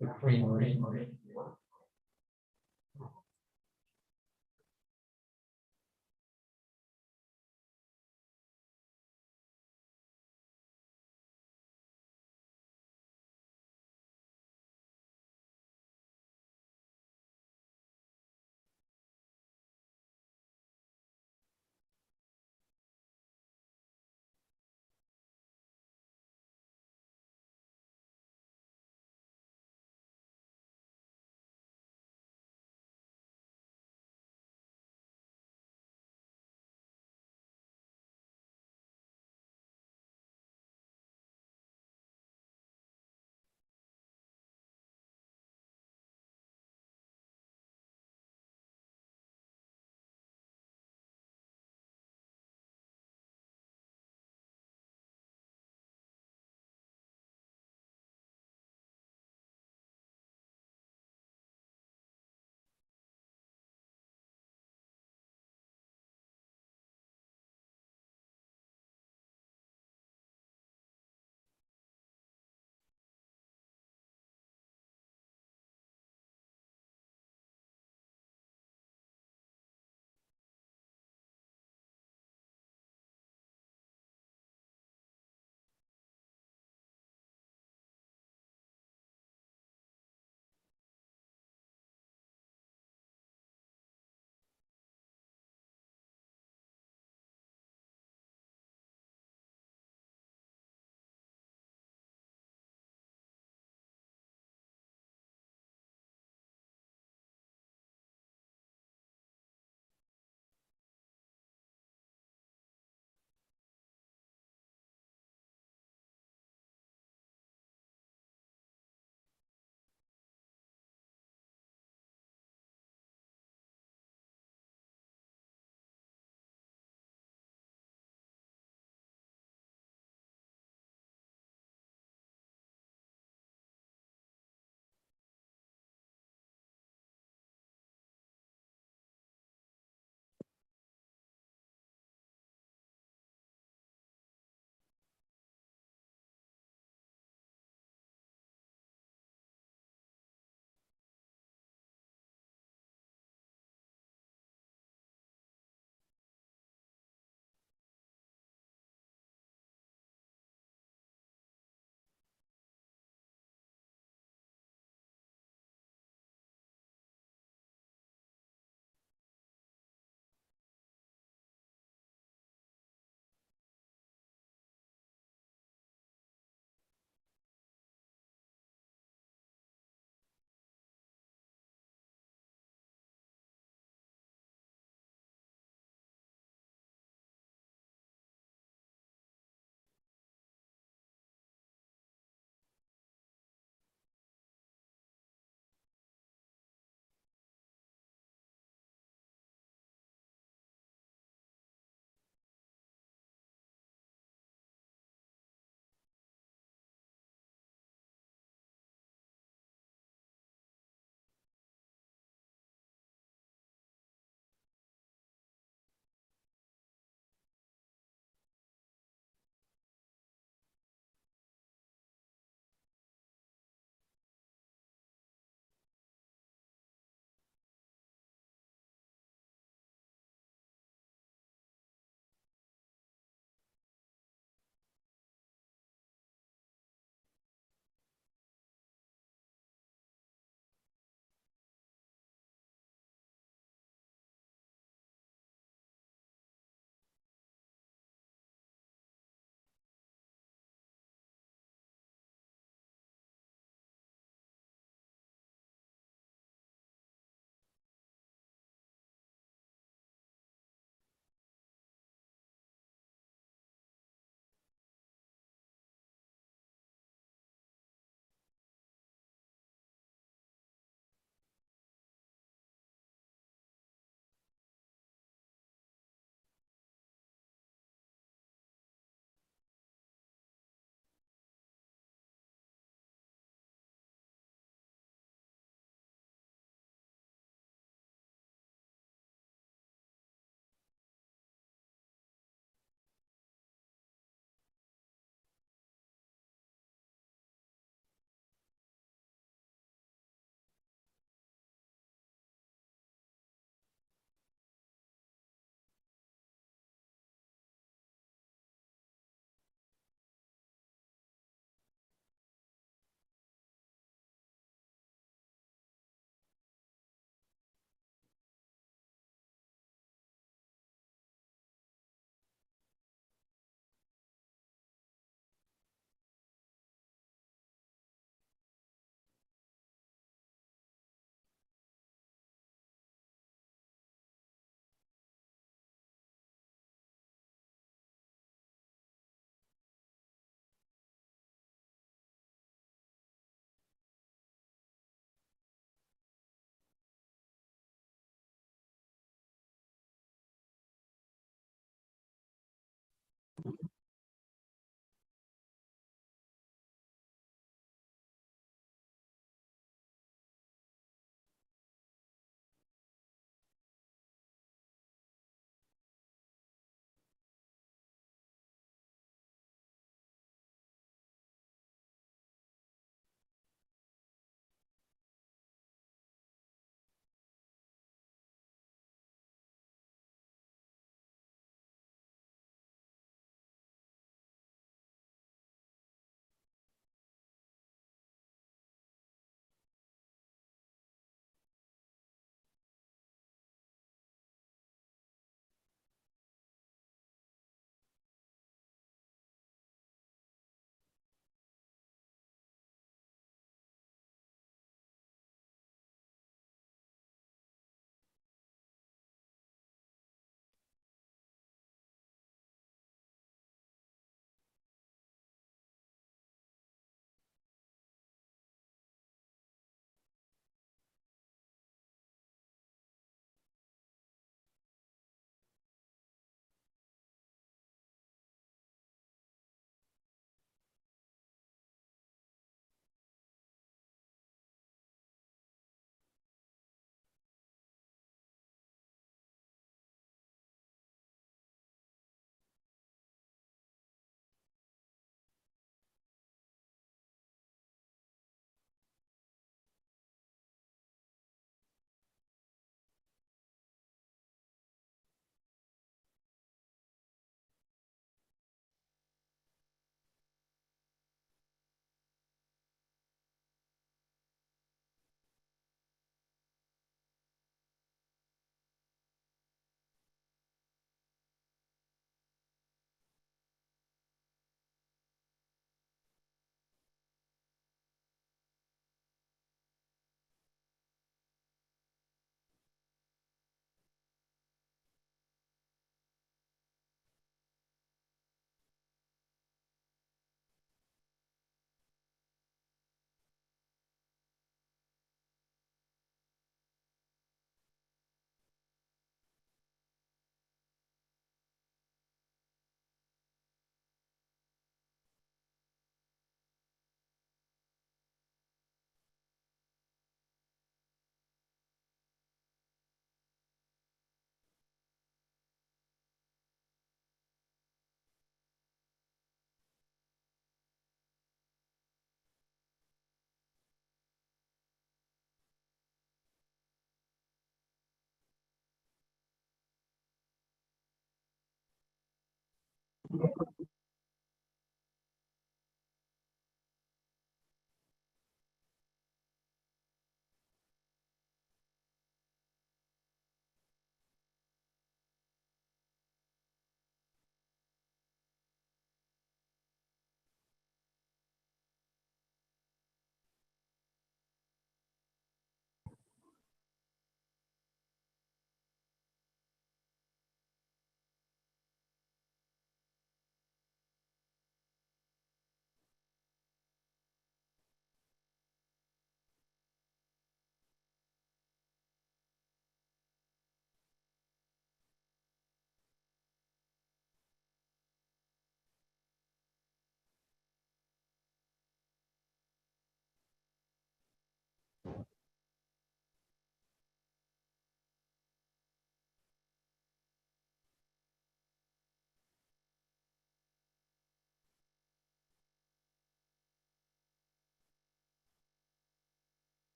the creamery.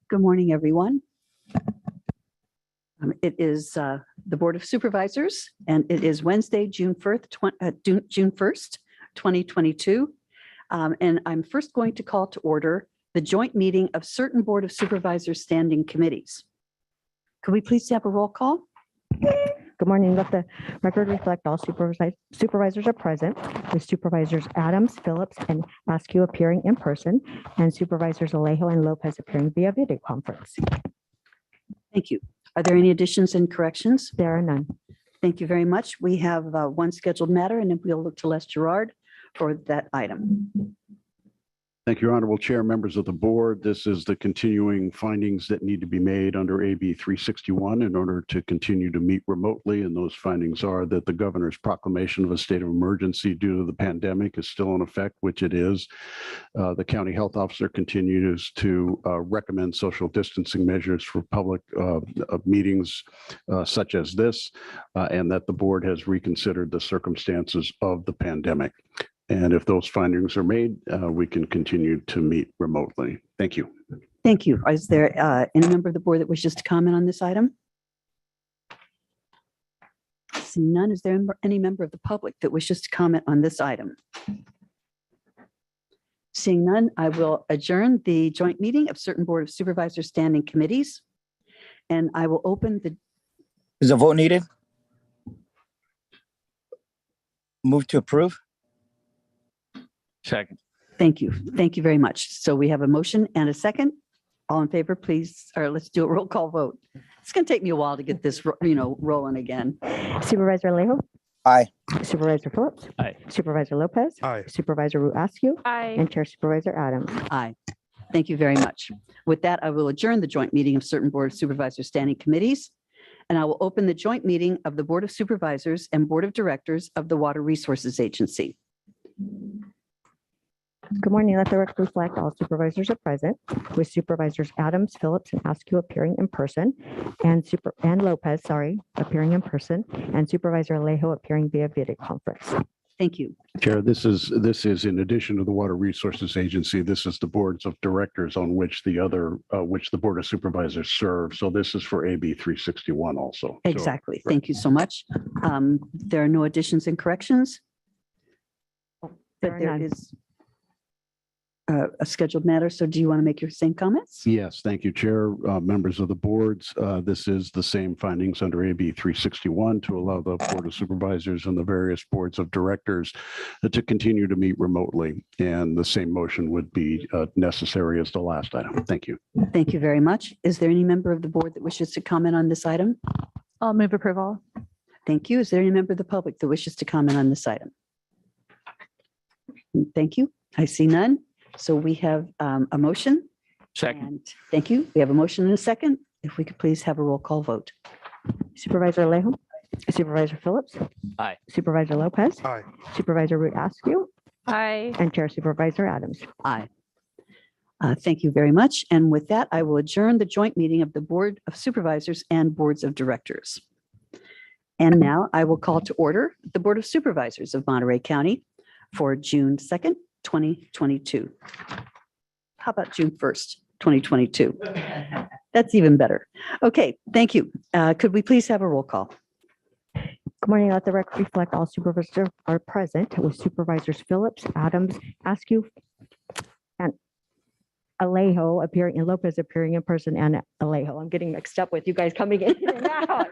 Good morning, everyone. It is the Board of Supervisors, and it is Wednesday, June 1st, 2022. And I'm first going to call to order the joint meeting of certain Board of Supervisors standing committees. Could we please have a roll call? Good morning. Let the record reflect all supervisors are present, with Supervisors Adams, Phillips, and Askew appearing in person, and Supervisors Alejo and Lopez appearing via video conference. Thank you. Are there any additions and corrections? There are none. Thank you very much. We have one scheduled matter, and then we'll look to Les Gerard for that item. Thank you, Honorable Chair, members of the board. This is the continuing findings that need to be made under AB 361 in order to continue to meet remotely. And those findings are that the governor's proclamation of a state of emergency due to the pandemic is still in effect, which it is. The county health officer continues to recommend social distancing measures for public meetings such as this, and that the board has reconsidered the circumstances of the pandemic. And if those findings are made, we can continue to meet remotely. Thank you. Thank you. Is there any member of the board that wishes to comment on this item? Seeing none, is there any member of the public that wishes to comment on this item? Seeing none, I will adjourn the joint meeting of certain Board of Supervisors standing committees. And I will open the. Is a vote needed? Move to approve? Second. Thank you. Thank you very much. So we have a motion and a second. All in favor, please, or let's do a roll call vote. It's going to take me a while to get this, rolling again. Supervisor Alejo? Aye. Supervisor Phillips? Aye. Supervisor Lopez? Aye. Supervisor Askew? Aye. And Chair Supervisor Adams. Aye. Thank you very much. With that, I will adjourn the joint meeting of certain Board of Supervisors standing committees, and I will open the joint meeting of the Board of Supervisors and Board of Directors of the Water Resources Agency. Good morning. Let the record reflect all supervisors are present, with Supervisors Adams, Phillips, and Askew appearing in person, and Lopez, appearing in person, and Supervisor Alejo appearing via video conference. Thank you. Chair, this is in addition to the Water Resources Agency. This is the boards of directors on which the Board of Supervisors serve. So this is for AB 361 also. Exactly. Thank you so much. There are no additions and corrections, but There are there none. is a scheduled matter. So do you want to make your same comments? Yes, thank you, Chair. Members of the boards, this is the same findings under AB 361 to allow the Board of Supervisors and the various boards of directors to continue to meet remotely. And the same motion would be necessary as the last item. Thank you. Thank you very much. Is there any member of the board that wishes to comment on this item? I'll move approval. Thank you. Is there any member of the public that wishes to comment on this item? Thank you. I see none. So we have a motion. Second. And thank you. We have a motion and a second. If we could please have a roll call vote. Supervisor Alejo? Supervisor Phillips? Aye. Supervisor Lopez? Aye. Supervisor Askew? Aye. And Chair Supervisor Adams. Aye. Thank you very much. And with that, I will adjourn the joint meeting of the Board of Supervisors and Boards of Directors. And now I will call to order the Board of Supervisors of Monterey County for June 2nd, 2022. How about June 1st, 2022? That's even better. Okay, thank you. Could we please have a roll call? Good morning. Let the record reflect all supervisors are present, with Supervisors Phillips, Adams, Askew, and Alejo appearing, and Lopez appearing in person, and Alejo. I'm getting mixed up with you guys coming in and out.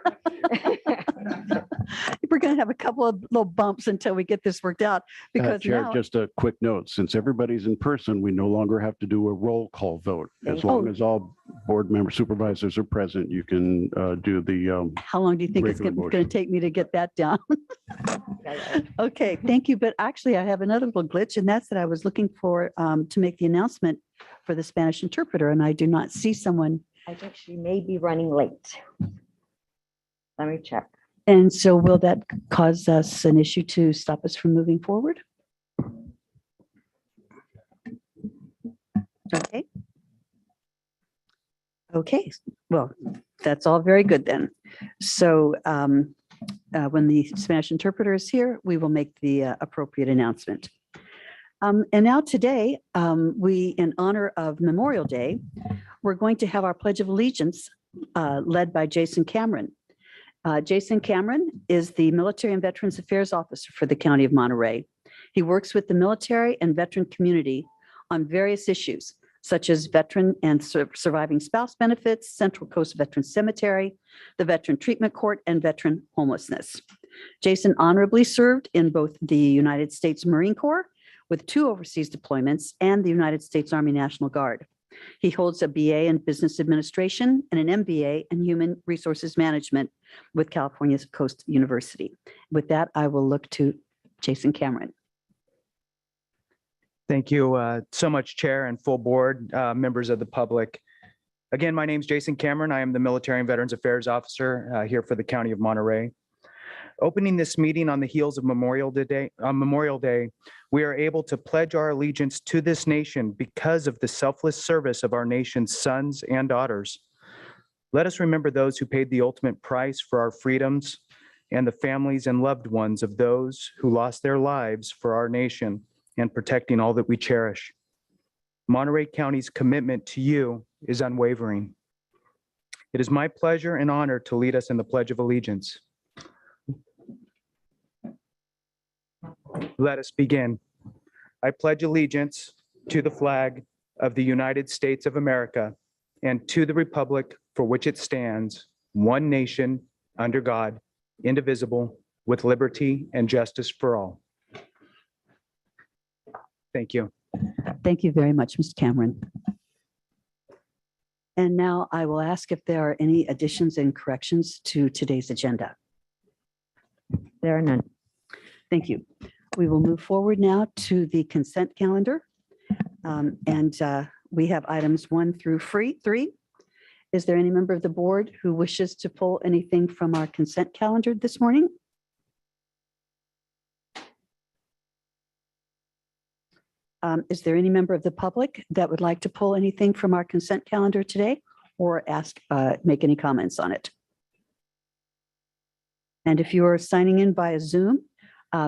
We're going to have a couple of little bumps until we get this worked out because Chair, now, just a quick note. Since everybody's in person, we no longer have to do a roll call vote. As long as all board member supervisors are present, you can do the how long do you think it's regular going to motion. take me to get that down? Okay, thank you. But actually, I have another little glitch, and that's that I was looking for to make the announcement for the Spanish interpreter, and I do not see someone. I think she may be running late. Let me check. And so will that cause us an issue to stop us from moving forward? Okay. Okay, well, that's all very good then. So when the Spanish interpreter is here, we will make the appropriate announcement. And now today, in honor of Memorial Day, we're going to have our Pledge of Allegiance led by Jason Cameron. Jason Cameron is the Military and Veterans Affairs Officer for the County of Monterey. He works with the military and veteran community on various issues, such as veteran and surviving spouse benefits, Central Coast Veteran Cemetery, the Veteran Treatment Court, and veteran homelessness. Jason honorably served in both the United States Marine Corps with 2 overseas deployments and the United States Army National Guard. He holds a BA in Business Administration and an MBA in Human Resources Management with California Coast University. With that, I will look to Jason Cameron. Thank you so much, Chair and full board, members of the public. Again, my name is Jason Cameron. I am the Military and Veterans Affairs Officer here for the County of Monterey. Opening this meeting on the heels of Memorial Day, we are able to pledge our allegiance to this nation because of the selfless service of our nation's sons and daughters. Let us remember those who paid the ultimate price for our freedoms and the families and loved ones of those who lost their lives for our nation and protecting all that we cherish. Monterey County's commitment to you is unwavering. It is my pleasure and honor to lead us in the Pledge of Allegiance. Let us begin. I pledge allegiance to the flag of the United States of America and to the republic for which it stands, one nation, under God, indivisible, with liberty and justice for all. Thank you. Thank you very much, Mr. Cameron. And now I will ask if there are any additions and corrections to today's agenda. There are none. Thank you. We will move forward now to the consent calendar. We have items 1 through 3. Is there any member of the board who wishes to pull anything from our consent calendar this morning? Is there any member of the public that would like to pull anything from our consent calendar today or make any comments on it? And if you are signing in via Zoom,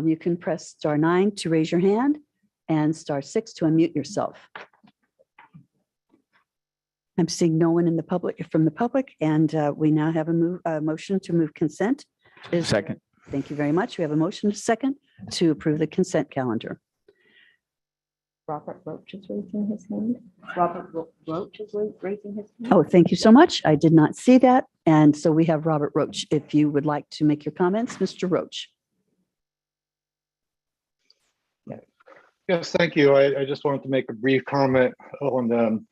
you can press *9 to raise your hand and *6 to unmute yourself. I'm seeing no one from the public, and we now have a motion to move consent. Second. Thank you very much. We have a motion second to approve the consent calendar. Robert Roach is raising his hand. Robert Roach is raising his hand. Oh, thank you so much. I did not see that. And so we have Robert Roach. If you would like to make your comments, Mr. Roach. Yes, thank you. I just wanted to make a brief comment on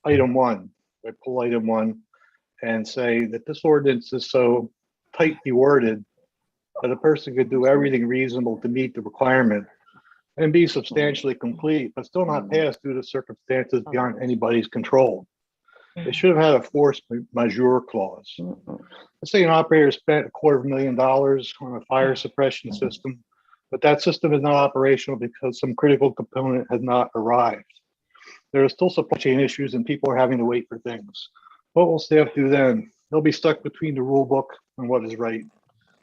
item 1. I pull item 1 and say that this ordinance is so tightly worded that a person could do everything reasonable to meet the requirement and be substantially complete, but still not pass due to circumstances beyond anybody's control. It should have had a force majeure clause. Let's say an operator spent $250,000 on a fire suppression system, but that system is not operational because some critical component has not arrived. There are still supply chain issues and people are having to wait for things. What will staff do then? They'll be stuck between the rule book and what is right.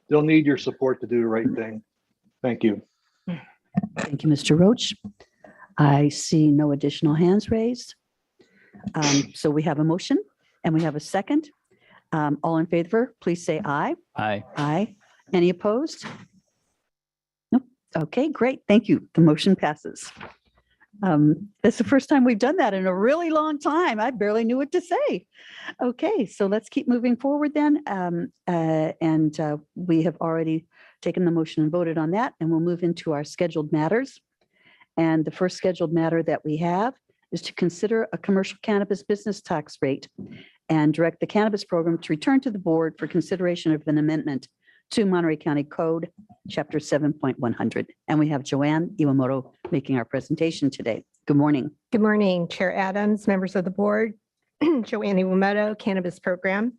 They'll need your support to do the right thing. Thank you. Thank you, Mr. Roach. I see no additional hands raised. So we have a motion and we have a second. All in favor, please say aye. Aye. Aye. Any opposed? Nope. Okay, great. Thank you. The motion passes. It's the first time we've done that in a really long time. I barely knew what to say. Okay, so let's keep moving forward then. We have already taken the motion and voted on that, and we'll move into our scheduled matters. And the first scheduled matter that we have is to consider a commercial cannabis business tax rate and direct the cannabis program to return to the board for consideration of an amendment to Monterey County Code, Chapter 7.100. And we have Joanne Iwamoto making our presentation today. Good morning. Good morning, Chair Adams, members of the board. Joanne Iwamoto, Cannabis Program.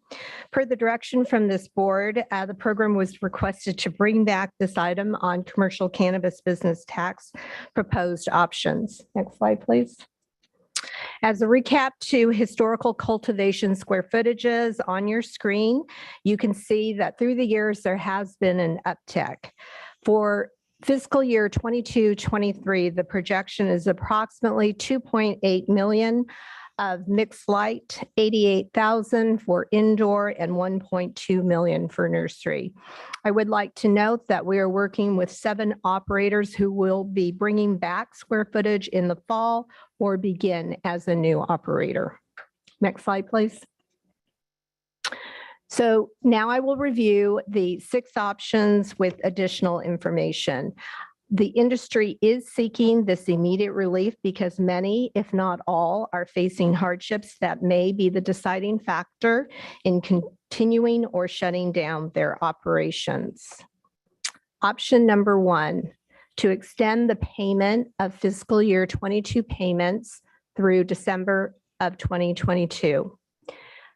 Per the direction from this board, the program was requested to bring back this item on commercial cannabis business tax proposed options. Next slide, please. As a recap to historical cultivation square footages on your screen, you can see that through the years, there has been an uptick. For Fiscal year 22-23, the projection is approximately 2.8 million of mixed light, 88,000 for indoor, and 1.2 million for nursery. I would like to note that we are working with 7 operators who will be bringing back square footage in the fall or begin as a new operator. Next slide, please. So now I will review the 6 options with additional information. The industry is seeking this immediate relief because many, if not all, are facing hardships that may be the deciding factor in continuing or shutting down their operations. Option number 1, to extend the payment of fiscal year 22 payments through December of 2022.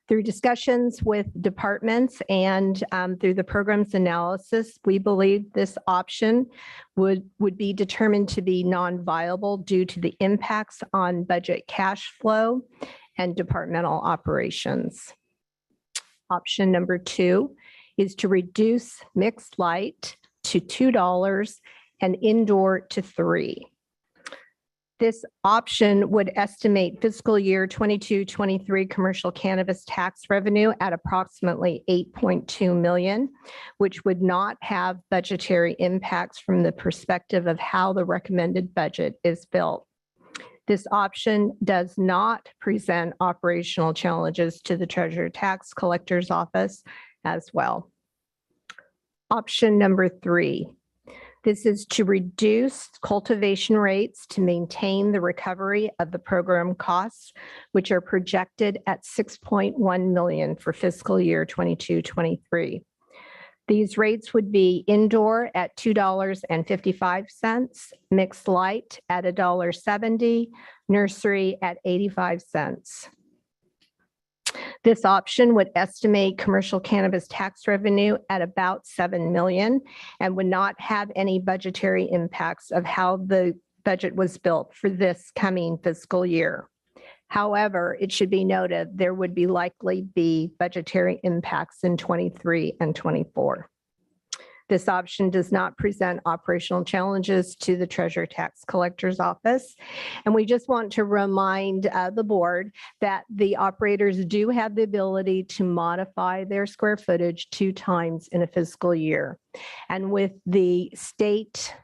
Through discussions with departments and through the program's analysis, we believe this option would be determined to be non-viable due to the impacts on budget cash flow and departmental operations. Option number 2 is to reduce mixed light to $2 and indoor to $3. This option would estimate fiscal year 22-23 commercial cannabis tax revenue at approximately 8.2 million, which would not have budgetary impacts from the perspective of how the recommended budget is built. This option does not present operational challenges to the Treasurer Tax Collector's Office as well. Option number 3. This is to reduce cultivation rates to maintain the recovery of the program costs, which are projected at 6.1 million for fiscal year 22-23. These rates would be indoor at $2.55, mixed light at $1.70, nursery at 85 cents. This option would estimate commercial cannabis tax revenue at about 7 million and would not have any budgetary impacts of how the budget was built for this coming fiscal year. However, it should be noted there would be likely be budgetary impacts in 23 and 24. This option does not present operational challenges to the Treasurer Tax Collector's Office. And we just want to remind the board that the operators do have the ability to modify their square footage 2 times in a fiscal year. And with the state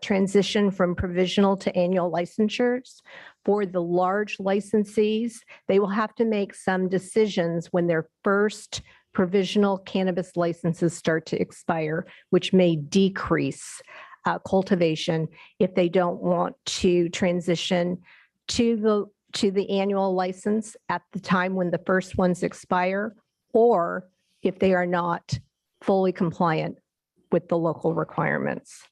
transition from provisional to annual licensures, for the large licensees, they will have to make some decisions when their first provisional cannabis licenses start to expire, which may decrease cultivation if they don't want to transition to the annual license at the time when the first ones expire, or if they are not fully compliant with the local requirements.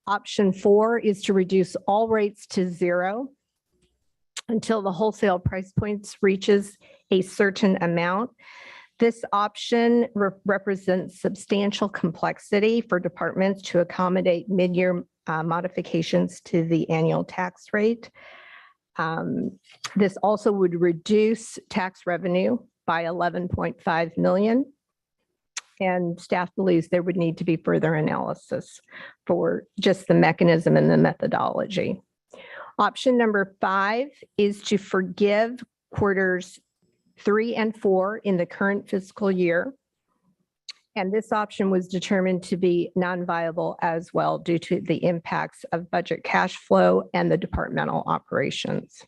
Option 4 is to reduce all rates to 0 until the wholesale price points reaches a certain amount. This option represents substantial complexity for departments to accommodate mid-year modifications to the annual tax rate. This also would reduce tax revenue by 11.5 million. And staff believes there would need to be further analysis for just the mechanism and the methodology. Option number 5 is to forgive quarters 3 and 4 in the current fiscal year. And this option was determined to be non-viable as well due to the impacts of budget cash flow and the departmental operations.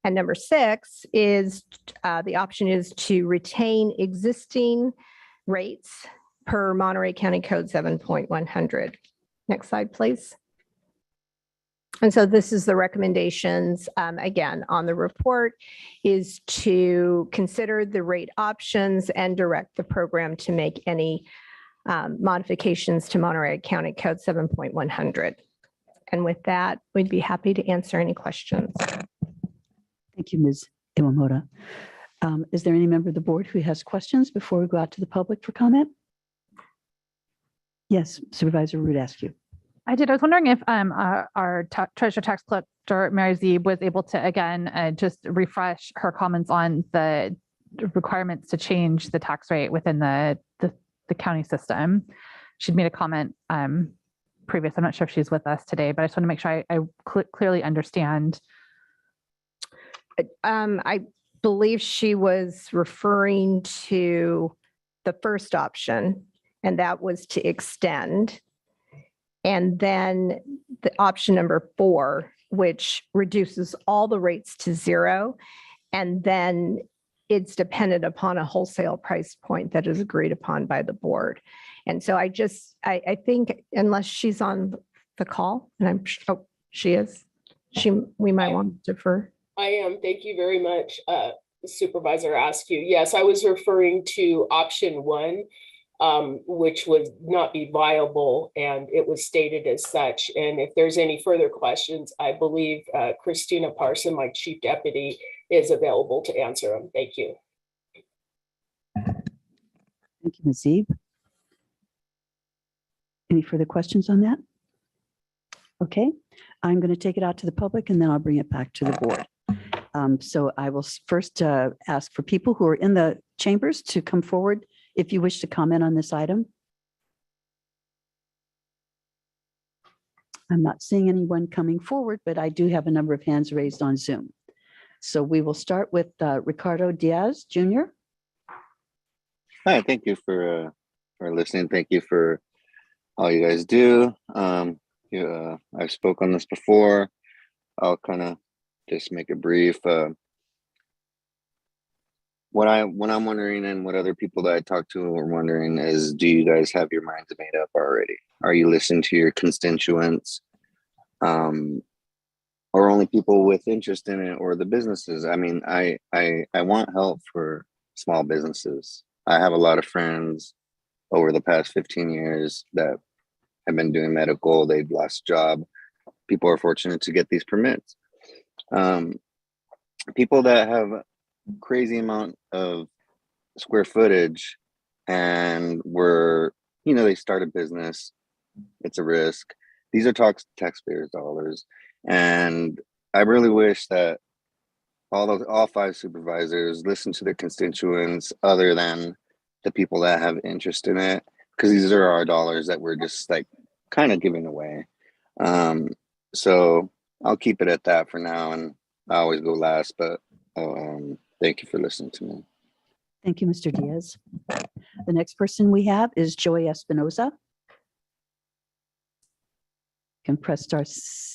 And number 6 is the option is to retain existing rates per Monterey County Code 7.100. Next slide, please. And so this is the recommendations, again, on the report, is to consider the rate options and direct the program to make any modifications to Monterey County Code 7.100. And with that, we'd be happy to answer any questions. Thank you, Ms. Iwamoto. Is there any member of the board who has questions before we go out to the public for comment? Yes, Supervisor Rudasky. I did. I was wondering if our Treasurer Tax Collector, Mary Zeeb, was able to, again, just refresh her comments on the requirements to change the tax rate within the county system. She'd made a comment previous. I'm not sure if she's with us today, but I just want to make sure I clearly understand. I believe she was referring to the first option, and that was to extend. And then the option number 4, which reduces all the rates to 0. And then it's dependent upon a wholesale price point that is agreed upon by the board. And so I think unless she's on the call, and she is, we might want to defer. I am. Thank you very much, Supervisor Askew. Yes, I was referring to option 1, which would not be viable, and it was stated as such. And if there's any further questions, I believe Christina Parson, my chief deputy, is available to answer them. Thank you. Thank you, Ms. Zeeb. Any further questions on that? Okay, I'm going to take it out to the public and then I'll bring it back to the board. So I will first ask for people who are in the chambers to come forward if you wish to comment on this item. I'm not seeing anyone coming forward, but I do have a number of hands raised on Zoom. So we will start with Ricardo Diaz Jr. Hi, thank you for listening. Thank you for all you guys do. I've spoke on this before. I'll kind of just make it brief. What I'm wondering, and what other people that I talk to are wondering, is do you guys have your minds made up already? Are you listening to your constituents, or only people with interest in it, or the businesses? I mean, I want help for small businesses. I have a lot of friends over the past 15 years that have been doing medical. They've lost job. People are fortunate to get these permits. People that have crazy amount of square footage and they start a business, it's a risk. These are taxpayers' dollars. And I really wish that all 5 supervisors listen to their constituents other than the people that have interest in it, because these are our dollars that we're just like kind of giving away. So I'll keep it at that for now, and I always go last, but thank you for listening to me. Thank you, Mr. Diaz. The next person we have is Joey Espinoza. You can press star,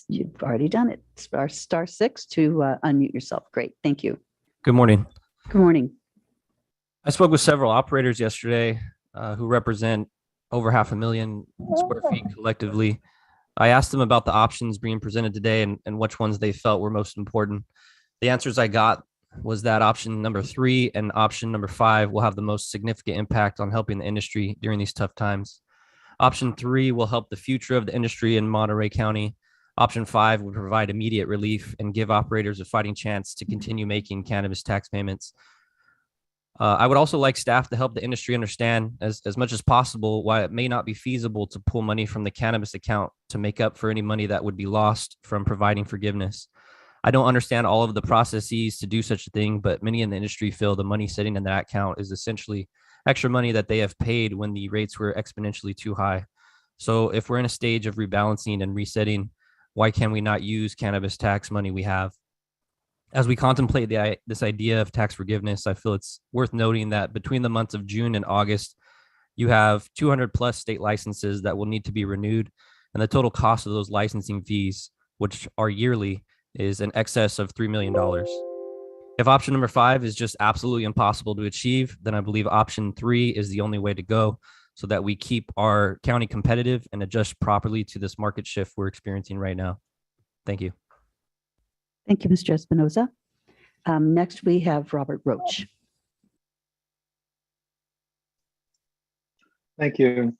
you've already done it. Star 6 to unmute yourself. Great, thank you. Good morning. Good morning. I spoke with several operators yesterday who represent over 500,000 square feet collectively. I asked them about the options being presented today and which ones they felt were most important. The answers I got was that option number 3 and option number 5 will have the most significant impact on helping the industry during these tough times. Option 3 will help the future of the industry in Monterey County. Option 5 would provide immediate relief and give operators a fighting chance to continue making cannabis tax payments. I would also like staff to help the industry understand as much as possible why it may not be feasible to pull money from the cannabis account to make up for any money that would be lost from providing forgiveness. I don't understand all of the processes to do such a thing, but many in the industry feel the money sitting in that account is essentially extra money that they have paid when the rates were exponentially too high. So if we're in a stage of rebalancing and resetting, why can we not use cannabis tax money we have? As we contemplate this idea of tax forgiveness, I feel it's worth noting that between the months of June and August, you have 200 plus state licenses that will need to be renewed. And the total cost of those licensing fees, which are yearly, is in excess of $3 million. If option number 5 is just absolutely impossible to achieve, then I believe option 3 is the only way to go so that we keep our county competitive and adjust properly to this market shift we're experiencing right now. Thank you. Thank you, Mr. Espinoza. Next, we have Robert Roach. Thank you.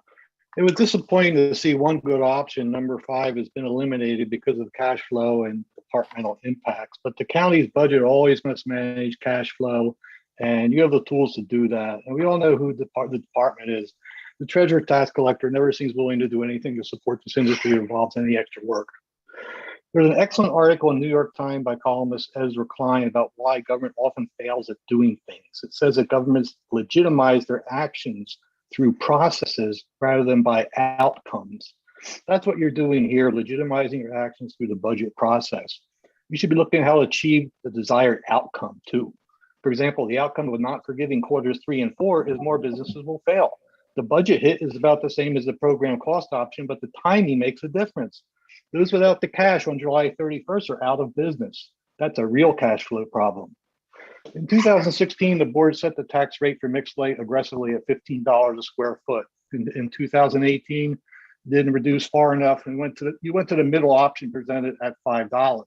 It was disappointing to see one good option, number 5, has been eliminated because of cash flow and departmental impacts. But the county's budget always must manage cash flow, and you have the tools to do that. And we all know who the department is. The treasurer tax collector never seems willing to do anything to support this industry that involves any extra work. There's an excellent article in New York Times by columnist Ezra Klein about why government often fails at doing things. It says that governments legitimize their actions through processes rather than by outcomes. That's what you're doing here, legitimizing your actions through the budget process. You should be looking at how to achieve the desired outcome too. For example, the outcome of not forgiving quarters 3 and 4 is more businesses will fail. The budget hit is about the same as the program cost option, but the timing makes a difference. Those without the cash on July 31st are out of business. That's a real cash flow problem. In 2016, the board set the tax rate for mixed light aggressively at $15 a square foot. In 2018, didn't reduce far enough and you went to the middle option presented at $5.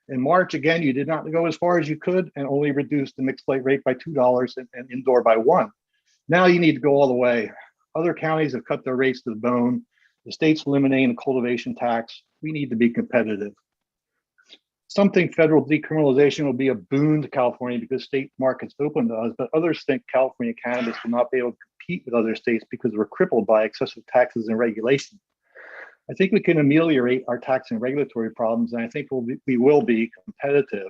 In March, again, you did not go as far as you could and only reduced the mixed light rate by $2 and indoor by $1. Now you need to go all the way. Other counties have cut their rates to the bone. The state's eliminating the cultivation tax. We need to be competitive. Some think federal decriminalization will be a boon to California because state markets open to us, but others think California cannabis will not be able to compete with other states because we're crippled by excessive taxes and regulation. I think we can ameliorate our tax and regulatory problems, and I think we will be competitive.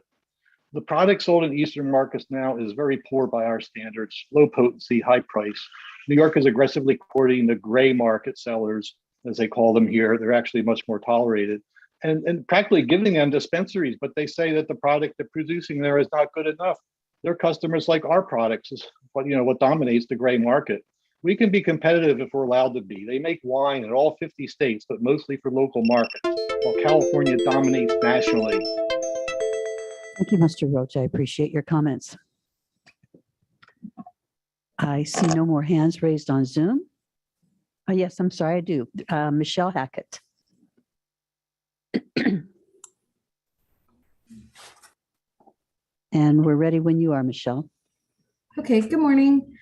The product sold in Eastern markets now is very poor by our standards, low potency, high price. New York is aggressively courting the gray market sellers, as they call them here. They're actually much more tolerated. And practically giving them dispensaries, but they say that the product they're producing there is not good enough. Their customers like our products is what dominates the gray market. We can be competitive if we're allowed to be. They make wine in all 50 states, but mostly for local markets, while California dominates nationally. Thank you, Mr. Roach. I appreciate your comments. I see no more hands raised on Zoom. Oh, yes, I'm sorry, I do. Michelle Hackett. And we're ready when you are, Michelle. Okay, good morning.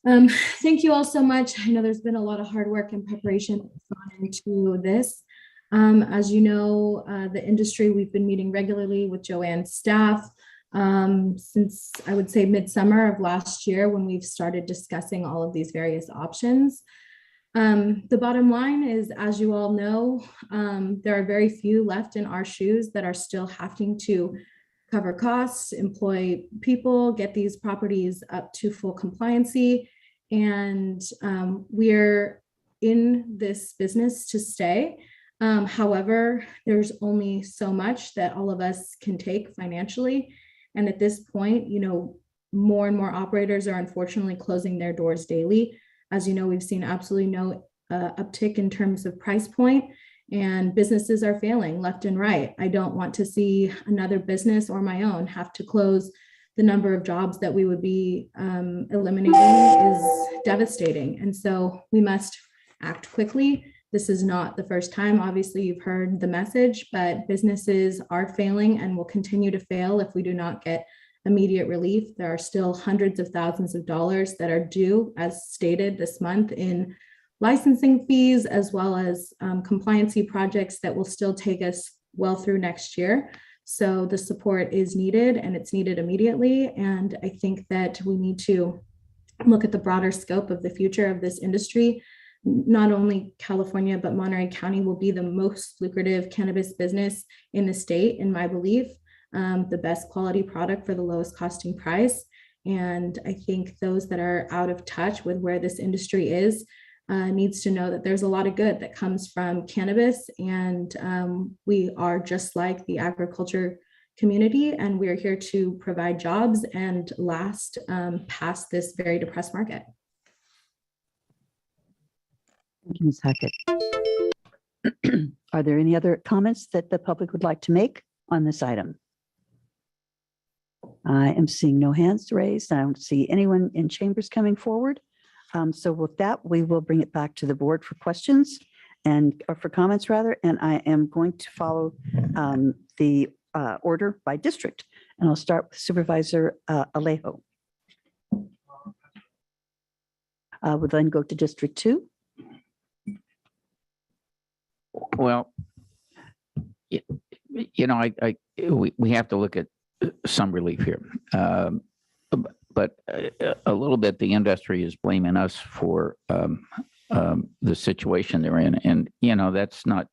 Thank you all so much. I know there's been a lot of hard work and preparation gone into this. As you know, the industry, we've been meeting regularly with Joanne's staff since I would say midsummer of last year when we've started discussing all of these various options. The bottom line is, as you all know, there are very few left in our shoes that are still having to cover costs, employ people, get these properties up to full compliancy. And we're in this business to stay. However, there's only so much that all of us can take financially. And at this point, more and more operators are unfortunately closing their doors daily. As you know, we've seen absolutely no uptick in terms of price point, and businesses are failing left and right. I don't want to see another business or my own have to close. The number of jobs that we would be eliminating is devastating. And so we must act quickly. This is not the first time. Obviously, you've heard the message, but businesses are failing and will continue to fail if we do not get immediate relief. There are still hundreds of thousands of dollars that are due, as stated this month, in licensing fees, as well as compliancy projects that will still take us well through next year. So the support is needed, and it's needed immediately. And I think that we need to look at the broader scope of the future of this industry. Not only California, but Monterey County will be the most lucrative cannabis business in the state, in my belief. The best quality product for the lowest costing price. And I think those that are out of touch with where this industry is needs to know that there's a lot of good that comes from cannabis, and we are just like the agriculture community, and we're here to provide jobs and last past this very depressed market. Thank you, Ms. Hackett. Are there any other comments that the public would like to make on this item? I am seeing no hands raised. I don't see anyone in chambers coming forward. So with that, we will bring it back to the board for questions or for comments rather. And I am going to follow the order by district. And I'll start with Supervisor Alejo. We'll then go to District 2. Well, we have to look at some relief here. But a little bit, the industry is blaming us for the situation they're in. And, that's not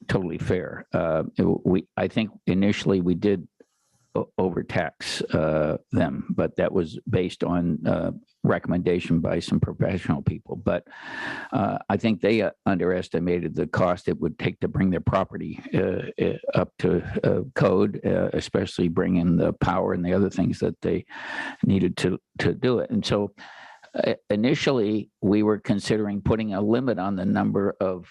totally fair. I think initially we did overtax them, but that was based on recommendation by some professional people. But I think they underestimated the cost it would take to bring their property up to code, especially bringing the power and the other things that they needed to do it. And so initially, we were considering putting a limit on the number of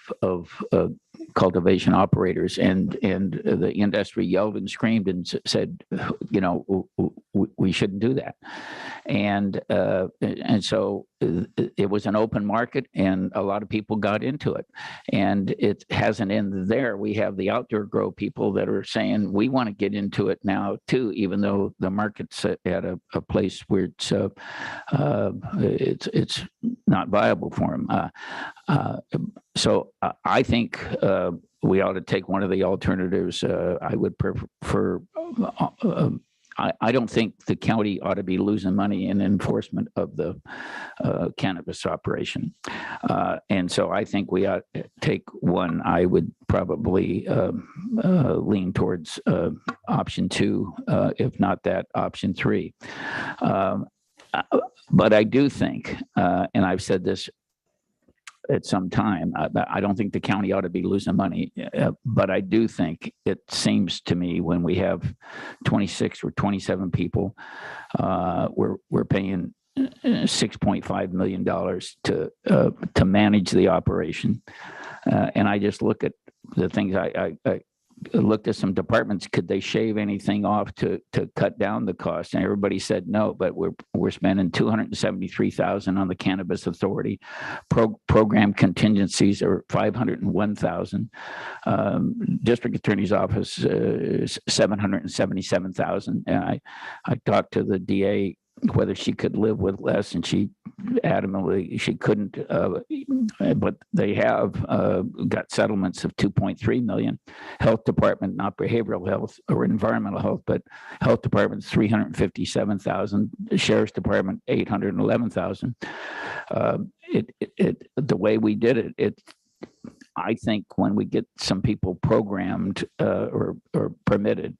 cultivation operators, and the industry yelled and screamed and said, we shouldn't do that. And so it was an open market, and a lot of people got into it. And it hasn't ended there. We have the outdoor grow people that are saying we want to get into it now too, even though the market's at a place where it's not viable for them. So I think we ought to take one of the alternatives. I would prefer. I don't think the county ought to be losing money in enforcement of the cannabis operation. And so I think we ought to take one. I would probably lean towards option 2, if not that, option 3. But I do think, and I've said this at some time, I don't think the county ought to be losing money, but I do think it seems to me when we have 26 or 27 people, we're paying $6.5 million to manage the operation. And I just look at the things I looked at some departments. Could they shave anything off to cut down the cost? And everybody said no, but we're spending $273,000 on the Cannabis Authority. Program contingencies are $501,000. District Attorney's Office is $777,000. And I talked to the DA whether she could live with less, and she adamantly she couldn't, but they have got settlements of $2.3 million. Health Department, not behavioral health or environmental health, but Health Department $357,000, Sheriff's Department $811,000. The way we did it, I think when we get some people programmed or permitted,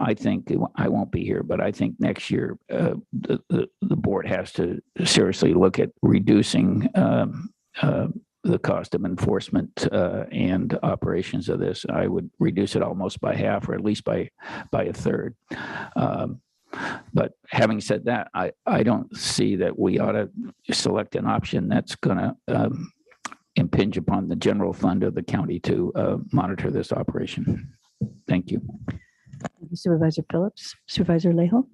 I think I won't be here, but I think next year the board has to seriously look at reducing the cost of enforcement and operations of this. I would reduce it almost by half, or at least by a third. But having said that, I don't see that we ought to select an option that's going to impinge upon the general fund of the county to monitor this operation. Thank you. Thank you, Supervisor Phillips. Supervisor Lejo?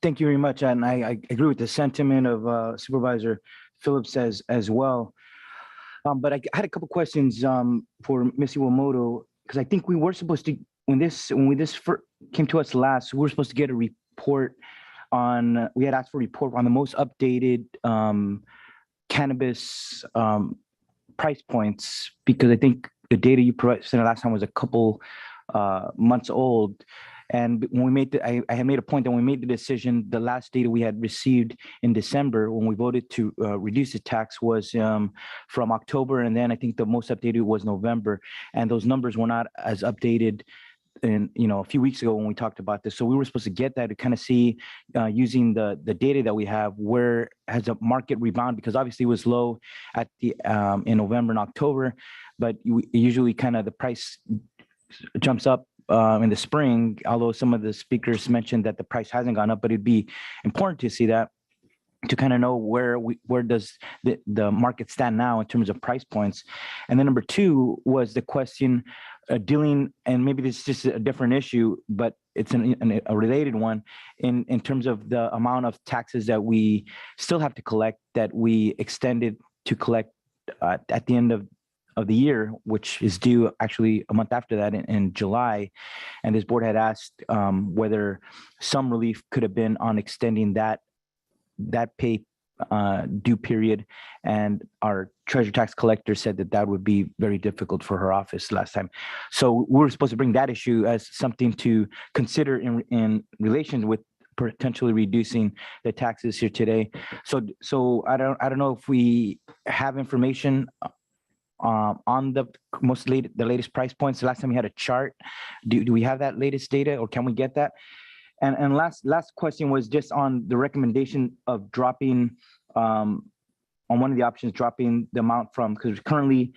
Thank you very much. And I agree with the sentiment of Supervisor Phillips as well. But I had a couple questions for Ms. Iwamoto, because I think we were supposed to, when this came to us last, we were supposed to get a report on, we had asked for a report on the most updated cannabis price points, because I think the data you provided last time was a couple months old. And when we made I had made a point that when we made the decision, the last data we had received in December when we voted to reduce the tax was from October, and then I think the most updated was November, and those numbers were not as updated in a few weeks ago when we talked about this. So we were supposed to get that to kind of see using the data that we have, where has a market rebound, because obviously it was low at the in November and October, but usually kind of the price jumps up in the spring, although some of the speakers mentioned that the price hasn't gone up. But it'd be important to see that, to kind of know where does the market stand now in terms of price points. And then number two was the question dealing, and maybe this is just a different issue, but it's a related one, in terms of the amount of taxes that we still have to collect, that we extended to collect at the end of the year, which is due actually a month after that in July. And this board had asked whether some relief could have been on extending that pay due period. And our treasury tax collector said that would be very difficult for her office last time. So we were supposed to bring that issue as something to consider in relation with potentially reducing the taxes here today. So I don't know if we have information on the latest price points? The last time we had a chart. Do we have that latest data, or can we get that? And last question was just on the recommendation of dropping on one of the options, dropping the amount from, because currently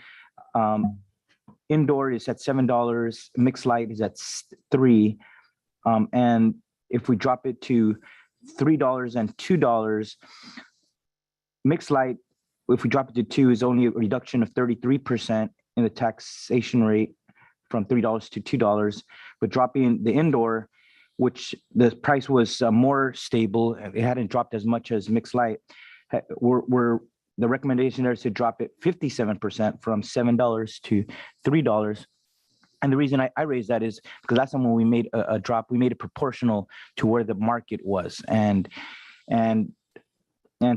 indoor is at $7, mixed light is at $3, and if we drop it to $3 and $2, mixed light, if we drop it to $2, is only a reduction of 33% in the taxation rate from $3 to $2. But dropping the indoor, which the price was more stable, it hadn't dropped as much as mixed light, the recommendation there is to drop it 57% from $7 to $3. And the reason I raised that is because last time when we made a drop, we made it proportional to where the market was. And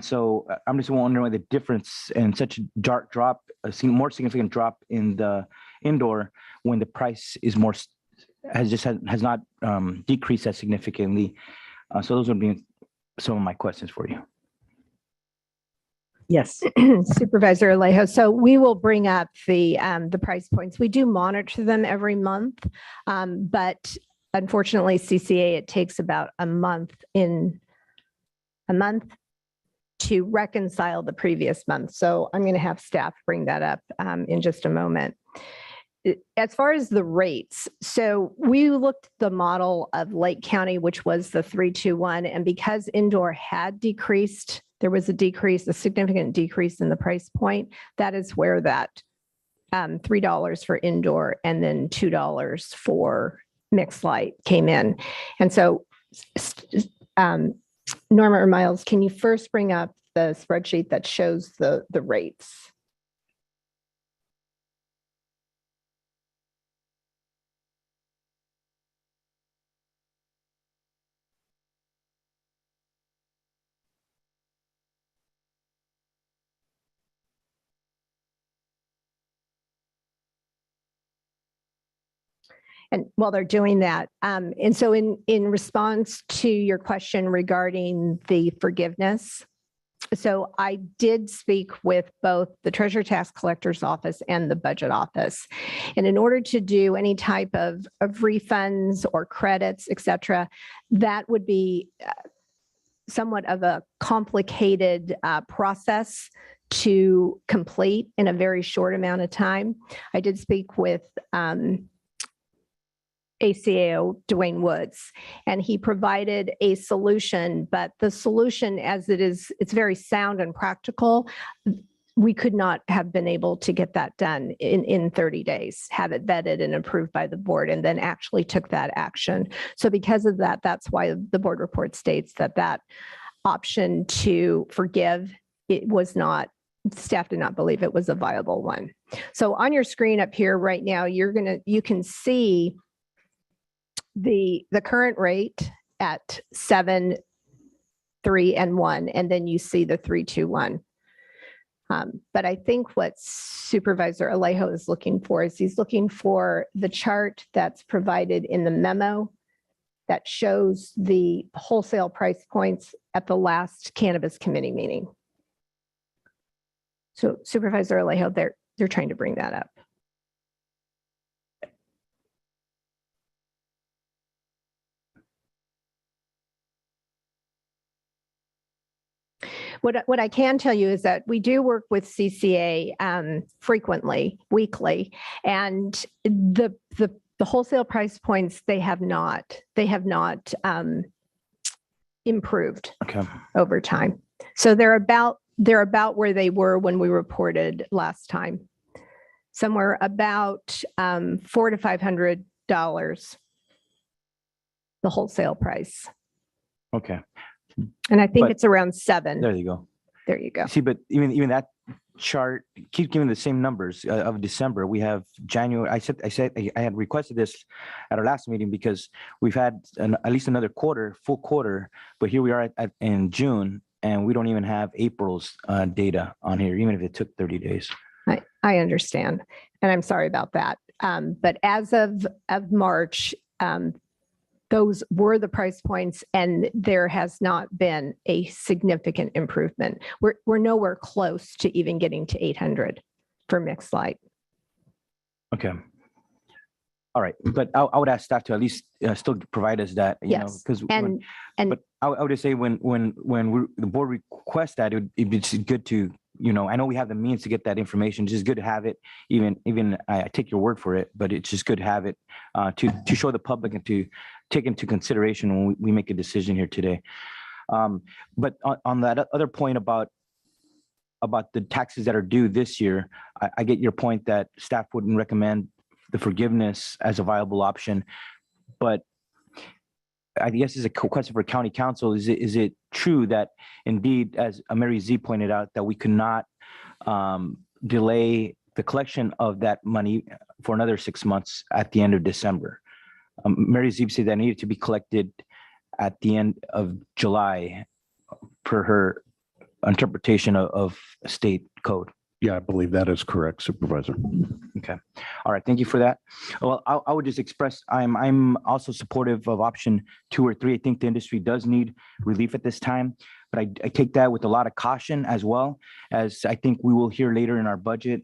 so I'm just wondering why the difference in such a dark drop, a more significant drop in the indoor when the price is more, has not decreased as significantly. So those would be some of my questions for you. Yes. Supervisor Alejo. So we will bring up the price points. We do monitor them every month, but unfortunately, CCA, it takes about a month to reconcile the previous month. So I'm going to have staff bring that up in just a moment. As far as the rates, so we looked at the model of Lake County, which was the 321, and because indoor had decreased, there was a significant decrease in the price point. That is where that $3 for indoor and then $2 for mixed light came in. And so Norma or Miles, can you first bring up the spreadsheet that shows the rates? And while they're doing that, and so in response to your question regarding the forgiveness, so I did speak with both the Treasurer Tax Collector's Office and the Budget Office. And in order to do any type of refunds or credits, et cetera, that would be somewhat of a complicated process to complete in a very short amount of time. I did speak with ACAO Dwayne Woods, and he provided a solution, but the solution as it is, it's very sound and practical. We could not have been able to get that done in 30 days, have it vetted and approved by the board, and then actually took that action. So because of that, that's why the board report states that option to forgive, it was not, staff did not believe it was a viable one. So on your screen up here right now, you can see the current rate at 7, 3, and 1, and then you see the 3, 2, 1. But I think what Supervisor Alejo is looking for is he's looking for the chart that's provided in the memo that shows the wholesale price points at the last Cannabis Committee meeting. So Supervisor Alejo, they're trying to bring that up. What I can tell you is that we do work with CCA frequently, weekly, and the wholesale price points, they have not improved over time. So they're about where they were when we reported last time, somewhere about $400 to $500, the wholesale price. Okay. And I think it's around 7. There you go. There you go. See, but even that chart keeps giving the same numbers of December. We have January. I said I had requested this at our last meeting because we've had at least another full quarter, but here we are in June, and we don't even have April's data on here, even if it took 30 days. I understand, and I'm sorry about that. But as of March, those were the price points, and there has not been a significant improvement. We're nowhere close to even getting to 800 for mixed light. Okay. All right, but I would ask staff to at least still provide us that, you know, Yes, because and but I would just say when the board requests that, it's good to, you know, I know we have the means to get that information. It's just good to have it. Even I take your word for it, but it's just good to have it to show the public and to take into consideration when we make a decision here today. But on that other point about the taxes that are due this year, I get your point that staff wouldn't recommend the forgiveness as a viable option, but I guess it's a question for county council. Is it true that indeed, as Mary Z pointed out, that we could not delay the collection of that money for another 6 months at the end of December? Mary Z said that needed to be collected at the end of July per her interpretation of state code. Yeah, I believe that is correct, Supervisor. Okay. All right. Thank you for that. Well, I would just express I'm also supportive of option 2 or 3. I think the industry does need relief at this time, but I take that with a lot of caution, as well as I think we will hear later in our budget.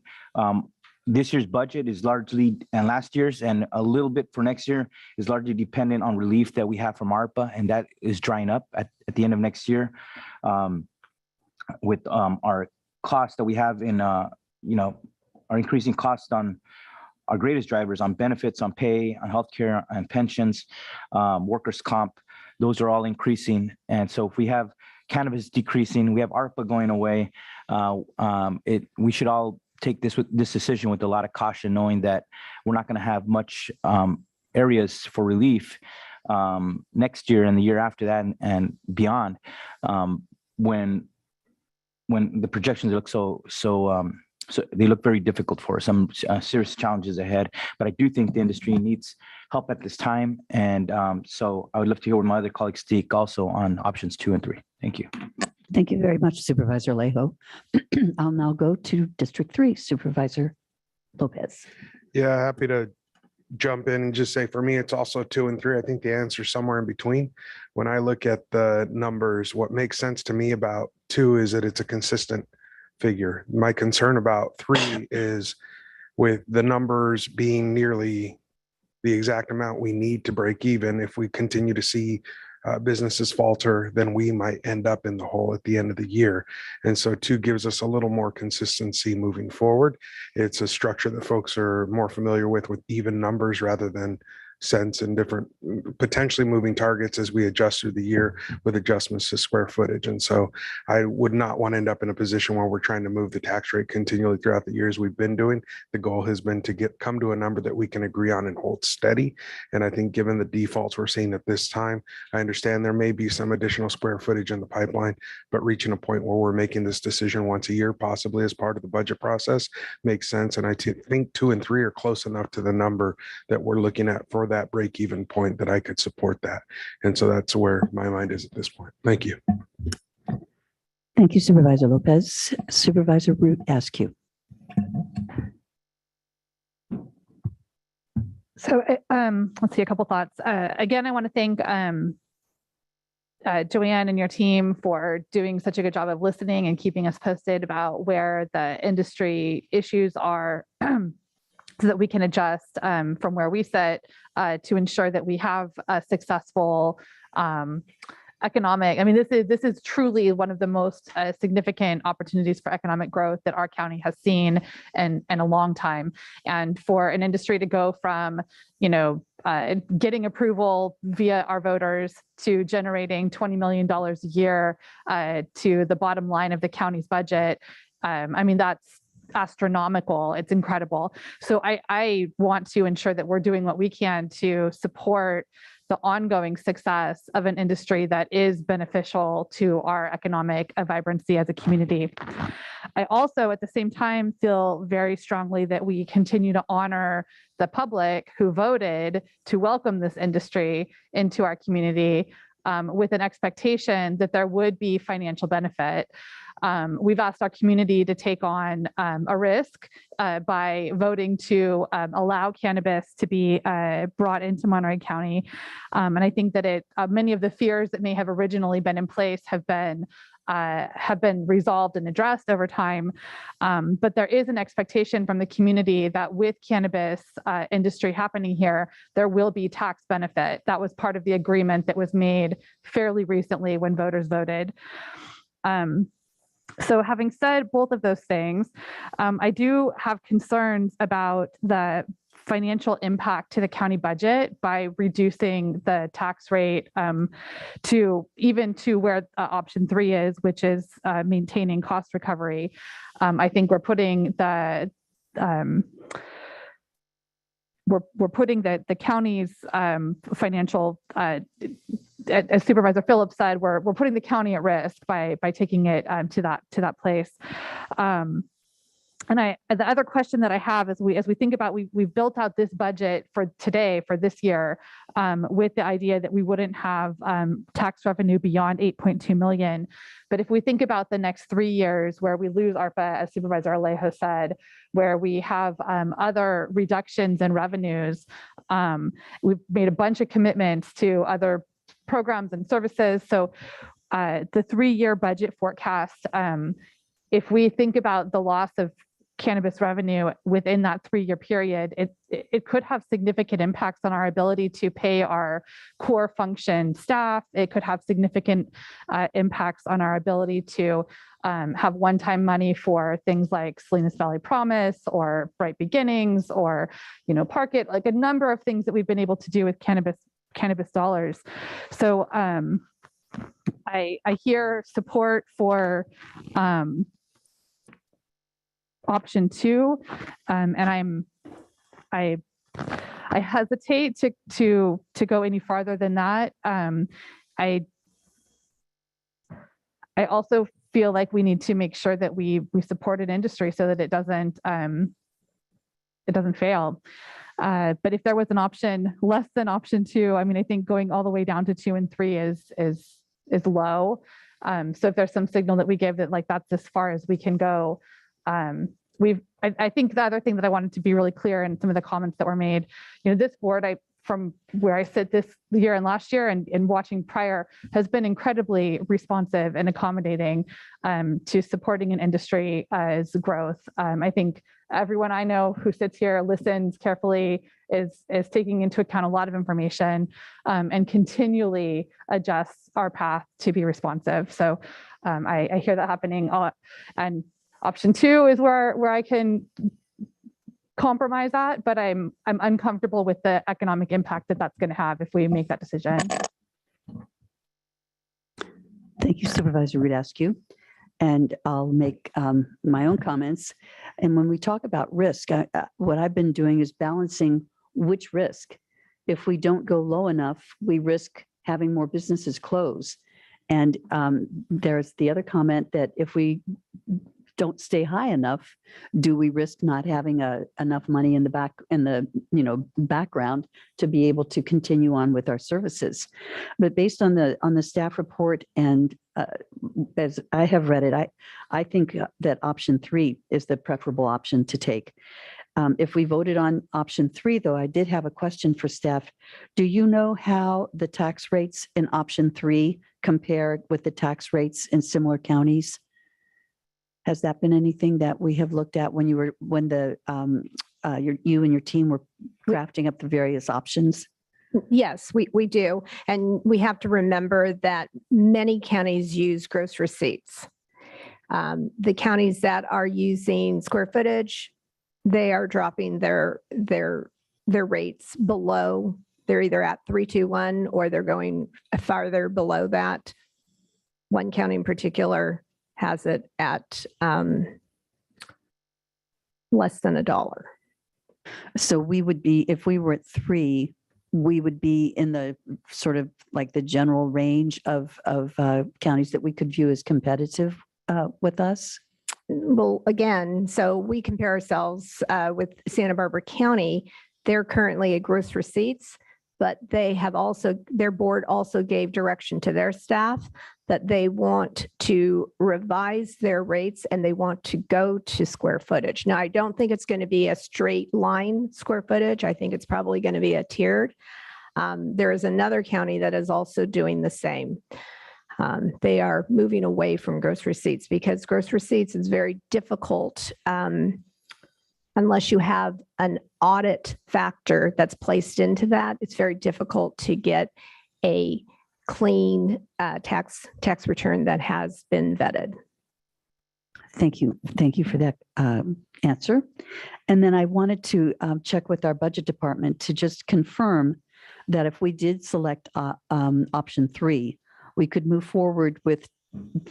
This year's budget is largely, and last year's and a little bit for next year, is largely dependent on relief that we have from ARPA, and that is drying up at the end of next year. With our costs that we have in, you know, our increasing costs on our greatest drivers, on benefits, on pay, on healthcare, and pensions, workers' comp, those are all increasing. And so if we have cannabis decreasing, we have ARPA going away, we should all take this decision with a lot of caution, knowing that we're not going to have much areas for relief next year and the year after that and beyond, when the projections look so they look very difficult for us. Some serious challenges ahead, but I do think the industry needs help at this time. And so I would love to hear what my other colleagues speak also on options 2 and 3. Thank you. Thank you very much, Supervisor Lejo. I'll now go to District 3, Supervisor Lopez. Yeah, happy to jump in and just say, for me, it's also 2 and 3. I think the answer is somewhere in between. When I look at the numbers, what makes sense to me about 2 is that it's a consistent figure. My concern about 3 is with the numbers being nearly the exact amount we need to break even. If we continue to see businesses falter, then we might end up in the hole at the end of the year. And so 2 gives us a little more consistency moving forward. It's a structure that folks are more familiar with even numbers rather than cents and different potentially moving targets as we adjust through the year with adjustments to square footage. And so I would not want to end up in a position where we're trying to move the tax rate continually throughout the years we've been doing. The goal has been to come to a number that we can agree on and hold steady. And I think given the defaults we're seeing at this time, I understand there may be some additional square footage in the pipeline, but reaching a point where we're making this decision once a year, possibly as part of the budget process, makes sense. And I think 2 and 3 are close enough to the number that we're looking at for that break-even point that I could support that. And so that's where my mind is at this point. Thank you. Thank you, Supervisor Lopez. Supervisor Root Askew. So let's see, a couple thoughts. Again, I want to thank Joanne and your team for doing such a good job of listening and keeping us posted about where the industry issues are, so that we can adjust from where we sit to ensure that we have a successful economic. I mean, this is truly one of the most significant opportunities for economic growth that our county has seen in a long time. And for an industry to go from, getting approval via our voters to generating $20 million a year to the bottom line of the county's budget, I mean, that's astronomical. It's incredible. So I want to ensure that we're doing what we can to support the ongoing success of an industry that is beneficial to our economic vibrancy as a community. I also, at the same time, feel very strongly that we continue to honor the public who voted to welcome this industry into our community with an expectation that there would be financial benefit. We've asked our community to take on a risk by voting to allow cannabis to be brought into Monterey County. And I think that many of the fears that may have originally been in place have been resolved and addressed over time. But there is an expectation from the community that with cannabis industry happening here, there will be tax benefit. That was part of the agreement that was made fairly recently when voters voted. So having said both of those things, I do have concerns about the financial impact to the county budget by reducing the tax rate to where option 3 is, which is maintaining cost recovery. I think we're putting the county's financial, as Supervisor Phillips said, we're putting the county at risk by taking it to that place. And the other question that I have is as we think about, we've built out this budget for today, for this year, with the idea that we wouldn't have tax revenue beyond 8.2 million. But if we think about the next 3 years where we lose ARPA, as Supervisor Alejo said, where we have other reductions in revenues, we've made a bunch of commitments to other programs and services. So the 3-year budget forecast, if we think about the loss of cannabis revenue within that 3-year period, it could have significant impacts on our ability to pay our core function staff. It could have significant impacts on our ability to have one-time money for things like Salinas Valley Promise or Bright Beginnings or, Park It, like a number of things that we've been able to do with cannabis dollars. So I hear support for option 2, and I hesitate to go any farther than that. I also feel like we need to make sure that we support an industry so that it doesn't fail. But if there was an option less than option 2, I think going all the way down to 2 and 3 is low. So if there's some signal that we give that that's as far as we can go. I think the other thing that I wanted to be really clear in some of the comments that were made, this board, from where I sit this year and last year and watching prior, has been incredibly responsive and accommodating to supporting an industry's growth. I think everyone I know who sits here, listens carefully, is taking into account a lot of information and continually adjusts our path to be responsive. So I hear that happening. And option 2 is where I can compromise that, but I'm uncomfortable with the economic impact that that's going to have if we make that decision. Thank you, Supervisor Rudascu. And I'll make my own comments. And when we talk about risk, what I've been doing is balancing which risk. If we don't go low enough, we risk having more businesses close. And there's the other comment that if we don't stay high enough, do we risk not having enough money in the background to be able to continue on with our services? But based on the staff report and as I have read it, I think that option 3 is the preferable option to take. If we voted on option 3, though, I did have a question for staff. Do you know how the tax rates in option 3 compared with the tax rates in similar counties? Has that been anything that we have looked at when you and your team were crafting up the various options? Yes, we do. And we have to remember that many counties use gross receipts. The counties that are using square footage, they are dropping their rates below. They're either at 321 or they're going farther below that. One county in particular has it at less than $1. So we would be, if we were at 3, we would be in the sort of like the general range of counties that we could view as competitive with us. Well, again, so we compare ourselves with Santa Barbara County. They're currently at gross receipts, but they have also, their board also gave direction to their staff that they want to revise their rates and they want to go to square footage. Now, I don't think it's going to be a straight line square footage. I think it's probably going to be a tiered. There is another county that is also doing the same. They are moving away from gross receipts because gross receipts is very difficult unless you have an audit factor that's placed into that. It's very difficult to get a clean tax return that has been vetted. Thank you. Thank you for that answer. And then I wanted to check with our budget department to just confirm that if we did select option 3, we could move forward with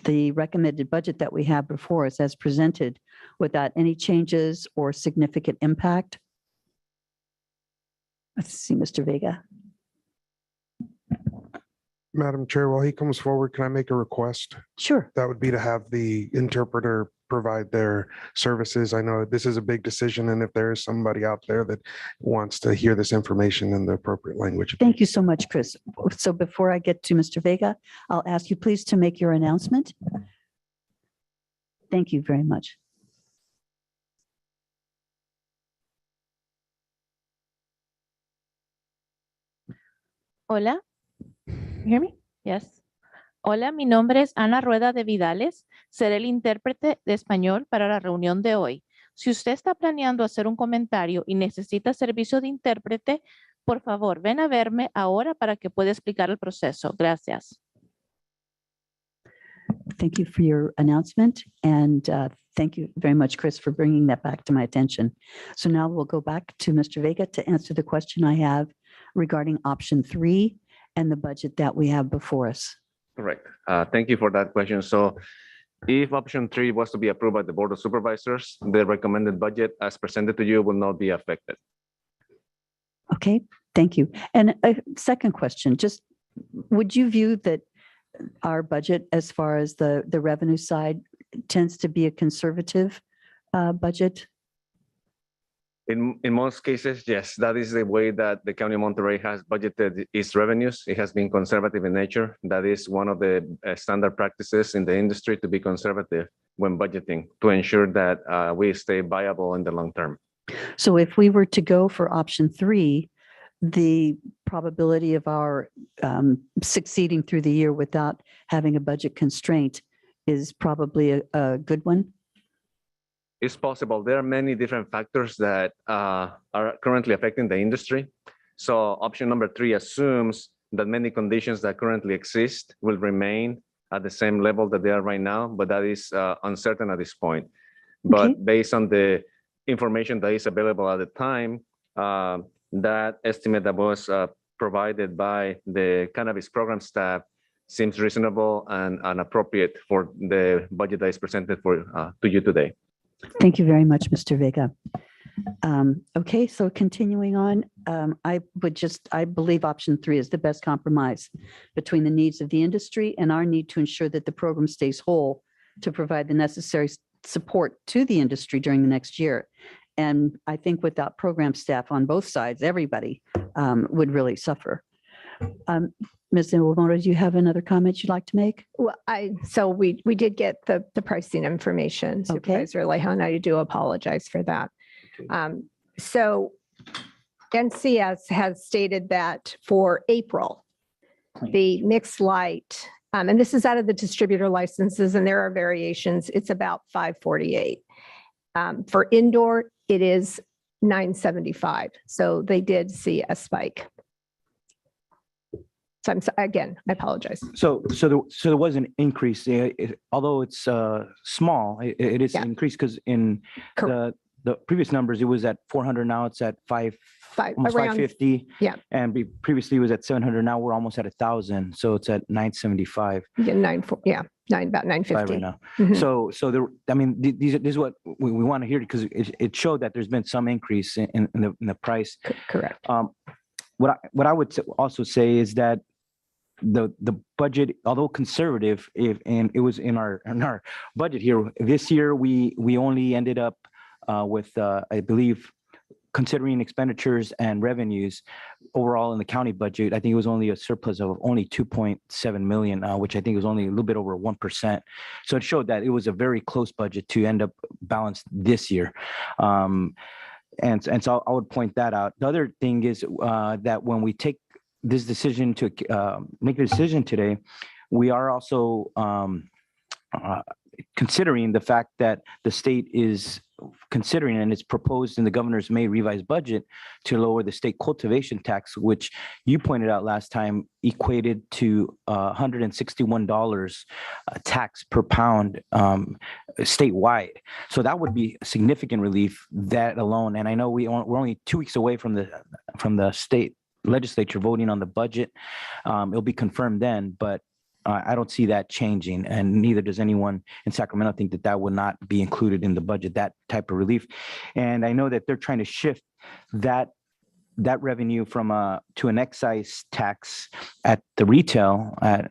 the recommended budget that we have before us as presented without any changes or significant impact. Let's see, Mr. Vega. Madam Chair, while he comes forward, can I make a request? Sure. That would be to have the interpreter provide their services. I know this is a big decision, and if there is somebody out there that wants to hear this information in the appropriate language. Thank you so much, Chris. So before I get to Mr. Vega, I'll ask you please to make your announcement. Thank you very much. Hola. You hear me? Yes. Hola, mi nombre es Ana Rueda de Vidales. Seré el intérprete de español para la reunión de hoy. Si usted está planeando hacer un comentario y necesita servicio de intérprete, por favor, ven a verme ahora para que pueda explicar el proceso. Gracias. Thank you for your announcement. And thank you very much, Chris, for bringing that back to my attention. So now we'll go back to Mr. Vega to answer the question I have regarding option 3 and the budget that we have before us. Correct. Thank you for that question. So if option 3 was to be approved by the Board of Supervisors, the recommended budget as presented to you will not be affected. Okay, thank you. And a second question, just would you view that our budget as far as the revenue side tends to be a conservative budget? In most cases, yes, that is the way that the County of Monterey has budgeted its revenues. It has been conservative in nature. That is one of the standard practices in the industry, to be conservative when budgeting, to ensure that we stay viable in the long term. So if we were to go for option 3, the probability of our succeeding through the year without having a budget constraint is probably a good one? It's possible. There are many different factors that are currently affecting the industry. So option number 3 assumes that many conditions that currently exist will remain at the same level that they are right now, but that is uncertain at this point. But based on the information that is available at the time, that estimate that was provided by the cannabis program staff seems reasonable and appropriate for the budget that is presented to you today. Thank you very much, Mr. Vega. Okay, so continuing on, I believe option 3 is the best compromise between the needs of the industry and our need to ensure that the program stays whole to provide the necessary support to the industry during the next year. And I think without program staff on both sides, everybody would really suffer. Ms. Iwamoto, do you have another comment you'd like to make? Well, so we did get the pricing information, Supervisor Lejon. I do apologize for that. So NCS has stated that for April, the mixed light, and this is out of the distributor licenses, and there are variations, it's about $548. For indoor, it is $975. So they did see a spike. So again, I apologize. So there was an increase, although it's small, it is an increase because in the previous numbers, it was at 400, now it's at almost 550. Yeah. And previously it was at 700, now we're almost at 1,000. So it's at 975. Yeah, about 950 right now. So this is what we want to hear, because it showed that there's been some increase in the price. Correct. What I would also say is that the budget, although conservative, and it was in our budget here this year, we only ended up with I believe considering expenditures and revenues overall in the county budget, I think it was only a surplus of only 2.7 million, which I think was only a little bit over 1%. So it showed that it was a very close budget to end up balanced this year. And so I would point that out. The other thing is that when we take this decision to make a decision today, we are also considering the fact that the state is considering, and it's proposed in the governor's May revised budget, to lower the state cultivation tax, which you pointed out last time equated to $161 tax per pound statewide. So that would be a significant relief, that alone. And I know we're only 2 weeks away from the state legislature voting on the budget. It'll be confirmed then, but I don't see that changing, and neither does anyone in Sacramento think that that would not be included in the budget, that type of relief. And I know that they're trying to shift that revenue from to an excise tax at the retail at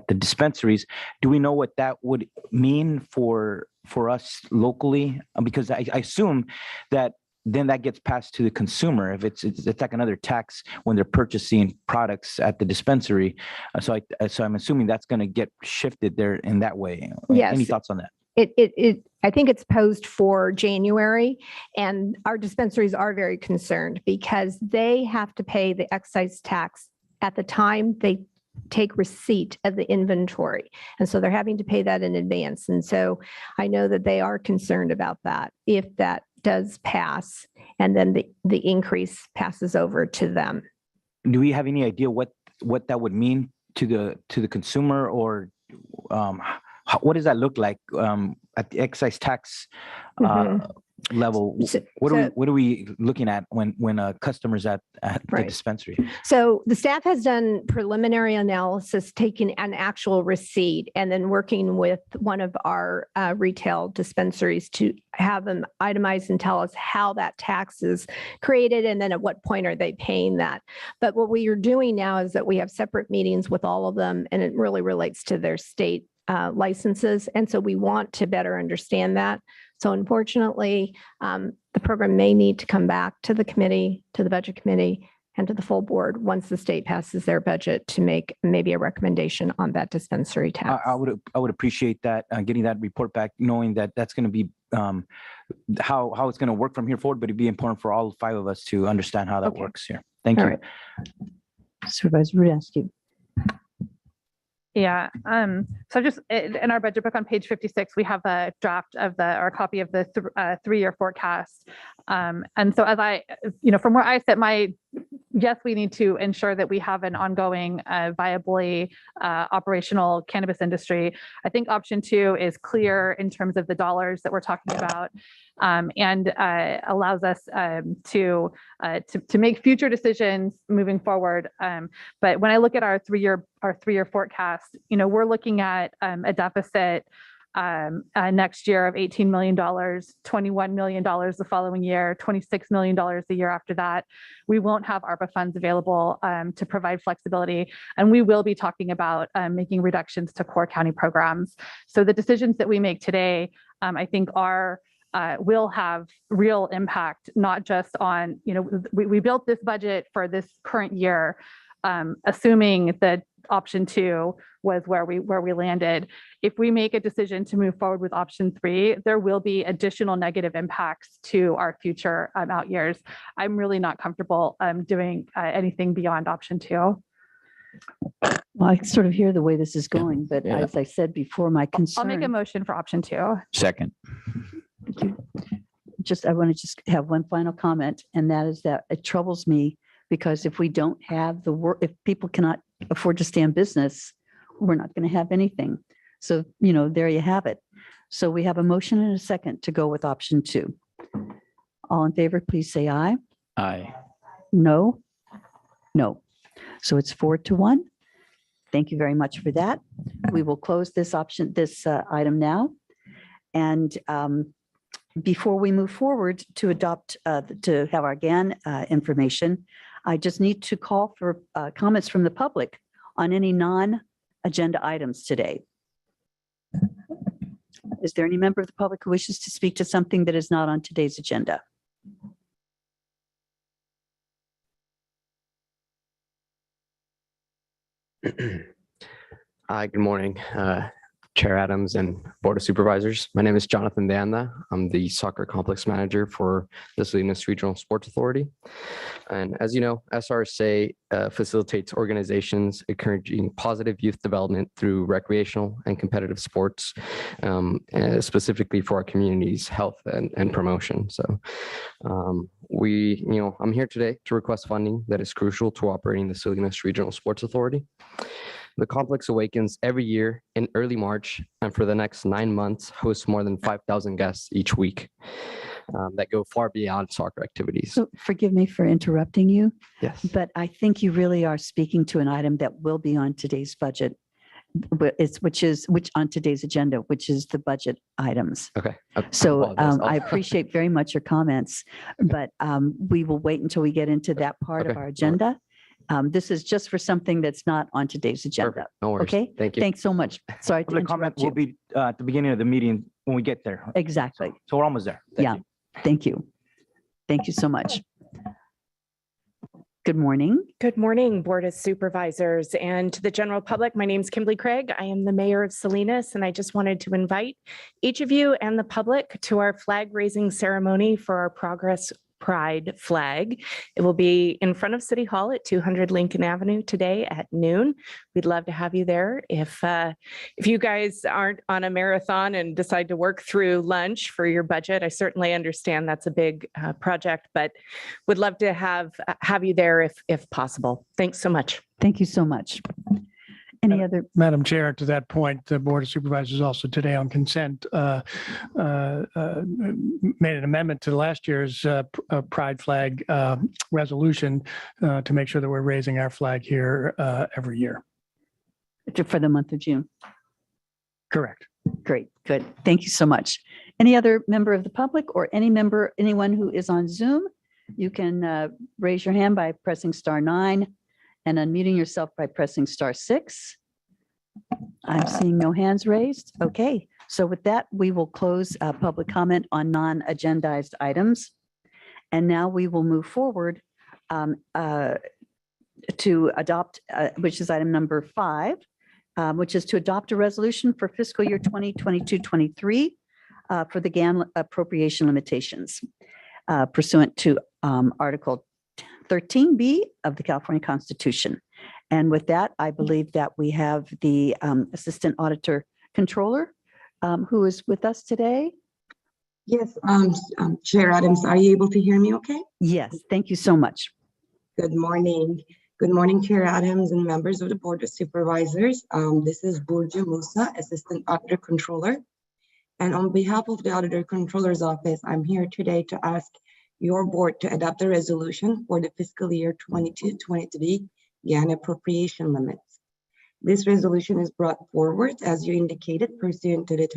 the dispensaries. Do we know what that would mean for us locally? Because I assume that then that gets passed to the consumer. If it's like another tax when they're purchasing products at the dispensary. So I'm assuming that's going to get shifted there in that way. Yes. Any thoughts on that? I think it's posed for January, and our dispensaries are very concerned because they have to pay the excise tax at the time they take receipt of the inventory. And so they're having to pay that in advance. And so I know that they are concerned about that if that does pass, and then the increase passes over to them. Do we have any idea what that would mean to the consumer, or what does that look like at the excise tax level? What are we looking at when a customer's at the dispensary? So the staff has done preliminary analysis, taking an actual receipt, and then working with one of our retail dispensaries to have them itemize and tell us how that tax is created, and then at what point are they paying that. But what we are doing now is that we have separate meetings with all of them, and it really relates to their state licenses. And so we want to better understand that. So unfortunately, the program may need to come back to the committee, to the budget committee, and to the full board once the state passes their budget to make maybe a recommendation on that dispensary tax. I would appreciate that, getting that report back, knowing that that's going to be how it's going to work from here forward, but it'd be important for all 5 of us to understand how that works here. Thank you. Right. Supervisor Rudasky. Yeah. So just in our budget book on page 56, we have a draft of or a copy of the 3-year forecast. And so from where I sit, yes, we need to ensure that we have an ongoing, viably operational cannabis industry. I think option 2 is clear in terms of the dollars that we're talking about, and allows us to make future decisions moving forward. But when I look at our 3-year forecast, we're looking at a deficit next year of $18 million, $21 million the following year, $26 million the year after that. We won't have ARPA funds available to provide flexibility, and we will be talking about making reductions to core county programs. So the decisions that we make today, I think, will have real impact, not just on, we built this budget for this current year, assuming that option 2 was where we landed. If we make a decision to move forward with option 3, there will be additional negative impacts to our future out years. I'm really not comfortable doing anything beyond option 2. Well, I sort of hear the way this is going, but as I said before, my concern. I'll make a motion for option 2. Second. Thank you. I want to just have one final comment, and that is that it troubles me because if we don't have the work, if people cannot afford to stay in business, we're not going to have anything. So, there you have it. So we have a motion and a second to go with option 2. All in favor, please say aye. Aye. No. No. So it's 4-1. Thank you very much for that. We will close this item now. And before we move forward to adopt, to have our GAN information, I just need to call for comments from the public on any non-agenda items today. Is there any member of the public who wishes to speak to something that is not on today's agenda? Hi, good morning, Chair Adams and Board of Supervisors. My name is Jonathan Danda. I'm the soccer complex manager for the Salinas Regional Sports Authority. And as you know, SRSA facilitates organizations encouraging positive youth development through recreational and competitive sports, specifically for our community's health and promotion. So I'm here today to request funding that is crucial to operating the Salinas Regional Sports Authority. The complex awakens every year in early March, and for the next 9 months, hosts more than 5,000 guests each week that go far beyond soccer activities. So forgive me for interrupting you, Yes. but I think you really are speaking to an item that will be on today's budget, which on today's agenda, which is the budget items. Okay. So apologize. I appreciate very much your comments, but we will wait until we get into that part of Okay. our agenda. This is just for something that's not on today's agenda. Perfect. No worries. Okay? Thank you. Thanks so much. Sorry to Public comment interrupt will you. be at the beginning of the meeting when we get there. Exactly. So we're almost there. Thank Yeah. you. Thank you. Thank you so much. Good morning. Good morning, Board of Supervisors, and to the general public. My name is Kimberly Craig. I am the mayor of Salinas, and I just wanted to invite each of you and the public to our flag raising ceremony for our Progress Pride flag. It will be in front of City Hall at 200 Lincoln Avenue today at noon. We'd love to have you there. If you guys aren't on a marathon and decide to work through lunch for your budget, I certainly understand that's a big project, but would love to have you there if possible. Thanks so much. Thank you so much. Any other? Madam Chair, to that point, the Board of Supervisors also today on consent made an amendment to last year's Pride flag resolution to make sure that we're raising our flag here every year. For the month of June. Correct. Great, good. Thank you so much. Any other member of the public or anyone who is on Zoom, you can raise your hand by pressing *9 and unmuting yourself by pressing *6. I'm seeing no hands raised. Okay, so with that, we will close public comment on non-agendized items. And now we will move forward to adopt, which is item number 5, which is to adopt a resolution for fiscal year 2022-23 for the GAN appropriation limitations pursuant to Article 13B of the California Constitution. And with that, I believe that we have the Assistant Auditor Controller who is with us today. Yes, Chair Adams, are you able to hear me okay? Yes, thank you so much. Good morning. Good morning, Chair Adams and members of the Board of Supervisors. This is Burju Musa, Assistant Auditor Controller. And on behalf of the Auditor Controller's Office, I'm here today to ask your board to adopt a resolution for the fiscal year 22-23 GAN appropriation limits. This resolution is brought forward, as you indicated, pursuant to the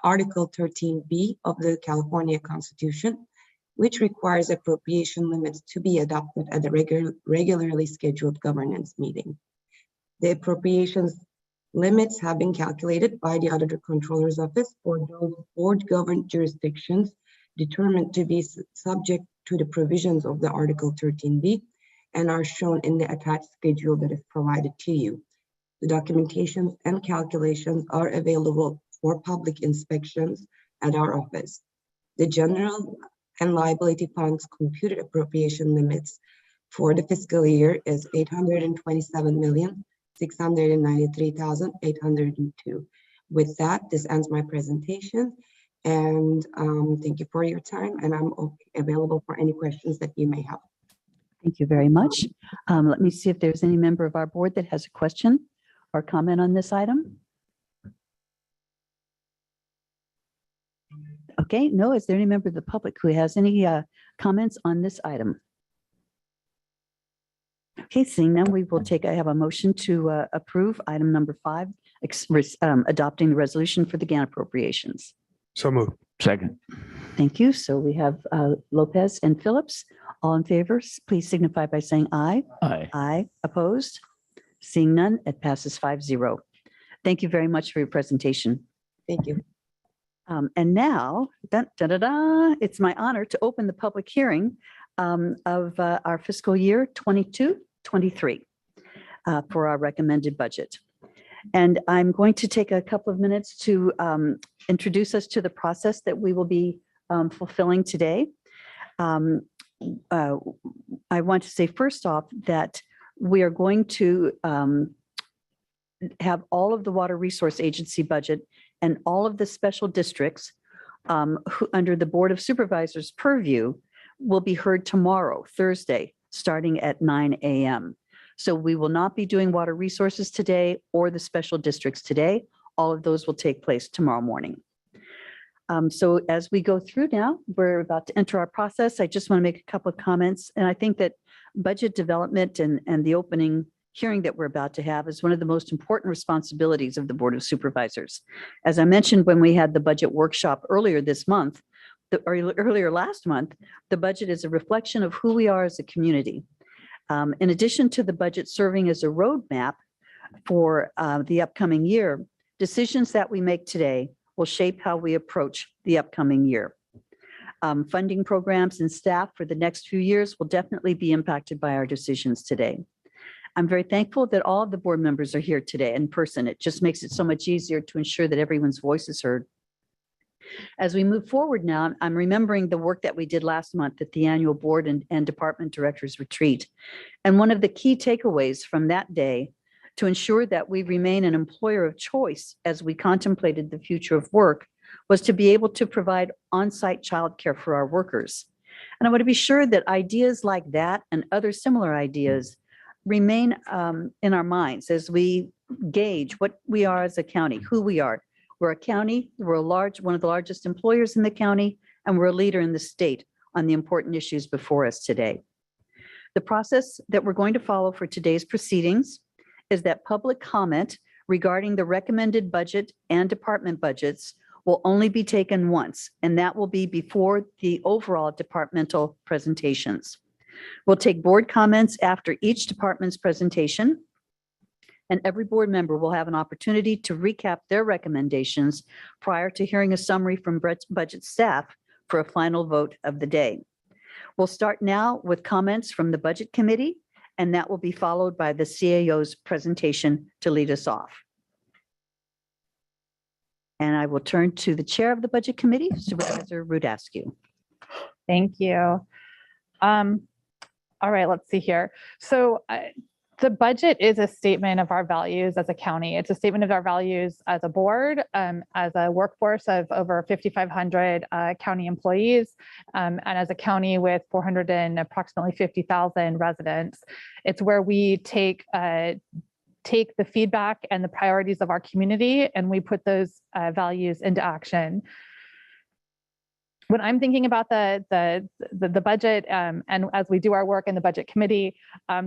Article 13B of the California Constitution, which requires appropriation limits to be adopted at a regularly scheduled governance meeting. The appropriations limits have been calculated by the Auditor Controller's Office for those board-governed jurisdictions determined to be subject to the provisions of the Article 13B and are shown in the attached schedule that is provided to you. The documentations and calculations are available for public inspections at our office. The general and liability funds computed appropriation limits for the fiscal year is $827,693,802. With that, this ends my presentation. And thank you for your time, and I'm available for any questions that you may have. Thank you very much. Let me see if there's any member of our board that has a question or comment on this item. Okay, no, is there any member of the public who has any comments on this item? Okay, seeing none, we will I have a motion to approve item number 5, adopting the resolution for the GAN appropriations. So moved. Second. Thank you. So we have Lopez and Phillips. All in favor, please signify by saying aye. Aye. Aye. Opposed? Seeing none, it passes 5-0. Thank you very much for your presentation. Thank you. And now, it's my honor to open the public hearing of our fiscal year 22-23. for our recommended budget. And I'm going to take a couple of minutes to introduce us to the process that we will be fulfilling today. I want to say first off that we are going to have all of the Water Resource Agency budget and all of the special districts who, under the Board of Supervisors purview, will be heard tomorrow, Thursday, starting at 9 a.m. So we will not be doing water resources today or the special districts today. All of those will take place tomorrow morning. So as we go through now, we're about to enter our process. I just want to make a couple of comments. And I think that budget development and the opening hearing that we're about to have is one of the most important responsibilities of the Board of Supervisors. As I mentioned when we had the budget workshop earlier this month, earlier last month, the budget is a reflection of who we are as a community. In addition to the budget serving as a roadmap for the upcoming year, decisions that we make today will shape how we approach the upcoming year. Funding programs and staff for the next few years will definitely be impacted by our decisions today. I'm very thankful that all of the board members are here today in person. It just makes it so much easier to ensure that everyone's voice is heard. As we move forward now, I'm remembering the work that we did last month at the annual board and department directors retreat. And one of the key takeaways from that day to ensure that we remain an employer of choice as we contemplated the future of work was to be able to provide on-site childcare for our workers. And I want to be sure that ideas like that and other similar ideas remain in our minds as we gauge what we are as a county, who we are. We're a county, we're one of the largest employers in the county, and we're a leader in the state on the important issues before us today. The process that we're going to follow for today's proceedings is that public comment regarding the recommended budget and department budgets will only be taken once, and that will be before the overall departmental presentations. We'll take board comments after each department's presentation, and every board member will have an opportunity to recap their recommendations prior to hearing a summary from budget staff for a final vote of the day. We'll start now with comments from the Budget Committee, and that will be followed by the CAO's presentation to lead us off. And I will turn to the Chair of the Budget Committee, Supervisor Rudascu. Thank you. All right, let's see here. So the budget is a statement of our values as a county. It's a statement of our values as a board, as a workforce of over 5,500 county employees, and as a county with approximately 50,000 residents. It's where we take the feedback and the priorities of our community, and we put those values into action. When I'm thinking about the budget, and as we do our work in the Budget Committee,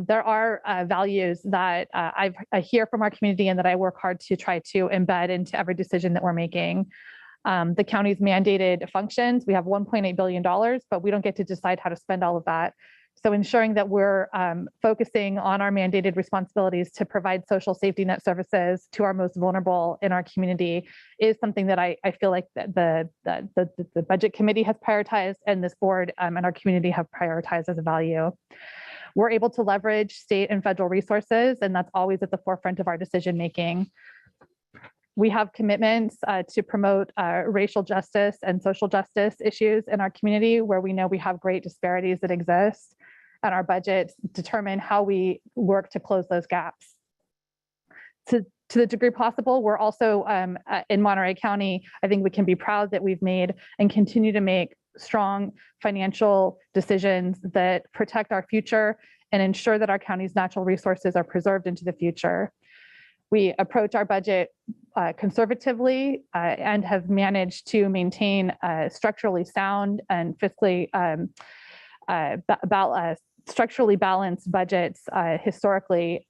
there are values that I hear from our community and that I work hard to try to embed into every decision that we're making. The county's mandated functions, we have $1.8 billion, but we don't get to decide how to spend all of that. So ensuring that we're focusing on our mandated responsibilities to provide social safety net services to our most vulnerable in our community is something that I feel like the Budget Committee has prioritized, and this board and our community have prioritized as a value. We're able to leverage state and federal resources, and that's always at the forefront of our decision making. We have commitments to promote racial justice and social justice issues in our community where we know we have great disparities that exist, and our budgets determine how we work to close those gaps. To the degree possible, we're also in Monterey County, I think we can be proud that we've made and continue to make strong financial decisions that protect our future and ensure that our county's natural resources are preserved into the future. We approach our budget conservatively and have managed to maintain structurally sound and fiscally structurally balanced budgets historically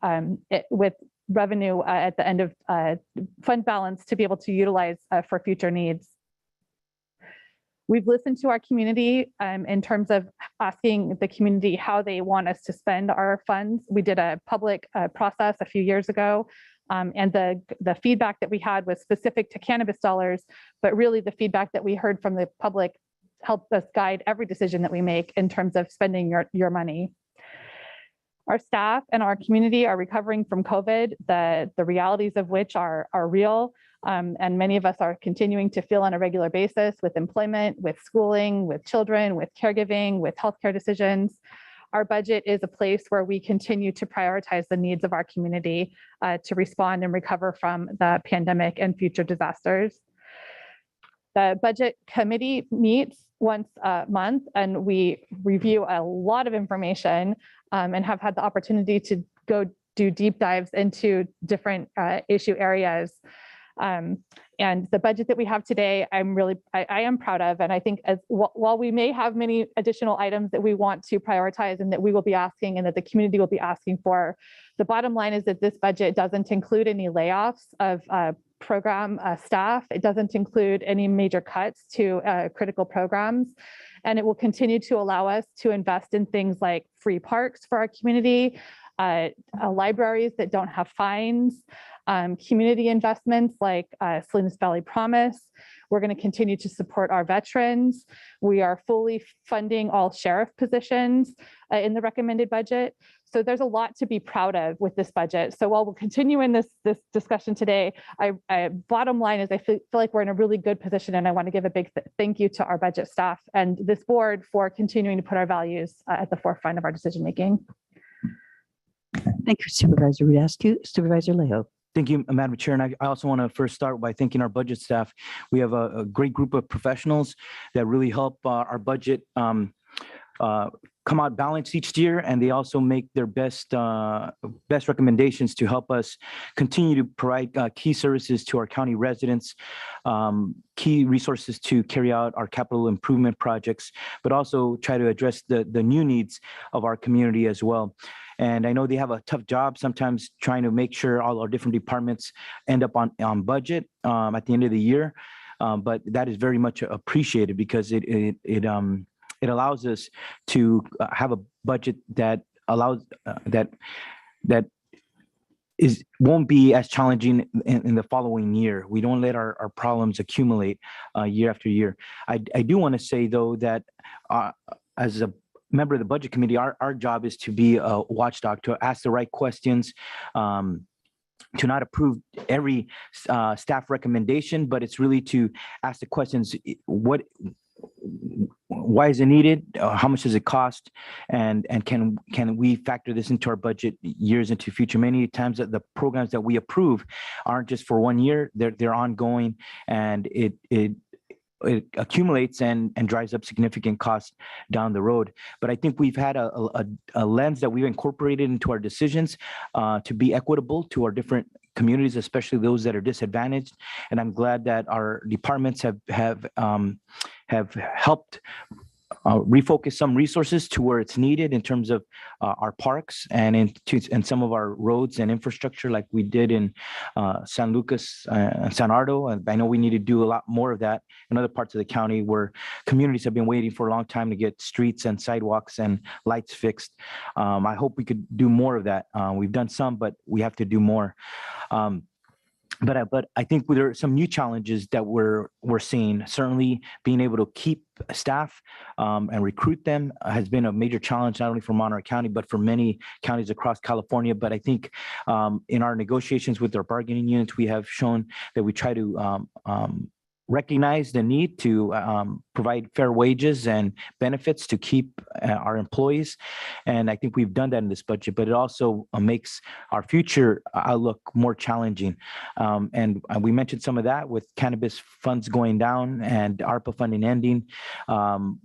with revenue at the end of fund balance to be able to utilize for future needs. We've listened to our community in terms of asking the community how they want us to spend our funds. We did a public process a few years ago, and the feedback that we had was specific to cannabis dollars, but really the feedback that we heard from the public helped us guide every decision that we make in terms of spending your money. Our staff and our community are recovering from COVID, the realities of which are real. And many of us are continuing to feel on a regular basis with employment, with schooling, with children, with caregiving, with healthcare decisions. Our budget is a place where we continue to prioritize the needs of our community to respond and recover from the pandemic and future disasters. The budget committee meets once a month and we review a lot of information and have had the opportunity to go do deep dives into different issue areas. And the budget that we have today, I am proud of. And I think while we may have many additional items that we want to prioritize and that we will be asking and that the community will be asking for, the bottom line is that this budget doesn't include any layoffs of program staff. It doesn't include any major cuts to critical programs. And it will continue to allow us to invest in things like free parks for our community, libraries that don't have fines, community investments like Salinas Valley Promise. We're going to continue to support our veterans. We are fully funding all sheriff positions in the recommended budget. So there's a lot to be proud of with this budget. So while we're continuing this discussion today, bottom line is I feel like we're in a really good position, and I want to give a big thank you to our budget staff and this board for continuing to put our values at the forefront of our decision making. Thank you, Supervisor Rudascu. Supervisor Lejo. Thank you, Madam Chair. And I also want to first start by thanking our budget staff. We have a great group of professionals that really help our budget come out balanced each year, and they also make their best recommendations to help us continue to provide key services to our county residents, key resources to carry out our capital improvement projects, but also try to address the new needs of our community as well. And I know they have a tough job sometimes trying to make sure all our different departments end up on budget at the end of the year. But that is very much appreciated because it allows us to have a budget that allows that won't be as challenging in the following year. We don't let our problems accumulate year after year. I do want to say though that as a member of the budget committee, our job is to be a watchdog, to ask the right questions, to not approve every staff recommendation, but it's really to ask the questions, why is it needed? How much does it cost? And can we factor this into our budget years into future? Many times that the programs that we approve aren't just for 1 year, they're ongoing, and it accumulates and drives up significant costs down the road. But I think we've had a lens that we've incorporated into our decisions to be equitable to our different communities, especially those that are disadvantaged. And I'm glad that our departments have helped refocus some resources to where it's needed in terms of our parks and some of our roads and infrastructure, like we did in San Lucas and San Ardo. And I know we need to do a lot more of that in other parts of the county where communities have been waiting for a long time to get streets and sidewalks and lights fixed. I hope we could do more of that. We've done some, but we have to do more. But I think there are some new challenges that we're seeing. Certainly being able to keep staff and recruit them has been a major challenge, not only for Monterey County, but for many counties across California. But I think in our negotiations with our bargaining units, we have shown that we try to recognize the need to provide fair wages and benefits to keep our employees. And I think we've done that in this budget, but it also makes our future outlook more challenging. And we mentioned some of that with cannabis funds going down and ARPA funding ending.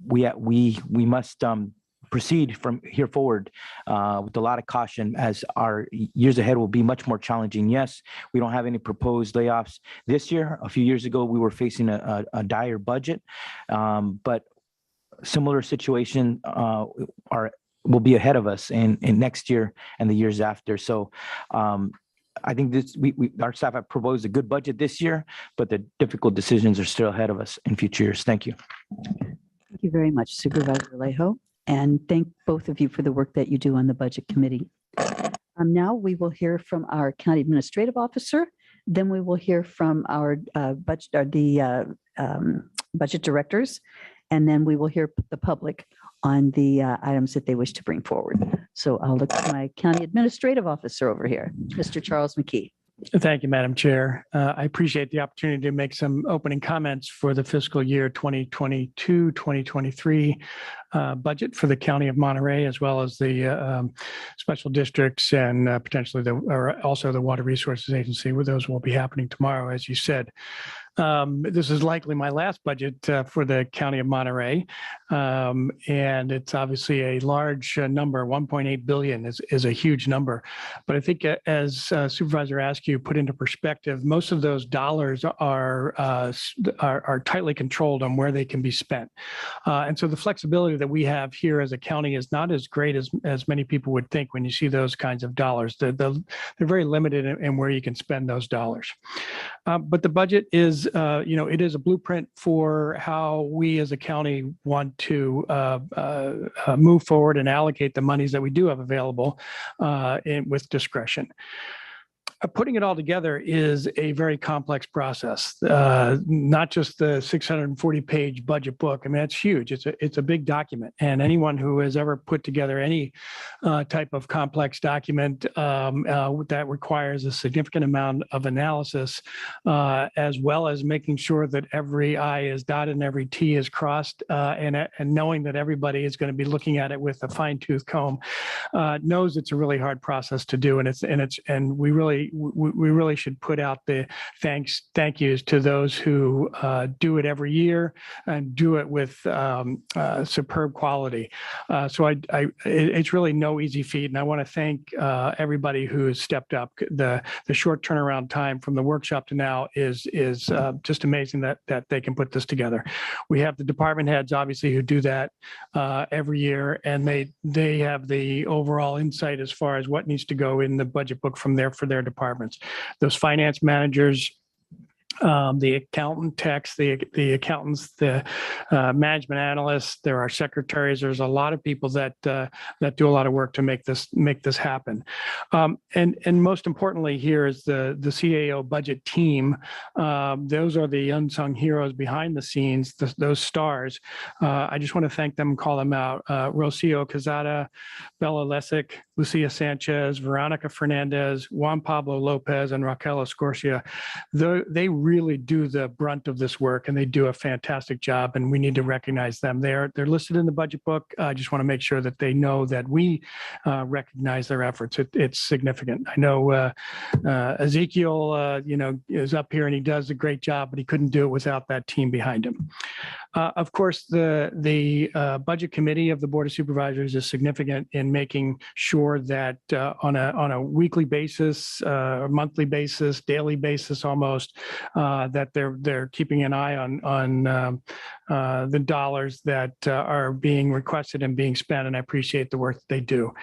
We must proceed from here forward with a lot of caution, as our years ahead will be much more challenging. Yes, we don't have any proposed layoffs this year. A few years ago, we were facing a dire budget, but similar situation will be ahead of us in next year and the years after. So I think our staff have proposed a good budget this year, but the difficult decisions are still ahead of us in future years. Thank you. Thank you very much, Supervisor Lejo. And thank both of you for the work that you do on the Budget Committee. Now we will hear from our County Administrative Officer. Then we will hear from our budget directors. And then we will hear the public on the items that they wish to bring forward. So I'll look at my county administrative officer over here, Mr. Charles McKee. Thank you, Madam Chair. I appreciate the opportunity to make some opening comments for the fiscal year 2022, 2023 budget for the County of Monterey, as well as the special districts and potentially also the Water Resources Agency, where those will be happening tomorrow, as you said. This is likely my last budget for the County of Monterey. And it's obviously a large number. 1.8 billion is a huge number. But I think as Supervisor Askew put into perspective, most of those dollars are tightly controlled on where they can be spent. And so the flexibility that we have here as a county is not as great as many people would think when you see those kinds of dollars. They're very limited in where you can spend those dollars. But the budget is, it is a blueprint for how we as a county want to move forward and allocate the monies that we do have available with discretion. Putting it all together is a very complex process, not just the 640-page budget book. I mean, it's huge. It's a big document. And anyone who has ever put together any type of complex document that requires a significant amount of analysis, as well as making sure that every I is dotted and every T is crossed, and knowing that everybody is going to be looking at it with a fine-tooth comb, knows it's a really hard process to do. And we really should put out the thank yous to those who do it every year and do it with superb quality. So it's really no easy feat, and I want to thank everybody who has stepped up. The short turnaround time from the workshop to now is just amazing that they can put this together. We have the department heads, obviously, who do that every year, and they have the overall insight as far as what needs to go in the budget book for their departments. Those finance managers, the accountant techs, the accountants, the management analysts, there are secretaries. There's a lot of people that do a lot of work to make this happen. And most importantly, here is the CAO budget team. Those are the unsung heroes behind the scenes, those stars. I just want to thank them and call them out. Rocio Cazada, Bella Lesic, Lucia Sanchez, Veronica Fernandez, Juan Pablo Lopez, and Raquel Escorcia. They really do the brunt of this work, and they do a fantastic job, and we need to recognize them. They're listed in the budget book. I just want to make sure that they know that we recognize their efforts. It's significant. I know Ezekiel, is up here and he does a great job, but he couldn't do it without that team behind him. Of course, the budget committee of the Board of Supervisors is significant in making sure that on a weekly basis, monthly basis, daily basis almost, that they're keeping an eye on the dollars that are being requested and being spent, and I appreciate the work that they do.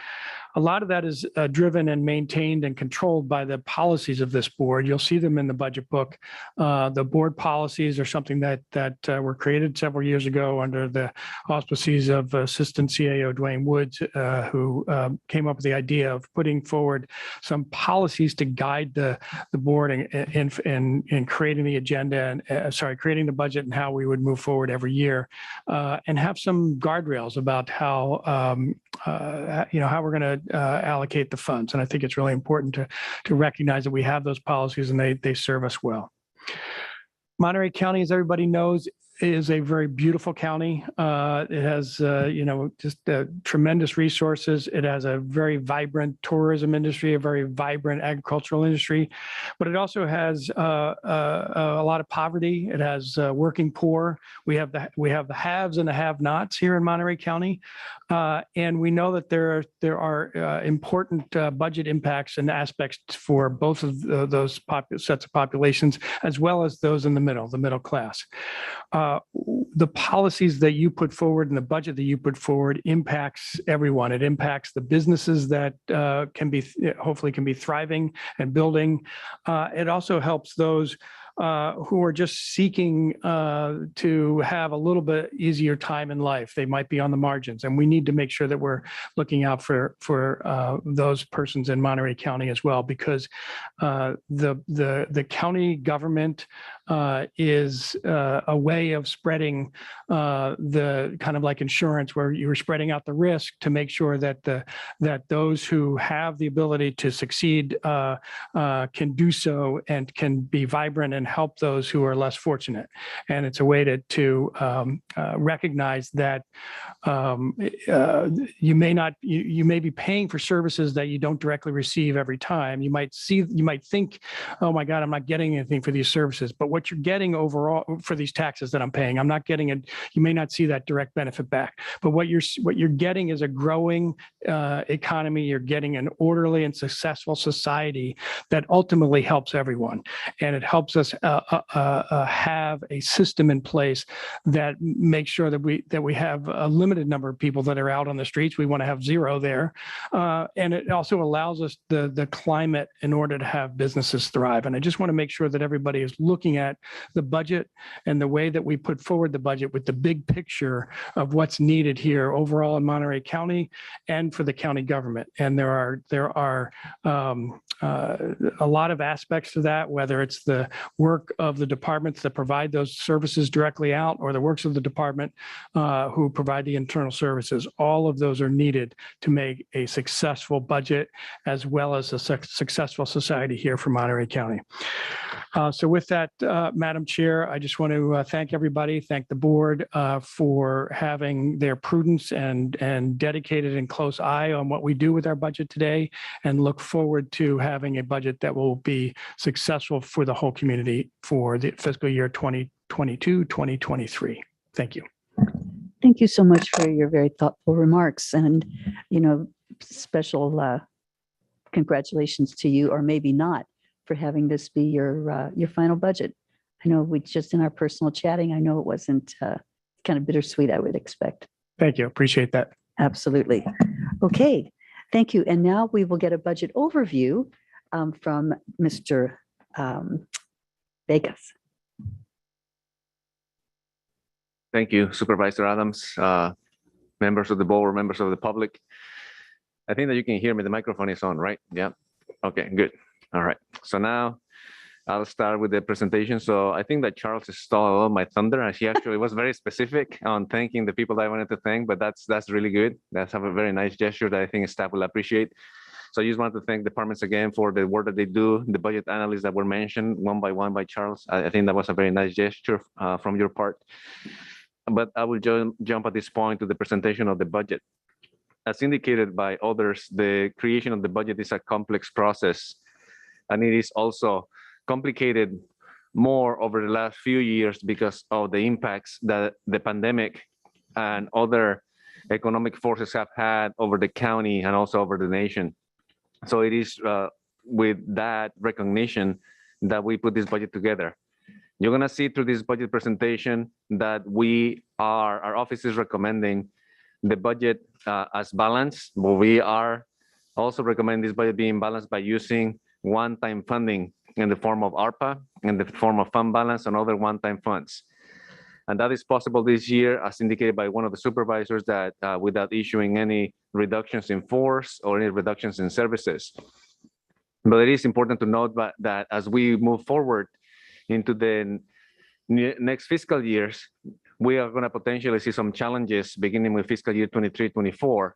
A lot of that is driven and maintained and controlled by the policies of this board. You'll see them in the budget book. The board policies are something that were created several years ago under the auspices of Assistant CAO Dwayne Woods, who came up with the idea of putting forward some policies to guide the board in creating the agenda and creating the budget and how we would move forward every year, and have some guardrails about how we're going to allocate the funds. And I think it's really important to recognize that we have those policies and they serve us well. Monterey County, as everybody knows, is a very beautiful county. It has, just tremendous resources. It has a very vibrant tourism industry, a very vibrant agricultural industry, but it also has a lot of poverty. It has working poor. We have the haves and the have-nots here in Monterey County, and we know that there are important budget impacts and aspects for both of those sets of populations, as well as those in the middle class. The policies that you put forward and the budget that you put forward impacts everyone. It impacts the businesses that hopefully can be thriving and building. It also helps those who are just seeking to have a little bit easier time in life. They might be on the margins, and we need to make sure that we're looking out for those persons in Monterey County as well, because the county government is a way of spreading the kind of like insurance, where you're spreading out the risk to make sure that that those who have the ability to succeed can do so and can be vibrant and help those who are less fortunate. And it's a way to recognize that you may be paying for services that you don't directly receive every time. You might think, oh my God, I'm not getting anything for these services. But what you're getting overall for these taxes that I'm paying, I'm not getting it. You may not see that direct benefit back. But what you're getting is a growing economy. You're getting an orderly and successful society that ultimately helps everyone. And it helps us have a system in place that makes sure that we have a limited number of people that are out on the streets. We want to have zero there. And it also allows us the climate in order to have businesses thrive. And I just want to make sure that everybody is looking at the budget and the way that we put forward the budget with the big picture of what's needed here overall in Monterey County and for the county government. And there are a lot of aspects to that, whether it's the work of the departments that provide those services directly out, or the works of the department who provide the internal services. All of those are needed to make a successful budget as well as a successful society here for Monterey County. So with that, Madam Chair, I just want to thank everybody, thank the board for having their prudence and dedicated and close eye on what we do with our budget today, and look forward to having a budget that will be successful for the whole community for the fiscal year 2022, 2023. Thank you. Thank you so much for your very thoughtful remarks, and, special congratulations to you, or maybe not, for having this be your final budget. I know we just in our personal chatting, I know it wasn't kind of bittersweet, I would expect. Thank you. Appreciate that. Absolutely. Okay. Thank you. And now we will get a budget overview from Mr. Vegas. Thank you, Supervisor Adams, members of the board, members of the public. I think that you can hear me. The microphone is on, right? Yeah. Okay, good. All right. So now I'll start with the presentation. So I think that Charles stole all my thunder, and he actually was very specific on thanking the people that I wanted to thank, but that's really good. That's a very nice gesture that I think staff will appreciate. So I just want to thank departments again for the work that they do, the budget analysts that were mentioned one by one by Charles. I think that was a very nice gesture from your part. But I will jump at this point to the presentation of the budget. As indicated by others, the creation of the budget is a complex process, and it is also complicated more over the last few years because of the impacts that the pandemic and other economic forces have had over the county and also over the nation. So it is with that recognition that we put this budget together. You're gonna see through this budget presentation that our office is recommending the budget as balanced, but we are also recommending this budget being balanced by using one-time funding in the form of ARPA, in the form of fund balance and other one-time funds. And that is possible this year, as indicated by one of the supervisors, that without issuing any reductions in force or any reductions in services. But it is important to note that as we move forward into the next fiscal years, we are going to potentially see some challenges beginning with fiscal year 23-24,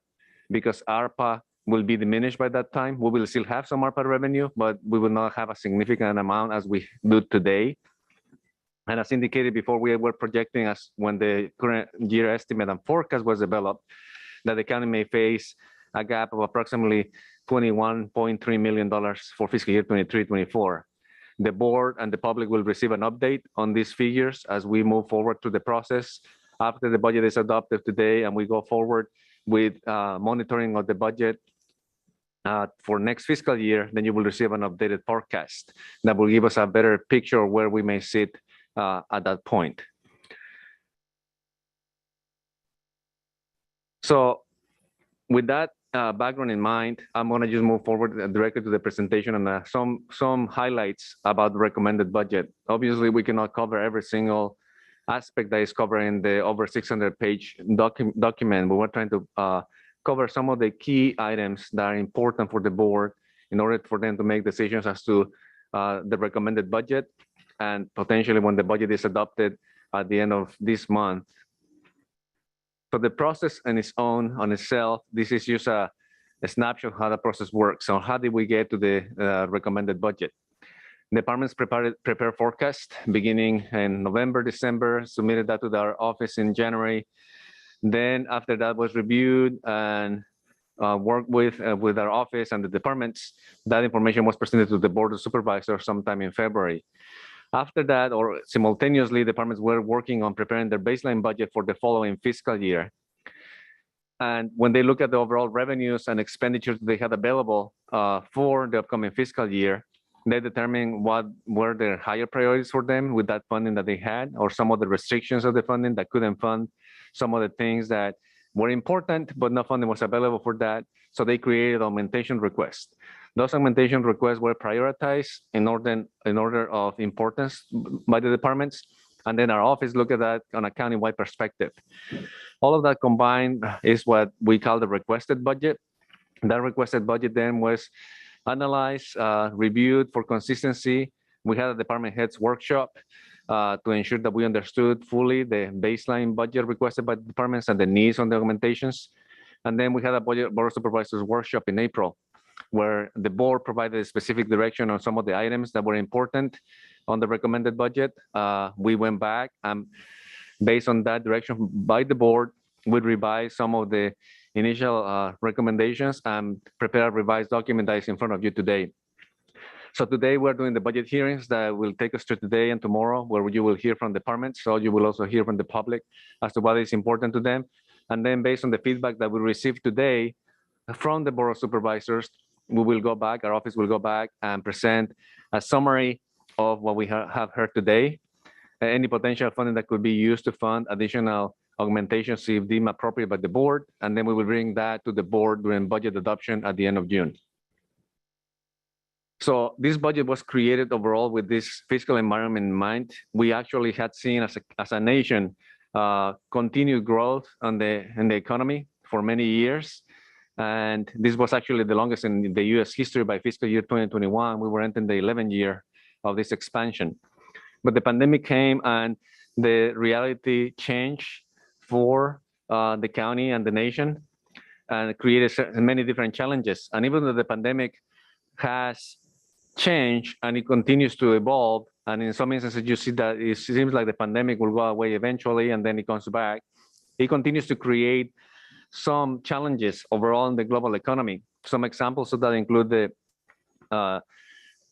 because ARPA will be diminished by that time. We will still have some ARPA revenue, but we will not have a significant amount as we do today. And as indicated before, we were projecting, as when the current year estimate and forecast was developed, that the county may face a gap of approximately $21.3 million for fiscal year 23-24. The board and the public will receive an update on these figures as we move forward to the process after the budget is adopted today, and we go forward with monitoring of the budget for next fiscal year. Then you will receive an updated forecast that will give us a better picture of where we may sit at that point. So with that background in mind, I'm going to just move forward directly to the presentation and some highlights about the recommended budget. Obviously, we cannot cover every single aspect that is covered in the over 600-page document, but we're trying to cover some of the key items that are important for the board in order for them to make decisions as to the recommended budget. and potentially when the budget is adopted at the end of this month. So the process on itself, this is just a snapshot of how the process works. So how did we get to the recommended budget? Departments prepare forecast beginning in November, December, submitted that to our office in January. Then after that was reviewed and worked with our office and the departments, that information was presented to the Board of Supervisors sometime in February. After that, or simultaneously, departments were working on preparing their baseline budget for the following fiscal year. And when they look at the overall revenues and expenditures they had available for the upcoming fiscal year, they determine what were their higher priorities for them with that funding that they had, or some of the restrictions of the funding that couldn't fund some of the things that were important, but no funding was available for that. So they created augmentation requests. Those augmentation requests were prioritized in order of importance by the departments. And then our office looked at that on a countywide perspective. All of that combined is what we call the requested budget. That requested budget then was analyzed, reviewed for consistency. We had a department heads workshop to ensure that we understood fully the baseline budget requested by the departments and the needs on the augmentations. And then we had a Board of Supervisors workshop in April, where the board provided a specific direction on some of the items that were important on the recommended budget. We went back and based on that direction by the board, we revised some of the initial recommendations and prepare a revised document that is in front of you today. So today we're doing the budget hearings that will take us to today and tomorrow, where you will hear from departments. So you will also hear from the public as to what is important to them. And then based on the feedback that we received today from the Board of Supervisors, we will go back, our office will go back and present a summary of what we have heard today, any potential funding that could be used to fund additional augmentations if deemed appropriate by the board. And then we will bring that to the board during budget adoption at the end of June. So this budget was created overall with this fiscal environment in mind. We actually had seen as a nation continued growth in the economy for many years. And this was actually the longest in the US history. By fiscal year 2021, we were entering the 11th year of this expansion. But the pandemic came and the reality changed for the county and the nation, and created many different challenges. And even though the pandemic has changed and it continues to evolve, and in some instances you see that it seems like the pandemic will go away eventually and then it comes back, it continues to create some challenges overall in the global economy. Some examples of that include the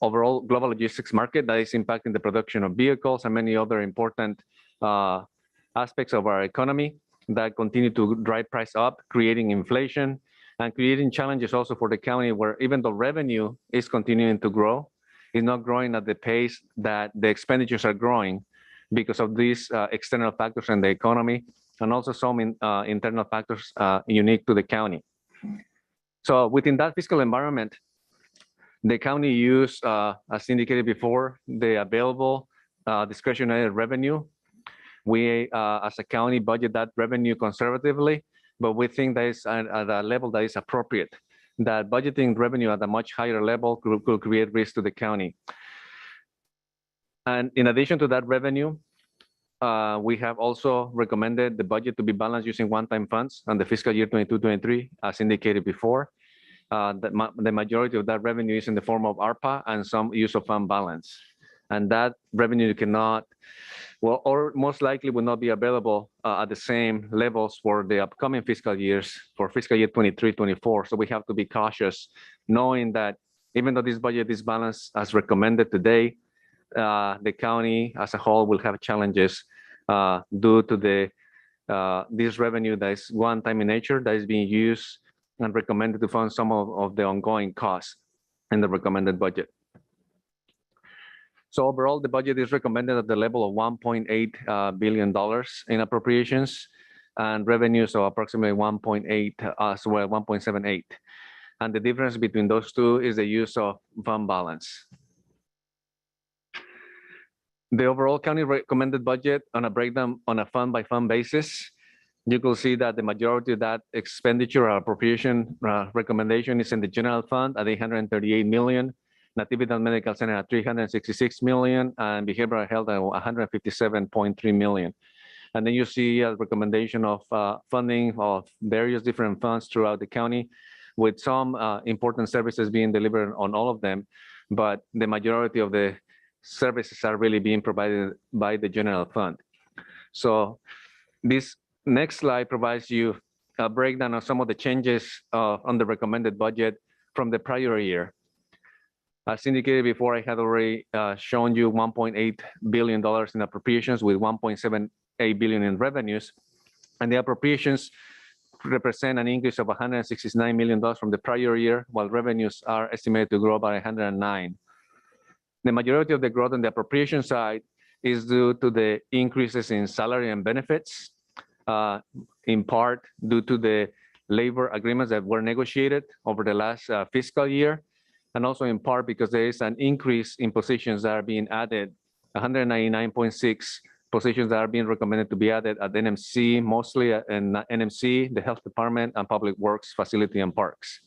overall global logistics market that is impacting the production of vehicles and many other important aspects of our economy that continue to drive price up, creating inflation and creating challenges also for the county, where even though revenue is continuing to grow, it's not growing at the pace that the expenditures are growing because of these external factors in the economy, and also some internal factors unique to the county. So within that fiscal environment, the county used, as indicated before, the available discretionary revenue. We, as a county, budget that revenue conservatively, but we think that is at a level that is appropriate. That budgeting revenue at a much higher level could create risk to the county. And in addition to that revenue, we have also recommended the budget to be balanced using one-time funds on the fiscal year 22-23, as indicated before. The majority of that revenue is in the form of ARPA and some use of fund balance. And that revenue cannot, well, or most likely will not be available at the same levels for the upcoming fiscal years, for fiscal year 23-24. So we have to be cautious, knowing that even though this budget is balanced as recommended today, the county as a whole will have challenges due to this revenue that is one-time in nature, that is being used and recommended to fund some of the ongoing costs in the recommended budget. So overall, the budget is recommended at the level of $1.8 billion in appropriations and revenues of approximately 1.8 as well, 1.78. And the difference between those two is the use of fund balance. The overall county recommended budget on a breakdown on a fund by fund basis, you can see that the majority of that expenditure or appropriation recommendation is in the general fund at $838 million. Natividad Medical Center at 366 million, and behavioral health at 157.3 million. And then you see a recommendation of funding of various different funds throughout the county, with some important services being delivered on all of them, but the majority of the services are really being provided by the general fund. So this next slide provides you a breakdown of some of the changes on the recommended budget from the prior year. As indicated before, I had already shown you $1.8 billion in appropriations with $1.78 billion in revenues. And the appropriations represent an increase of $169 million from the prior year, while revenues are estimated to grow by 109. The majority of the growth on the appropriation side is due to the increases in salary and benefits, in part due to the labor agreements that were negotiated over the last fiscal year, and also in part because there is an increase in positions that are being added, 199.6 positions that are being recommended to be added at NMC, mostly in NMC, the Health Department, and Public Works Facility and Parks.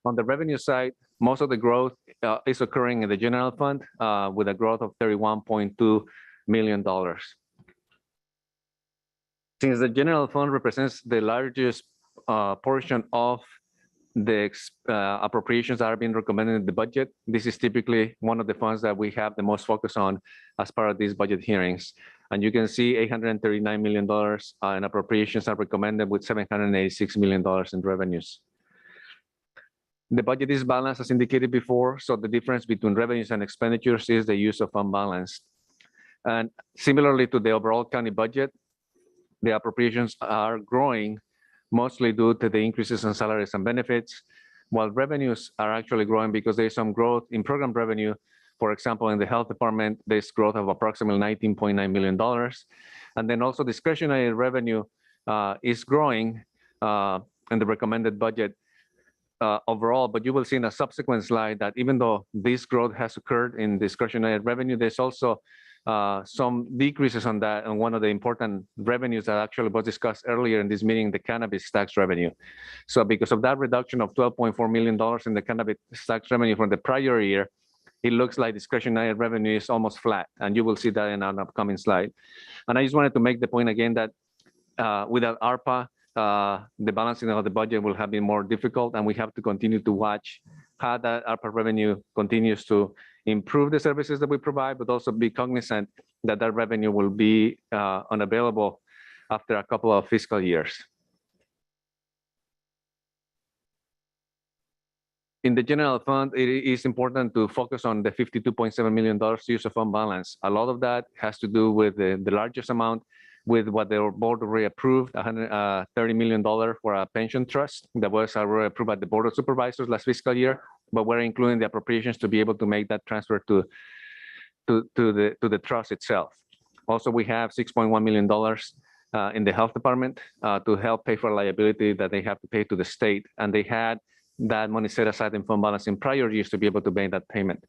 On the revenue side, most of the growth is occurring in the general fund with a growth of $31.2 million. Since the general fund represents the largest portion of the appropriations that are being recommended in the budget, this is typically one of the funds that we have the most focus on as part of these budget hearings. And you can see $839 million in appropriations are recommended with $786 million in revenues. The budget is balanced as indicated before, so the difference between revenues and expenditures is the use of fund balance. And similarly to the overall county budget, the appropriations are growing mostly due to the increases in salaries and benefits, while revenues are actually growing because there's some growth in program revenue. For example, in the health department, there's growth of approximately $19.9 million. And then also discretionary revenue is growing in the recommended budget overall, but you will see in a subsequent slide that even though this growth has occurred in discretionary revenue, there's also some decreases on that. And one of the important revenues that actually was discussed earlier in this meeting, the cannabis tax revenue. So because of that reduction of $12.4 million in the cannabis tax revenue from the prior year, it looks like discretionary revenue is almost flat. And you will see that in an upcoming slide. And I just wanted to make the point again that without ARPA, the balancing of the budget will have been more difficult, and we have to continue to watch how that ARPA revenue continues to improve the services that we provide, but also be cognizant that that revenue will be unavailable after a couple of fiscal years. In the general fund, it is important to focus on the $52.7 million use of fund balance. A lot of that has to do with the largest amount with what the board already approved, $130 million for a pension trust that was already approved by the Board of Supervisors last fiscal year, but we're including the appropriations to be able to make that transfer to the trust itself. Also, we have $6.1 million in the health department to help pay for liability that they have to pay to the state, and they had that money set aside in fund balance in prior years to be able to make that payment.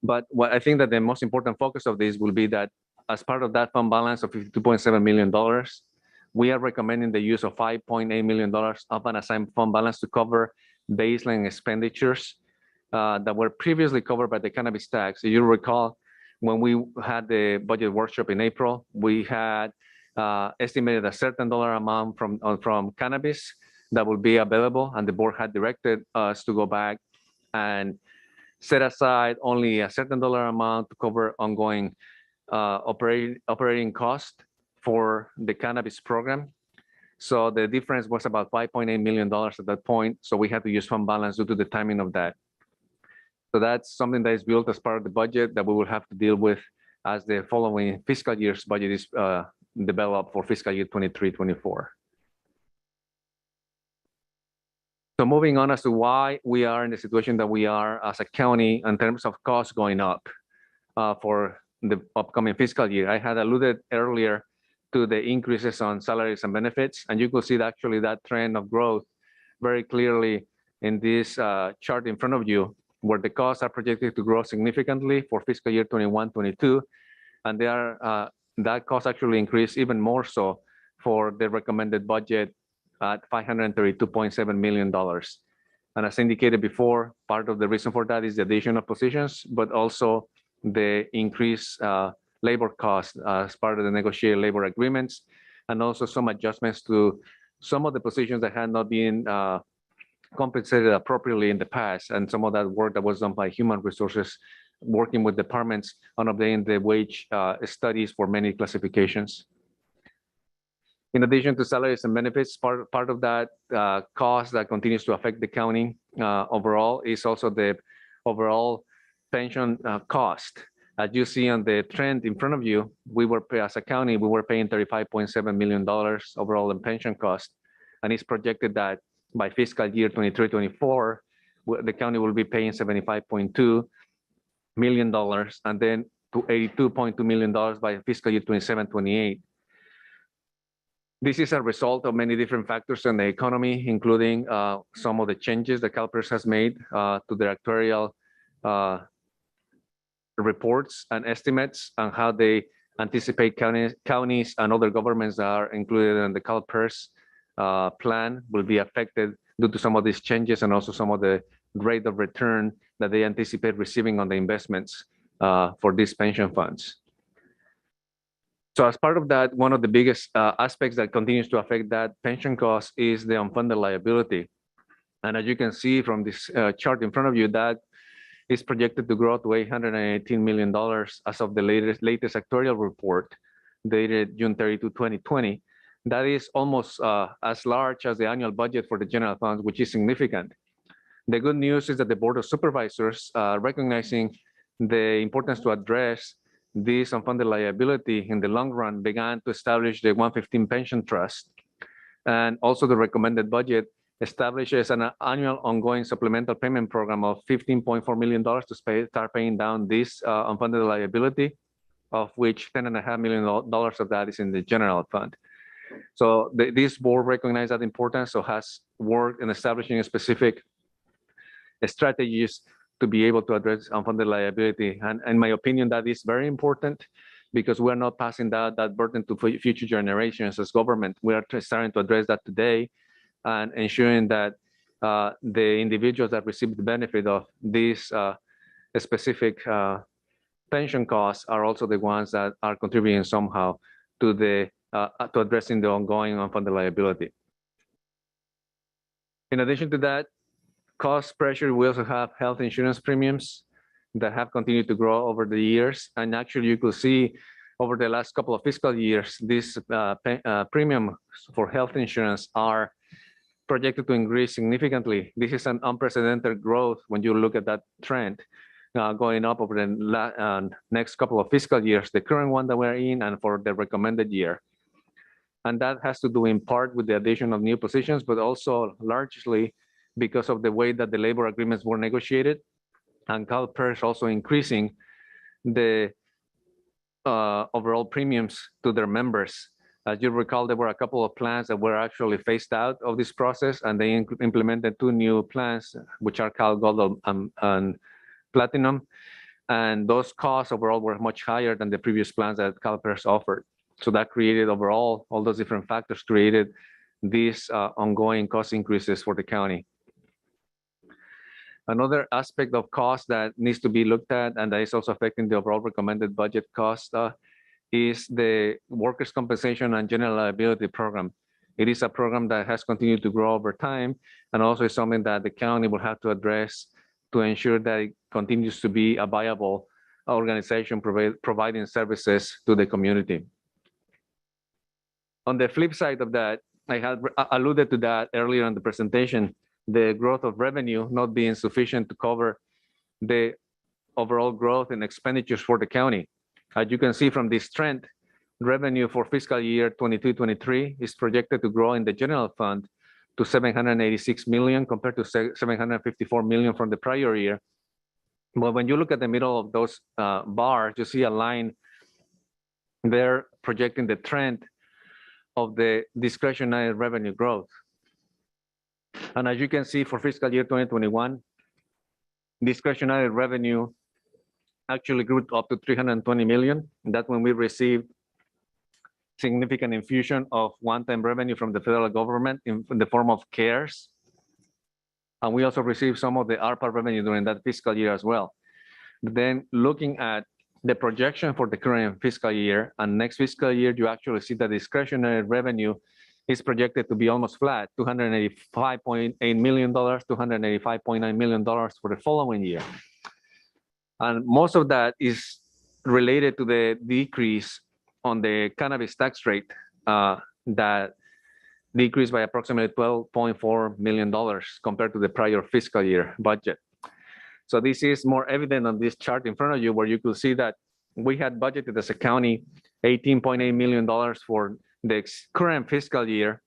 But what I think that the most important focus of this will be that as part of that fund balance of $52.7 million, we are recommending the use of $5.8 million of an assigned fund balance to cover baseline expenditures that were previously covered by the cannabis tax. You recall when we had the budget workshop in April, we had estimated a certain dollar amount from cannabis that will be available, and the board had directed us to go back and set aside only a certain dollar amount to cover ongoing operating cost for the cannabis program. So the difference was about $5.8 million at that point. So we had to use fund balance due to the timing of that. So that's something that is built as part of the budget that we will have to deal with as the following fiscal year's budget is developed for fiscal year 23-24. So moving on as to why we are in the situation that we are as a county in terms of costs going up for the upcoming fiscal year. I had alluded earlier to the increases on salaries and benefits, and you could see that actually that trend of growth very clearly in this chart in front of you, where the costs are projected to grow significantly for fiscal year 21-22, and they are that cost actually increased even more so for the recommended budget at $532.7 million. And as indicated before, part of the reason for that is the addition of positions, but also the increased labor cost as part of the negotiated labor agreements, and also some adjustments to some of the positions that had not been compensated appropriately in the past, and some of that work that was done by human resources working with departments on updating the wage studies for many classifications. In addition to salaries and benefits, part of that cost that continues to affect the county overall is also the overall pension cost. As you see on the trend in front of you, as a county, we were paying $35.7 million overall in pension cost. And it's projected that by fiscal year 23-24, the county will be paying $75.2 million and then to $82.2 million by fiscal year 27-28. This is a result of many different factors in the economy, including some of the changes that CalPERS has made to the actuarial reports and estimates on how they anticipate counties and other governments that are included in the CalPERS plan will be affected due to some of these changes, and also some of the rate of return that they anticipate receiving on the investments for these pension funds. So as part of that, one of the biggest aspects that continues to affect that pension cost is the unfunded liability. And as you can see from this chart in front of you, that is projected to grow to $818 million as of the latest actuarial report dated June 30, 2020. That is almost as large as the annual budget for the general funds, which is significant. The good news is that the Board of Supervisors, recognizing the importance to address this unfunded liability in the long run, began to establish the 115 Pension Trust. And also the recommended budget establishes an annual ongoing supplemental payment program of $15.4 million to start paying down this unfunded liability, of which $10.5 million of that is in the general fund. So this board recognized that importance, so has worked in establishing specific strategies to be able to address unfunded liability. And in my opinion, that is very important, because we're not passing that burden to future generations as government. We are starting to address that today and ensuring that the individuals that receive the benefit of these specific pension costs are also the ones that are contributing somehow to the to addressing the ongoing unfunded liability. In addition to that cost pressure, we also have health insurance premiums that have continued to grow over the years. And actually, you could see over the last couple of fiscal years, these premiums for health insurance are projected to increase significantly. This is an unprecedented growth when you look at that trend going up over the next couple of fiscal years, the current one that we're in, and for the recommended year. And that has to do in part with the addition of new positions, but also largely because of the way that the labor agreements were negotiated, and CalPERS also increasing the overall premiums to their members. As you recall, there were a couple of plans that were actually phased out of this process, and they implemented 2 new plans, which are Cal Gold and Platinum. And those costs overall were much higher than the previous plans that CalPERS offered. So that created overall, all those different factors created these ongoing cost increases for the county. Another aspect of cost that needs to be looked at, and that is also affecting the overall recommended budget cost, is the workers' compensation and general liability program. It is a program that has continued to grow over time, and also is something that the county will have to address to ensure that it continues to be a viable organization providing services to the community. On the flip side of that, I had alluded to that earlier in the presentation, the growth of revenue not being sufficient to cover the overall growth in expenditures for the county. As you can see from this trend, revenue for fiscal year 22-23 is projected to grow in the general fund to $786 million compared to $754 million from the prior year. But when you look at the middle of those bars, you see a line there projecting the trend of the discretionary revenue growth. And as you can see for fiscal year 2021, discretionary revenue actually grew up to $320 million. That's when we received significant infusion of one-time revenue from the federal government in the form of CARES. And we also received some of the ARPA revenue during that fiscal year as well. But then looking at the projection for the current fiscal year and next fiscal year, you actually see that discretionary revenue is projected to be almost flat, $285.8 million, $285.9 million for the following year. And most of that is related to the decrease on the cannabis tax rate that decreased by approximately $12.4 million compared to the prior fiscal year budget. So this is more evident on this chart in front of you, where you could see that we had budgeted as a county $18.8 million for the current fiscal year,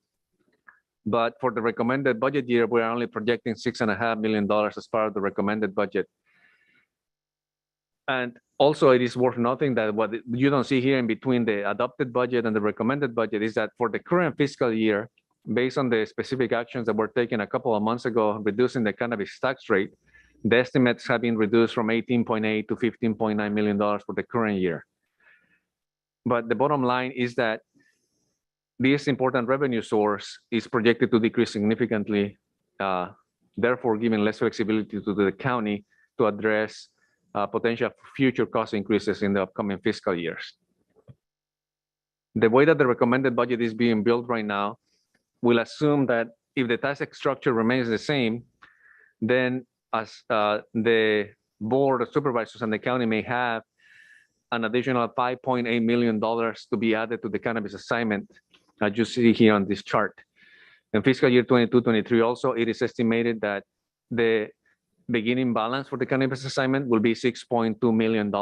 but for the recommended budget year, we're only projecting $6.5 million as part of the recommended budget. And also, it is worth noting that what you don't see here in between the adopted budget and the recommended budget is that for the current fiscal year, based on the specific actions that were taken a couple of months ago, reducing the cannabis tax rate, the estimates have been reduced from $18.8 to $15.9 million for the current year. But the bottom line is that this important revenue source is projected to decrease significantly, therefore giving less flexibility to the county to address potential future cost increases in the upcoming fiscal years. The way that the recommended budget is being built right now will assume that if the tax structure remains the same, then as the Board of Supervisors and the county may have an additional $5.8 million to be added to the cannabis assignment, as you see here on this chart. In fiscal year 22-23 also, it is estimated that the beginning balance for the cannabis assignment will be $6.2 million.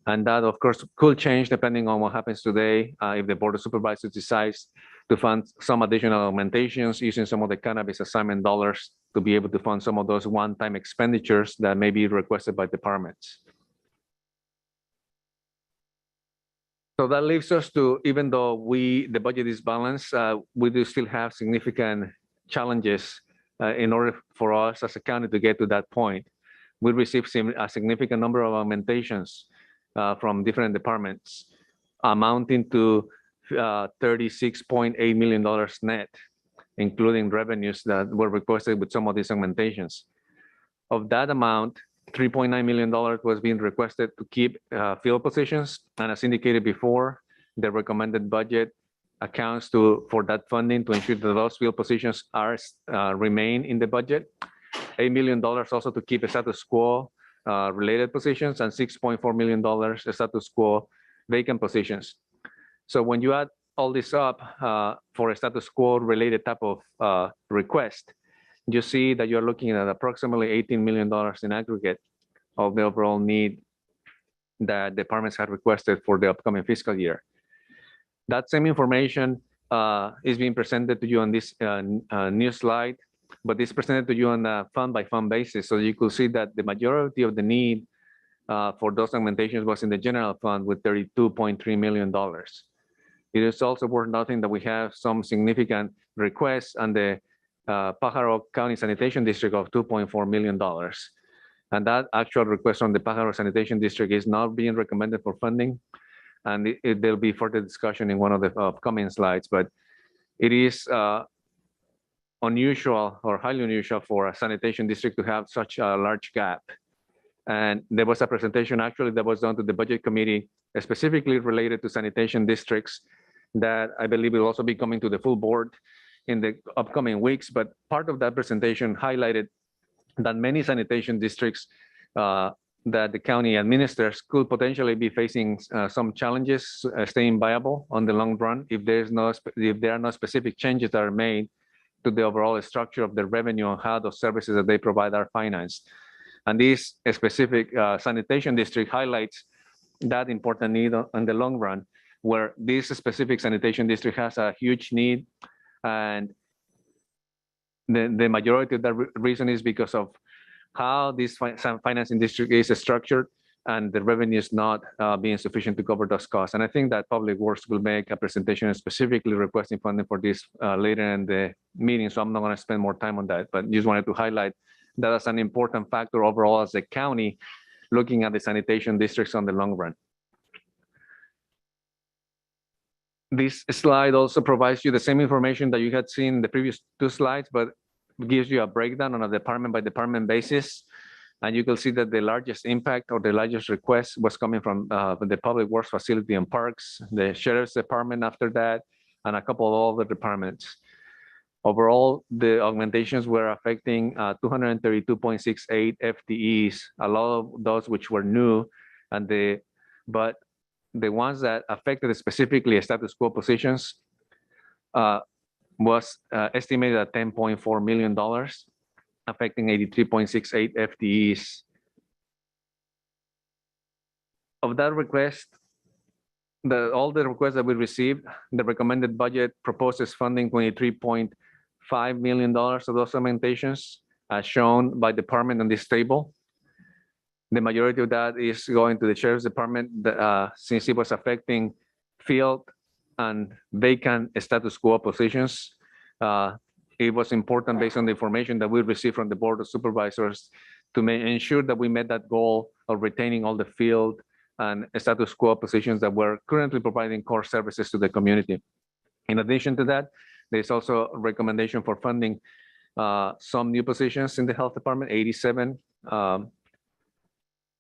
And that, of course, could change depending on what happens today if the Board of Supervisors decides to fund some additional augmentations using some of the cannabis assignment dollars to be able to fund some of those one-time expenditures that may be requested by departments. So that leaves us to, even though the budget is balanced, we do still have significant challenges in order for us as a county to get to that point. We received a significant number of augmentations from different departments, amounting to $36.8 million net, including revenues that were requested with some of these augmentations. Of that amount, $3.9 million was being requested to keep field positions. And as indicated before, the recommended budget accounts for that funding to ensure that those field positions remain in the budget. $8 million also to keep a status quo related positions, and $6.4 million status quo vacant positions. So when you add all this up for a status quo related type of request, you see that you're looking at approximately $18 million in aggregate of the overall need that departments had requested for the upcoming fiscal year. That same information is being presented to you on this new slide, but it's presented to you on a fund-by-fund basis. So you could see that the majority of the need for those augmentations was in the general fund with $32.3 million. It is also worth noting that we have some significant requests on the Pajaro County Sanitation District of $2.4 million. And that actual request from the Pajaro Sanitation District is not being recommended for funding. And there'll be further discussion in one of the upcoming slides, but it is unusual or highly unusual for a sanitation district to have such a large gap. And there was a presentation actually that was done to the budget committee specifically related to sanitation districts that I believe will also be coming to the full board in the upcoming weeks. But part of that presentation highlighted that many sanitation districts that the county administers could potentially be facing some challenges staying viable on the long run if there are no specific changes that are made to the overall structure of the revenue and how those services that they provide are financed. And this specific sanitation district highlights that important need on the long run, where this specific sanitation district has a huge need, and the majority of the reason is because of how this financing district is structured and the revenue is not being sufficient to cover those costs. And I think that Public Works will make a presentation specifically requesting funding for this later in the meeting, so I'm not going to spend more time on that, but just wanted to highlight that as an important factor overall as a county looking at the sanitation districts on the long run. This slide also provides you the same information that you had seen in the previous two slides, but gives you a breakdown on a department by department basis. And you can see that the largest impact or the largest request was coming from the Public Works Facility and Parks, the Sheriff's Department after that, and a couple of other departments. Overall, the augmentations were affecting 232.68 FTEs, a lot of those which were new, but the ones that affected specifically status quo positions was estimated at $10.4 million, affecting 83.68 FTEs. Of that request, all the requests that we received, the recommended budget proposes funding $23.5 million of those augmentations, as shown by department on this table. The majority of that is going to the Sheriff's Department since it was affecting field and vacant status quo positions. It was important based on the information that we received from the Board of Supervisors to ensure that we met that goal of retaining all the field and status quo positions that were currently providing core services to the community. In addition to that, there's also a recommendation for funding some new positions in the Health Department, 87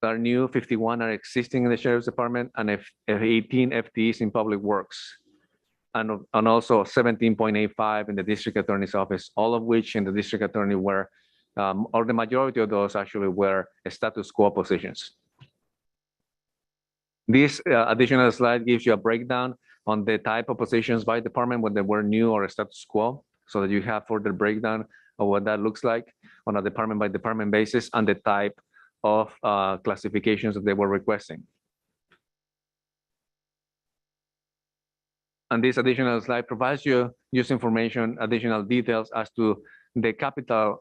are new, 51 are existing in the Sheriff's Department, and 18 FTEs in Public Works, and also 17.85 in the District Attorney's Office, all of which in the District Attorney were, or the majority of those actually were status quo positions. This additional slide gives you a breakdown on the type of positions by department, whether they were new or status quo, so that you have further breakdown of what that looks like on a department by department basis and the type of classifications that they were requesting. And this additional slide provides you information, additional details as to the capital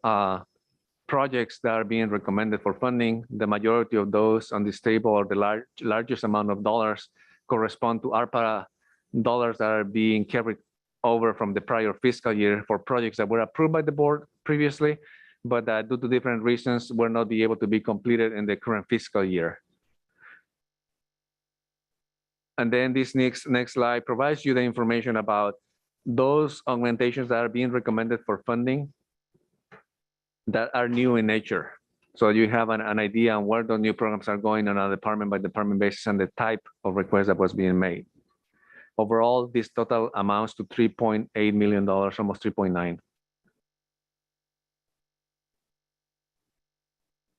projects that are being recommended for funding. The majority of those on this table, or the largest amount of dollars, correspond to ARPA dollars that are being carried over from the prior fiscal year for projects that were approved by the board previously, but that due to different reasons were not be able to be completed in the current fiscal year. And then this next slide provides you the information about those augmentations that are being recommended for funding that are new in nature. So you have an idea on where the new programs are going on a department by department basis and the type of request that was being made. Overall, this total amounts to $3.8 million, almost 3.9.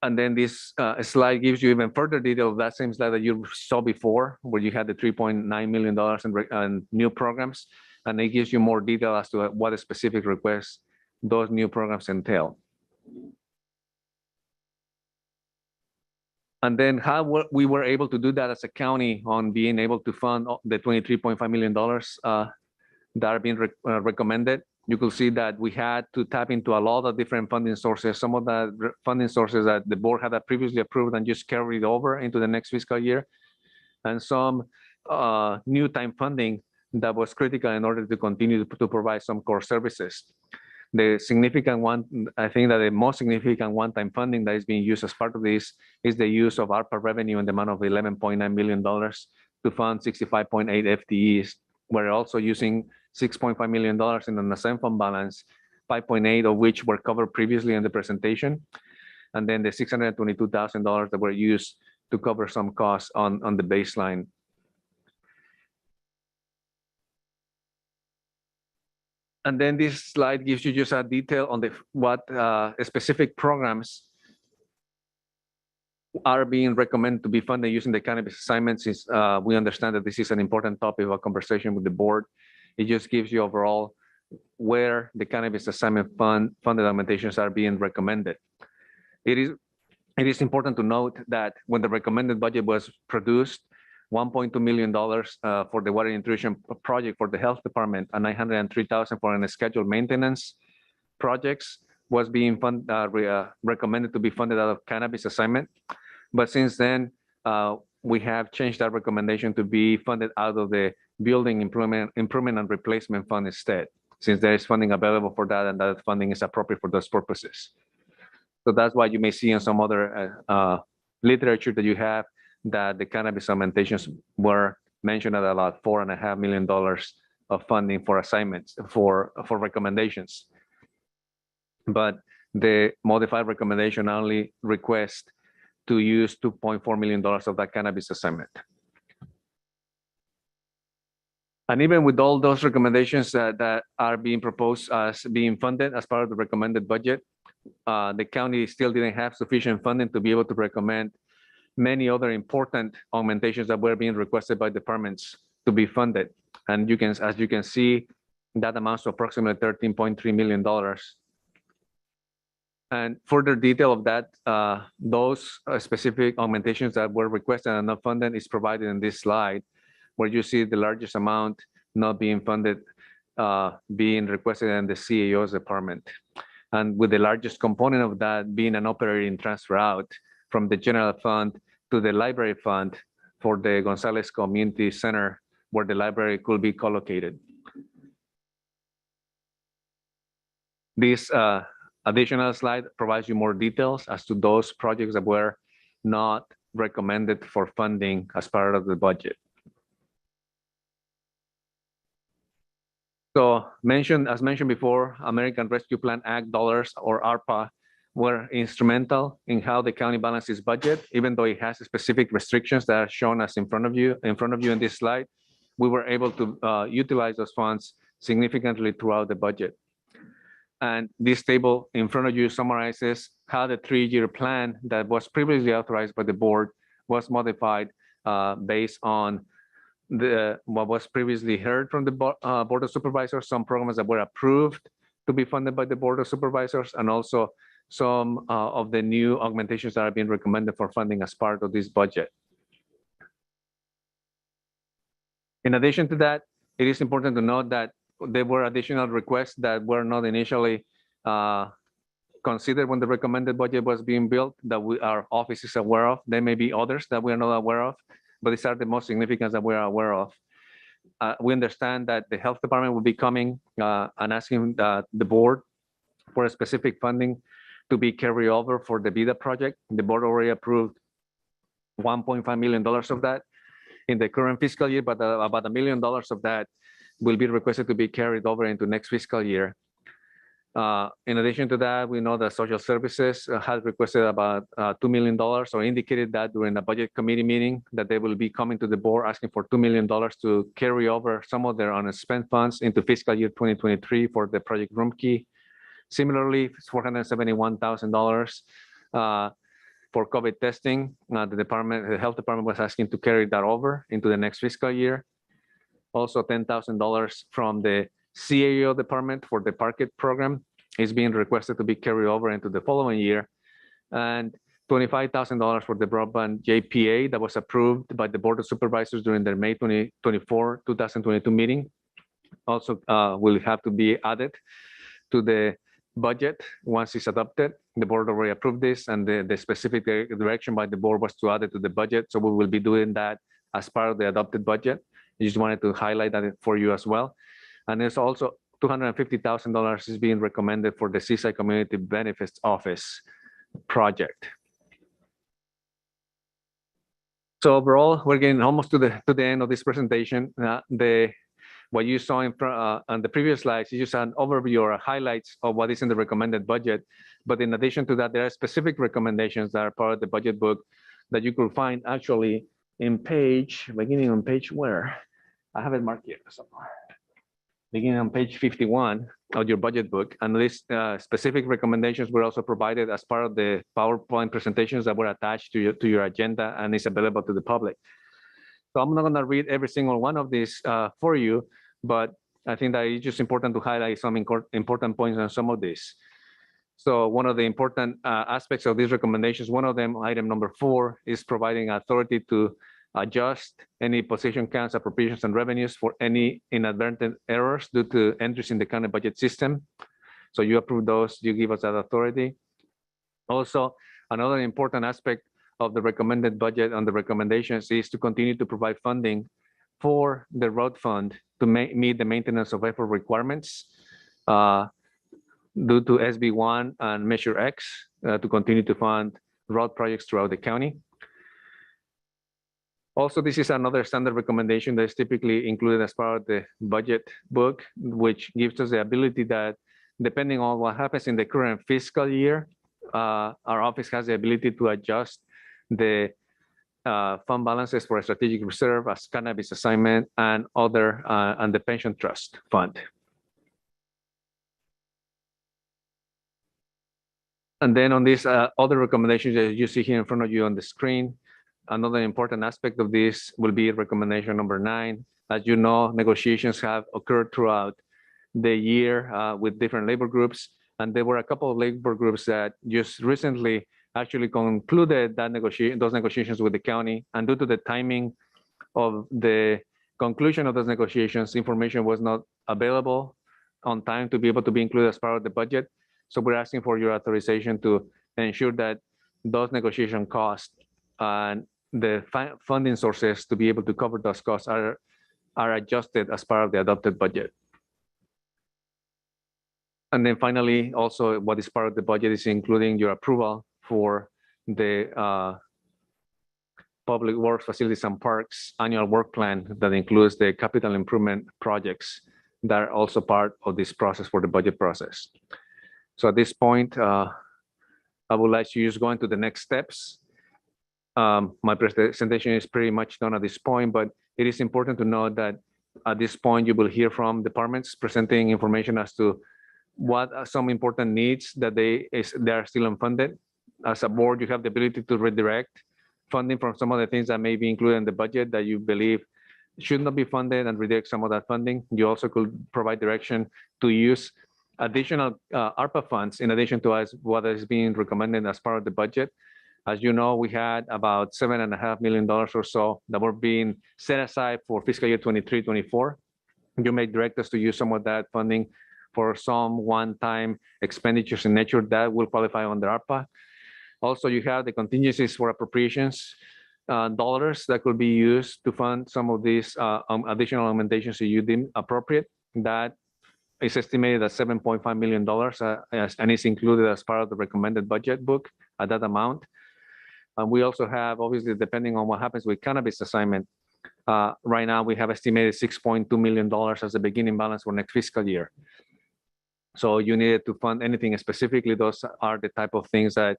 And then this slide gives you even further detail of that same slide that you saw before, where you had the $3.9 million in new programs. And it gives you more detail as to what specific requests those new programs entail. And then how we were able to do that as a county on being able to fund the $23.5 million that are being recommended. You could see that we had to tap into a lot of different funding sources. Some of the funding sources that the board had previously approved and just carried over into the next fiscal year. And some new time funding that was critical in order to continue to provide some core services. The significant one, I think that the most significant one-time funding that is being used as part of this is the use of ARPA revenue in the amount of $11.9 million to fund 65.8 FTEs. We're also using $6.5 million in an assigned fund balance, 5.8 of which were covered previously in the presentation. And then the $622,000 that were used to cover some costs on the baseline. And then this slide gives you just a detail on what specific programs are being recommended to be funded using the cannabis assignments. Since we understand that this is an important topic of a conversation with the board, it just gives you overall where the cannabis assignment funded augmentations are being recommended. It is important to note that when the recommended budget was produced, $1.2 million for the water intrusion project for the health department and $903,000 for an scheduled maintenance projects was being recommended to be funded out of cannabis assignment. But since then, we have changed that recommendation to be funded out of the building improvement and replacement fund instead, since there is funding available for that and that funding is appropriate for those purposes. So that's why you may see in some other literature that you have that the cannabis augmentations were mentioned at about $4.5 million of funding for assignments, for recommendations. but the modified recommendation only requests to use $2.4 million of that cannabis assignment. And even with all those recommendations that are being proposed as being funded as part of the recommended budget, the county still didn't have sufficient funding to be able to recommend many other important augmentations that were being requested by departments to be funded. And as you can see, that amounts to approximately $13.3 million. And further detail of that, those specific augmentations that were requested and not funded is provided in this slide, where you see the largest amount not being funded, being requested in the CAO's department. And with the largest component of that being an operating transfer out from the general fund to the library fund for the Gonzalez Community Center, where the library could be collocated. This additional slide provides you more details as to those projects that were not recommended for funding as part of the budget. So as mentioned before, American Rescue Plan Act dollars, or ARPA, were instrumental in how the county balances budget, even though it has specific restrictions that are shown as in front of you in this slide. We were able to utilize those funds significantly throughout the budget. And this table in front of you summarizes how the 3-year plan that was previously authorized by the board was modified based on what was previously heard from the Board of Supervisors, some programs that were approved to be funded by the Board of Supervisors, and also some of the new augmentations that are being recommended for funding as part of this budget. In addition to that, it is important to note that there were additional requests that were not initially considered when the recommended budget was being built that our office is aware of. There may be others that we are not aware of, but these are the most significant that we are aware of. We understand that the health department will be coming and asking the board for a specific funding to be carried over for the VIDA project. The board already approved $1.5 million of that in the current fiscal year, but about $1 million of that will be requested to be carried over into next fiscal year. In addition to that, we know that social services has requested about $2 million, or indicated that during a budget committee meeting that they will be coming to the board asking for $2 million to carry over some of their unspent funds into fiscal year 2023 for the project room key. Similarly, $471,000 for COVID testing. The health department was asking to carry that over into the next fiscal year. Also, $10,000 from the CAO department for the Parkit program is being requested to be carried over into the following year. And $25,000 for the broadband JPA that was approved by the Board of Supervisors during their May 2022 meeting. Also will have to be added to the budget once it's adopted. The board already approved this, and the specific direction by the board was to add it to the budget. So we will be doing that as part of the adopted budget. I just wanted to highlight that for you as well. And there's also $250,000 is being recommended for the Seaside Community Benefits Office project. So overall, we're getting almost to the end of this presentation. What you saw on the previous slides is just an overview or highlights of what is in the recommended budget. But in addition to that, there are specific recommendations that are part of the budget book that you could find actually beginning on page where? I have it marked here somewhere. Beginning on page 51 of your budget book. And these specific recommendations were also provided as part of the PowerPoint presentations that were attached to your agenda and is available to the public. So I'm not going to read every single one of these for you, but I think that it's just important to highlight some important points on some of these. So one of the important aspects of these recommendations, one of them, item number 4, is providing authority to adjust any position counts, appropriations, and revenues for any inadvertent errors due to entries in the county budget system. So you approve those, you give us that authority. Also, another important aspect of the recommended budget on the recommendations is to continue to provide funding for the road fund to meet the maintenance of effort requirements due to SB1 and Measure X to continue to fund road projects throughout the county. Also, this is another standard recommendation that is typically included as part of the budget book, which gives us the ability that depending on what happens in the current fiscal year, our office has the ability to adjust the fund balances for a strategic reserve as cannabis assignment and other and the pension trust fund. And then on these other recommendations that you see here in front of you on the screen, another important aspect of this will be recommendation number 9. As you know, negotiations have occurred throughout the year with different labor groups. And there were a couple of labor groups that just recently actually concluded that those negotiations with the county. And due to the timing of the conclusion of those negotiations, information was not available on time to be able to be included as part of the budget. So we're asking for your authorization to ensure that those negotiation costs and the funding sources to be able to cover those costs are adjusted as part of the adopted budget. And then finally, also what is part of the budget is including your approval for the Public Works, Facilities and Parks annual work plan that includes the capital improvement projects that are also part of this process for the budget process. So at this point, I would like to just go into the next steps. My presentation is pretty much done at this point, but it is important to know that at this point, you will hear from departments presenting information as to what are some important needs that they are still unfunded. As a board, you have the ability to redirect funding from some of the things that may be included in the budget that you believe should not be funded and redirect some of that funding. You also could provide direction to use additional ARPA funds in addition to what is being recommended as part of the budget. As you know, we had about $7.5 million or so that were being set aside for fiscal year 23-24. You may direct us to use some of that funding for some one-time expenditures in nature that will qualify under ARPA. Also, you have the contingencies for appropriations dollars that could be used to fund some of these additional augmentations that you deem appropriate. That is estimated at $7.5 million and is included as part of the recommended budget book at that amount. And we also have, obviously, depending on what happens with cannabis assignment, right now we have estimated $6.2 million as the beginning balance for next fiscal year. So you needed to fund anything specifically. Those are the type of things that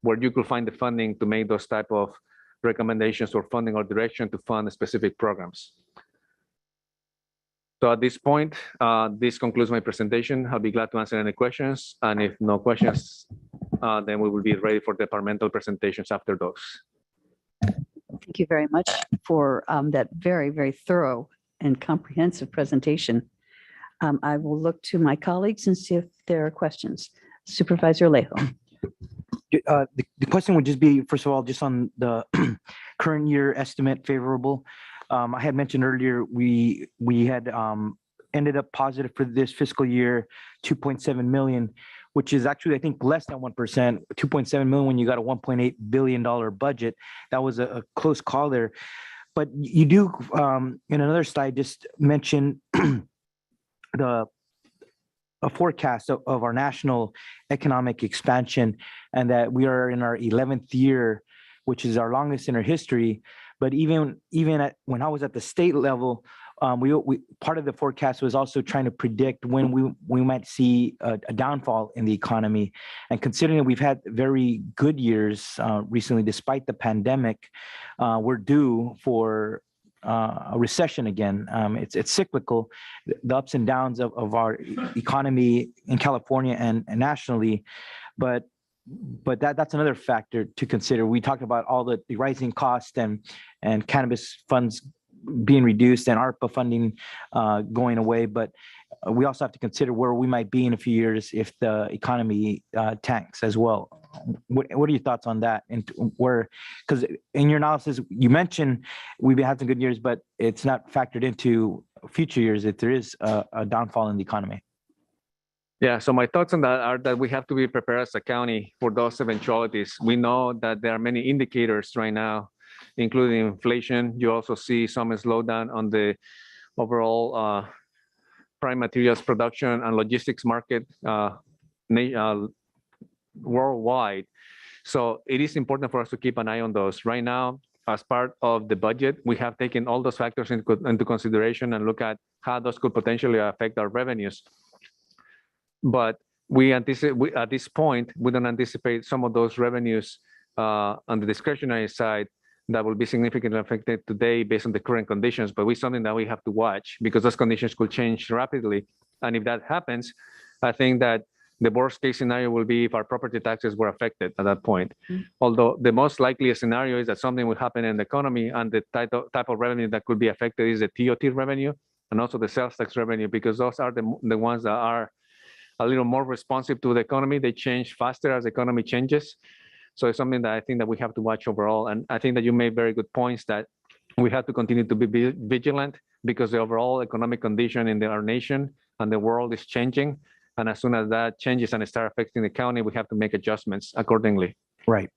where you could find the funding to make those type of recommendations or funding or direction to fund specific programs. So at this point, this concludes my presentation. I'll be glad to answer any questions. And if no questions, then we will be ready for departmental presentations after those. Thank you very much for that very, very thorough and comprehensive presentation. I will look to my colleagues and see if there are questions. Supervisor Alejo. The question would just be, first of all, just on the current year estimate favorable. I had mentioned earlier, we had ended up positive for this fiscal year, 2.7 million, which is actually, I think, less than 1%, 2.7 million when you got a $1.8 billion budget. That was a close call there. But you do, in another slide, just mention a forecast of our national economic expansion, and that we are in our 11th year, which is our longest in our history. But even when I was at the state level, we part of the forecast was also trying to predict when we might see a downfall in the economy. And considering that we've had very good years recently, despite the pandemic, we're due for a recession again. It's cyclical, the ups and downs of our economy in California and nationally, but that's another factor to consider. We talked about all the rising costs and cannabis funds being reduced and ARPA funding going away, but we also have to consider where we might be in a few years if the economy tanks as well. What are your thoughts on that? And where, because in your analysis, you mentioned we've had some good years, but it's not factored into future years if there is a downfall in the economy. Yeah, so my thoughts on that are that we have to be prepared as a county for those eventualities. We know that there are many indicators right now, including inflation. You also see some slowdown on the overall prime materials production and logistics market worldwide. So it is important for us to keep an eye on those. Right now, as part of the budget, we have taken all those factors into consideration and look at how those could potentially affect our revenues. But we anticipate, at this point, we don't anticipate some of those revenues on the discretionary side that will be significantly affected today based on the current conditions, but it's something that we have to watch because those conditions could change rapidly. And if that happens, I think that the worst case scenario will be if our property taxes were affected at that point. Although the most likely scenario is that something will happen in the economy, and the type of revenue that could be affected is the TOT revenue and also the sales tax revenue, because those are the ones that are a little more responsive to the economy. They change faster as the economy changes. So it's something that I think that we have to watch overall. And I think that you made very good points that we have to continue to be vigilant because the overall economic condition in our nation and the world is changing. And as soon as that changes and it starts affecting the county, we have to make adjustments accordingly. Right.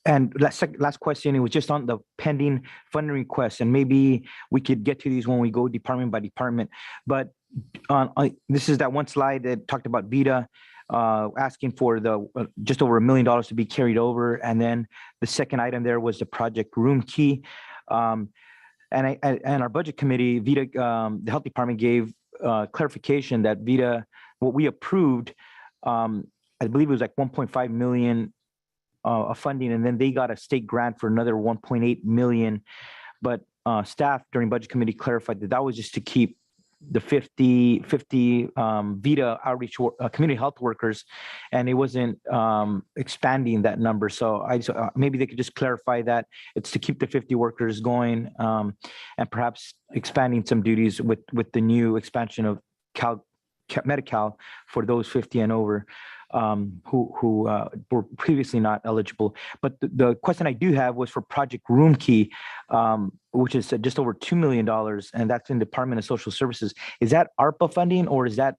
And last question, it was just on the pending funding requests, and maybe we could get to these when we go department by department. But this is that one slide that talked about VITA asking for the just over $1 million to be carried over. And then the second item there was the project room key. And our budget committee, VITA, the health department gave clarification that VITA, what we approved, I believe it was like 1.5 million of funding, and then they got a state grant for another 1.8 million. But staff during budget committee clarified that that was just to keep the 50 VITA outreach community health workers, and it wasn't expanding that number. So maybe they could just clarify that it's to keep the 50 workers going, and perhaps expanding some duties with the new expansion of Medi-Cal for those 50 and over who were previously not eligible. But the question I do have was for Project Room Key, which is just over $2 million, and that's in Department of Social Services. Is that ARPA funding, or is that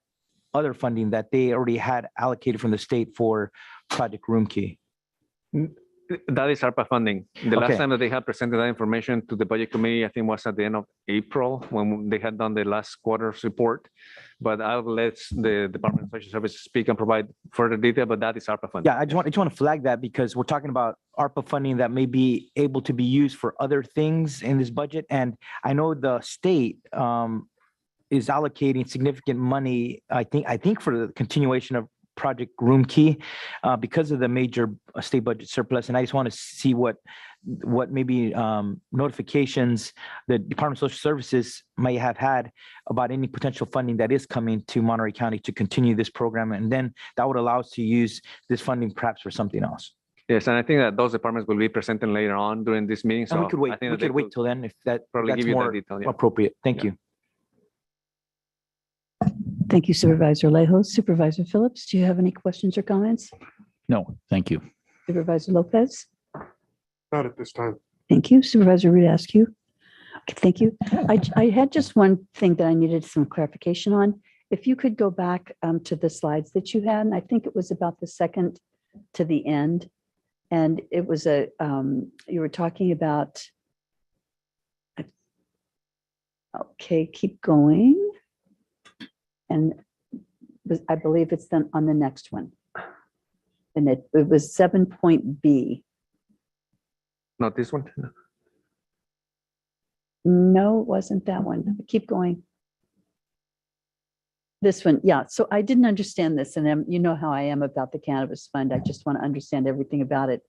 other funding that they already had allocated from the state for Project Room Key? That is ARPA funding. The last time that they had presented that information to the budget committee, I think was at the end of April when they had done the last quarter's report. But I'll let the Department of Social Services speak and provide further detail, but that is ARPA funding. Yeah, I just want to flag that because we're talking about ARPA funding that may be able to be used for other things in this budget. And I know the state is allocating significant money, I think for the continuation of Project Room Key because of the major state budget surplus. And I just want to see what maybe notifications the Department of Social Services may have had about any potential funding that is coming to Monterey County to continue this program. And then that would allow us to use this funding perhaps for something else. Yes, and I think that those departments will be presenting later on during this meeting. So and we could wait. I think We could wait till then if that's give you more that detail, yeah. appropriate. Thank you. Thank you, Supervisor Lejos. Supervisor Phillips, do you have any questions or comments? No, thank you. Supervisor Lopez? Not at this time. Thank you. Supervisor Rudascu? Okay, thank you. I had just one thing that I needed some clarification on. If you could go back to the slides that you had, and I think it was about the second to the end. And it was you were talking about, okay, keep going. And I believe it's then on the next one. And it was 7.B. Not this one? No, it wasn't that one. Keep going. This one, yeah. So I didn't understand this, and you know how I am about the cannabis fund. I just want to understand everything about it.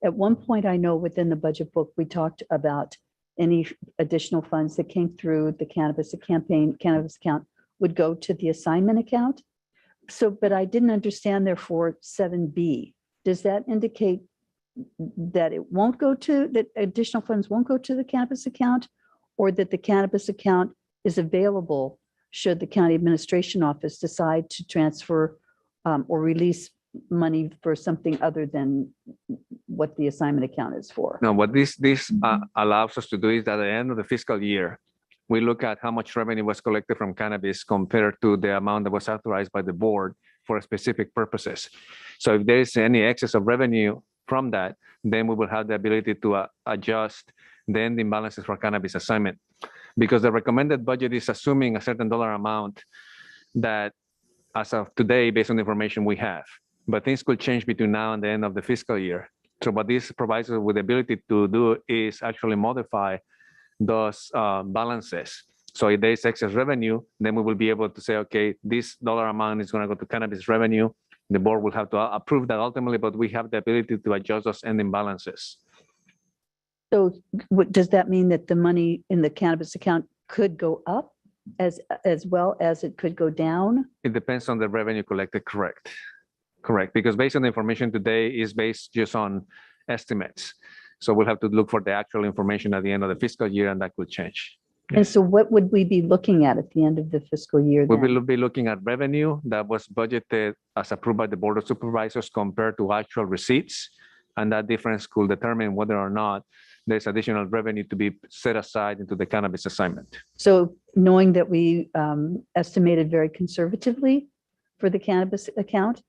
At one point, I know within the budget book, we talked about any additional funds that came through the cannabis account would go to the assignment account. So, but I didn't understand therefore 7B. Does that indicate that it won't go to, that additional funds won't go to the cannabis account, or that the cannabis account is available should the county administration office decide to transfer or release money for something other than what the assignment account is for? No, what this allows us to do is that at the end of the fiscal year, we look at how much revenue was collected from cannabis compared to the amount that was authorized by the board for specific purposes. So if there is any excess of revenue from that, then we will have the ability to adjust the ending balances for cannabis assignment. Because the recommended budget is assuming a certain dollar amount that as of today, based on the information we have, but things could change between now and the end of the fiscal year. So what this provides us with the ability to do is actually modify those balances So if there is excess revenue, then we will be able to say, okay, this dollar amount is going to go to cannabis revenue. The board will have to approve that ultimately, but we have the ability to adjust those ending balances. So does that mean that the money in the cannabis account could go up as well as it could go down? It depends on the revenue collected, correct? Correct, because based on the information today is based just on estimates. So we'll have to look for the actual information at the end of the fiscal year, and that could change. And so what would we be looking at the end of the fiscal year We then? will be looking at revenue that was budgeted as approved by the Board of Supervisors compared to actual receipts. And that difference could determine whether or not there's additional revenue to be set aside into the cannabis assignment. So knowing that we estimated very conservatively for the cannabis account,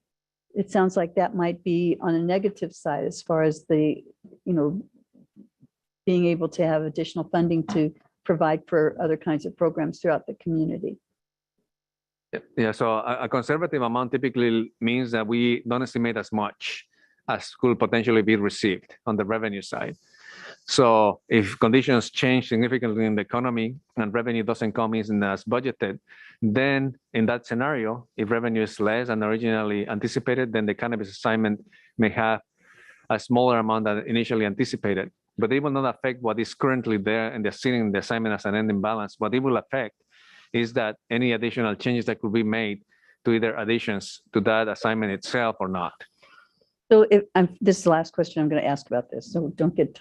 it sounds like that might be on a negative side as far as the, being able to have additional funding to provide for other kinds of programs throughout the community. Yeah, so a conservative amount typically means that we don't estimate as much as could potentially be received on the revenue side. So if conditions change significantly in the economy and revenue doesn't come in as budgeted, then in that scenario, if revenue is less than originally anticipated, then the cannabis assignment may have a smaller amount than initially anticipated. But it will not affect what is currently there and they're sitting in the assignment as an ending balance. What it will affect is that any additional changes that could be made to either additions to that assignment itself or not. So this is the last question I'm going to ask about this. So don't get,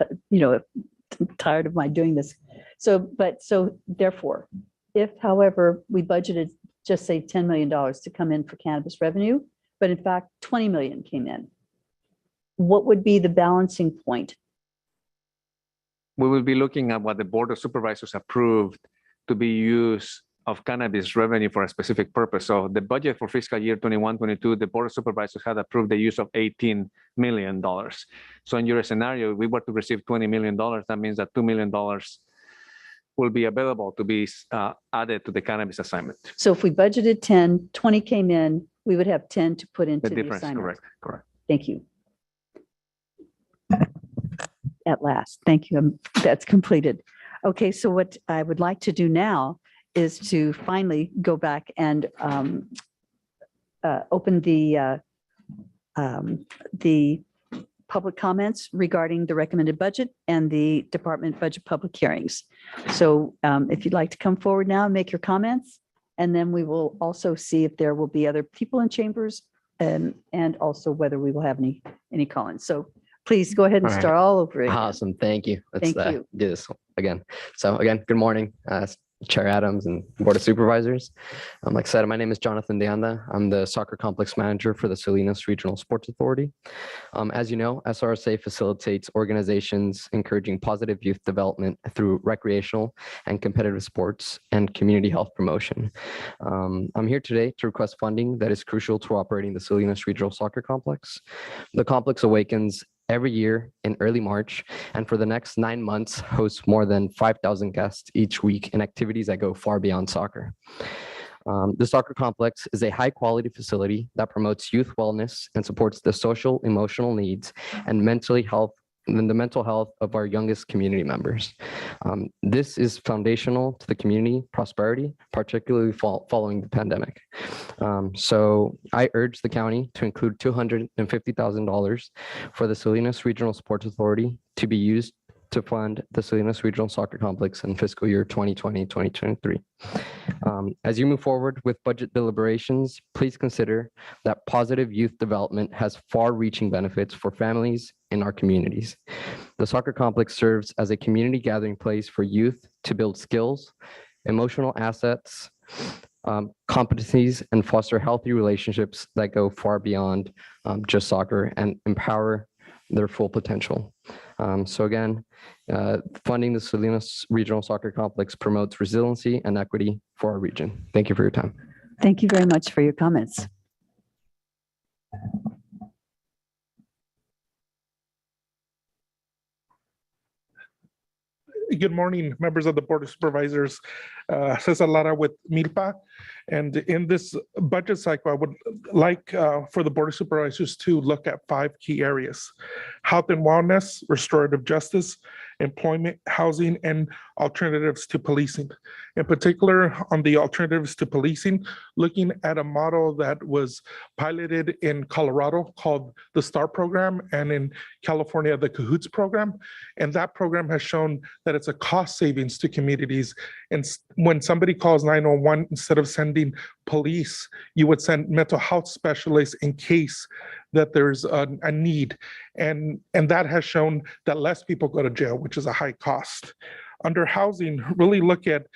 tired of my doing this. So therefore, if however, we budgeted just say $10 million to come in for cannabis revenue, but in fact, 20 million came in, what would be the balancing point? We will be looking at what the Board of Supervisors approved to be used of cannabis revenue for a specific purpose. So the budget for fiscal year 21-22, the Board of Supervisors had approved the use of $18 million. So in your scenario, if we were to receive $20 million, that means that $2 million will be available to be added to the cannabis assignment. So if we budgeted 10, 20 came in, we would have 10 to put into The the difference, assignment. correct. Thank you. At last, thank you. That's completed. Okay, so what I would like to do now is to finally go back and open the public comments regarding the recommended budget and the department budget public hearings. So if you'd like to come forward now and make your comments, and then we will also see if there will be other people in chambers and also whether we will have any call-ins. So please go ahead and All right. start all over again. Awesome. Thank you. Let's Thank you. do this again. So again, good morning, Chair Adams and Board of Supervisors. Like I said, my name is Jonathan De Anda. I'm the soccer complex manager for the Salinas Regional Sports Authority. As you know, SRSA facilitates organizations encouraging positive youth development through recreational and competitive sports and community health promotion. I'm here today to request funding that is crucial to operating the Salinas Regional Soccer Complex. The complex awakens every year in early March, and for the next 9 months hosts more than 5,000 guests each week in activities that go far beyond soccer. The soccer complex is a high quality facility that promotes youth wellness and supports the social, emotional needs and the mental health of our youngest community members. This is foundational to the community prosperity, particularly following the pandemic. So I urge the county to include $250,000 for the Salinas Regional Sports Authority to be used to fund the Salinas Regional Soccer Complex in fiscal year 2020-2023. As you move forward with budget deliberations, please consider that positive youth development has far-reaching benefits for families in our communities. The soccer complex serves as a community gathering place for youth to build skills, emotional assets, competencies, and foster healthy relationships that go far beyond just soccer and empower their full potential. So again, funding the Salinas Regional Soccer Complex promotes resiliency and equity for our region. Thank you for your time. Thank you very much for your comments. Good morning, members of the Board of Supervisors. Cesar Lara with Milpa. And in this budget cycle, I would like for the Board of Supervisors to look at 5 key areas: health and wellness, restorative justice, employment, housing, and alternatives to policing. In particular, on the alternatives to policing, looking at a model that was piloted in Colorado called the STAR program, and in California, the CAHOOTS program. And that program has shown that it's a cost savings to communities. And when somebody calls 911, instead of sending police, you would send mental health specialists in case that there's a need. And that has shown that less people go to jail, which is a high cost. Under housing, really look at,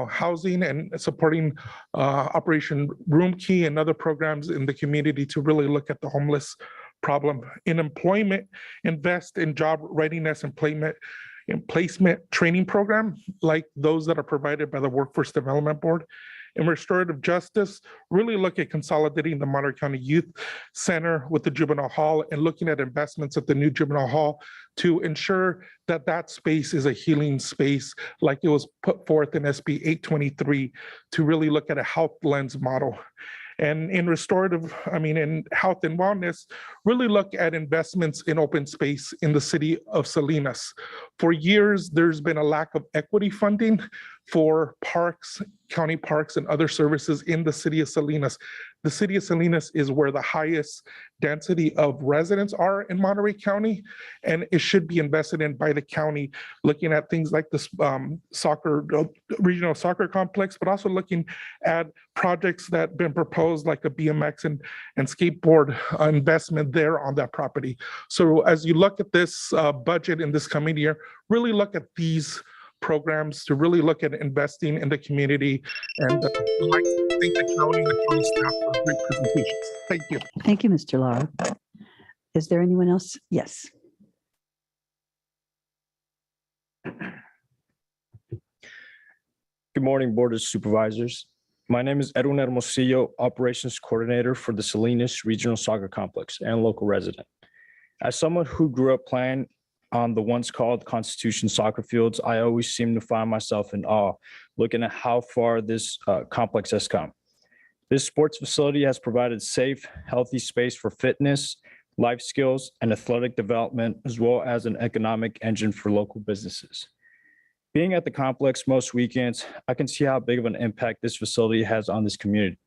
housing and supporting Operation Room Key and other programs in the community to really look at the homeless problem. In employment, invest in job readiness and placement training program like those that are provided by the Workforce Development Board. In restorative justice, really look at consolidating the Monterey County Youth Center with the juvenile hall and looking at investments at the new juvenile hall to ensure that that space is a healing space like it was put forth in SB 823 to really look at a health lens model. And in in health and wellness, really look at investments in open space in the city of Salinas. For years, there's been a lack of equity funding for parks, county parks, and other services in the city of Salinas. The city of Salinas is where the highest density of residents are in Monterey County, and it should be invested in by the county, looking at things like this regional soccer complex, but also looking at projects that have been proposed like a BMX and skateboard investment there on that property. So as you look at this budget in this coming year, really look at these programs to really look at investing in the community. And I'd like to thank the county and the county staff for great presentations. Thank you. Thank you, Mr. Lara. Is there anyone else? Yes. Good morning, Board of Supervisors. My name is Edwin Hermosillo, Operations Coordinator for the Salinas Regional Soccer Complex and local resident. As someone who grew up playing on the once called Constitution soccer fields, I always seem to find myself in awe looking at how far this complex has come. This sports facility has provided safe, healthy space for fitness, life skills, and athletic development, as well as an economic engine for local businesses. Being at the complex most weekends, I can see how big of an impact this facility has on this community.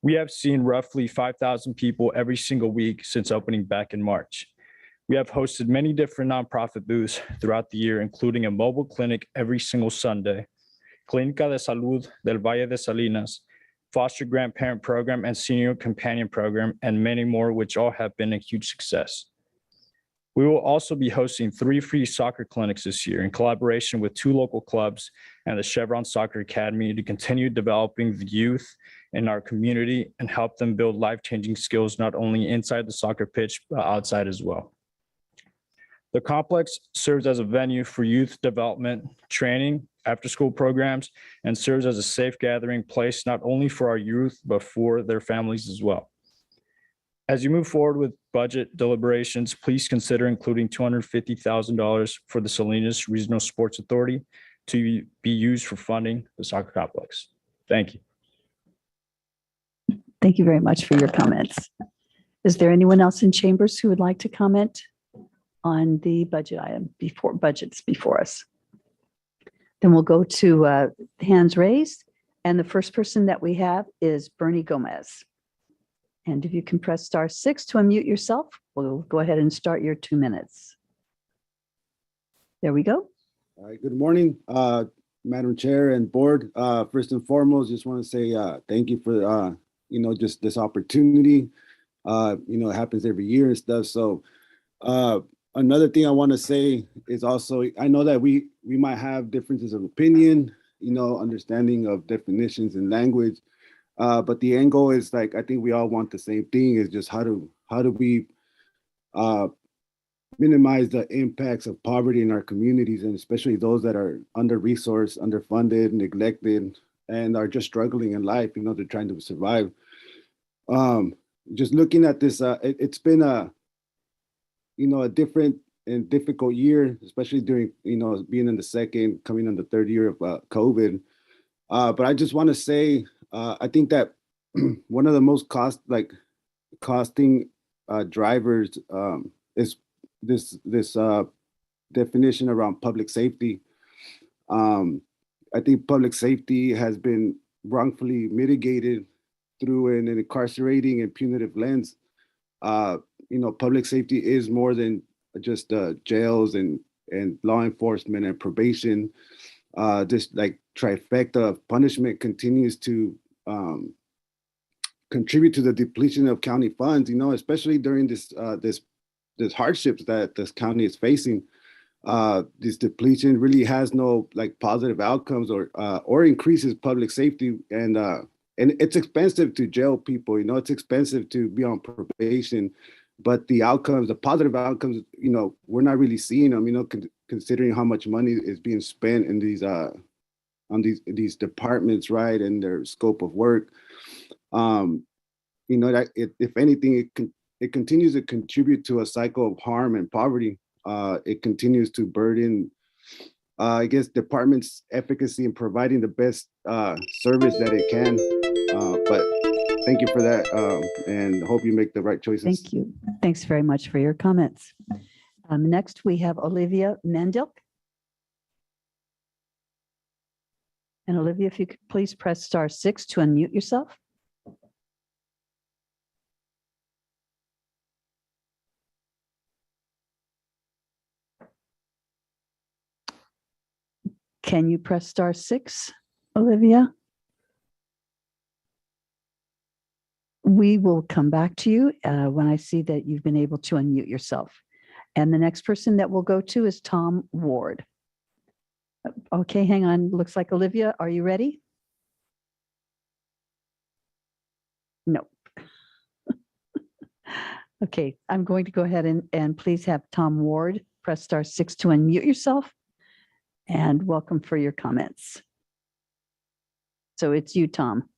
We have seen roughly 5,000 people every single week since opening back in March. We have hosted many different nonprofit booths throughout the year, including a mobile clinic every single Sunday, Clínica de Salud del Valle de Salinas, foster grandparent program and senior companion program, and many more, which all have been a huge success. We will also be hosting 3 free soccer clinics this year in collaboration with 2 local clubs and the Chevron Soccer Academy to continue developing the youth in our community and help them build life-changing skills, not only inside the soccer pitch, but outside as well. The complex serves as a venue for youth development, training, after-school programs, and serves as a safe gathering place, not only for our youth, but for their families as well. As you move forward with budget deliberations, please consider including $250,000 for the Salinas Regional Sports Authority to be used for funding the soccer complex. Thank you. Thank you very much for your comments. Is there anyone else in chambers who would like to comment on the budget item budgets before us? Then we'll go to hands raised. And the first person that we have is Bernie Gomez. And if you can press *6 to unmute yourself, we'll go ahead and start your 2 minutes. There we go. All right, good morning, Madam Chair and Board. First and foremost, just want to say thank you for, just this opportunity. It happens every year and stuff. So another thing I want to say is also, I know that we might have differences of opinion, understanding of definitions and language. But the end goal is I think we all want the same thing, is just how do we minimize the impacts of poverty in our communities, and especially those that are under-resourced, underfunded, neglected, and are just struggling in life, they're trying to survive. Just looking at this, it's been a different and difficult year, especially during, being in the second, coming on the third year of COVID. But I just want to say, I think that one of the most costing drivers is this definition around public safety. I think public safety has been wrongfully mitigated through an incarcerating and punitive lens. Public safety is more than just jails and law enforcement and probation. This like trifecta of punishment continues to contribute to the depletion of county funds, especially during this hardships that this county is facing. This depletion really has no like positive outcomes or increases public safety, and it's expensive to jail people. It's expensive to be on probation, but the outcomes, the positive outcomes, we're not really seeing them. Considering how much money is being spent in these on these departments, right, and their scope of work. That if anything, it continues to contribute to a cycle of harm and poverty. It continues to burden, I guess, departments' efficacy in providing the best service that it can. But thank you for that, and hope you make the right choices. Thank you. Thanks very much for your comments. Next, we have Olivia Mendel. And Olivia, if you could please press *6 to unmute yourself. Can you press *6, Olivia? We will come back to you when I see that you've been able to unmute yourself. And the next person that we'll go to is Tom Ward. Okay, hang on. Looks like Olivia, are you ready? No. Okay, I'm going to go ahead and please have Tom Ward press *6 to unmute yourself. And welcome for your comments. So it's you, Tom.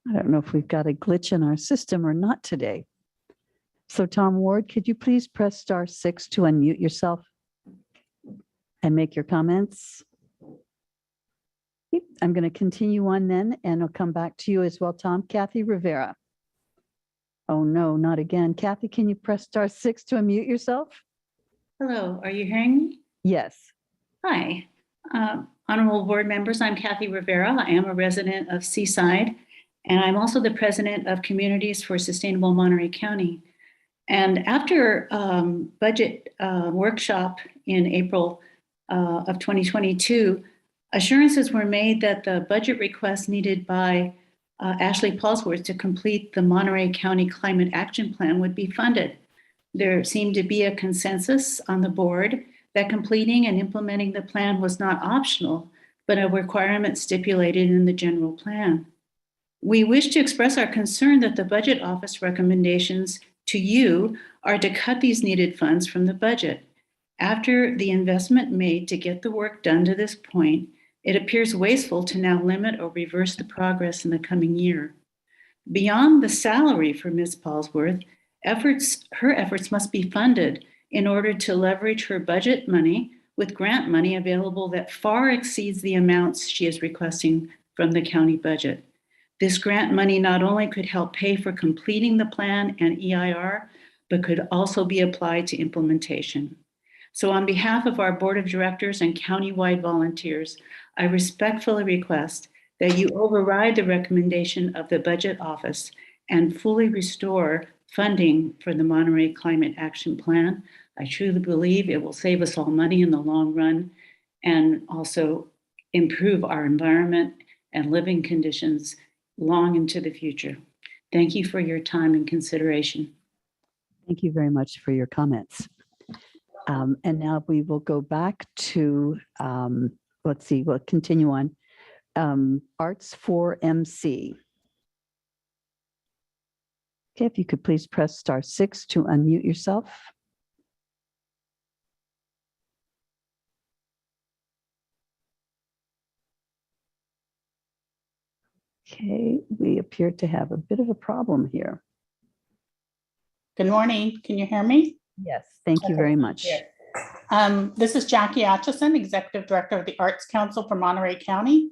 I don't know if we've got a glitch in our system or not today. So Tom Ward, could you please press *6 to unmute yourself and make your comments? I'm going to continue on then, and I'll come back to you as well, Tom. Kathy Rivera. Oh, no, not again. Kathy, can you press *6 to unmute yourself? Hello, are you hearing me? Yes. Hi, honorable board members. I'm Kathy Rivera. I am a resident of Seaside, and I'm also the president of Communities for Sustainable Monterey County. And after budget workshop in April of 2022, assurances were made that the budget request needed by Ashley Paulsworth to complete the Monterey County Climate Action Plan would be funded. There seemed to be a consensus on the board that completing and implementing the plan was not optional, but a requirement stipulated in the general plan. We wish to express our concern that the Budget Office recommendations to you are to cut these needed funds from the budget. After the investment made to get the work done to this point, it appears wasteful to now limit or reverse the progress in the coming year. Beyond the salary for Ms. Paulsworth, her efforts must be funded in order to leverage her budget money with grant money available that far exceeds the amounts she is requesting from the county budget. This grant money not only could help pay for completing the plan and EIR, but could also be applied to implementation. So on behalf of our board of directors and countywide volunteers, I respectfully request that you override the recommendation of the Budget Office and fully restore funding for the Monterey Climate Action Plan. I truly believe it will save us all money in the long run and also improve our environment and living conditions long into the future. Thank you for your time and consideration. Thank you very much for your comments. And now we will go back to, let's see, we'll continue on. Arts for MC. Okay, if you could please press *6 to unmute yourself. Okay, we appear to have a bit of a problem here. Good morning. Can you hear me? Yes, thank you very much. This is Jackie Atchison, Executive Director of the Arts Council for Monterey County.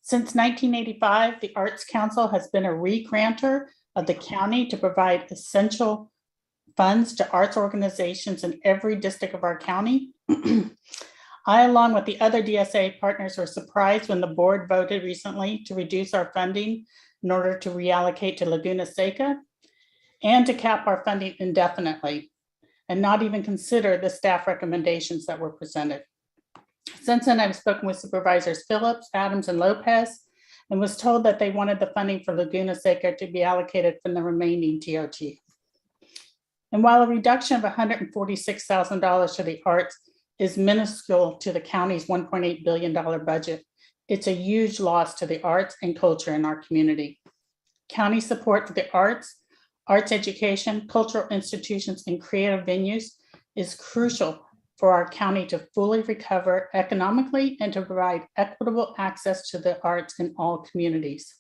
Since 1985, the Arts Council has been a re-grantor of the county to provide essential funds to arts organizations in every district of our county. I, along with the other DSA partners, were surprised when the board voted recently to reduce our funding in order to reallocate to Laguna Seca and to cap our funding indefinitely and not even consider the staff recommendations that were presented. Since then, I've spoken with Supervisors Phillips, Adams, and Lopez, and was told that they wanted the funding for Laguna Seca to be allocated from the remaining TOT. And while a reduction of $146,000 to the arts is minuscule to the county's $1.8 billion budget, it's a huge loss to the arts and culture in our community. County support for the arts education, cultural institutions, and creative venues is crucial for our county to fully recover economically and to provide equitable access to the arts in all communities.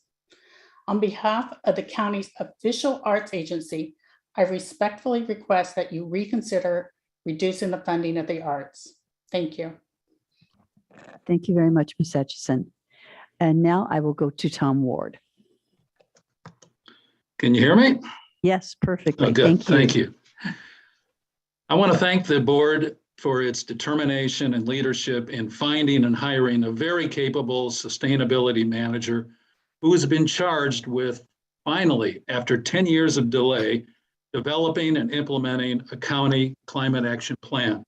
On behalf of the county's official arts agency, I respectfully request that you reconsider reducing the funding of the arts. Thank you. Thank you very much, Ms. Atchison. And now I will go to Tom Ward. Can you hear me? Yes, perfectly. Oh, good. Thank you. I want to thank the board for its determination and leadership in finding and hiring a very capable sustainability manager who has been charged with, finally, after 10 years of delay, developing and implementing a county climate action plan.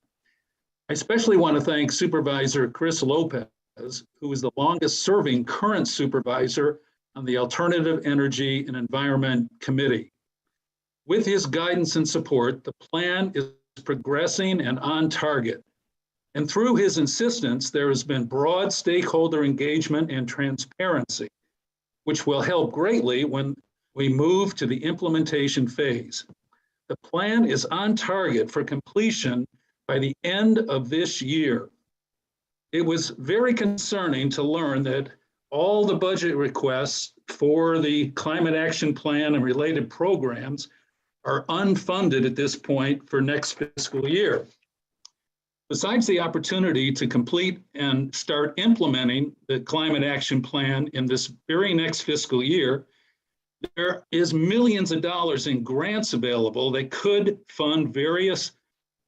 I especially want to thank Supervisor Chris Lopez, who is the longest serving current supervisor on the Alternative Energy and Environment Committee. With his guidance and support, the plan is progressing and on target. And through his insistence, there has been broad stakeholder engagement and transparency, which will help greatly when we move to the implementation phase. The plan is on target for completion by the end of this year. It was very concerning to learn that all the budget requests for the climate action plan and related programs are unfunded at this point for next fiscal year. Besides the opportunity to complete and start implementing the climate action plan in this very next fiscal year, there is millions of dollars in grants available that could fund various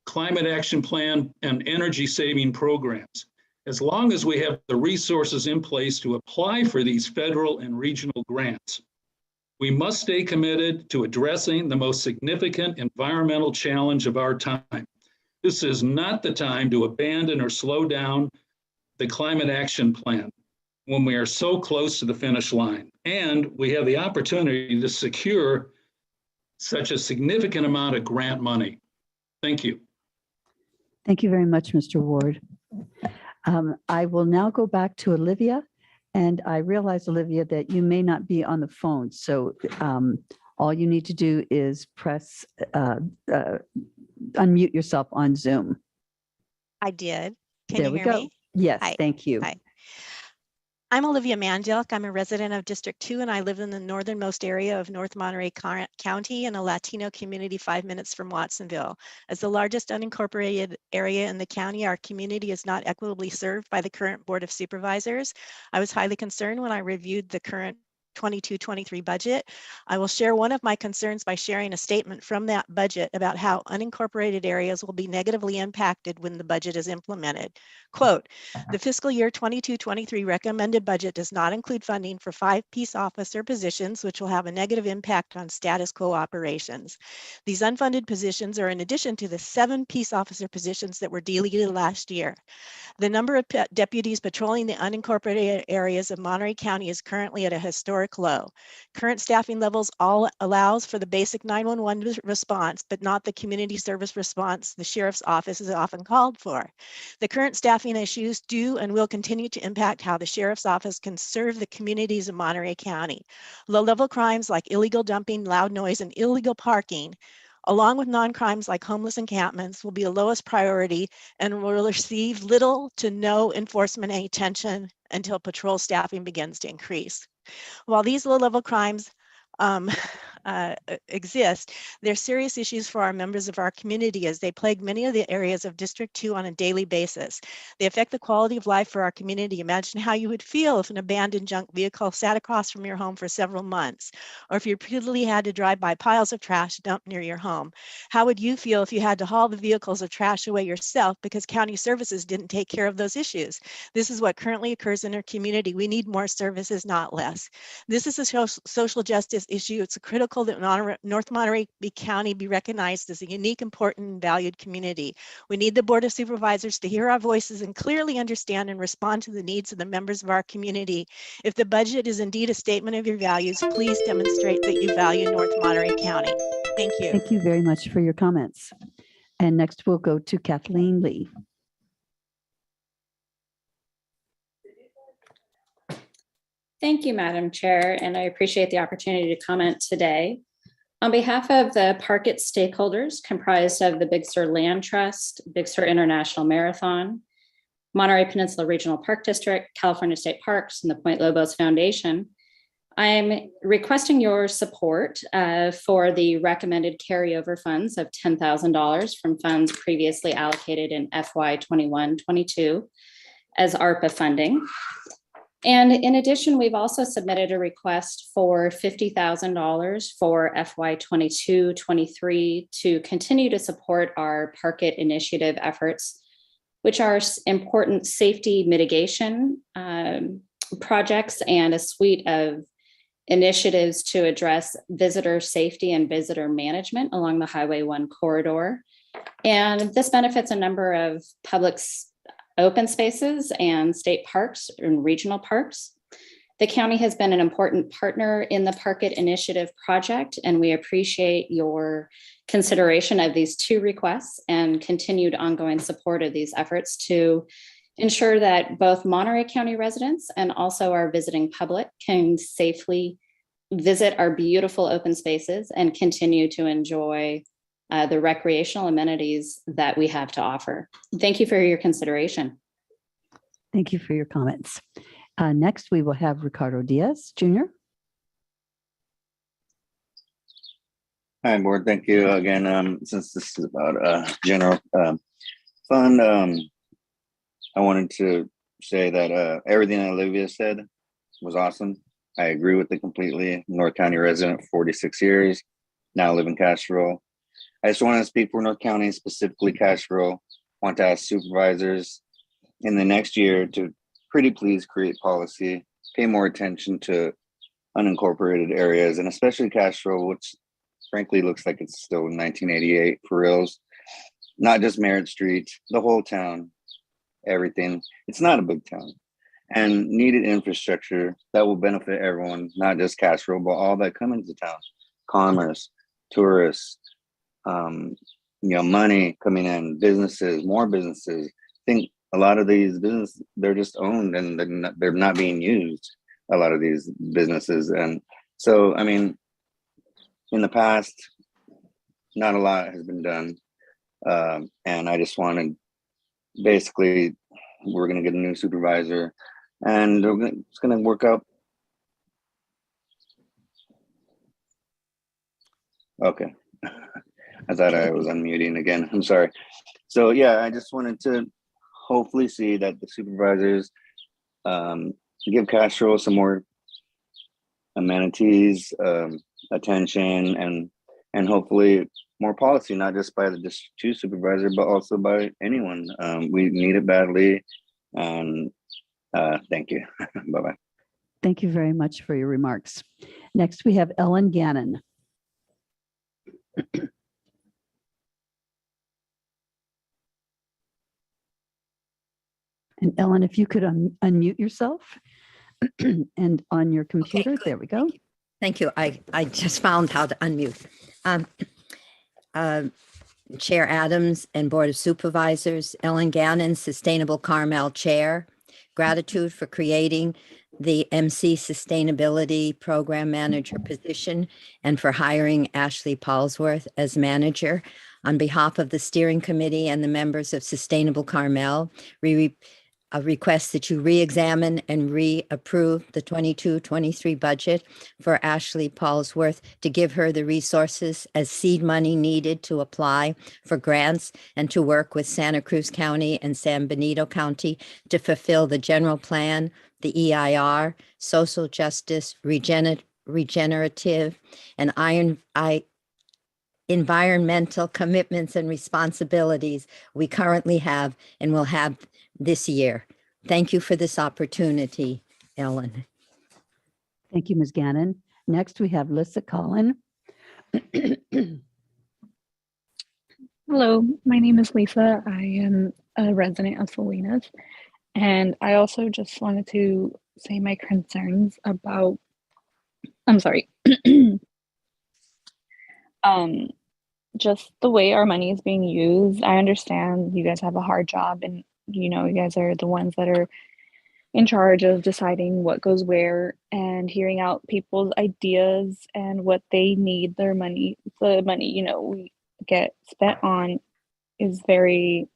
climate action plan and energy saving programs. As long as we have the resources in place to apply for these federal and regional grants, we must stay committed to addressing the most significant environmental challenge of our time. This is not the time to abandon or slow down the climate action plan when we are so close to the finish line. And we have the opportunity to secure such a significant amount of grant money. Thank you. Thank you very much, Mr. Ward. I will now go back to Olivia. And I realize, Olivia, that you may not be on the phone. So all you need to do is press, unmute yourself on Zoom. I did. Can There you we hear go. me? Yes, Hi. thank you. Hi. I'm Olivia Mandelk. I'm a resident of District 2, and I live in the northernmost area of North Monterey County in a Latino community 5 minutes from Watsonville. As the largest unincorporated area in the county, our community is not equitably served by the current Board of Supervisors. I was highly concerned when I reviewed the current 22-23 budget. I will share one of my concerns by sharing a statement from that budget about how unincorporated areas will be negatively impacted when the budget is implemented. Quote, the fiscal year 22-23 recommended budget does not include funding for 5 peace officer positions, which will have a negative impact on status quo operations. These unfunded positions are in addition to the 7 peace officer positions that were deleted last year. The number of deputies patrolling the unincorporated areas of Monterey County is currently at a historic low. Current staffing levels all allows for the basic 911 response, but not the community service response the sheriff's office is often called for. The current staffing issues do and will continue to impact how the sheriff's office can serve the communities of Monterey County. Low-level crimes like illegal dumping, loud noise, and illegal parking, along with non-crimes like homeless encampments, will be the lowest priority and will receive little to no enforcement attention until patrol staffing begins to increase. While these low-level crimes exist, they're serious issues for our members of our community as they plague many of the areas of District 2 on a daily basis. They affect the quality of life for our community. Imagine how you would feel if an abandoned junk vehicle sat across from your home for several months, or if you repeatedly had to drive by piles of trash dumped near your home. How would you feel if you had to haul the vehicles of trash away yourself because county services didn't take care of those issues? This is what currently occurs in our community. We need more services, not less. This is a social justice issue. It's critical that North Monterey County be recognized as a unique, important, and valued community. We need the Board of Supervisors to hear our voices and clearly understand and respond to the needs of the members of our community. If the budget is indeed a statement of your values, please demonstrate that you value North Monterey County. Thank you. Thank you very much for your comments. And next we'll go to Kathleen Lee. Thank you, Madam Chair, and I appreciate the opportunity to comment today. On behalf of the Parkit stakeholders comprised of the Big Sur Land Trust, Big Sur International Marathon, Monterey Peninsula Regional Park District, California State Parks, and the Point Lobos Foundation, I'm requesting your support for the recommended carryover funds of $10,000 from funds previously allocated in FY 21-22 as ARPA funding. And in addition, we've also submitted a request for $50,000 for FY 22-23 to continue to support our Parkit initiative efforts, which are important safety mitigation projects and a suite of initiatives to address visitor safety and visitor management along the Highway 1 corridor. And this benefits a number of public open spaces and state parks and regional parks. The county has been an important partner in the Parkit Initiative project, and we appreciate your consideration of these two requests and continued ongoing support of these efforts to ensure that both Monterey County residents and also our visiting public can safely visit our beautiful open spaces and continue to enjoy the recreational amenities that we have to offer. Thank you for your consideration. Thank you for your comments. Next, we will have Ricardo Diaz, Jr. Hi, Board. Thank you again. Since this is about general fund, I wanted to say that everything that Olivia said was awesome. I agree with it completely. North County resident, 46 years, now live in Castro. I just want to speak for North County, specifically Castro. Want to ask supervisors in the next year to pretty please create policy, pay more attention to unincorporated areas, and especially Castro, which frankly looks like it's still 1988 for reals. Not just Merritt Street, the whole town, everything. It's not a big town. And needed infrastructure that will benefit everyone, not just Castro, but all that come into town. Commerce, tourists, money coming in, businesses, more businesses. I think a lot of these businesses, they're just owned and they're not being used, a lot of these businesses. And so, I mean, in the past, not a lot has been done. And I just wanted, basically, we're going to get a new supervisor and it's going to work out. Okay. I thought I was unmuting again. I'm sorry. So yeah, I just wanted to hopefully see that the supervisors give Castro some more amenities, attention, and hopefully more policy, not just by the District 2 supervisor, but also by anyone. We need it badly. And thank you. Bye-bye. Thank you very much for your remarks. Next, we have Ellen Gannon. And Ellen, if you could unmute yourself and on your computer, there we go. Thank you. I just found how to unmute. Chair Adams and Board of Supervisors, Ellen Gannon, Sustainable Carmel Chair. Gratitude for creating the MC Sustainability Program Manager position and for hiring Ashley Paulsworth as manager. On behalf of the steering committee and the members of Sustainable Carmel, we request that you re-examine and reapprove the 22-23 budget for Ashley Paulsworth to give her the resources as seed money needed to apply for grants and to work with Santa Cruz County and San Benito County to fulfill the general plan, the EIR, social justice, regenerative, and environmental commitments and responsibilities we currently have and will have this year. Thank you for this opportunity, Ellen. Thank you, Ms. Gannon. Next, we have Lisa Collin. Hello, my name is Lisa. I am a resident of Salinas, and I also just wanted to say my concerns about, just the way our money is being used. I understand you guys have a hard job, and you guys are the ones that are in charge of deciding what goes where and hearing out people's ideas and what they need the money we get spent on is very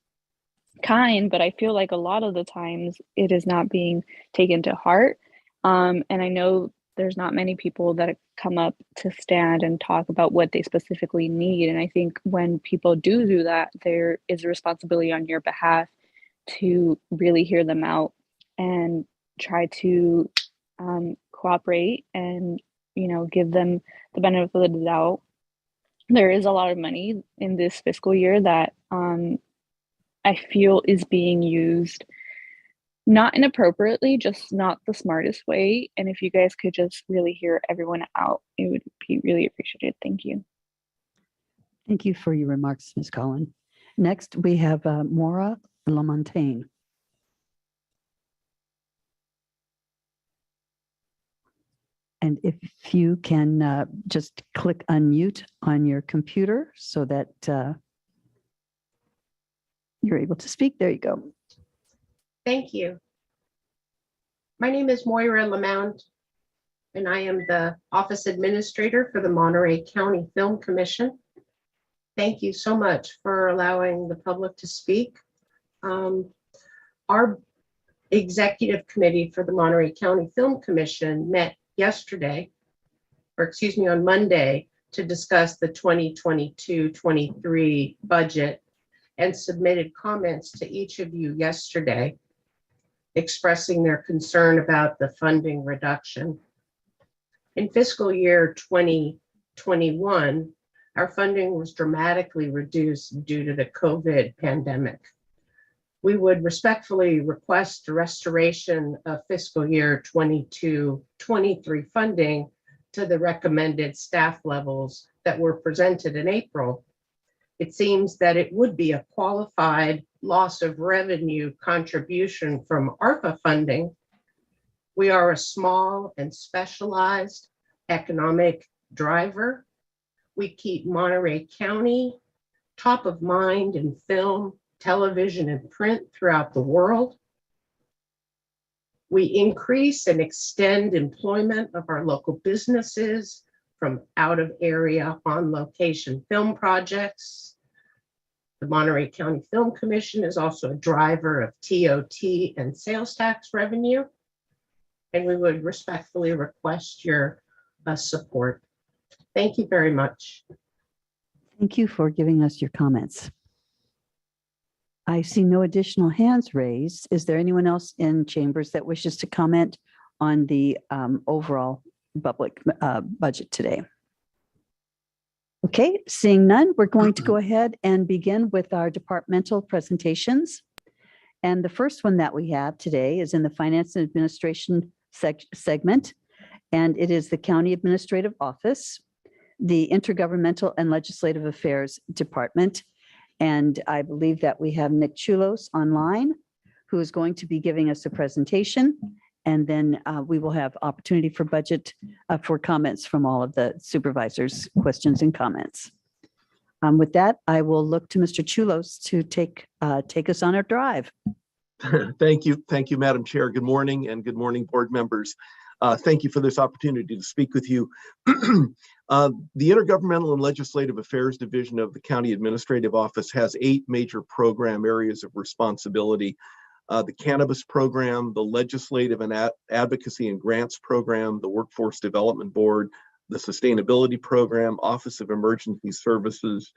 kind, but I feel like a lot of the times it is not being taken to heart. And I know there's not many people that come up to stand and talk about what they specifically need. And I think when people do that, there is a responsibility on your behalf to really hear them out and try to cooperate and, give them the benefit of the doubt. There is a lot of money in this fiscal year that I feel is being used not inappropriately, just not the smartest way. And if you guys could just really hear everyone out, it would be really appreciated. Thank you. Thank you for your remarks, Ms. Collin. Next, we have Maura Lamontagne. And if you can just click unmute on your computer so that you're able to speak. There you go. Thank you. My name is Moira Lamount, and I am the Office Administrator for the Monterey County Film Commission. Thank you so much for allowing the public to speak. Our Executive Committee for the Monterey County Film Commission met on Monday to discuss the 2022-23 budget and submitted comments to each of you yesterday, expressing their concern about the funding reduction. In fiscal year 2021, our funding was dramatically reduced due to the COVID pandemic. We would respectfully request a restoration of fiscal year 22-23 funding to the recommended staff levels that were presented in April. It seems that it would be a qualified loss of revenue contribution from ARPA funding. We are a small and specialized economic driver. We keep Monterey County top of mind in film, television, and print throughout the world. We increase and extend employment of our local businesses from out of area on location film projects. The Monterey County Film Commission is also a driver of TOT and sales tax revenue, and we would respectfully request your support. Thank you very much. Thank you for giving us your comments. I see no additional hands raised. Is there anyone else in chambers that wishes to comment on the overall public budget today? Okay, seeing none, we're going to go ahead and begin with our departmental presentations. And the first one that we have today is in the Finance and Administration segment, and it is the County Administrative Office, the Intergovernmental and Legislative Affairs Department. And I believe that we have Nick Chulos online, who is going to be giving us a presentation. And then we will have opportunity for budget for comments from all of the supervisors, questions and comments. With that, I will look to Mr. Chulos to take us on our drive. Thank you, Madam Chair. Good morning, and good morning, board members. Thank you for this opportunity to speak with you. The Intergovernmental and Legislative Affairs Division of the County Administrative Office has 8 major program areas of responsibility. the cannabis program, the legislative and advocacy and grants program, the workforce development board, the sustainability program, Office of Emergency Services,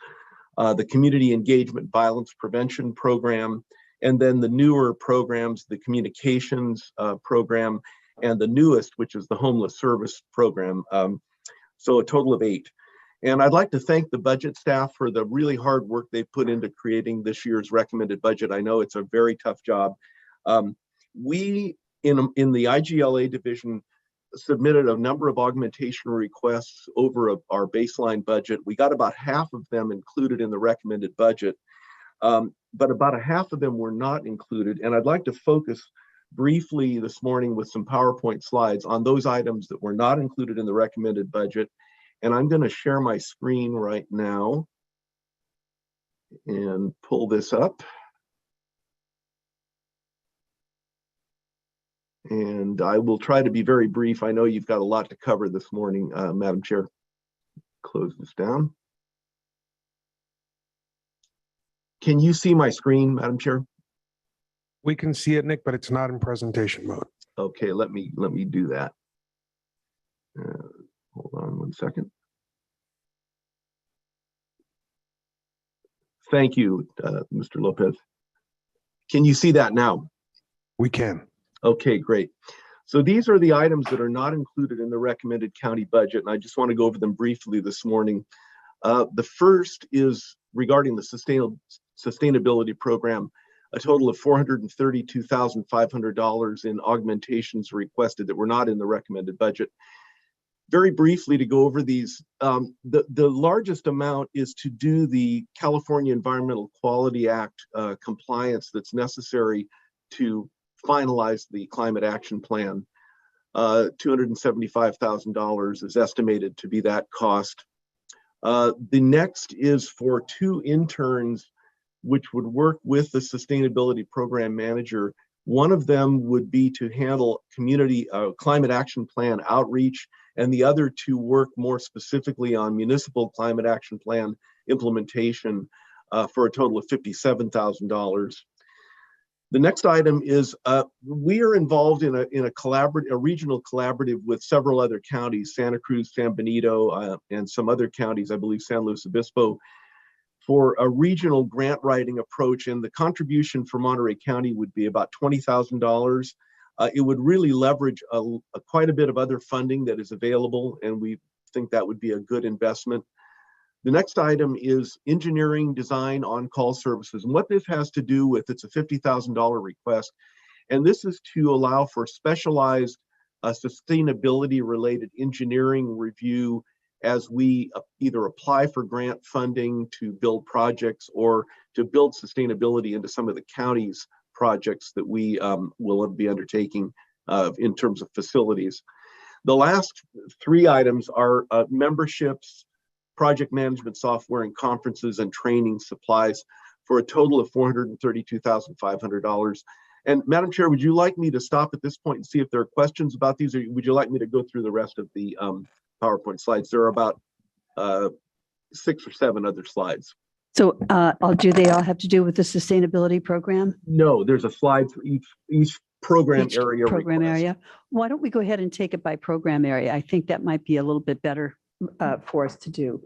the community engagement violence prevention program, and then the newer programs, the communications program, and the newest, which is the homeless service program. So a total of 8. And I'd like to thank the budget staff for the really hard work they've put into creating this year's recommended budget. I know it's a very tough job. We, in the IGLA division, submitted a number of augmentation requests over our baseline budget. We got about half of them included in the recommended budget, but about a half of them were not included. And I'd like to focus briefly this morning with some PowerPoint slides on those items that were not included in the recommended budget. And I'm going to share my screen right now and pull this up. And I will try to be very brief. I know you've got a lot to cover this morning, Madam Chair. Close this down. Can you see my screen, Madam Chair? We can see it, Nick, but it's not in presentation mode. Okay, let me do that. Hold on one second. Thank you, Mr. Lopez. Can you see that now? We can. Okay, great. So these are the items that are not included in the recommended county budget, and I just want to go over them briefly this morning. The first is regarding the sustainability program. A total of $432,500 in augmentations requested that were not in the recommended budget. Very briefly to go over these, the largest amount is to do the California Environmental Quality Act compliance that's necessary to finalize the climate action plan. $275,000 is estimated to be that cost. The next is for 2 interns which would work with the sustainability program manager. One of them would be to handle community climate action plan outreach, and the other to work more specifically on municipal climate action plan implementation for a total of $57,000. The next item is we are involved in a regional collaborative with several other counties, Santa Cruz, San Benito, and some other counties, I believe San Luis Obispo, for a regional grant writing approach. And the contribution for Monterey County would be about $20,000. It would really leverage quite a bit of other funding that is available, and we think that would be a good investment. The next item is engineering design on-call services. And what this has to do with, it's a $50,000 request. And this is to allow for specialized sustainability related engineering review as we either apply for grant funding to build projects or to build sustainability into some of the county's projects that we will be undertaking in terms of facilities. The last 3 items are memberships, project management software, and conferences and training supplies for a total of $432,500. And Madam Chair, would you like me to stop at this point and see if there are questions about these, or would you like me to go through the rest of the PowerPoint slides? There are about 6 or 7 other slides. So do they all have to do with the sustainability program? No, there's a slide for each program area. Program area. Why don't we go ahead and take it by program area? I think that might be a little bit better for us to do.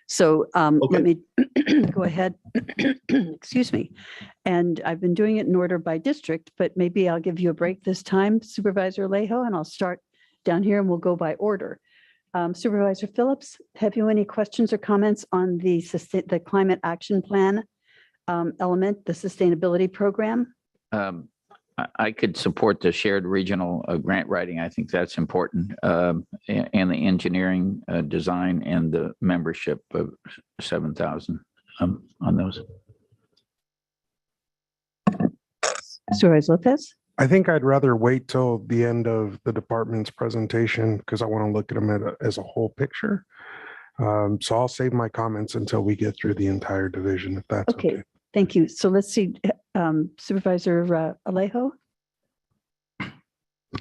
So let me go ahead, excuse me. And I've been doing it in order by district, but maybe I'll give you a break this time, Supervisor Alejo, and I'll start down here and we'll go by order. Supervisor Phillips, have you any questions or comments on the climate action plan element, the sustainability program? I could support the shared regional grant writing. I think that's important, and the engineering design and the membership of 7,000 on those. Supervisor Lopez? I think I'd rather wait till the end of the department's presentation because I want to look at them as a whole picture. So I'll save my comments until we get through the entire division, if that's okay. Thank you. So let's see, Supervisor Alejo.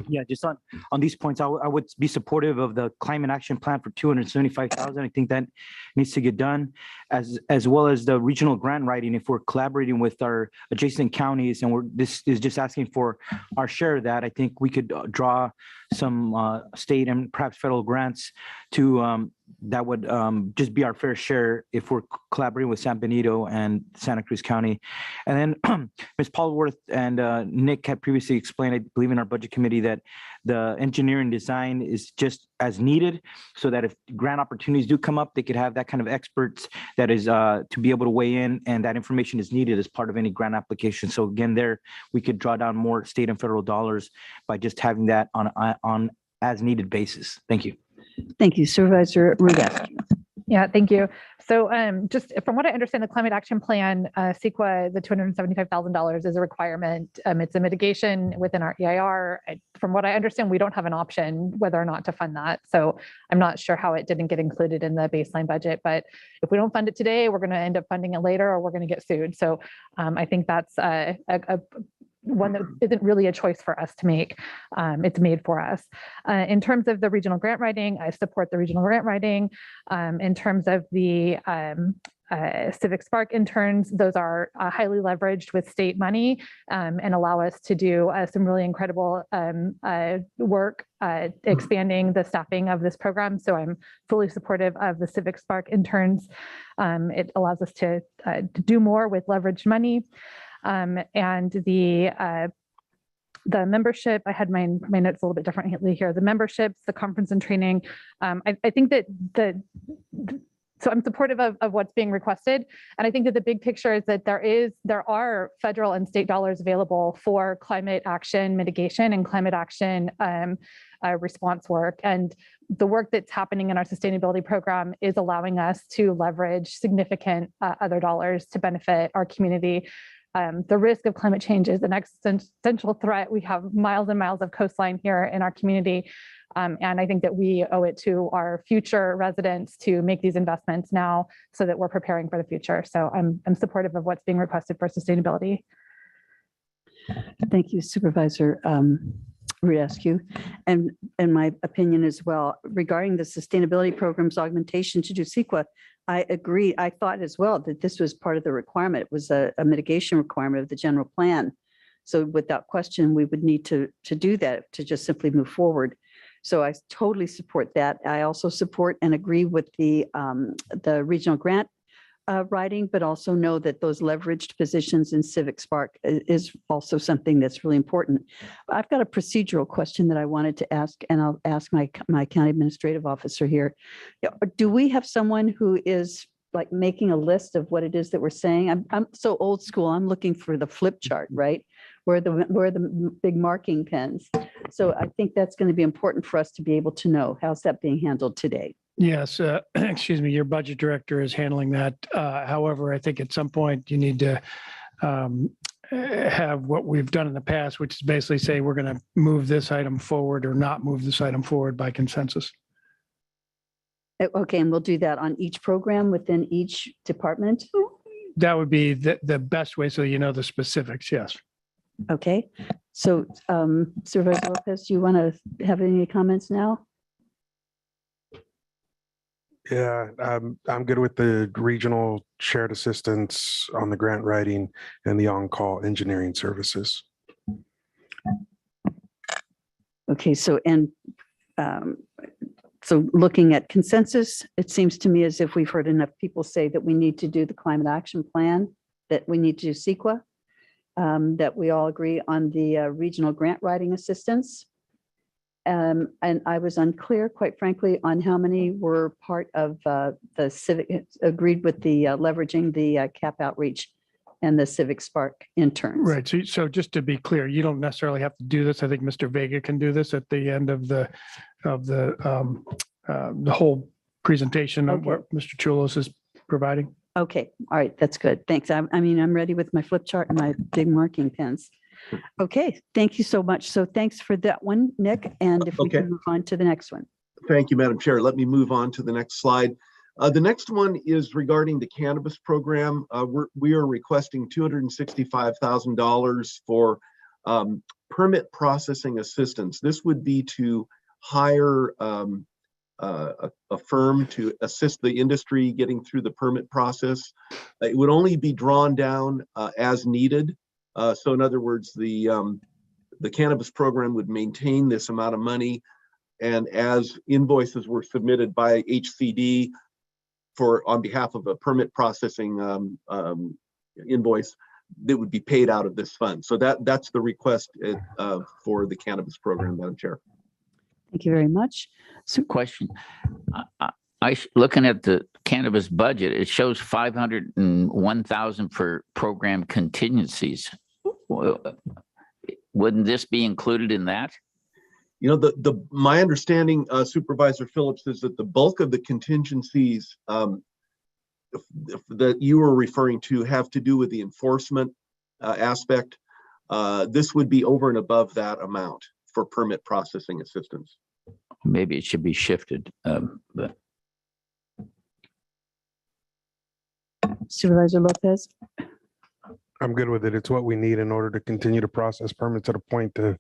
Yeah, just on these points, I would be supportive of the climate action plan for 275,000. I think that needs to get done, as well as the regional grant writing. If we're collaborating with our adjacent counties and this is just asking for our share of that, I think we could draw some state and perhaps federal grants to that would just be our fair share if we're collaborating with San Benito and Santa Cruz County. And then Ms. Paulworth and Nick had previously explained, I believe in our budget committee, that the engineering design is just as needed, so that if grant opportunities do come up, they could have that kind of experts that is to be able to weigh in, and that information is needed as part of any grant application. So again, there we could draw down more state and federal dollars by just having that on as needed basis. Thank you. Thank you, Supervisor Rudas. Yeah, thank you. So just from what I understand, the climate action plan, CEQA, the $275,000 is a requirement. It's a mitigation within our EIR. From what I understand, we don't have an option whether or not to fund that. So I'm not sure how it didn't get included in the baseline budget, but if we don't fund it today, we're going to end up funding it later, or we're going to get sued. So I think that's one that isn't really a choice for us to make. It's made for us. In terms of the regional grant writing, I support the regional grant writing. In terms of the Civic Spark interns, those are highly leveraged with state money and allow us to do some really incredible work expanding the staffing of this program. So I'm fully supportive of the Civic Spark interns. It allows us to do more with leveraged money. And the membership, I had my notes a little bit differently here. The memberships, the conference and training. I think that so I'm supportive of what's being requested. And I think that the big picture is that there are federal and state dollars available for climate action mitigation and climate action response work. And the work that's happening in our sustainability program is allowing us to leverage significant other dollars to benefit our community. The risk of climate change is an existential threat. We have miles and miles of coastline here in our community. And I think that we owe it to our future residents to make these investments now so that we're preparing for the future. So I'm supportive of what's being requested for sustainability. Thank you, Supervisor Rudas. And in my opinion as well, regarding the sustainability program's augmentation to do CEQA, I agree. I thought as well that this was part of the requirement. It was a mitigation requirement of the general plan. So without question, we would need to do that, to just simply move forward. So I totally support that. I also support and agree with the regional grant writing, but also know that those leveraged positions in Civic Spark is also something that's really important. I've got a procedural question that I wanted to ask, and I'll ask my county administrative officer here. Do we have someone who is like making a list of what it is that we're saying? I'm so old school. I'm looking for the flip chart, right? Where the big marking pens. So I think that's going to be important for us to be able to know. How's that being handled today? Yes, excuse me, your budget director is handling that. However, I think at some point you need to have what we've done in the past, which is basically say we're going to move this item forward or not move this item forward by consensus. Okay, and we'll do that on each program within each department? That would be the best way, so you know the specifics, yes. Okay, so Supervisor Lopez, do you want to have any comments now? Yeah, I'm good with the regional shared assistance on the grant writing and the on-call engineering services. Okay, so so looking at consensus, it seems to me as if we've heard enough people say that we need to do the climate action plan, that we need to do CEQA, that we all agree on the regional grant writing assistance. And I was unclear, quite frankly, on how many were part of the civic, agreed with the leveraging the CAP outreach and the Civic Spark interns. Right. So just to be clear, you don't necessarily have to do this. I think Mr. Vega can do this at the end of the whole presentation of what Mr. Chulos is providing. Okay. All right. That's good. Thanks. I mean, I'm ready with my flip chart and my big marking pens. Okay. Thank you so much. So thanks for that one, Nick. And if we can move on to the next one. Thank you, Madam Chair. Let me move on to the next slide. The next one is regarding the cannabis program. We are requesting $265,000 for permit processing assistance. This would be to hire a firm to assist the industry getting through the permit process. It would only be drawn down as needed. So in other words, the cannabis program would maintain this amount of money, and as invoices were submitted by HCD on behalf of a permit processing invoice, that would be paid out of this fund. So that's the request for the cannabis program, Madam Chair. Thank you very much. So question, looking at the cannabis budget, it shows 501,000 for program contingencies. Wouldn't this be included in that? You know, my understanding, Supervisor Phillips, is that the bulk of the contingencies that you were referring to have to do with the enforcement aspect. This would be over and above that amount for permit processing assistance. Maybe it should be shifted. But Supervisor Lopez. I'm good with it. It's what we need in order to continue to process permits at a point to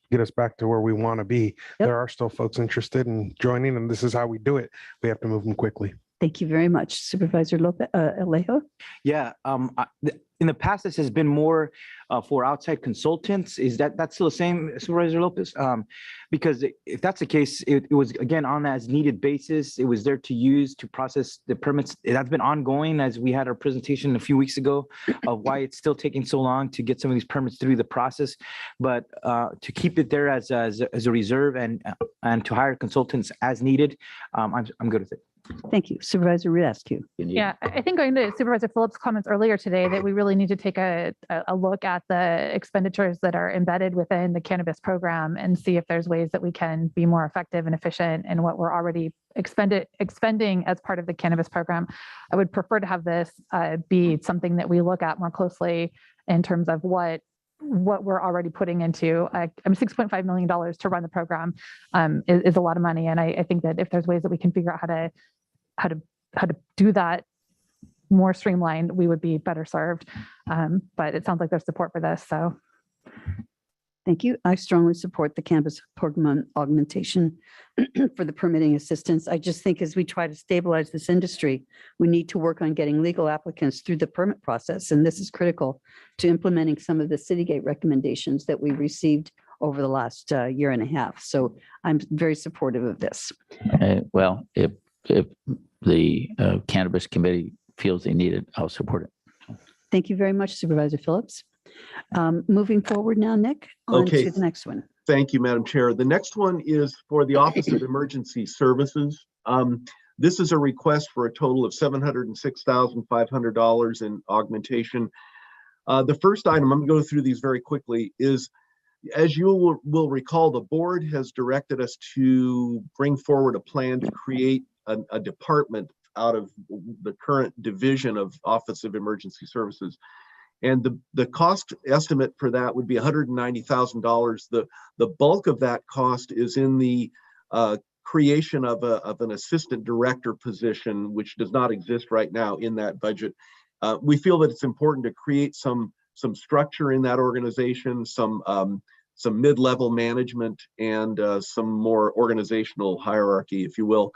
get us back to where we want to be. Yep. There are still folks interested in joining, and this is how we do it. We have to move them quickly. Thank you very much. Supervisor Lopez, Alejo. Yeah, in the past, this has been more for outside consultants. Is that's still the same, Supervisor Lopez? Because if that's the case, it was, again, on as needed basis. It was there to use to process the permits. That's been ongoing, as we had our presentation a few weeks ago of why it's still taking so long to get some of these permits through the process. But to keep it there as a reserve and to hire consultants as needed, I'm good with it. Thank you. Supervisor Rescue. Yeah, I think going to Supervisor Phillips' comments earlier today, that we really need to take a look at the expenditures that are embedded within the cannabis program and see if there's ways that we can be more effective and efficient in what we're already expending as part of the cannabis program. I would prefer to have this be something that we look at more closely in terms of what we're already putting into. $6.5 million to run the program is a lot of money, and I think that if there's ways that we can figure out how to do that more streamlined, we would be better served. But it sounds like there's support for this. So thank you. I strongly support the cannabis program augmentation for the permitting assistance. I just think as we try to stabilize this industry, we need to work on getting legal applicants through the permit process. And this is critical to implementing some of the Citygate recommendations that we received over the last year and a half. So I'm very supportive of this. Well, if the Cannabis Committee feels they need it, I'll support it. Thank you very much, Supervisor Phillips. Moving forward now, Nick, on Okay. to the next one. Thank you, Madam Chair. The next one is for the Office of Emergency Services. This is a request for a total of $706,500 in augmentation. The first item, I'm going to go through these very quickly, is, as you will recall, the board has directed us to bring forward a plan to create a department out of the current division of Office of Emergency Services. And the cost estimate for that would be $190,000. The bulk of that cost is in the creation of an assistant director position, which does not exist right now in that budget. We feel that it's important to create some structure in that organization, some mid-level management, and some more organizational hierarchy, if you will.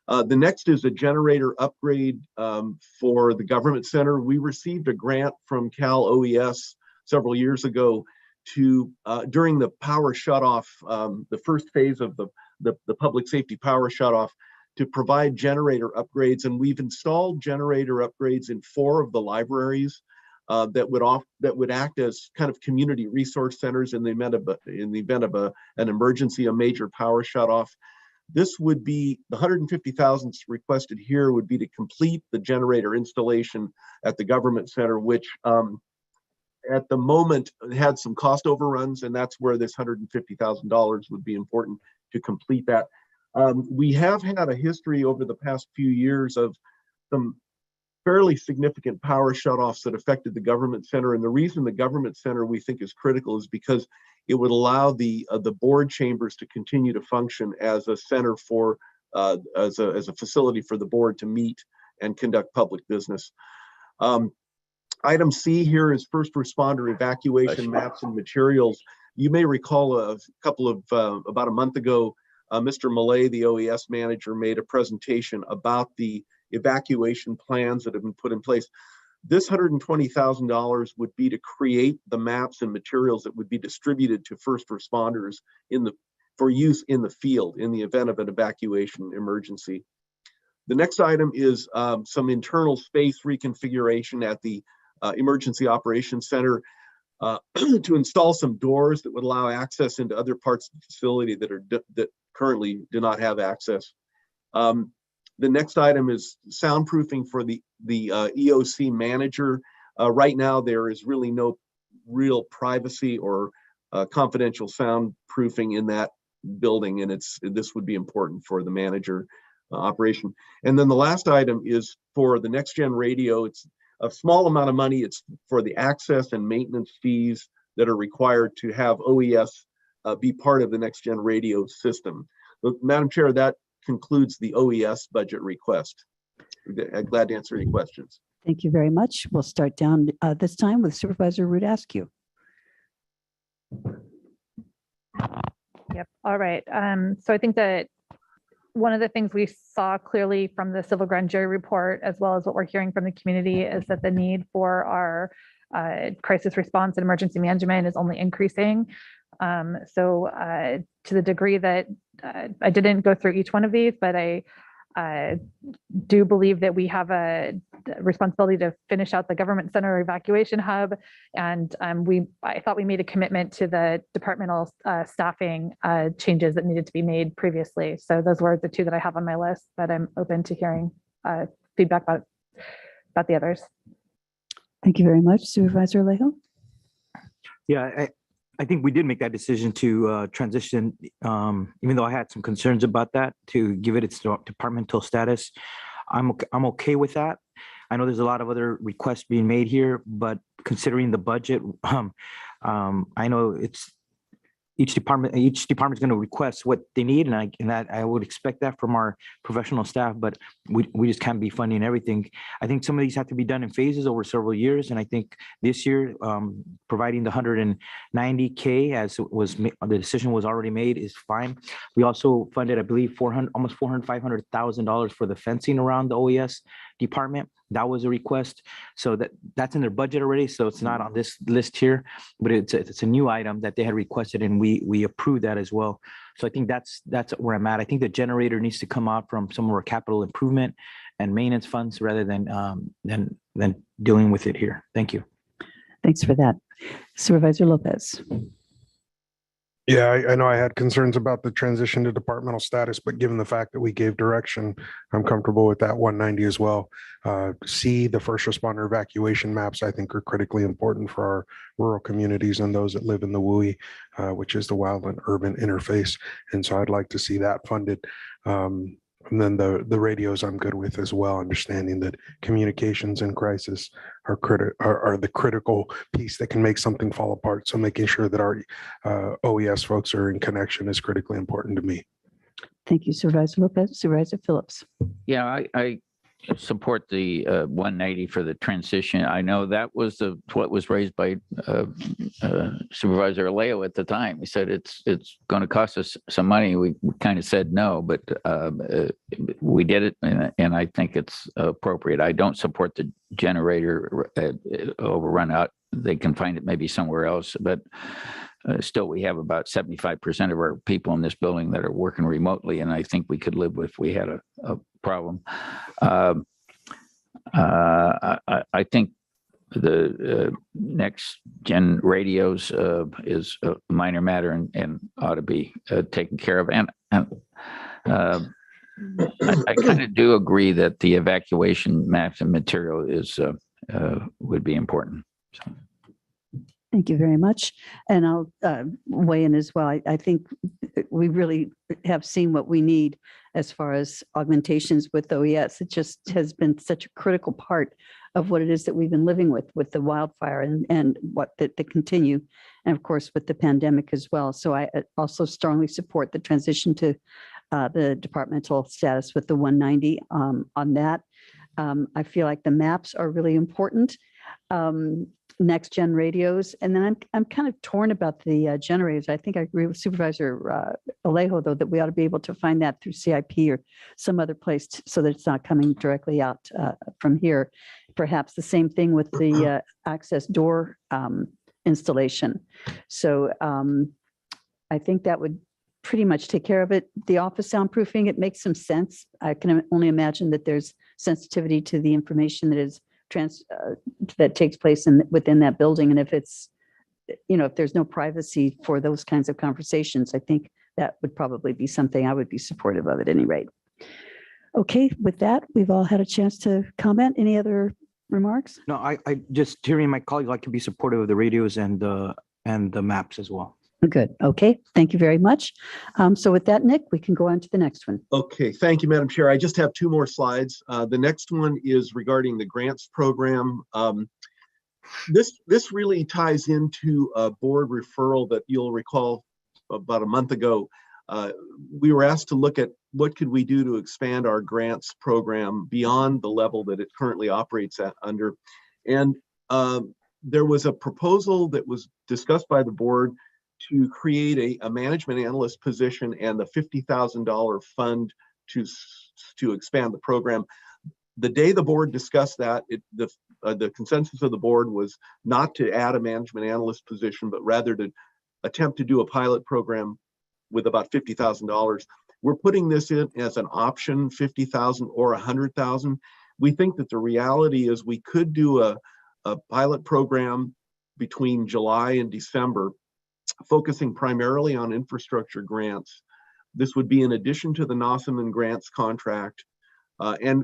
The next is a generator upgrade for the government center. We received a grant from Cal OES several years ago to, during the power shutoff, the first phase of the public safety power shutoff, to provide generator upgrades. And we've installed generator upgrades in 4 of the libraries that would act as kind of community resource centers in the event of an emergency, a major power shutoff. This would be the $150,000 requested here would be to complete the generator installation at the government center, which at the moment had some cost overruns, and that's where this $150,000 would be important to complete that. We have had a history over the past few years of some fairly significant power shutoffs that affected the government center. And the reason the government center we think is critical is because it would allow the board chambers to continue to function as a center for, as a facility for the board to meet and conduct public business. Item C here is first responder evacuation maps and materials. You may recall a couple of, about a month ago, Mr. Millay, the OES manager, made a presentation about the evacuation plans that have been put in place. This $120,000 would be to create the maps and materials that would be distributed to first responders for use in the field in the event of an evacuation emergency. The next item is some internal space reconfiguration at the Emergency Operations Center to install some doors that would allow access into other parts of the facility that currently do not have access. The next item is soundproofing for the EOC manager. Right now, there is really no real privacy or confidential soundproofing in that building, and this would be important for the manager operation. And then the last item is for the next gen radio. It's a small amount of money. It's for the access and maintenance fees that are required to have OES be part of the next gen radio system. Madam Chair, that concludes the OES budget request. I'm glad to answer any questions. Thank you very much. We'll start down this time with Supervisor Rudascu. Yep. All right. So I think that one of the things we saw clearly from the civil grand jury report, as well as what we're hearing from the community, is that the need for our crisis response and emergency management is only increasing. So to the degree that I didn't go through each one of these, but I do believe that we have a responsibility to finish out the government center evacuation hub. And I thought we made a commitment to the departmental staffing changes that needed to be made previously. So those were the two that I have on my list, but I'm open to hearing feedback about the others. Thank you very much. Supervisor Alejo? Yeah, I think we did make that decision to transition, even though I had some concerns about that, to give it its departmental status. I'm okay with that. I know there's a lot of other requests being made here, but considering the budget, I know each department is going to request what they need, and I would expect that from our professional staff, but we just can't be funding everything. I think some of these have to be done in phases over several years, and I think this year providing the $190K as it was the decision was already made is fine. We also funded, I believe, almost $500,000 for the fencing around the OES department. That was a request, so that's in their budget already. So it's not on this list here, but it's a new item that they had requested, and we approved that as well. So I think that's where I'm at. I think the generator needs to come out from some of our capital improvement and maintenance funds rather than dealing with it here. Thank you. Thanks for that. Supervisor Lopez. Yeah, I know I had concerns about the transition to departmental status, but given the fact that we gave direction, I'm comfortable with that 190 as well. C, the first responder evacuation maps, I think are critically important for our rural communities and those that live in the WUI, which is the wild and urban interface. And so I'd like to see that funded. And then the radios I'm good with as well, understanding that communications in crisis are the critical piece that can make something fall apart. So making sure that our OES folks are in connection is critically important to me. Thank you, Supervisor Lopez. Supervisor Phillips. Yeah, I support the 190 for the transition. I know that was what was raised by Supervisor Alejo at the time. He said it's going to cost us some money. We kind of said no, but we did it, and I think it's appropriate. I don't support the generator overrun out. They can find it maybe somewhere else, but still we have about 75% of our people in this building that are working remotely, and I think we could live with if we had a problem. I think the next gen radios is a minor matter and ought to be taken care of. And I kind of do agree that the evacuation maps and material would be important. So. Thank you very much. And I'll weigh in as well. I think we really have seen what we need as far as augmentations with OES. It just has been such a critical part of what it is that we've been living with the wildfire and what that continue. And of course, with the pandemic as well. So I also strongly support the transition to the departmental status with the 190 on that. I feel like the maps are really important. next gen radios. And then I'm kind of torn about the generators. I think I agree with Supervisor Alejo, though, that we ought to be able to find that through CIP or some other place so that it's not coming directly out from here. Perhaps the same thing with the access door installation. So I think that would pretty much take care of it. The office soundproofing, it makes some sense. I can only imagine that there's sensitivity to the information that is that takes place within that building. And if it's, if there's no privacy for those kinds of conversations, I think that would probably be something I would be supportive of at any rate. Okay, with that, we've all had a chance to comment. Any other remarks? No, I just hearing my colleague, I can be supportive of the radios and the maps as well. Good. Okay. Thank you very much. So with that, Nick, we can go on to the next one. Okay, thank you, Madam Chair. I just have two more slides. The next one is regarding the grants program. This really ties into a board referral that you'll recall about a month ago. We were asked to look at what could we do to expand our grants program beyond the level that it currently operates at under. And there was a proposal that was discussed by the board to create a management analyst position and the $50,000 fund to expand the program. The day the board discussed that, the consensus of the board was not to add a management analyst position, but rather to attempt to do a pilot program with about $50,000. We're putting this in as an option, 50,000 or 100,000. We think that the reality is we could do a pilot program between July and December, focusing primarily on infrastructure grants. This would be in addition to the NOSSM grants contract, and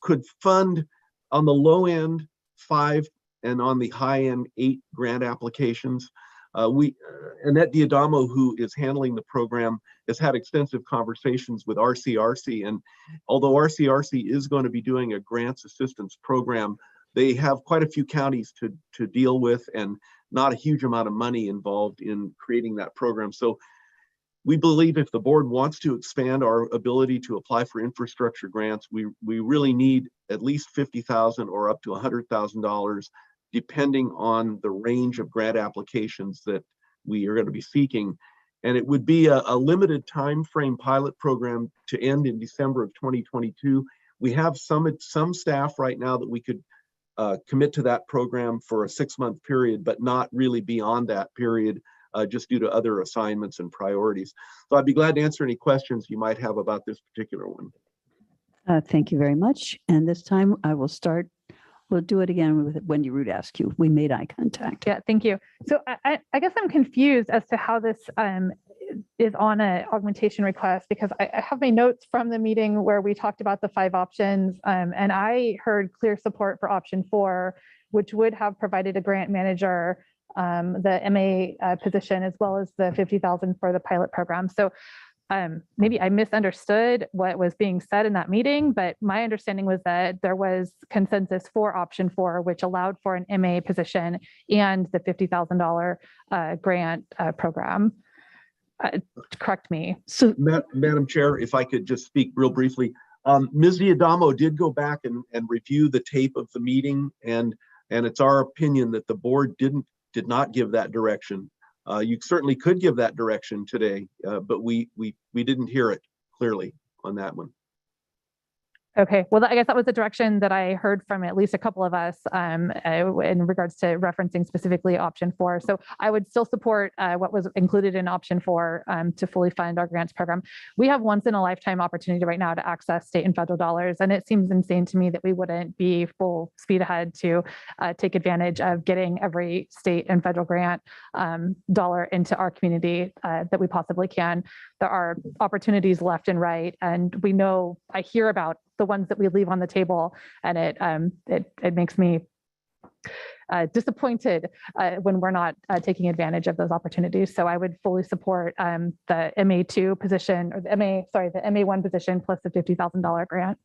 could fund on the low end 5 and on the high end 8 grant applications. Annette Diadamo, who is handling the program, has had extensive conversations with RCRC, and although RCRC is going to be doing a grants assistance program, they have quite a few counties to deal with and not a huge amount of money involved in creating that program. So we believe if the board wants to expand our ability to apply for infrastructure grants, we really need at least $50,000 or up to $100,000, depending on the range of grant applications that we are going to be seeking. And it would be a limited time frame pilot program to end in December of 2022. We have some staff right now that we could commit to that program for a 6-month period, but not really beyond that period, just due to other assignments and priorities. So I'd be glad to answer any questions you might have about this particular one. Thank you very much. And this time I will start. We'll do it again with Wendy Root ask you. We made eye contact. Yeah, thank you. So I guess I'm confused as to how this is on an augmentation request, because I have my notes from the meeting where we talked about the 5 options, and I heard clear support for option 4, which would have provided a grant manager, the MA position, as well as the $50,000 for the pilot program. So maybe I misunderstood what was being said in that meeting, but my understanding was that there was consensus for option 4, which allowed for an MA position and the $50,000 grant program. Correct me. So, Madam Chair, if I could just speak real briefly, Ms. Diadamo did go back and review the tape of the meeting, and it's our opinion that the board did not give that direction. You certainly could give that direction today, but we didn't hear it clearly on that one. Okay, well, I guess that was the direction that I heard from at least a couple of us in regards to referencing specifically option 4. So I would still support what was included in option 4 to fully fund our grants program. We have once in a lifetime opportunity right now to access state and federal dollars. And it seems insane to me that we wouldn't be full speed ahead to take advantage of getting every state and federal grant dollar into our community that we possibly can. There are opportunities left and right. And we know, I hear about the ones that we leave on the table, and it makes me disappointed when we're not taking advantage of those opportunities. So I would fully support the MA2 position, or the MA1 position plus the $50,000 grant.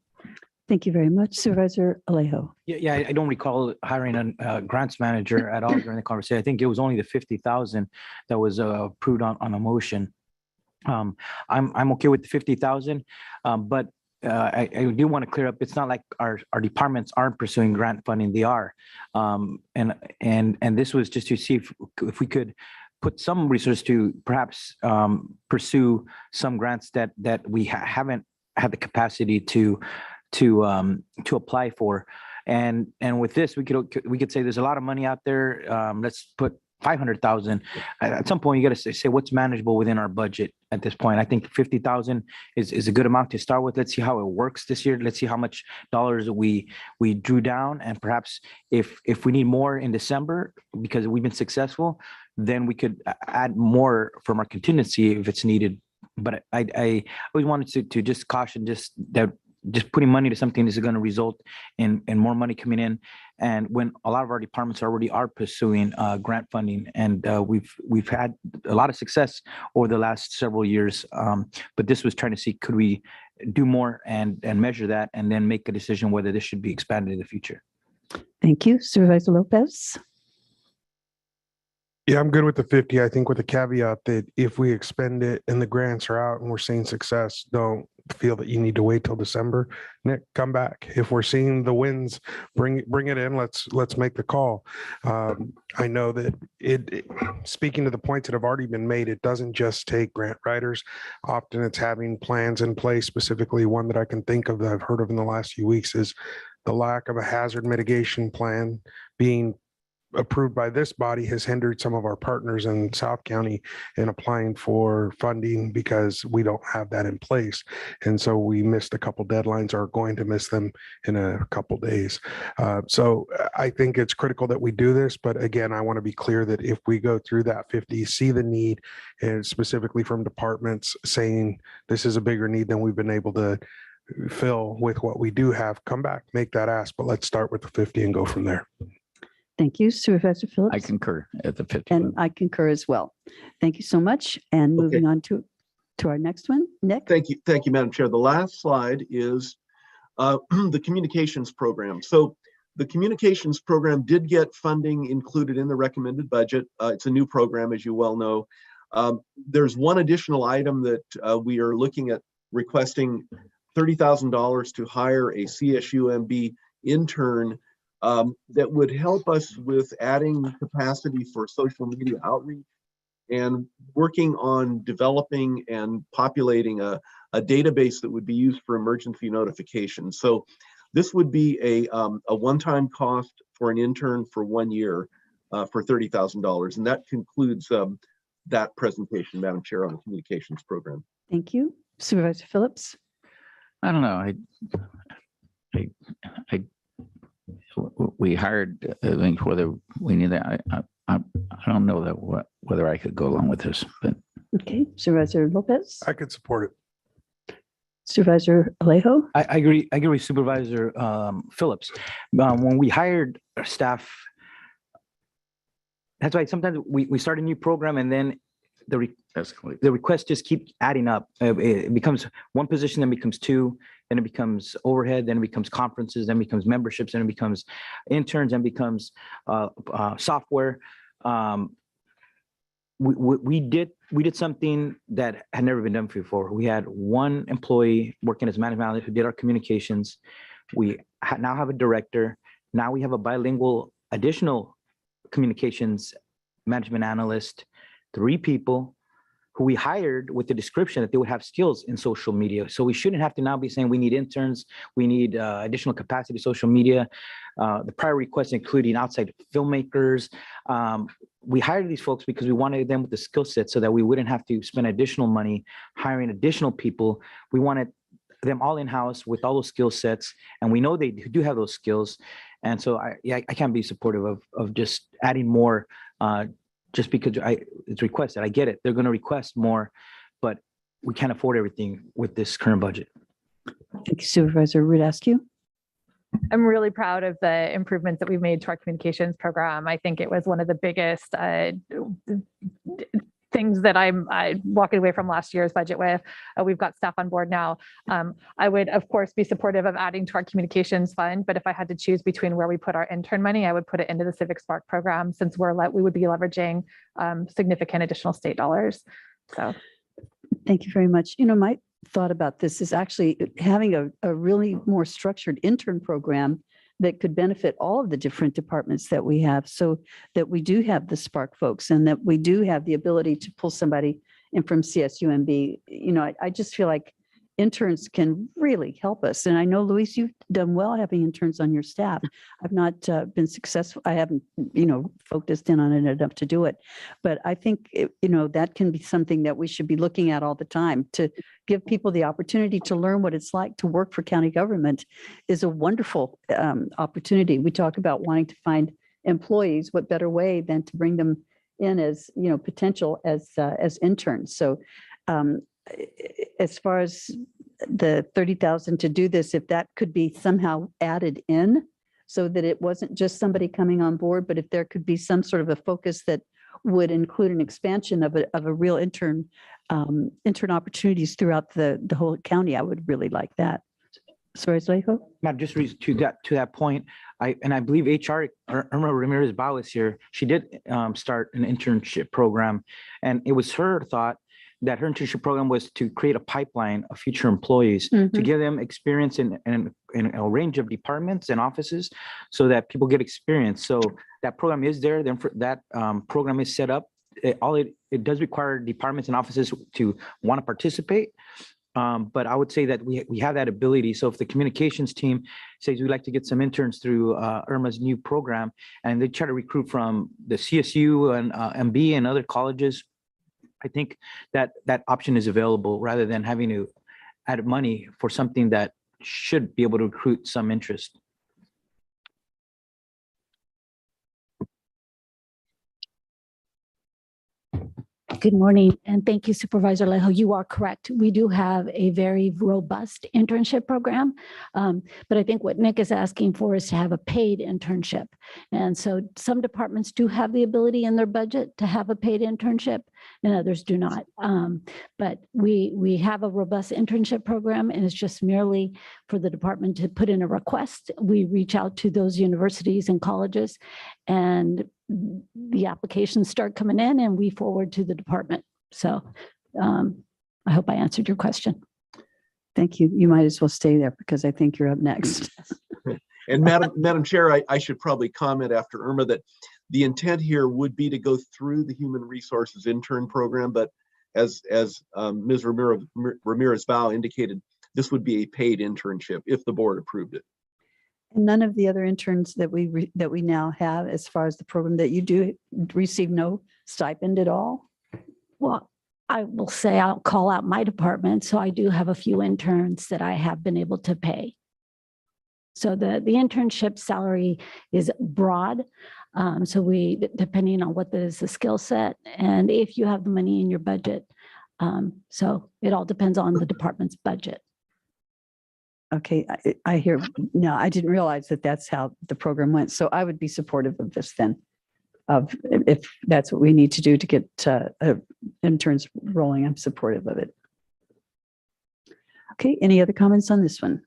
Thank you very much, Supervisor Alejo. Yeah, I don't recall hiring a grants manager at all during the conversation. I think it was only the 50,000 that was approved on a motion. I'm okay with the 50,000, but I do want to clear up, it's not like our departments aren't pursuing grant funding, they are. And this was just to see if we could put some resources to perhaps pursue some grants that we haven't had the capacity to apply for. And with this, we could say there's a lot of money out there. Let's put 500,000. At some point, you got to say what's manageable within our budget at this point. I think 50,000 is a good amount to start with. Let's see how it works this year. Let's see how much dollars we drew down. And perhaps if we need more in December, because we've been successful, then we could add more from our contingency if it's needed. But I always wanted to just caution that just putting money to something is going to result in more money coming in. And when a lot of our departments already are pursuing grant funding, and we've had a lot of success over the last several years. But this was trying to see, could we do more and measure that, and then make a decision whether this should be expanded in the future. Thank you. Supervisor Lopez. Yeah, I'm good with the 50. I think with the caveat that if we expend it and the grants are out and we're seeing success, don't feel that you need to wait till December. Nick, come back. If we're seeing the wins, bring it in. Let's make the call. I know that speaking to the points that have already been made, it doesn't just take grant writers. Often it's having plans in place. Specifically, one that I can think of that I've heard of in the last few weeks is the lack of a hazard mitigation plan being approved by this body has hindered some of our partners in South County in applying for funding because we don't have that in place. And so we missed a couple deadlines, or are going to miss them in a couple days. So I think it's critical that we do this. But again, I want to be clear that if we go through that 50, see the need, and specifically from departments saying this is a bigger need than we've been able to fill with what we do have, come back, make that ask. But let's start with the 50 and go from there. Thank you, Supervisor Phillips. I concur at the 50. And I concur as well. Thank you so much. And moving on to our next one, Nick. Thank you, Madam Chair. The last slide is the communications program. So the communications program did get funding included in the recommended budget. It's a new program, as you well know. There's one additional item that we are looking at requesting $30,000 to hire a CSUMB intern that would help us with adding capacity for social media outreach and working on developing and populating a database that would be used for emergency notification. So this would be a one-time cost for an intern for 1 year for $30,000. And that concludes that presentation, Madam Chair, on the communications program. Thank you. Supervisor Phillips. I don't know. We hired, I think, whether we need that. I don't know that whether I could go along with this, but. Okay, Supervisor Lopez. I could support it. Supervisor Alejo. I agree with Supervisor Phillips. When we hired our staff, that's why sometimes we start a new program and then the requests just keep adding up. It becomes one position, then becomes two, then it becomes overhead, then it becomes conferences, then it becomes memberships, then it becomes interns, then becomes software. We did something that had never been done before. We had one employee working as management analyst who did our communications. We now have a director. Now we have a bilingual additional communications management analyst, 3 people who we hired with the description that they would have skills in social media. So we shouldn't have to now be saying we need interns, we need additional capacity social media. The prior requests including outside filmmakers. We hired these folks because we wanted them with the skill set so that we wouldn't have to spend additional money hiring additional people. We wanted them all in-house with all those skill sets, and we know they do have those skills. And so I can't be supportive of just adding more just because it's requested. I get it. They're going to request more, but we can't afford everything with this current budget. Thank you, Supervisor Rudasky. I'm really proud of the improvements that we've made to our communications program. I think it was one of the biggest things that I'm walking away from last year's budget with. We've got staff on board now. I would, of course, be supportive of adding to our communications fund, but if I had to choose between where we put our intern money, I would put it into the Civic Spark program since we would be leveraging significant additional state dollars. So, thank you very much. thought about this is actually having a really more structured intern program that could benefit all of the different departments that we have, so that we do have the Spark folks and that we do have the ability to pull somebody in from CSUMB. You know, I just feel like interns can really help us. And I know, Luis, you've done well having interns on your staff. I've not been successful. I haven't, focused in on it enough to do it. But I think, that can be something that we should be looking at all the time, to give people the opportunity to learn what it's like to work for county government is a wonderful opportunity. We talk about wanting to find employees. What better way than to bring them in as, potential as interns. So as far as the 30,000 to do this, if that could be somehow added in so that it wasn't just somebody coming on board, but if there could be some sort of a focus that would include an expansion of a real intern opportunities throughout the whole county, I would really like that. Sorry, Zalejo? Matt, just to that point, I believe HR, Irma Ramirez Bao is here. She did start an internship program, and it was her thought that her internship program was to create a pipeline of future employees to give them experience in a range of departments and offices, so that people get experience. So that program is there. Then that program is set up. It does require departments and offices to want to participate. But I would say that we have that ability. So if the communications team says we'd like to get some interns through Irma's new program, and they try to recruit from the CSU and MB and other colleges, I think that option is available, rather than having to add money for something that should be able to recruit some interest. Good morning, and thank you, Supervisor Lejo. You are correct. We do have a very robust internship program, but I think what Nick is asking for is to have a paid internship. And so some departments do have the ability in their budget to have a paid internship, and others do not. But we have a robust internship program, and it's just merely for the department to put in a request. We reach out to those universities and colleges, and the applications start coming in and we forward to the department. So I hope I answered your question. Thank you. You might as well stay there because I think you're up next. And Madam Chair, I should probably comment after Irma that the intent here would be to go through the Human Resources Intern Program, but as Ms. Ramirez Bao indicated, this would be a paid internship if the board approved it. None of the other interns that we now have, as far as the program that you do, receive no stipend at all? Well, I will say I'll call out my department. So I do have a few interns that I have been able to pay. So the internship salary is broad. So depending on what is the skill set and if you have the money in your budget. So it all depends on the department's budget. Okay, I hear. No, I didn't realize that that's how the program went. So I would be supportive of this then, if that's what we need to do to get interns rolling. I'm supportive of it. Okay, any other comments on this one?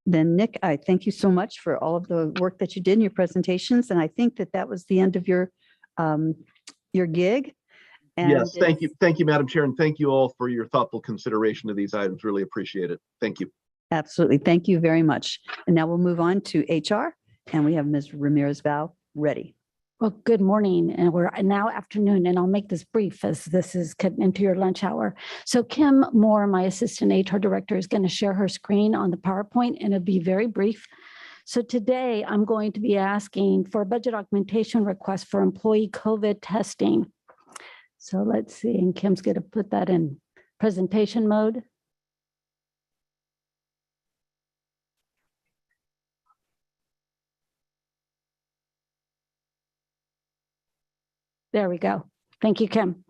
Then Nick, I thank you so much for all of the work that you did in your presentations. And I think that was the end of your gig. And yes, thank you, Madam Chair, and thank you all for your thoughtful consideration of these items. Really appreciate it. Thank you. Absolutely. Thank you very much. And now we'll move on to HR, and we have Ms. Ramirez Bao ready. Well, good morning, and we're now afternoon, and I'll make this brief as this is getting into your lunch hour. So Kim Moore, my assistant HR director, is going to share her screen on the PowerPoint, and it'll be very brief. So today I'm going to be asking for a budget augmentation request for employee COVID testing. So let's see, and Kim's going to put that in presentation mode. There we go. Thank you, Kim.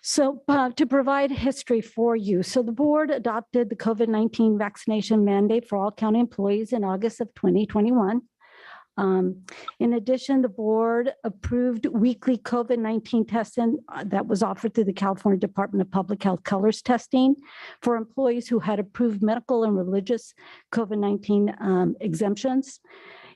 So to provide history for you, so the board adopted the COVID-19 vaccination mandate for all county employees in August of 2021. In addition, the board approved weekly COVID-19 testing that was offered through the California Department of Public Health Colors testing for employees who had approved medical and religious COVID-19 exemptions.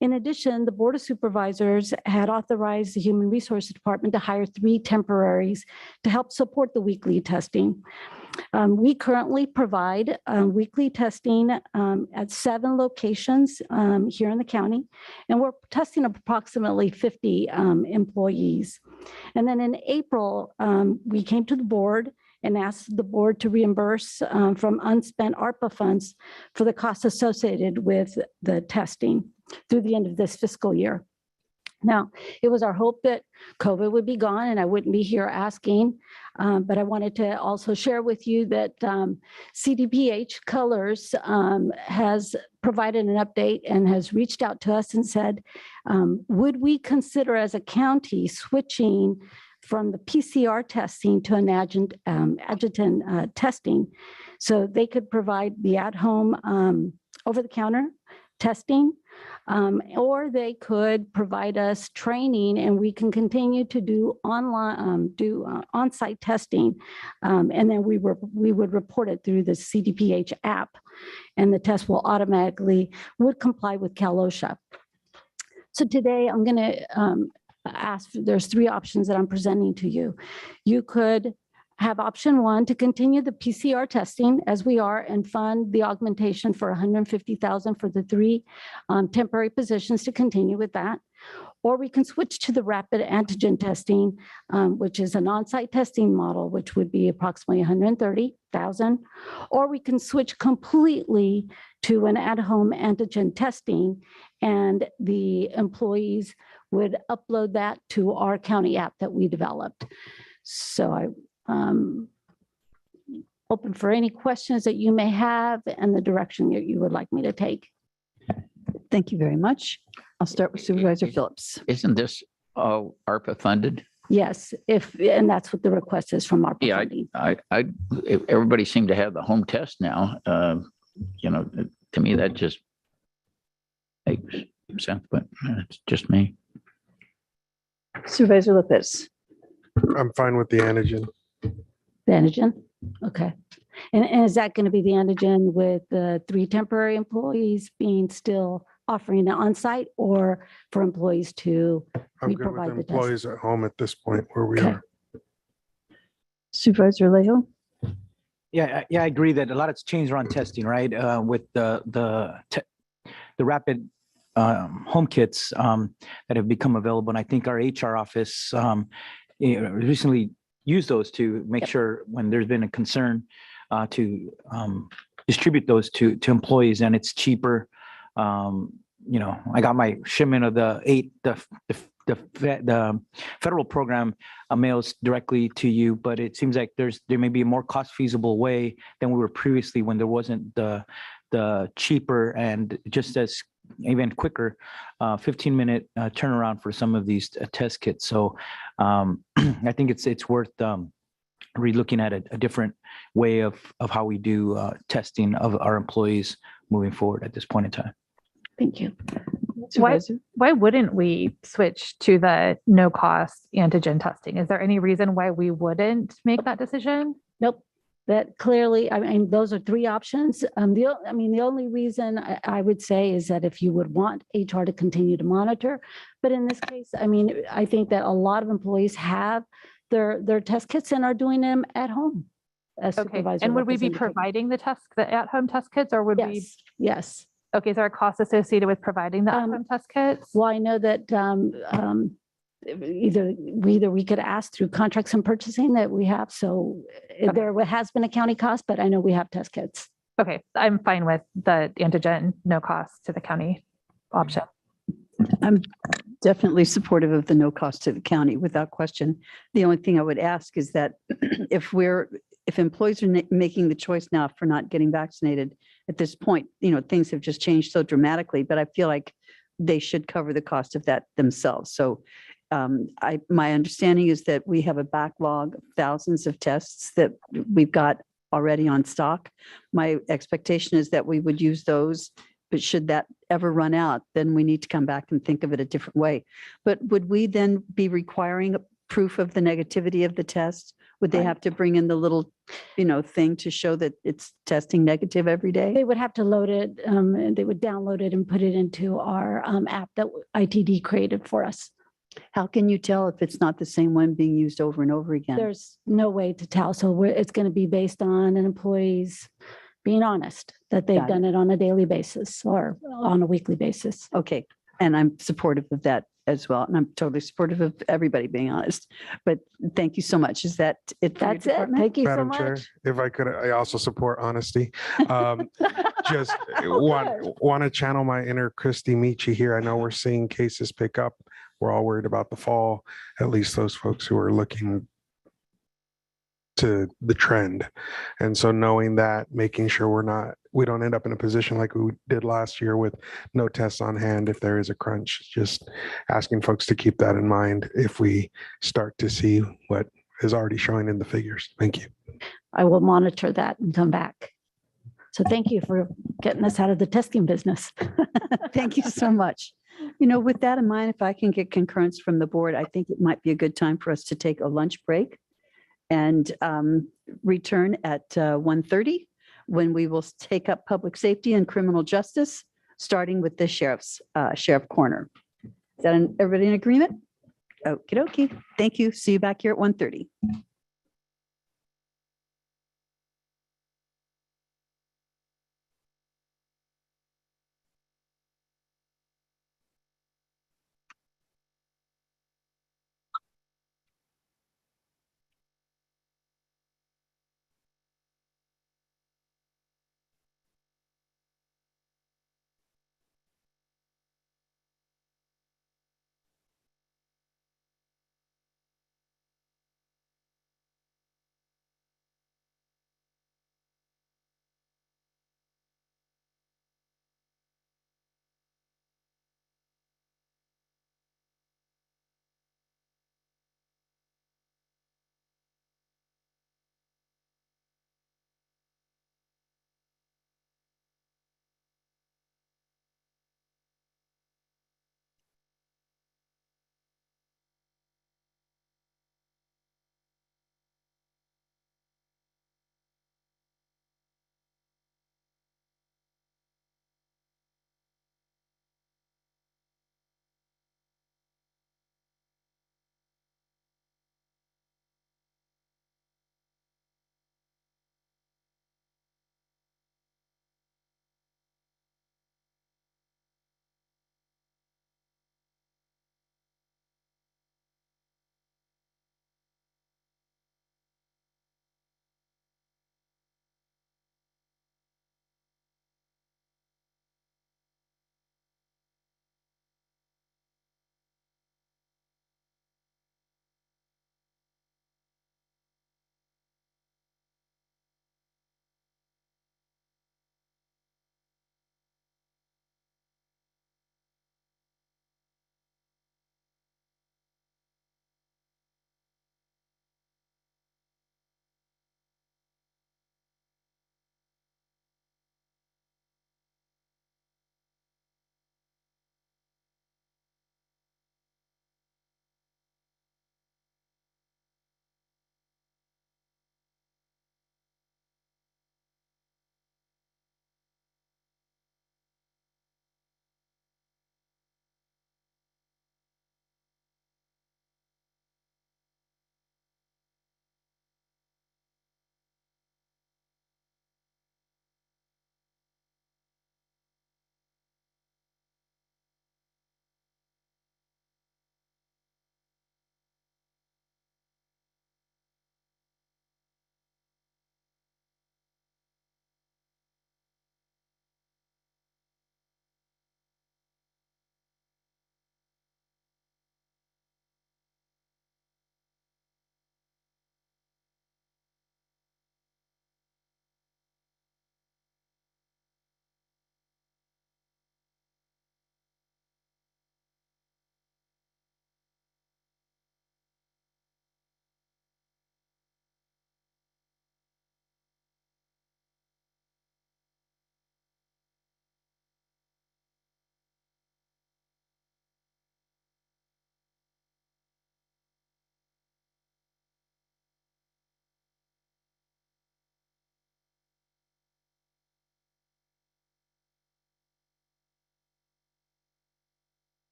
In addition, the Board of Supervisors had authorized the Human Resources Department to hire 3 temporaries to help support the weekly testing. We currently provide weekly testing at 7 locations here in the county, and we're testing approximately 50 employees. And then in April, we came to the board and asked the board to reimburse from unspent ARPA funds for the costs associated with the testing through the end of this fiscal year. Now, it was our hope that COVID would be gone and I wouldn't be here asking, but I wanted to also share with you that CDPH Colors has provided an update and has reached out to us and said, would we consider as a county switching from the PCR testing to an adjutant testing, so they could provide the at-home over-the-counter testing, or they could provide us training and we can continue to do online, on-site testing. And then we would report it through the CDPH app, and the test will would comply with Cal OSHA. So today I'm going to there's 3 options that I'm presenting to you. You could have option 1 to continue the PCR testing as we are and fund the augmentation for $150,000 for the 3 temporary positions to continue with that. Or we can switch to the rapid antigen testing, which is an on-site testing model, which would be approximately $130,000. Or we can switch completely to an at-home antigen testing, and the employees would upload that to our county app that we developed. So I'm open for any questions that you may have and the direction that you would like me to take. Thank you very much. I'll start with Supervisor Phillips. Isn't this all ARPA funded? Yes, and that's what the request is from ARPA funding. Everybody seemed to have the home test now. To me, that just makes sense, but it's just me. Supervisor Lopez. I'm fine with the antigen. The antigen? Okay. And is that going to be the antigen with the 3 temporary employees being still offering it on-site, or for employees to I'm good with employees at home at this point where we are. Supervisor Lejo? Yeah, I agree that a lot has changed around testing, right? With the rapid home kits that have become available. And I think our HR office recently used those to make sure when there's been a concern to distribute those to employees, and it's cheaper. I got my shipment of the federal program mails directly to you, but it seems like there may be a more cost feasible way than we were previously when there wasn't the cheaper and just as even quicker 15-minute turnaround for some of these test kits. So I think it's worth re-looking at a different way of how we do testing of our employees moving forward at this point in time. Thank you. Why wouldn't we switch to the no cost antigen testing? Is there any reason why we wouldn't make that decision? Nope. That clearly, I mean, those are 3 options. The only reason I would say is that if you would want HR to continue to monitor, but in this case, I think that a lot of employees have their test kits and are doing them at home. As supervisor and would we be providing the at-home test kits, or would we? Yes. Okay, is there a cost associated with providing the at-home test kits? Well, I know that either we could ask through contracts and purchasing that we have. So there has been a county cost, but I know we have test kits. Okay, I'm fine with the antigen, no cost to the county option. I'm definitely supportive of the no cost to the county without question. The only thing I would ask is that if employees are making the choice now for not getting vaccinated at this point, things have just changed so dramatically, but I feel like they should cover the cost of that themselves. So my understanding is that we have a backlog of thousands of tests that we've got already on stock. My expectation is that we would use those, but should that ever run out, then we need to come back and think of it a different way. But would we then be requiring proof of the negativity of the test? Would they have to bring in the little, thing to show that it's testing negative every day? They would have to load it, and they would download it and put it into our app that ITD created for us. How can you tell if it's not the same one being used over and over again? There's no way to tell. So it's going to be based on an employee's being honest that they've Got it. done it on a daily basis or on a weekly basis. Okay, and I'm supportive of that as well. And I'm totally supportive of everybody being honest. But thank you so much. Is that it? For your That's it. department? Thank you so Madam Chair, much. if I could, I also support honesty. Just good. want to channel my inner Christy Michi here. I know we're seeing cases pick up. We're all worried about the fall, at least those folks who are looking to the trend. And so knowing that, making sure we don't end up in a position like we did last year with no tests on hand if there is a crunch, just asking folks to keep that in mind if we start to see what is already showing in the figures. Thank you. I will monitor that and come back. So thank you for getting us out of the testing business. Thank you so much. You know, with that in mind, if I can get concurrence from the board, I think it might be a good time for us to take a lunch break and return at 1:30 when we will take up public safety and criminal justice, starting with the sheriff corner. Is that everybody in agreement? Okie dokie. Thank you. See you back here at 1:30.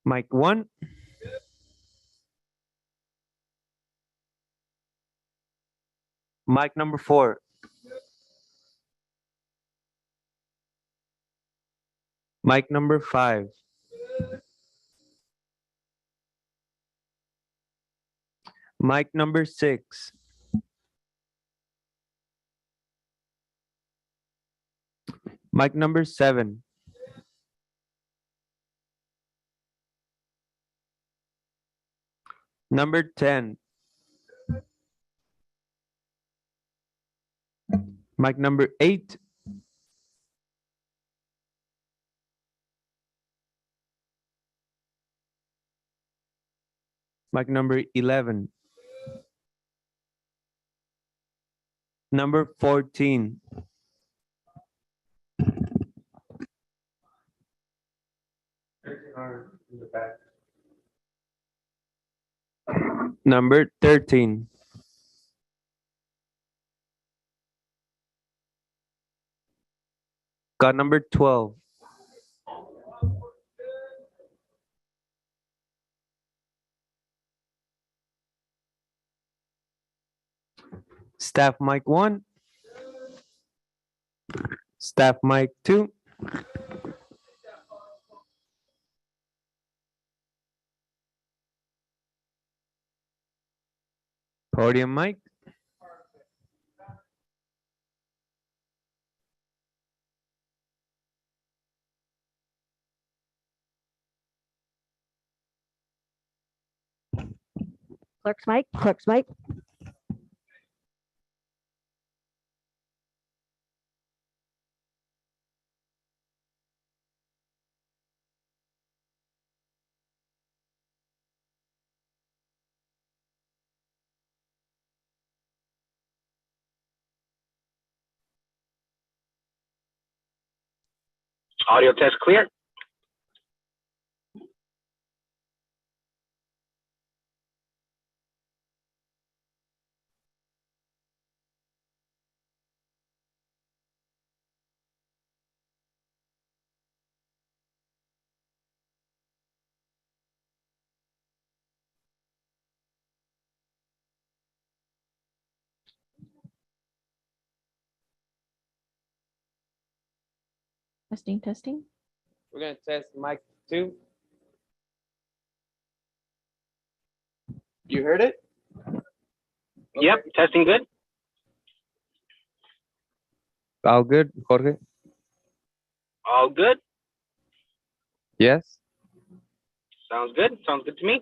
Mic 1. Mic number 4. Mic number 5. Mic number 6. Mic number 7. Number 10. Mic number 8. Mic number 11. Number 14. Number 13. Got number 12. Staff mic 1. Staff mic 2. Podium mic. Clerk's mic, clerk's mic. Audio test clear. Testing, testing. We're going to test mic 2. You heard it? Yep, testing good. All good, Jorge? All good. Yes? Sounds good. Sounds good to me.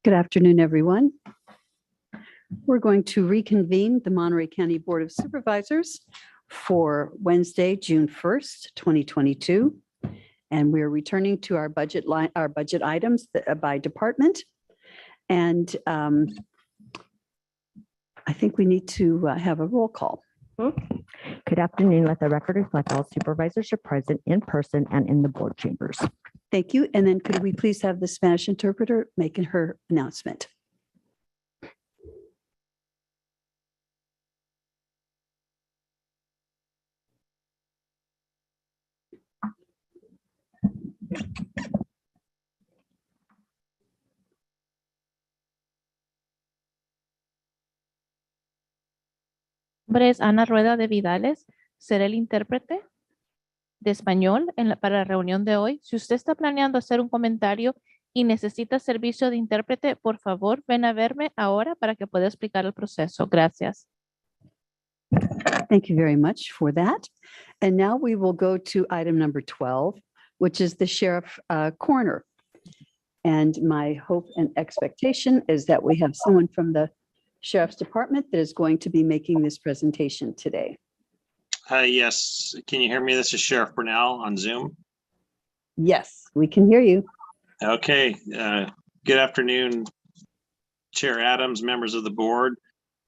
Good afternoon, everyone. We're going to reconvene the Monterey County Board of Supervisors for Wednesday, June 1st, 2022. And we're returning to our budget items by department. And I think we need to have a roll call. Good afternoon. Let the record reflect all supervisors are present in person and in the board chambers. Thank you. And then could we please have the Spanish interpreter making her announcement? nombre es Ana Rueda de Vidales. Seré el intérprete de español para la reunión de hoy. Si usted está planeando hacer un comentario y necesita servicio de intérprete, por favor, ven a verme ahora para que pueda explicar el proceso. Gracias. Thank you very much for that. And now we will go to item number 12, which is the sheriff coroner. And my hope and expectation is that we have someone from the Sheriff's Department that is going to be making this presentation today. Yes, can you hear me? This is Sheriff Burnell on Zoom. Yes, we can hear you. Okay, good afternoon, Chair Adams, members of the board.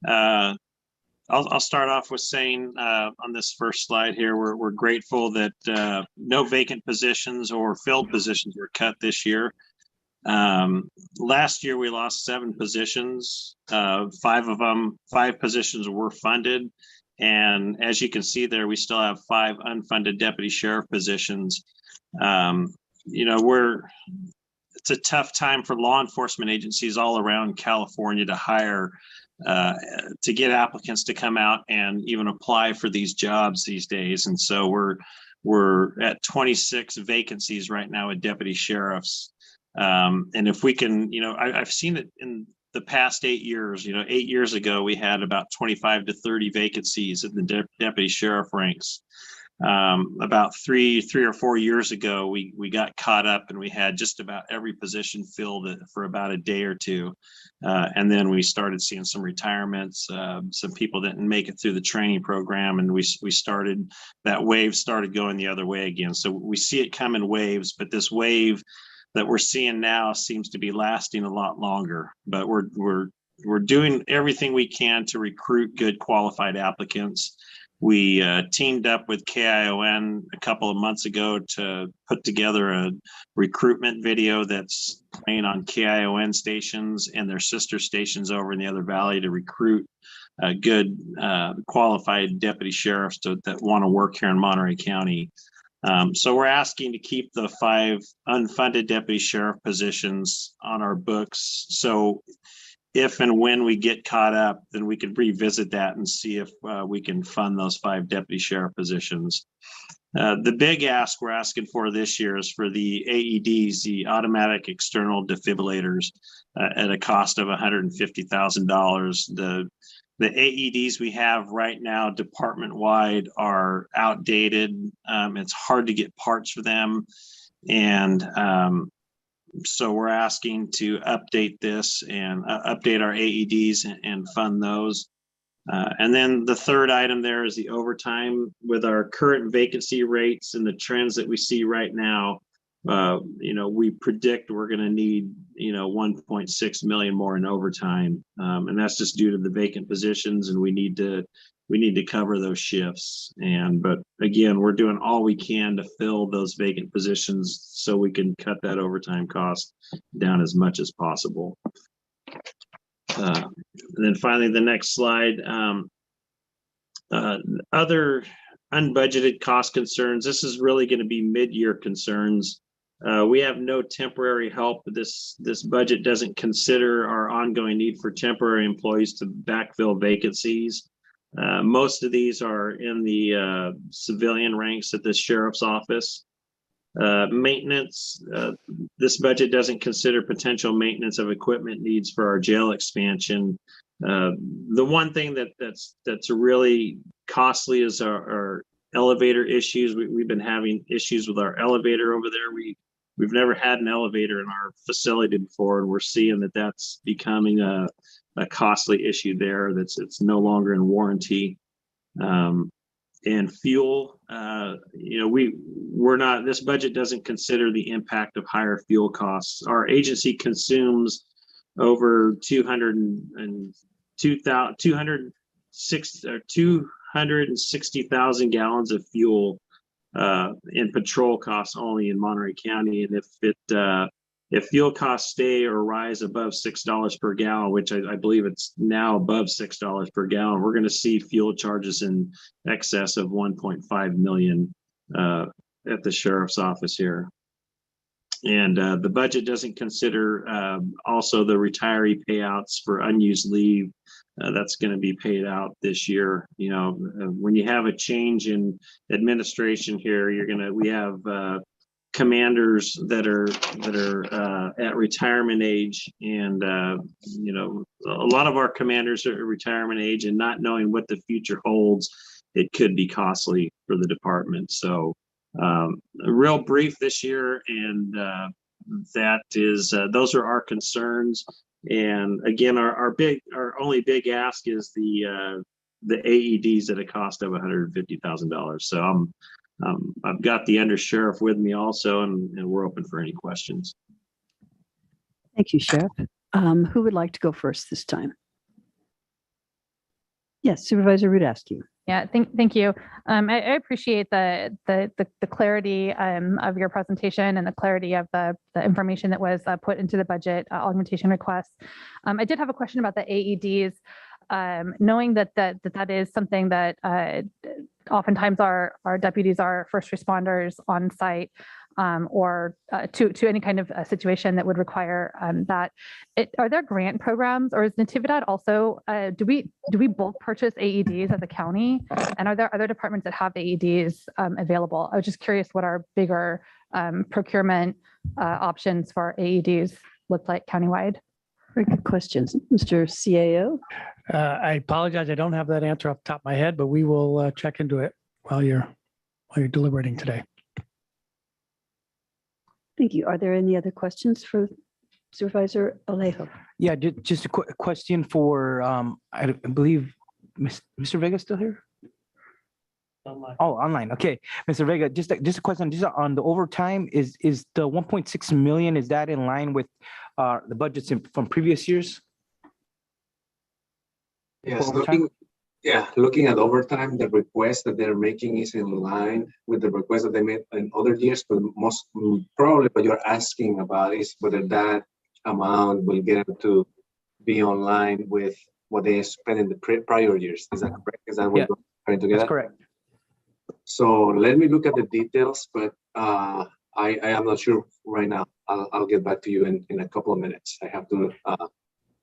I'll start off with saying on this first slide here, we're grateful that no vacant positions or filled positions were cut this year. Last year we lost 7 positions. 5 positions were funded. And as you can see there, we still have 5 unfunded deputy sheriff positions. You know, it's a tough time for law enforcement agencies all around California to hire, to get applicants to come out and even apply for these jobs these days. And so we're at 26 vacancies right now at deputy sheriffs. And if we can, you know, I've seen it in the past 8 years. You know, 8 years ago, we had about 25 to 30 vacancies in the deputy sheriff ranks. About three or 4 years ago, we got caught up and we had just about every position filled for about a day or two. And then we started seeing some retirements. Some people didn't make it through the training program, and that wave started going the other way again. So we see it come in waves, but this wave that we're seeing now seems to be lasting a lot longer. But we're doing everything we can to recruit good qualified applicants. We teamed up with KION a couple of months ago to put together a recruitment video that's playing on KION stations and their sister stations over in the other valley to recruit good qualified deputy sheriffs that want to work here in Monterey County. So we're asking to keep the 5 unfunded deputy sheriff positions on our books. So if and when we get caught up, then we can revisit that and see if we can fund those 5 deputy sheriff positions. The big ask we're asking for this year is for the AEDs, the automatic external defibrillators, at a cost of $150,000. The AEDs we have right now department-wide are outdated. It's hard to get parts for them. And so we're asking to update this and update our AEDs and fund those. And then the third item there is the overtime. With our current vacancy rates and the trends that we see right now, you know, we predict we're going to need, you know, 1.6 million more in overtime. And that's just due to the vacant positions, and we need to cover those shifts. But again, we're doing all we can to fill those vacant positions so we can cut that overtime cost down as much as possible. And then finally, the next slide, other unbudgeted cost concerns. This is really going to be mid-year concerns. We have no temporary help. This budget doesn't consider our ongoing need for temporary employees to backfill vacancies. Most of these are in the civilian ranks at the sheriff's office. Maintenance, this budget doesn't consider potential maintenance of equipment needs for our jail expansion. The one thing that's really costly is our elevator issues. We've been having issues with our elevator over there. we've never had an elevator in our facility before, and we're seeing that that's becoming a costly issue there. It's no longer in warranty. And fuel, we're not, this budget doesn't consider the impact of higher fuel costs. Our agency consumes over 260,000 gallons of fuel in patrol costs only in Monterey County. And if fuel costs stay or rise above $6 per gallon, which I believe it's now above $6 per gallon, we're going to see fuel charges in excess of 1.5 million at the sheriff's office here. And the budget doesn't consider also the retiree payouts for unused leave. That's going to be paid out this year. When you have a change in administration here, we have commanders that are at retirement age, and a lot of our commanders are at retirement age, and not knowing what the future holds, it could be costly for the department. So real brief this year, and that is those are our concerns. And again, our only big ask is the AEDs at a cost of $150,000. So I've got the undersheriff with me also, and we're open for any questions. Thank you, Sheriff. Who would like to go first this time? Yes, Supervisor Rudasky. Yeah, thank you. I appreciate the clarity of your presentation and the clarity of the information that was put into the budget augmentation request. I did have a question about the AEDs. Knowing that is something that oftentimes our deputies are first responders on site, or to any kind of situation that would require that. Are there grant programs, or is Natividad also, do we bulk purchase AEDs as a county? And are there other departments that have AEDs available? I was just curious what our bigger procurement options for AEDs look like countywide. Very good questions. Mr. CAO? I apologize. I don't have that answer off the top of my head, but we will check into it while you're deliberating today. Thank you. Are there any other questions for Supervisor Alejo? Yeah, just a quick question for, I believe, Mr. Vega still here? Online. Oh, online. Okay, Mr. Vega, just a question. Just on the overtime, is the 1.6 million, is that in line with the budgets from previous years? Yes, looking at overtime, the request that they're making is in line with the request that they made in other years, but most probably what you're asking about is whether that amount will get them to be online with what they spent in the prior years. Is that correct? Is that what we're trying to get at? That's correct. So let me look at the details, but I am not sure right now. I'll get back to you in a couple of minutes. I have to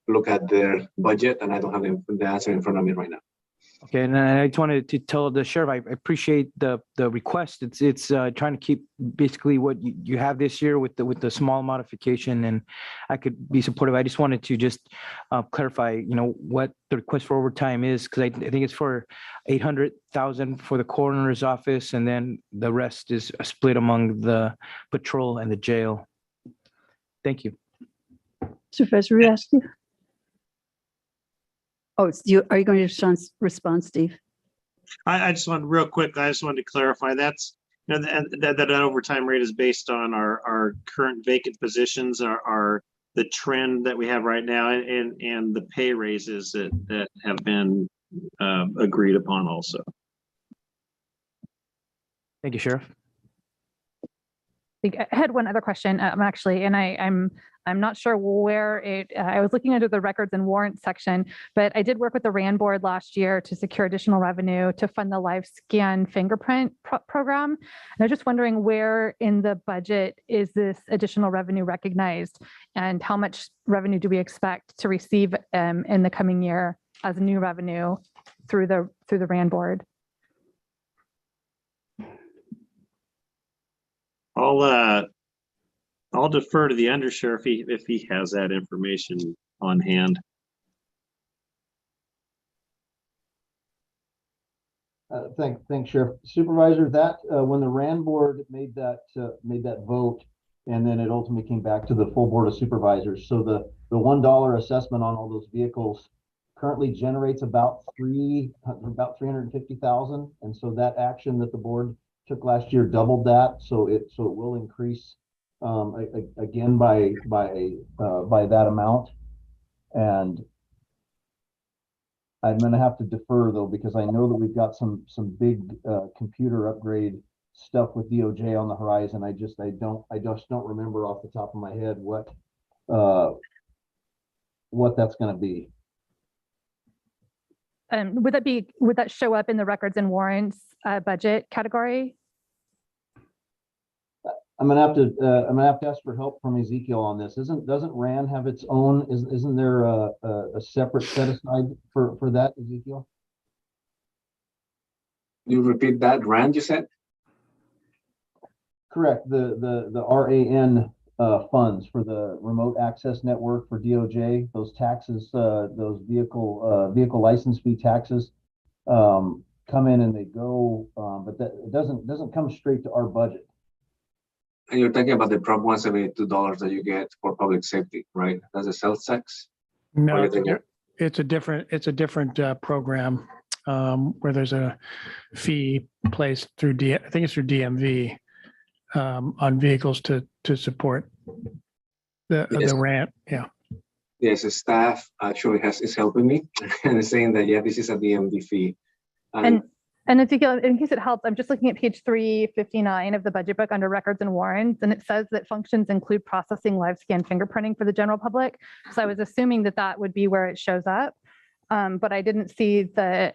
look at their budget, and I don't have the answer in front of me right now. Okay, and I just wanted to tell the sheriff, I appreciate the request. It's trying to keep basically what you have this year with the small modification, and I could be supportive. I just wanted to just clarify, what the request for overtime is, because I think it's for 800,000 for the coroner's office, and then the rest is split among the patrol and the jail. Thank you. Supervisor Rudasky? Oh, it's you. Are you going to respond, Steve? I just want real quick. I just wanted to clarify that's that overtime rate is based on our current vacant positions, the trend that we have right now, and the pay raises that have been agreed upon also. Thank you, Sheriff. I had one other question, actually, and I'm not sure where I was looking under the records and warrants section, but I did work with the RAND board last year to secure additional revenue to fund the live scan fingerprint program. And I was just wondering where in the budget is this additional revenue recognized, and how much revenue do we expect to receive in the coming year as new revenue through the RAND board? I'll defer to the undersheriff if he has that information on hand. Thanks, Sheriff. Supervisor, that when the RAND board made that vote, And then it ultimately came back to the full Board of Supervisors. So the $1 assessment on all those vehicles currently generates about 350,000. And so that action that the board took last year doubled that. So it will increase again by that amount. And I'm going to have to defer though, because I know that we've got some big computer upgrade stuff with DOJ on the horizon. I just don't remember off the top of my head what that's going to be. Would that show up in the records and warrants budget category? I'm gonna have to ask for help from Ezekiel on this. Doesn't RAN have its own? Isn't there a separate set aside for that, Ezekiel? You repeat that, RAN, you said? Correct. The RAN funds for the remote access network for DOJ. Those taxes, those vehicle license fee taxes, come in and they go, but that it doesn't come straight to our budget. And you're talking about the Prop $172 that you get for public safety, right? That's a sales tax? No, it's a different program where there's a fee placed through I think it's through DMV on vehicles to support the RAN. Yeah. Yes, the staff actually is helping me and is saying that, yeah, this is a DMV fee. And Ezekiel, in case it helps, I'm just looking at page 359 of the budget book under records and warrants, and it says that functions include processing live scan fingerprinting for the general public. So I was assuming that would be where it shows up, but I didn't see the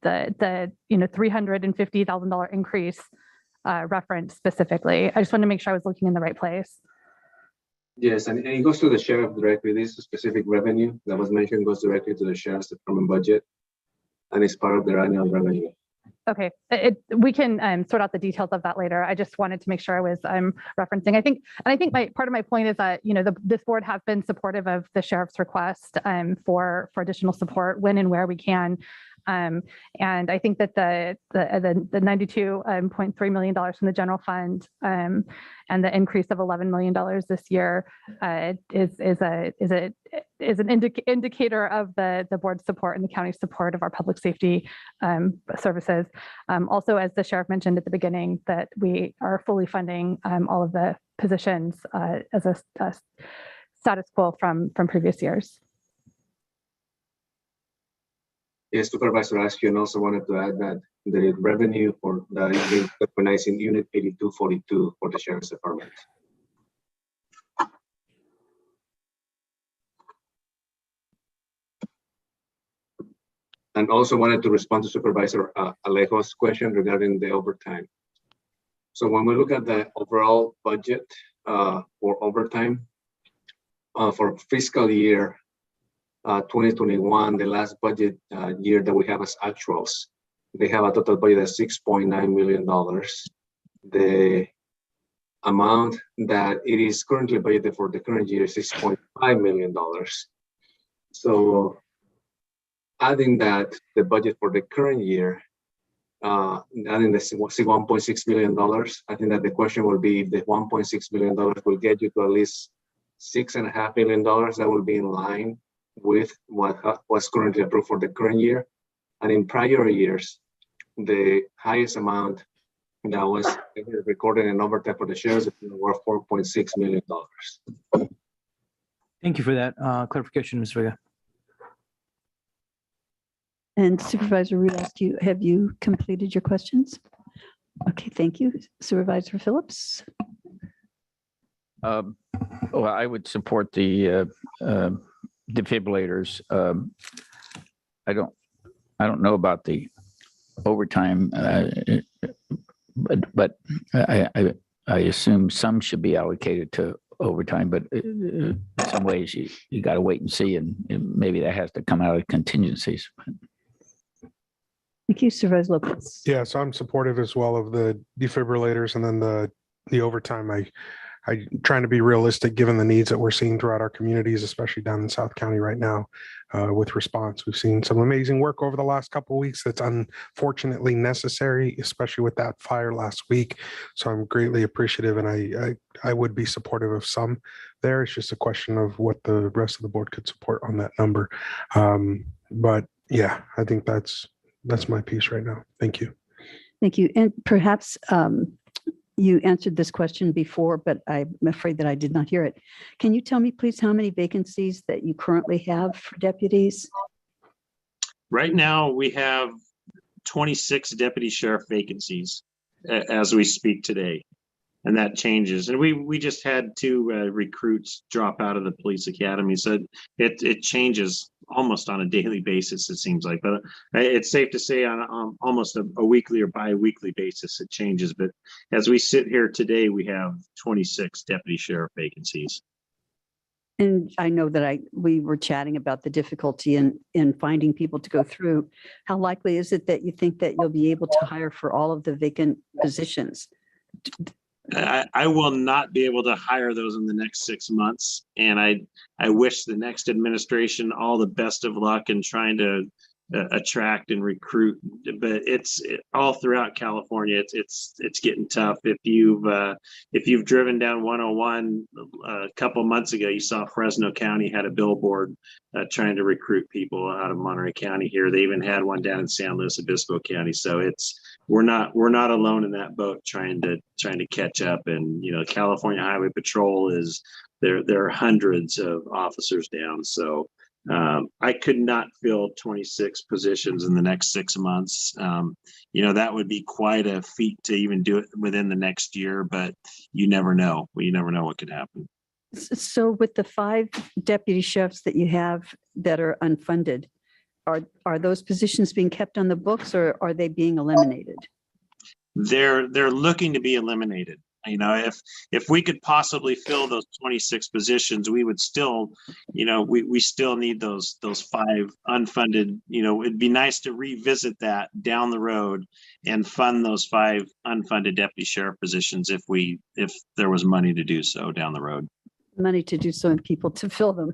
$350,000 increase referenced specifically. I just wanted to make sure I was looking in the right place. Yes, and it goes to the sheriff directly. This specific revenue that was mentioned goes directly to the sheriff's department budget, and it's part of their annual revenue. Okay, we can sort out the details of that later. I just wanted to make sure I was referencing. I think part of my point is that this board has been supportive of the sheriff's request for additional support when and where we can. And I think that the $92.3 million from the general fund and the increase of $11 million this year is an indicator of the board's support and the county's support of our public safety services. Also, as the sheriff mentioned at the beginning, that we are fully funding all of the positions as a status quo from previous years. Yes, Supervisor Askew also wanted to add that the revenue for that is recognized in Unit 8242 for the Sheriff's Department. And also wanted to respond to Supervisor Alejo's question regarding the overtime. So when we look at the overall budget for overtime for fiscal year 2021, the last budget year that we have as actuals, they have a total budget of $6.9 million. The amount that it is currently budgeted for the current year is $6.5 million. So adding that, the budget for the current year, adding the $1.6 million, I think that the question will be if the $1.6 million will get you to at least $6.5 million, that will be in line with what was currently approved for the current year. And in prior years, the highest amount that was recorded in overtime for the shares were $4.6 million. Thank you for that clarification, Ms. Vega. And Supervisor Rudas, have you completed your questions? Okay, thank you. Supervisor Phillips? Well, I would support the defibrillators. I don't know about the overtime, but I assume some should be allocated to overtime, but in some ways you got to wait and see, and maybe that has to come out of contingencies. Thank you, Supervisor Lopez. Yeah, so I'm supportive as well of the defibrillators, and then the overtime. I I'm trying to be realistic given the needs that we're seeing throughout our communities, especially down in South County right now with response. We've seen some amazing work over the last couple of weeks that's unfortunately necessary, especially with that fire last week. So I'm greatly appreciative, and I would be supportive of some there. It's just a question of what the rest of the board could support on that number. But yeah, I think that's my piece right now. Thank you. Thank you. And perhaps you answered this question before, but I'm afraid that I did not hear it. Can you tell me, please, how many vacancies that you currently have for deputies? Right now, we have 26 deputy sheriff vacancies as we speak today, and that changes. And we just had 2 recruits drop out of the police academy, so it changes almost on a daily basis, it seems like. But it's safe to say on almost a weekly or bi-weekly basis it changes. But as we sit here today, we have 26 deputy sheriff vacancies. And I know that we were chatting about the difficulty in finding people to go through. How likely is it that you think that you'll be able to hire for all of the vacant positions? I will not be able to hire those in the next 6 months. And I wish the next administration all the best of luck in trying to attract and recruit, but it's all throughout California. It's getting tough. If you've driven down 101 a couple months ago, you saw Fresno County had a billboard trying to recruit people out of Monterey County here. They even had one down in San Luis Obispo County. So we're not alone in that boat trying to catch up. And California Highway Patrol there are hundreds of officers down. So I could not fill 26 positions in the next 6 months. That would be quite a feat to even do it within the next year, but you never know. You never know what could happen. So with the 5 deputy sheriffs that you have that are unfunded, are those positions being kept on the books, or are they being eliminated? They're looking to be eliminated. If we could possibly fill those 26 positions, we would still, we still need those 5 unfunded. It'd be nice to revisit that down the road and fund those 5 unfunded deputy sheriff positions if there was money to do so down the road. Money to do so and people to fill them.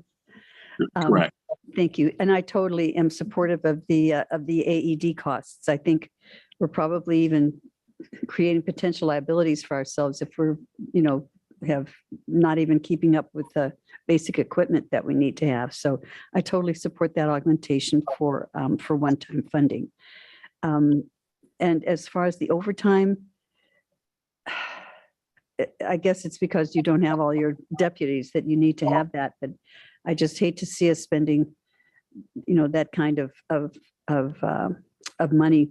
Correct. Thank you. And I totally am supportive of the AED costs. I think we're probably even creating potential liabilities for ourselves if we're, have not even keeping up with the basic equipment that we need to have. So I totally support that augmentation for one-time funding. And as far as the overtime, I guess it's because you don't have all your deputies that you need to have that. But I just hate to see us spending, that kind of money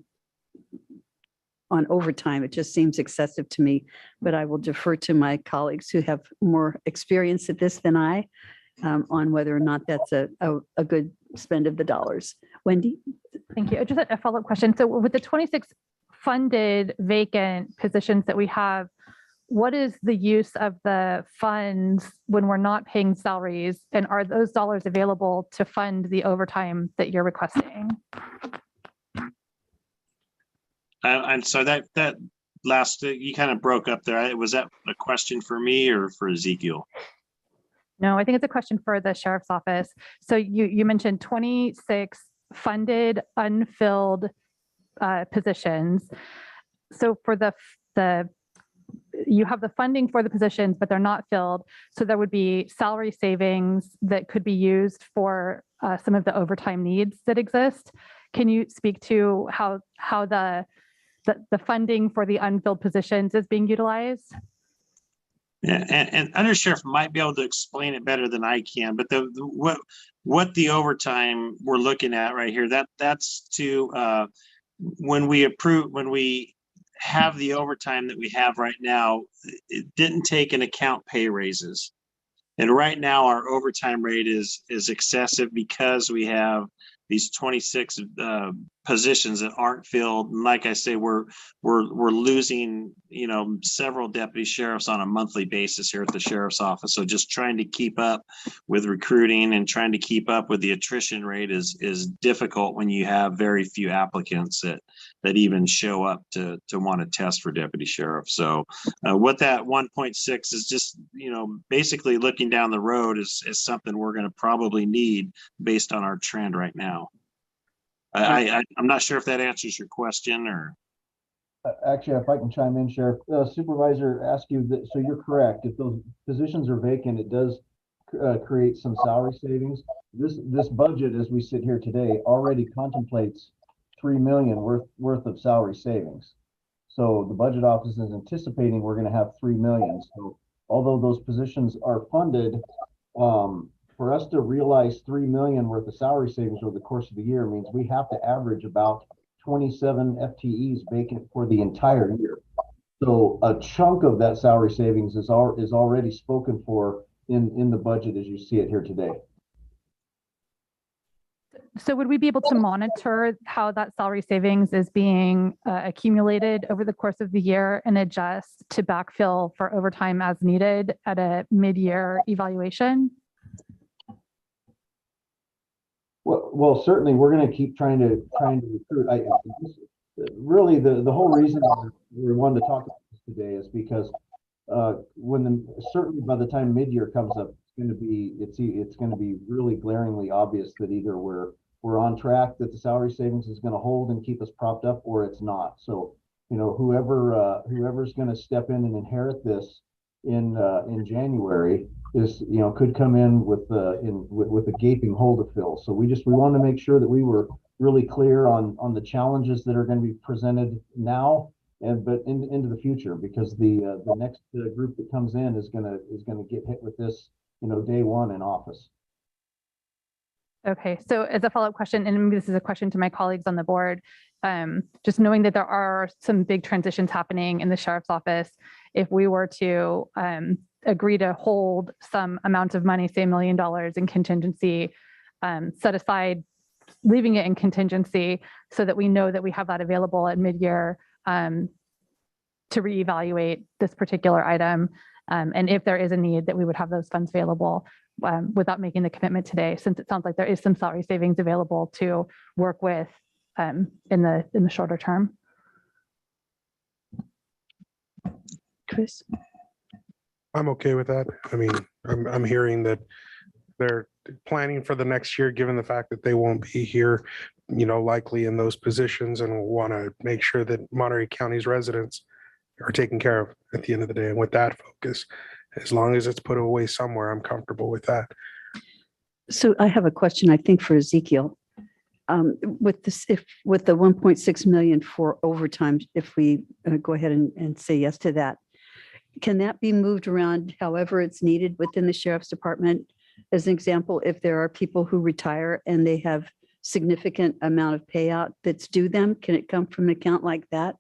on overtime. It just seems excessive to me, but I will defer to my colleagues who have more experience at this than I on whether or not that's a good spend of the dollars. Wendy? Thank you. Just a follow-up question. So with the 26 funded vacant positions that we have, what is the use of the funds when we're not paying salaries? And are those dollars available to fund the overtime that you're requesting? And so that last, you kind of broke up there. Was that a question for me or for Ezekiel? No, I think it's a question for the sheriff's office. So you mentioned 26 funded, unfilled positions. So for you have the funding for the positions, but they're not filled. So there would be salary savings that could be used for some of the overtime needs that exist. Can you speak to how the funding for the unfilled positions is being utilized? Yeah, and Undersheriff might be able to explain it better than I can, but what the overtime we're looking at right here, that's to when we have the overtime that we have right now, it didn't take into account pay raises. And right now our overtime rate is excessive because we have these 26 positions that aren't filled. And like I say, we're losing, several deputy sheriffs on a monthly basis here at the sheriff's office. So just trying to keep up with recruiting and trying to keep up with the attrition rate is difficult when you have very few applicants that even show up to want to test for deputy sheriff. So what that 1.6 is just, basically looking down the road is something we're going to probably need based on our trend right now. I'm not sure if that answers your question or. Actually, if I can chime in, Sheriff, Supervisor asked you that, so you're correct. If those positions are vacant, it does create some salary savings. This budget, as we sit here today, already contemplates $3 million worth of salary savings. So the budget office is anticipating we're going to have $3 million. So although those positions are funded, for us to realize $3 million worth of salary savings over the course of the year means we have to average about 27 FTEs vacant for the entire year. So a chunk of that salary savings is already spoken for in the budget as you see it here today. So would we be able to monitor how that salary savings is being accumulated over the course of the year and adjust to backfill for overtime as needed at a mid-year evaluation? Well, certainly we're going to keep trying to recruit. Really the whole reason we wanted to talk about this today is because certainly by the time mid-year comes up, it's going to be really glaringly obvious that either we're on track, that the salary savings is going to hold and keep us propped up, or it's not. So whoever's going to step in and inherit this in January is could come in with a gaping hole to fill. So we want to make sure that we were really clear on the challenges that are going to be presented now but into the future, because the next group that comes in is going to get hit with this day one in office. Okay, so as a follow-up question, and maybe this is a question to my colleagues on the board, just knowing that there are some big transitions happening in the sheriff's office, if we were to agree to hold some amount of money, say $1 million in contingency, set aside, leaving it in contingency so that we know that we have that available at mid-year to reevaluate this particular item. And if there is a need, that we would have those funds available without making the commitment today, since it sounds like there is some salary savings available to work with in the shorter term. Chris? I'm okay with that. I mean, I'm hearing that they're planning for the next year, given the fact that they won't be here, likely in those positions, and will want to make sure that Monterey County's residents are taken care of at the end of the day. And with that focus, as long as it's put away somewhere, I'm comfortable with that. So I have a question, I think, for Ezekiel. With the 1.6 million for overtime, if we go ahead and say yes to that, can that be moved around however it's needed within the sheriff's department? As an example, if there are people who retire and they have significant amount of payout that's due them, can it come from an account like that?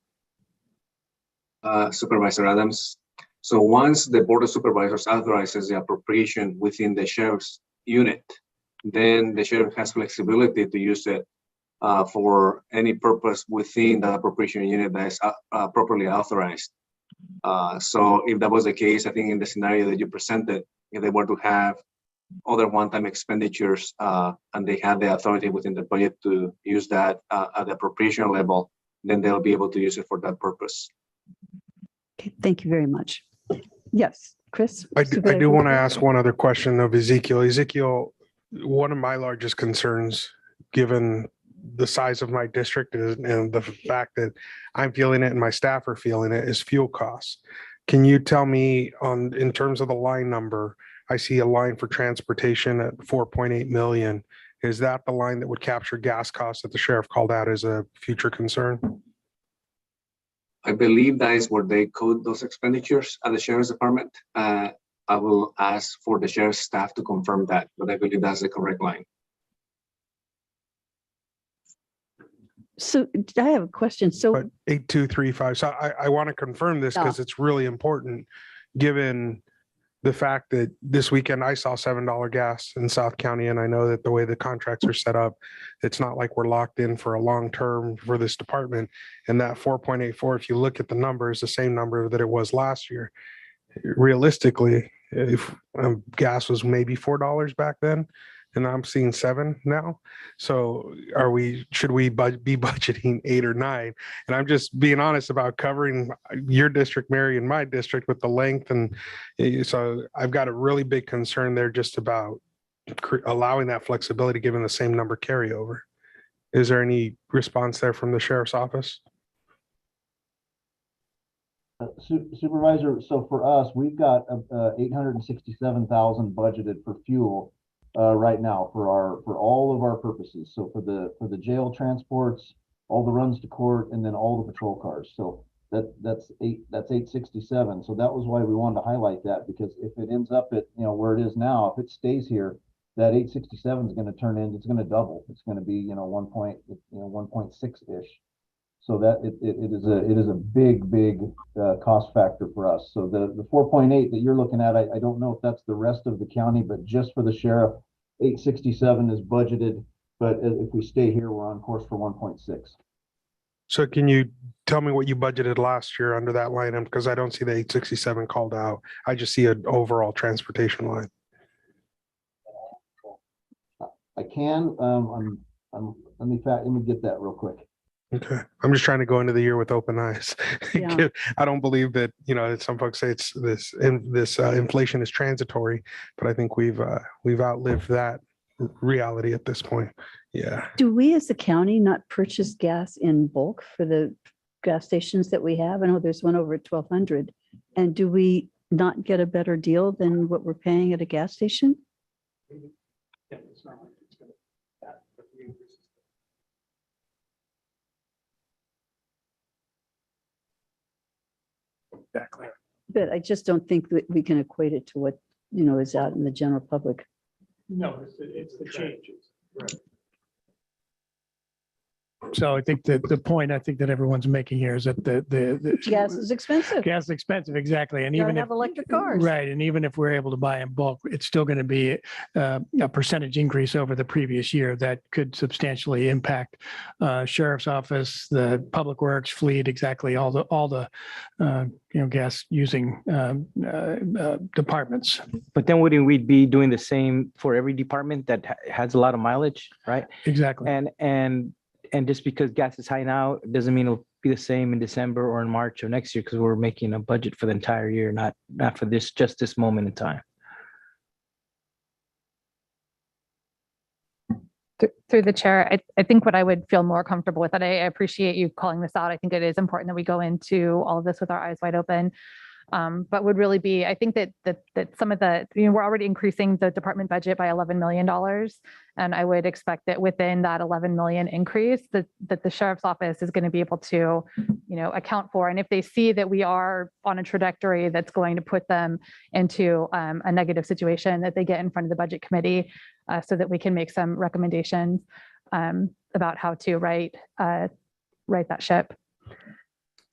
Supervisor Adams. So once the Board of Supervisors authorizes the appropriation within the sheriff's unit, then the sheriff has flexibility to use it for any purpose within the appropriation unit that is properly authorized. So if that was the case, I think in the scenario that you presented, if they were to have other one-time expenditures and they have the authority within the budget to use that at the appropriation level, then they'll be able to use it for that purpose. Okay, thank you very much. Yes, Chris? I do want to ask one other question of Ezekiel. Ezekiel, one of my largest concerns, given the size of my district and the fact that I'm feeling it and my staff are feeling it, is fuel costs. Can you tell me in terms of the line number, I see a line for transportation at 4.8 million. Is that the line that would capture gas costs that the sheriff called out as a future concern? I believe that is where they code those expenditures at the sheriff's department. I will ask for the sheriff's staff to confirm that, but I believe that's the correct line. So I have a question. So 8235. So I want to confirm this because it's really important, given the fact that this weekend I saw $7 gas in South County, and I know that the way the contracts are set up, it's not like we're locked in for a long term for this department. And that 4.84, if you look at the numbers, the same number that it was last year. Realistically, if gas was maybe $4 back then, and I'm seeing 7 now. So should we be budgeting 8 or 9? And I'm just being honest about covering your district, Mary, and my district with the length. And so I've got a really big concern there just about allowing that flexibility given the same number carryover. Is there any response there from the sheriff's office? Supervisor, so for us, we've got 867,000 budgeted for fuel right now for all of our purposes. So for the jail transports, all the runs to court, and then all the patrol cars. So that's 867. So that was why we wanted to highlight that, because if it ends up at where it is now, if it stays here, that 867 is going to turn into, it's going to double. It's going to be 1.6-ish. So that it is a big cost factor for us. So the 4.8 that you're looking at, I don't know if that's the rest of the county, but just for the sheriff, 867 is budgeted. But if we stay here, we're on course for 1.6. So can you tell me what you budgeted last year under that line? Because I don't see the 867 called out. I just see an overall transportation line. I can. Let me get that real quick. Okay, I'm just trying to go into the year with open eyes. Yeah. I don't believe that some folks say it's this inflation is transitory, but I think we've outlived that reality at this point. Yeah. Do we as a county not purchase gas in bulk for the gas stations that we have? I know there's one over at 1200. And do we not get a better deal than what we're paying at a gas station? Yeah, it's not like it's going to Exactly. But I just don't think that we can equate it to what, is out in the general public. No, it's the changes. Right. So I think that the point that everyone's making here is that the Gas is expensive. gas is expensive, exactly. And You even gotta if have electric cars. right, and even if we're able to buy in bulk, it's still going to be a percentage increase over the previous year that could substantially impact sheriff's office, the public works, fleet, exactly all the gas using departments. But then wouldn't we be doing the same for every department that has a lot of mileage, right? Exactly. And just because gas is high now, it doesn't mean it'll be the same in December or in March of next year, because we're making a budget for the entire year, not for just this moment in time. Through the chair, I think what I would feel more comfortable with, and I appreciate you calling this out. I think it is important that we go into all of this with our eyes wide open. But would really be, I think that some of the, we're already increasing the department budget by $11 million. And I would expect that within that 11 million increase that the sheriff's office is going to be able to, account for. And if they see that we are on a trajectory that's going to put them into a negative situation, that they get in front of the budget committee so that we can make some recommendations about how to right that ship.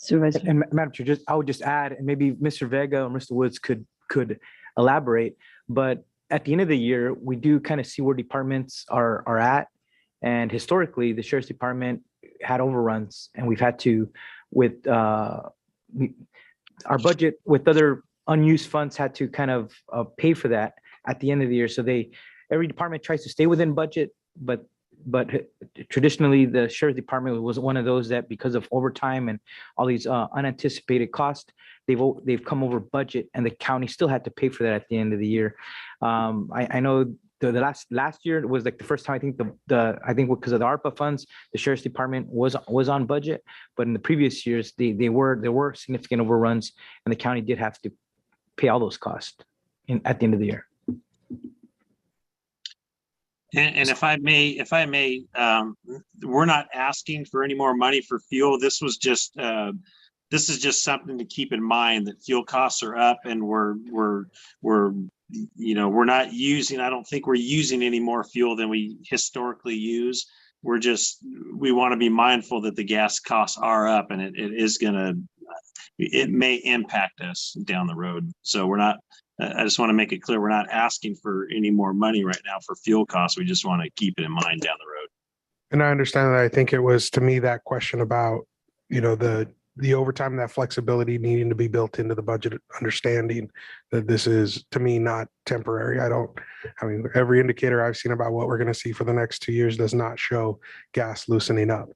Supervisor. And Madam Chair, I would just add, and maybe Mr. Vega or Mr. Woods could elaborate, but at the end of the year, we do kind of see where departments are at. And historically, the Sheriff's Department had overruns, and we've had to, with our budget, with other unused funds, had to kind of pay for that at the end of the year. So every department tries to stay within budget, but traditionally the Sheriff's Department was one of those that, because of overtime and all these unanticipated costs, they've come over budget, and the county still had to pay for that at the end of the year. I know the last year was like the first time, I think because of the ARPA funds, the Sheriff's Department was on budget, but in the previous years there were significant overruns, and the county did have to pay all those costs at the end of the year. And if I may, we're not asking for any more money for fuel. This is just something to keep in mind, that fuel costs are up, and we're not using, I don't think we're using any more fuel than we historically use. We want to be mindful that the gas costs are up, and it is going to it may impact us down the road. So we're not, I just want to make it clear, we're not asking for any more money right now for fuel costs. We just want to keep it in mind down the road. And I understand that. I think it was, to me, that question about, the overtime, that flexibility needing to be built into the budget, understanding that this is, to me, not temporary. Every indicator I've seen about what we're going to see for the next 2 years does not show gas loosening up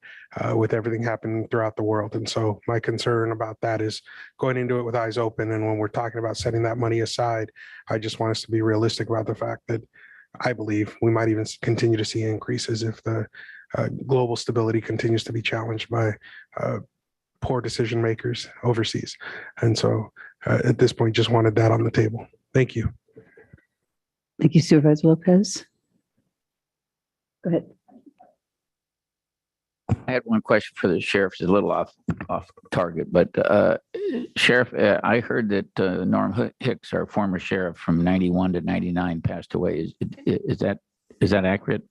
with everything happening throughout the world. And so my concern about that is going into it with eyes open. And when we're talking about setting that money aside, I just want us to be realistic about the fact that I believe we might even continue to see increases if the global stability continues to be challenged by poor decision makers overseas. And so at this point, just wanted that on the table. Thank you. Thank you, Supervisor Lopez. Go ahead. I had one question for the sheriff. It's a little off target, but Sheriff, I heard that Norm Hicks, our former sheriff from 91 to 99, passed away. Is that accurate?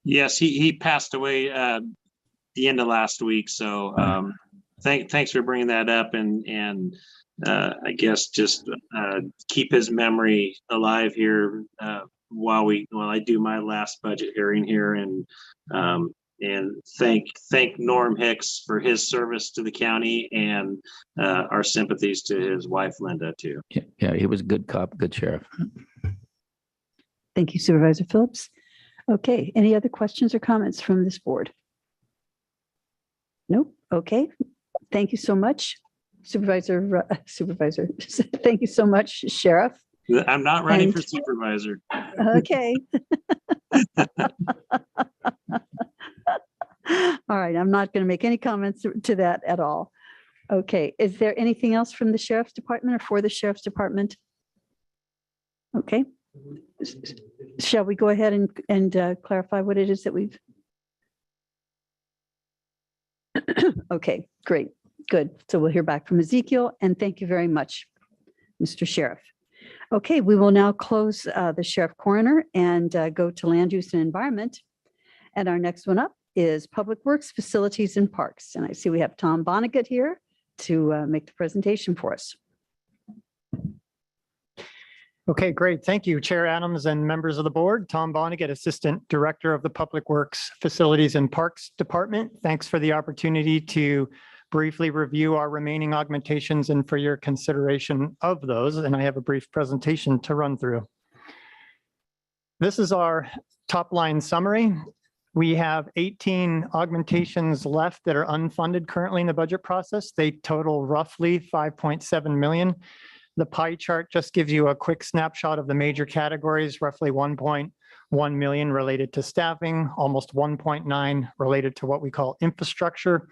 Yes, he passed away the end of last week. So thanks for bringing that up, and I guess just keep his memory alive here while I do my last budget hearing here, and thank Norm Hicks for his service to the county, and our sympathies to his wife Linda too. Yeah, he was a good cop, good sheriff. Thank you, Supervisor Phillips. Okay, any other questions or comments from this board? Nope. Okay. Thank you so much, Supervisor. Thank you so much, Sheriff. I'm not running for supervisor. Okay. All right. I'm not going to make any comments to that at all. Okay. Is there anything else from the Sheriff's Department or for the Sheriff's Department? Okay. Shall we go ahead and clarify what it is that we've? Okay, great, good. So we'll hear back from Ezekiel, and thank you very much, Mr. Sheriff. Okay, we will now close the Sheriff Coroner and go to Land Use and Environment. And our next one up is Public Works, Facilities and Parks. And I see we have Tom Vonnegut here to make the presentation for us. Okay, great. Thank you, Chair Adams and members of the board. Tom Vonnegut, Assistant Director of the Public Works, Facilities and Parks Department. Thanks for the opportunity to briefly review our remaining augmentations and for your consideration of those. And I have a brief presentation to run through. This is our top line summary. We have 18 augmentations left that are unfunded currently in the budget process. They total roughly 5.7 million. The pie chart just gives you a quick snapshot of the major categories, roughly 1.1 million related to staffing, almost 1.9 related to what we call infrastructure,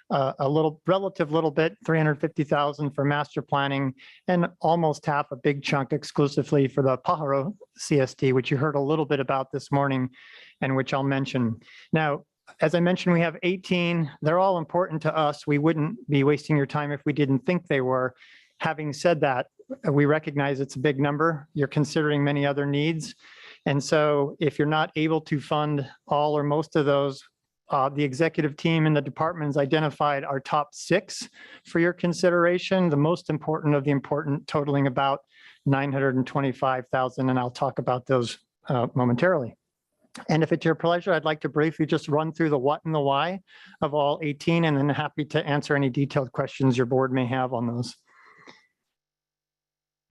a relative little bit, 350,000 for master planning, and almost half a big chunk exclusively for the Pajaro CSD, which you heard a little bit about this morning and which I'll mention. Now, as I mentioned, we have 18. They're all important to us. We wouldn't be wasting your time if we didn't think they were. Having said that, we recognize it's a big number. You're considering many other needs. And so if you're not able to fund all or most of those, the executive team and the departments identified our top 6 for your consideration, the most important of the important, totaling about 925,000. And I'll talk about those momentarily. And if it's your pleasure, I'd like to briefly just run through the what and the why of all 18, and then happy to answer any detailed questions your board may have on those.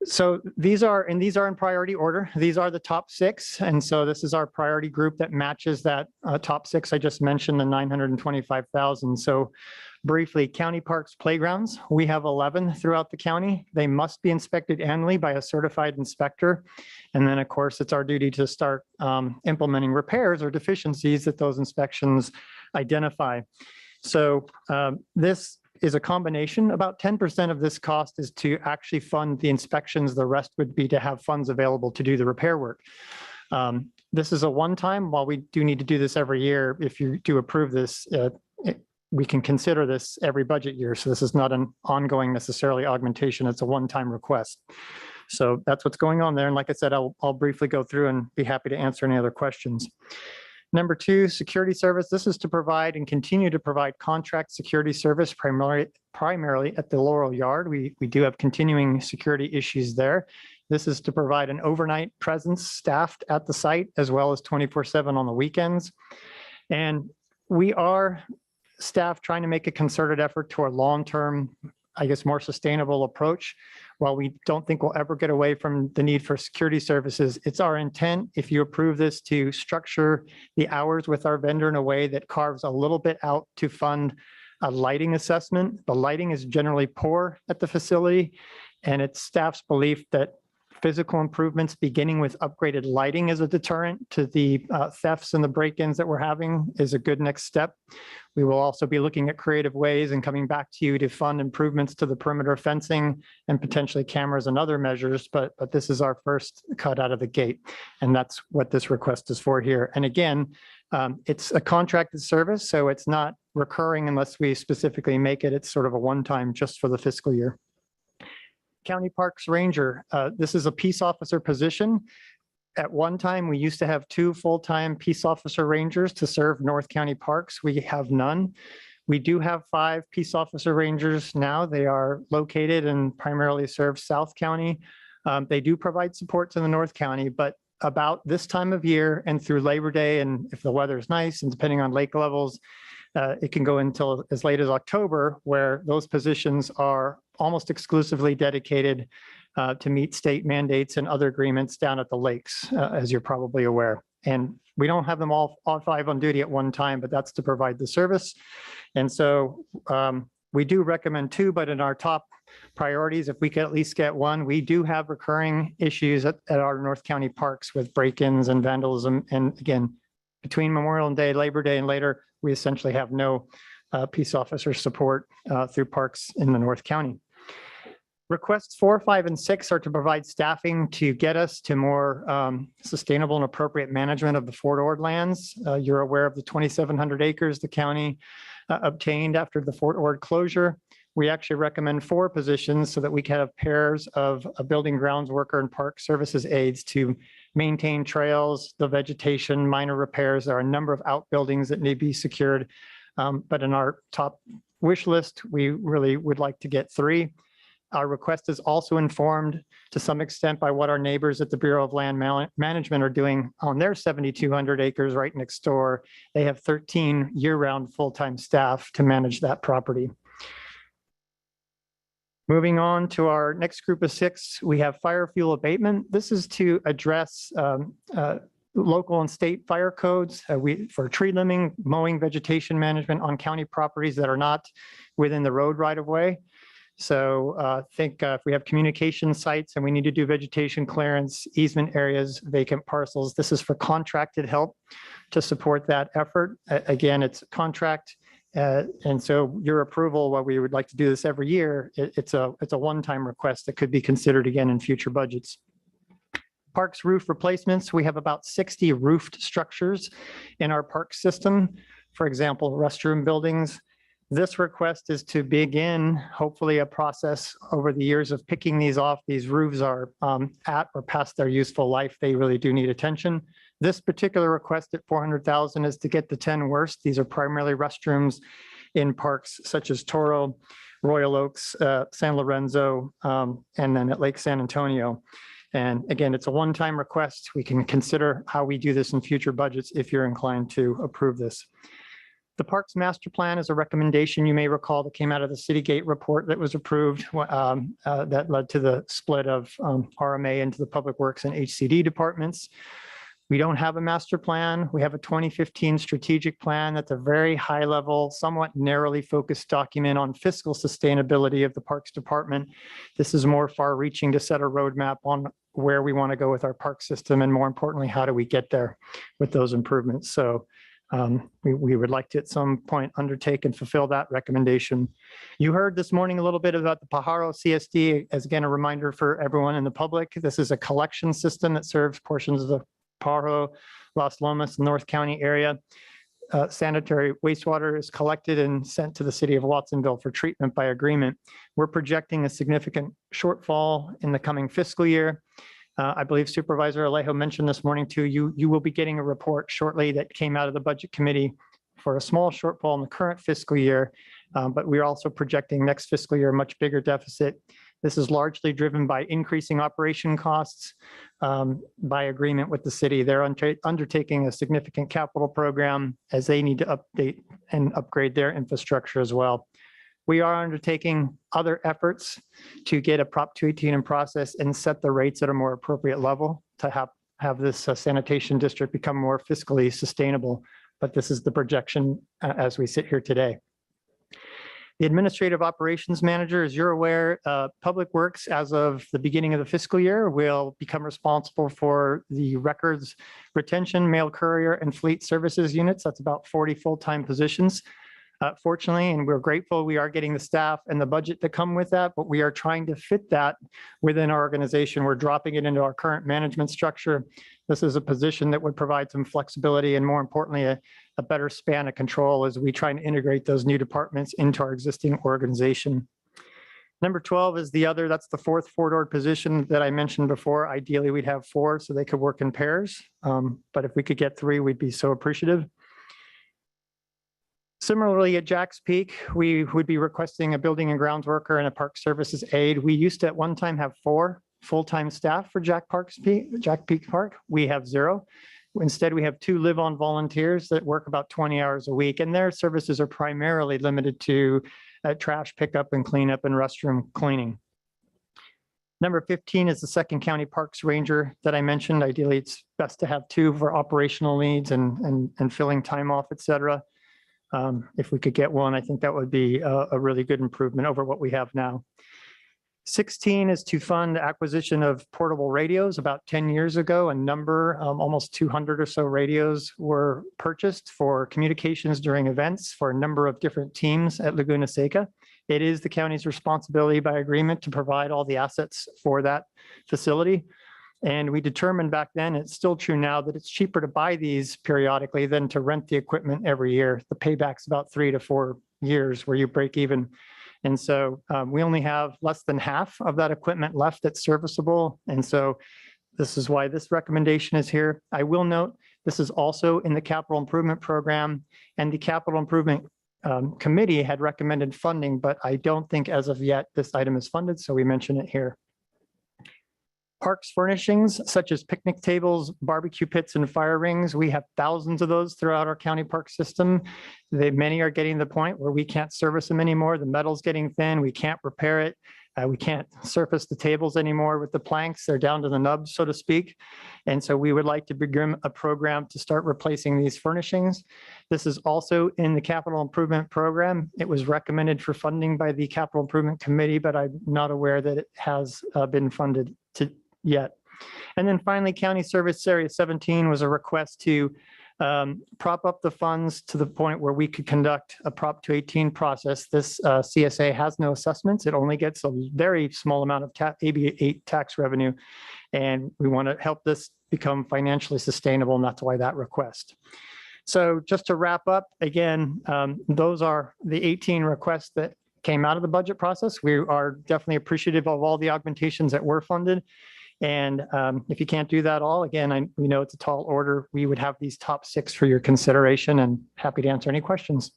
So these are in priority order. These are the top 6. And so this is our priority group that matches that top 6 I just mentioned, the 925,000. So briefly, county parks playgrounds, we have 11 throughout the county. They must be inspected annually by a certified inspector. And then of course, it's our duty to start implementing repairs or deficiencies that those inspections identify. So this is a combination. About 10% of this cost is to actually fund the inspections. The rest would be to have funds available to do the repair work. This is a one-time, while we do need to do this every year. If you do approve this, we can consider this every budget year. So this is not an ongoing necessarily augmentation. It's a one-time request. So that's what's going on there. And like I said, I'll briefly go through and be happy to answer any other questions. Number two, security service. This is to provide and continue to provide contract security service primarily at the Laurel Yard. We do have continuing security issues there. This is to provide an overnight presence staffed at the site as well as 24/7 on the weekends. And we are staff trying to make a concerted effort toward long-term, I guess, more sustainable approach. While we don't think we'll ever get away from the need for security services, it's our intent, if you approve this, to structure the hours with our vendor in a way that carves a little bit out to fund a lighting assessment. The lighting is generally poor at the facility, and it's staff's belief that physical improvements, beginning with upgraded lighting as a deterrent to the thefts and the break-ins that we're having, is a good next step. We will also be looking at creative ways and coming back to you to fund improvements to the perimeter fencing and potentially cameras and other measures, but this is our first cut out of the gate. And that's what this request is for here. And again, it's a contracted service, so it's not recurring unless we specifically make it. It's sort of a one-time just for the fiscal year. County Parks Ranger. This is a peace officer position. At one time, we used to have 2 full-time peace officer rangers to serve North County Parks. We have none. We do have 5 peace officer rangers now. They are located and primarily serve South County. They do provide support to the North County, but about this time of year and through Labor Day, and if the weather is nice and depending on lake levels, it can go until as late as October, where those positions are almost exclusively dedicated to meet state mandates and other agreements down at the lakes, as you're probably aware. And we don't have them all 5 on duty at one time, but that's to provide the service. And so we do recommend 2, but in our top priorities, if we could at least get 1, we do have recurring issues at our North County parks with break-ins and vandalism. And again, between Memorial Day, Labor Day, and later, we essentially have no peace officer support through parks in the North County. Requests 4, 5, and 6 are to provide staffing to get us to more sustainable and appropriate management of the Fort Ord lands. You're aware of the 2,700 acres the county obtained after the Fort Ord closure. We actually recommend 4 positions so that we can have pairs of a building grounds worker and park services aides to maintain trails, the vegetation, minor repairs. There are a number of outbuildings that need to be secured. But in our top wish list, we really would like to get 3. Our request is also informed to some extent by what our neighbors at the Bureau of Land Management are doing on their 7,200 acres right next door. They have 13 year-round full-time staff to manage that property. Moving on to our next group of 6, we have fire fuel abatement. This is to address local and state fire codes for tree limbing, mowing, vegetation management on county properties that are not within the road right of way. So think if we have communication sites and we need to do vegetation clearance, easement areas, vacant parcels, this is for contracted help to support that effort. Again, it's a contract. And so your approval, while we would like to do this every year, it's a one-time request that could be considered again in future budgets. Parks roof replacements. We have about 60 roofed structures in our park system. For example, restroom buildings. This request is to begin, hopefully, a process over the years of picking these off. These roofs are at or past their useful life. They really do need attention. This particular request at $400,000 is to get the 10 worst. These are primarily restrooms in parks such as Toro, Royal Oaks, San Lorenzo, and then at Lake San Antonio. And again, it's a one-time request. We can consider how we do this in future budgets if you're inclined to approve this. The Parks Master Plan is a recommendation you may recall that came out of the Citygate report that was approved that led to the split of RMA into the Public Works and HCD departments. We don't have a master plan. We have a 2015 strategic plan that's a very high level, somewhat narrowly focused document on fiscal sustainability of the Parks Department. This is more far reaching to set a roadmap on where we want to go with our park system, and more importantly, how do we get there with those improvements. So we would like to at some point undertake and fulfill that recommendation. You heard this morning a little bit about the Pajaro CSD. As again, a reminder for everyone in the public, this is a collection system that serves portions of the Pajaro, Las Lomas, North County area. Sanitary wastewater is collected and sent to the city of Watsonville for treatment by agreement. We're projecting a significant shortfall in the coming fiscal year. I believe Supervisor Alejo mentioned this morning too, you will be getting a report shortly that came out of the Budget Committee for a small shortfall in the current fiscal year, but we're also projecting next fiscal year a much bigger deficit. This is largely driven by increasing operation costs by agreement with the city. They're undertaking a significant capital program as they need to update and upgrade their infrastructure as well. We are undertaking other efforts to get a Prop 218 in process and set the rates at a more appropriate level to have this sanitation district become more fiscally sustainable. But this is the projection as we sit here today. The Administrative Operations Manager, as you're aware, Public Works, as of the beginning of the fiscal year, will become responsible for the records retention, mail courier, and fleet services units. That's about 40 full-time positions. Fortunately, and we're grateful, we are getting the staff and the budget to come with that, but we are trying to fit that within our organization. We're dropping it into our current management structure. This is a position that would provide some flexibility and, more importantly, a better span of control as we try and integrate those new departments into our existing organization. Number 12 is that's the fourth four-door position that I mentioned before. Ideally, we'd have 4 so they could work in pairs. But if we could get 3, we'd be so appreciative. Similarly, at Jack's Peak, we would be requesting a building and grounds worker and a park services aide. We used to at one time have 4 full-time staff for Jack Peak Park. We have 0. Instead, we have 2 live-on volunteers that work about 20 hours a week, and their services are primarily limited to trash pickup and cleanup and restroom cleaning. Number 15 is the second county parks ranger that I mentioned. Ideally, it's best to have 2 for operational needs and filling time off, et cetera. If we could get 1, I think that would be a really good improvement over what we have now. 16 is to fund acquisition of portable radios. About 10 years ago, a number, almost 200 or so radios were purchased for communications during events for a number of different teams at Laguna Seca. It is the county's responsibility by agreement to provide all the assets for that facility. And we determined back then, it's still true now, that it's cheaper to buy these periodically than to rent the equipment every year. The payback's about 3 to 4 years where you break even. And so we only have less than half of that equipment left that's serviceable. And so this is why this recommendation is here. I will note, this is also in the capital improvement program, and the capital improvement committee had recommended funding, but I don't think as of yet this item is funded, so we mention it here. Parks furnishings such as picnic tables, barbecue pits, and fire rings. We have thousands of those throughout our county park system. Many are getting to the point where we can't service them anymore. The metal's getting thin. We can't repair it. We can't surface the tables anymore with the planks. They're down to the nubs, so to speak. And so we would like to begin a program to start replacing these furnishings. This is also in the capital improvement program. It was recommended for funding by the capital improvement committee, but I'm not aware that it has been funded yet. And then finally, County Service Area 17 was a request to prop up the funds to the point where we could conduct a Prop 218 process. This CSA has no assessments. It only gets a very small amount of AB 8 tax revenue. And we want to help this become financially sustainable, and that's why that request. So just to wrap up, again, those are the 18 requests that came out of the budget process. We are definitely appreciative of all the augmentations that were funded. And if you can't do that all, again, we know it's a tall order. We would have these top 6 for your consideration, and happy to answer any questions.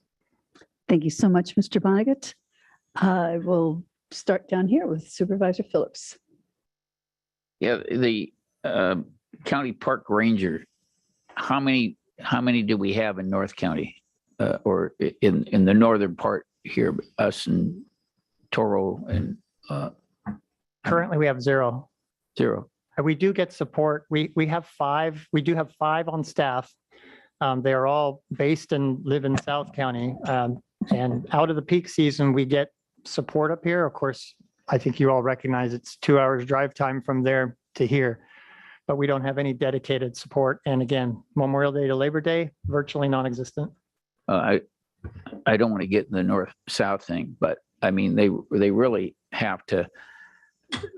Thank you so much, Mr. Vonnegut. I will start down here with Supervisor Phillips. Yeah, the county park ranger, how many do we have in North County or in the northern part here, us and Toro and currently we have 0. 0. We do get support. We have 5. We do have 5 on staff. They are all based and live in South County. And out of the peak season, we get support up here. Of course, I think you all recognize it's 2 hours drive time from there to here, but we don't have any dedicated support. And again, Memorial Day to Labor Day, virtually non-existent. I don't want to get in the north-south thing, but I mean, they really have to,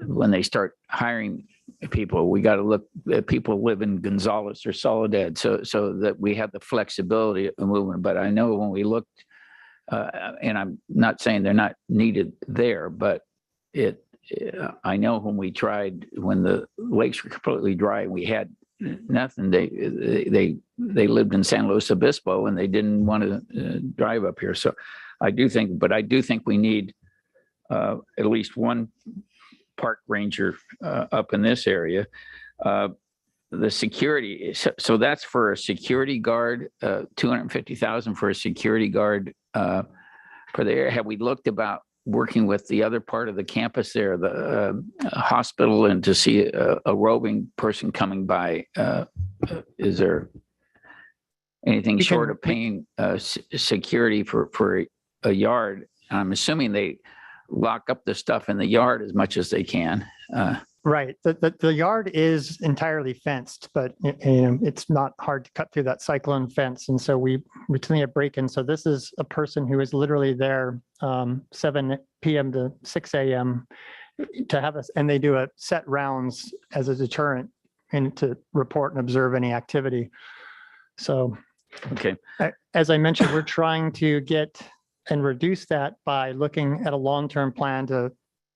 when they start hiring people, we got to look at people live in Gonzales or Soledad, so that we have the flexibility of movement. But I know when we looked, and I'm not saying they're not needed there, but I know when the lakes were completely dry, we had nothing. They lived in San Luis Obispo and they didn't want to drive up here. So I do think we need at least one park ranger up in this area. The security, so that's for a security guard, $250,000 for a security guard for the area. Have we looked about working with the other part of the campus there, the hospital, and to see a roving person coming by? Is there anything short of paying security for a yard? I'm assuming they lock up the stuff in the yard as much as they can. Right. The yard is entirely fenced, but it's not hard to cut through that cyclone fence. And so we routinely have break-in. So this is a person who is literally there 7 p.m. to 6 a.m. to have us, and they do a set rounds as a deterrent and to report and observe any activity. So, okay. As I mentioned, we're trying to get and reduce that by looking at a long-term plan to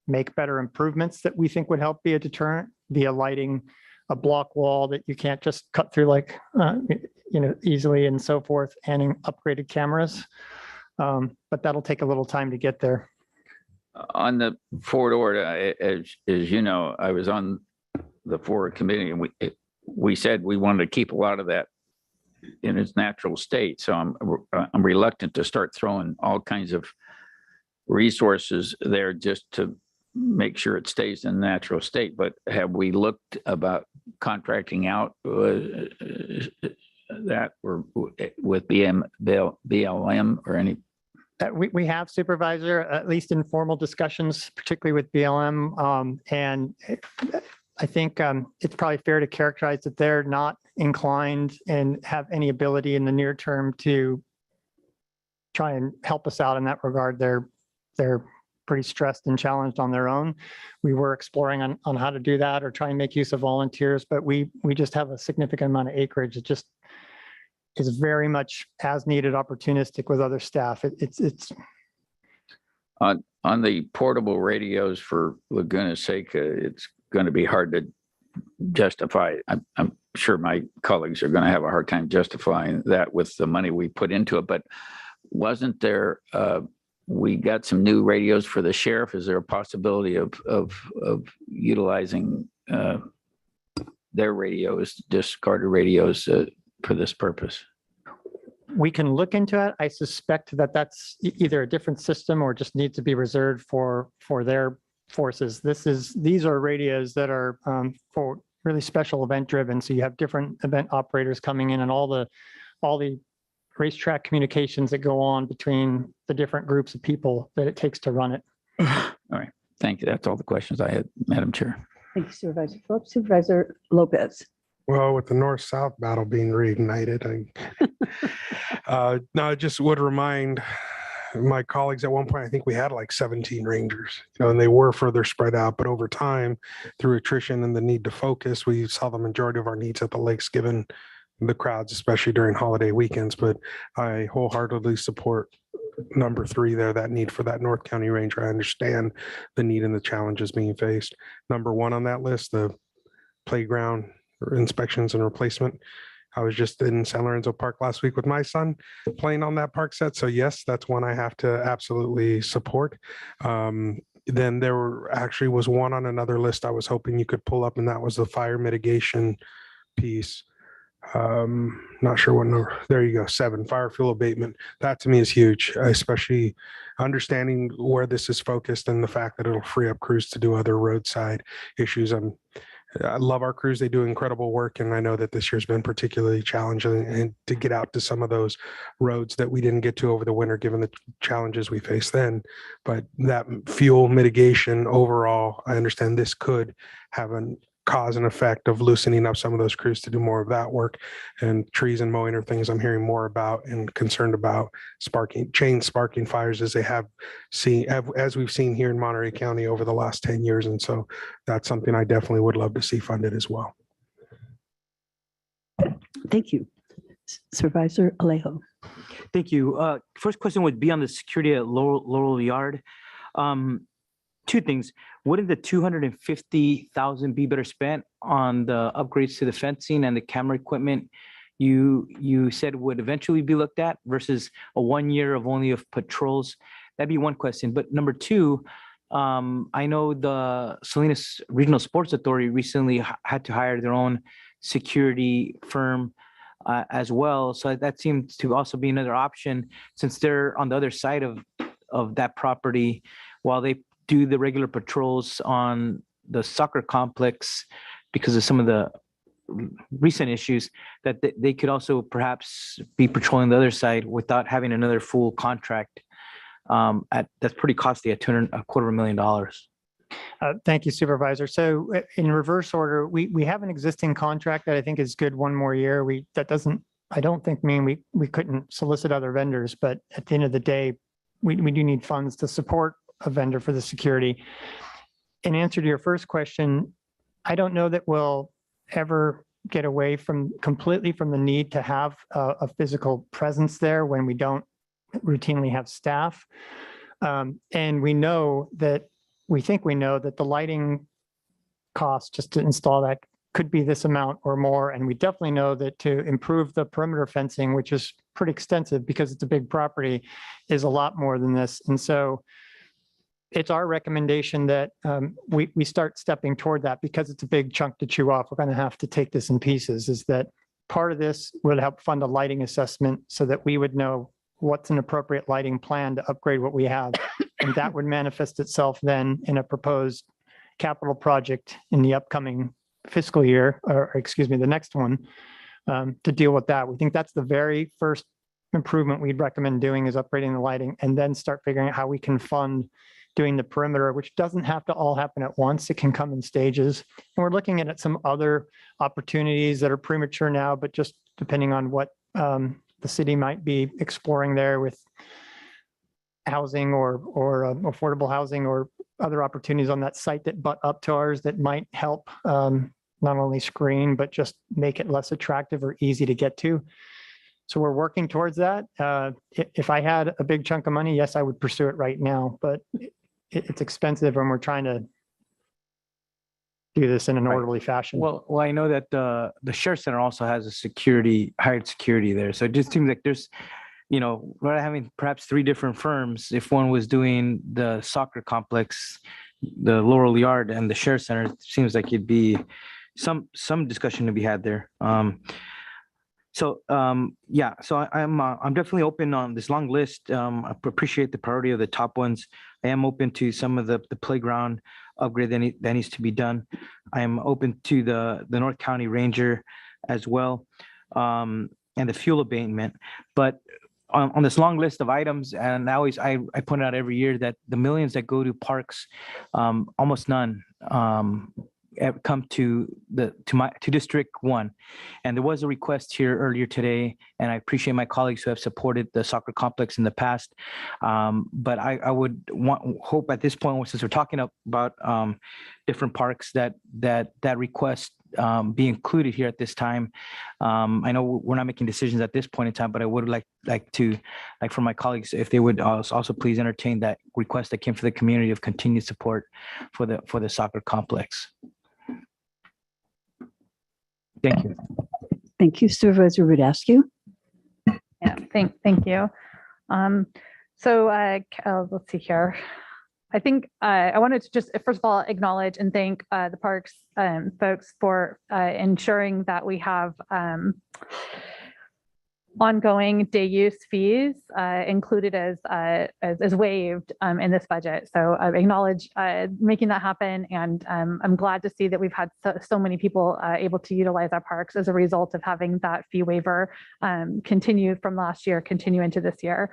make better improvements that we think would help be a deterrent via lighting a block wall that you can't just cut through easily and so forth, and upgraded cameras. But that'll take a little time to get there. On the Fort Ord, as you know, I was on the Fort committee, and we said we wanted to keep a lot of that in its natural state. So I'm reluctant to start throwing all kinds of resources there just to make sure it stays in the natural state. But have we looked about contracting out that or with BLM or any? We have, Supervisor, at least informal discussions, particularly with BLM. And I think it's probably fair to characterize that they're not inclined and have any ability in the near term to try and help us out in that regard. They're pretty stressed and challenged on their own. We were exploring on how to do that or try and make use of volunteers, but we just have a significant amount of acreage. It just is very much as needed, opportunistic with other staff. It's on the portable radios for Laguna Seca. It's going to be hard to justify. I'm sure my colleagues are going to have a hard time justifying that with the money we put into it. But wasn't there? We got some new radios for the sheriff. Is there a possibility of utilizing their radios, discarded radios, for this purpose? We can look into it. I suspect that that's either a different system or just needs to be reserved for their forces. These are radios that are for really special event driven. So you have different event operators coming in and all the racetrack communications that go on between the different groups of people that it takes to run it. All right. Thank you. That's all the questions I had, Madam Chair. Thank you, Supervisor Phillips. Supervisor Lopez. Well, with the North-South battle being reignited, I just would remind my colleagues at one point, I think we had like 17 Rangers, and they were further spread out, but over time, through attrition and the need to focus, we saw the majority of our needs at the lakes given the crowds, especially during holiday weekends. But I wholeheartedly support number 3 there, that need for that North County Ranger. I understand the need and the challenges being faced. Number 1 on that list, the playground inspections and replacement. I was just in San Lorenzo Park last week with my son playing on that park set. So yes, that's one I have to absolutely support. Then there was one on another list I was hoping you could pull up, and that was the fire mitigation piece. Not sure what number. There you go. 7, fire fuel abatement. That to me is huge, especially understanding where this is focused and the fact that it'll free up crews to do other roadside issues. I love our crews. They do incredible work. And I know that this year's been particularly challenging and to get out to some of those roads that we didn't get to over the winter, given the challenges we faced then. But that fuel mitigation overall, I understand this could have a cause and effect of loosening up some of those crews to do more of that work. And trees and mowing are things I'm hearing more about and concerned about, sparking fires as they have seen, as we've seen here in Monterey County over the last 10 years. And so that's something I definitely would love to see funded as well. Thank you. Supervisor Alejo. Thank you. First question would be on the security at Laurel Yard. 2 things. wouldn't the 250,000 be better spent on the upgrades to the fencing and the camera equipment you said would eventually be looked at versus a 1 year of only of patrols? That'd be one question. But number two, I know the Salinas Regional Sports Authority recently had to hire their own security firm as well. So that seems to also be another option since they're on the other side of that property while they do the regular patrols on the soccer complex because of some of the recent issues that they could also perhaps be patrolling the other side without having another full contract. That's pretty costly at $250,000. Thank you, Supervisor. So in reverse order, we have an existing contract that I think is good one more year. That doesn't, I don't think mean we couldn't solicit other vendors, but at the end of the day, we do need funds to support a vendor for the security. In answer to your first question, I don't know that we'll ever get away completely from the need to have a physical presence there when we don't routinely have staff. And we think we know that the lighting cost just to install that could be this amount or more. And we definitely know that to improve the perimeter fencing, which is pretty extensive because it's a big property, is a lot more than this. And so it's our recommendation that we start stepping toward that because it's a big chunk to chew off. We're going to have to take this in pieces. Is that part of this would help fund a lighting assessment so that we would know what's an appropriate lighting plan to upgrade what we have. And that would manifest itself then in a proposed capital project in the upcoming fiscal year, or excuse me, the next one, to deal with that. We think that's the very first improvement we'd recommend doing is upgrading the lighting and then start figuring out how we can fund doing the perimeter, which doesn't have to all happen at once. It can come in stages. And we're looking at some other opportunities that are premature now, but just depending on what the city might be exploring there with housing or affordable housing or other opportunities on that site that butt up to ours that might help not only screen, but just make it less attractive or easy to get to. So we're working towards that. If I had a big chunk of money, yes, I would pursue it right now, but it's expensive and we're trying to do this in an orderly fashion. Well, I know that the Sheriff Center also has hired security there. So it just seems like there's, rather than having perhaps 3 different firms, if one was doing the soccer complex, the Laurel Yard and the Sheriff Center, it seems like it'd be some discussion to be had there. So I'm definitely open on this long list. I appreciate the priority of the top ones. I am open to some of the playground upgrade that needs to be done. I am open to the North County Ranger as well, and the fuel abatement. But on this long list of items, and I point out every year that the millions that go to parks, almost none come to District 1. And there was a request here earlier today, and I appreciate my colleagues who have supported the soccer complex in the past. But I would hope at this point, since we're talking about different parks, that request be included here at this time. I know we're not making decisions at this point in time, but I would like for my colleagues, if they would also please entertain that request that came from the community of continued support for the soccer complex. Thank you. Thank you, Supervisor Rudasky. Yeah, thank you. Let's see here. I think I wanted to just, first of all, acknowledge and thank the parks folks for ensuring that we have ongoing day use fees included as waived in this budget. So I acknowledge making that happen, and I'm glad to see that we've had so many people able to utilize our parks as a result of having that fee waiver continue from last year, continue into this year.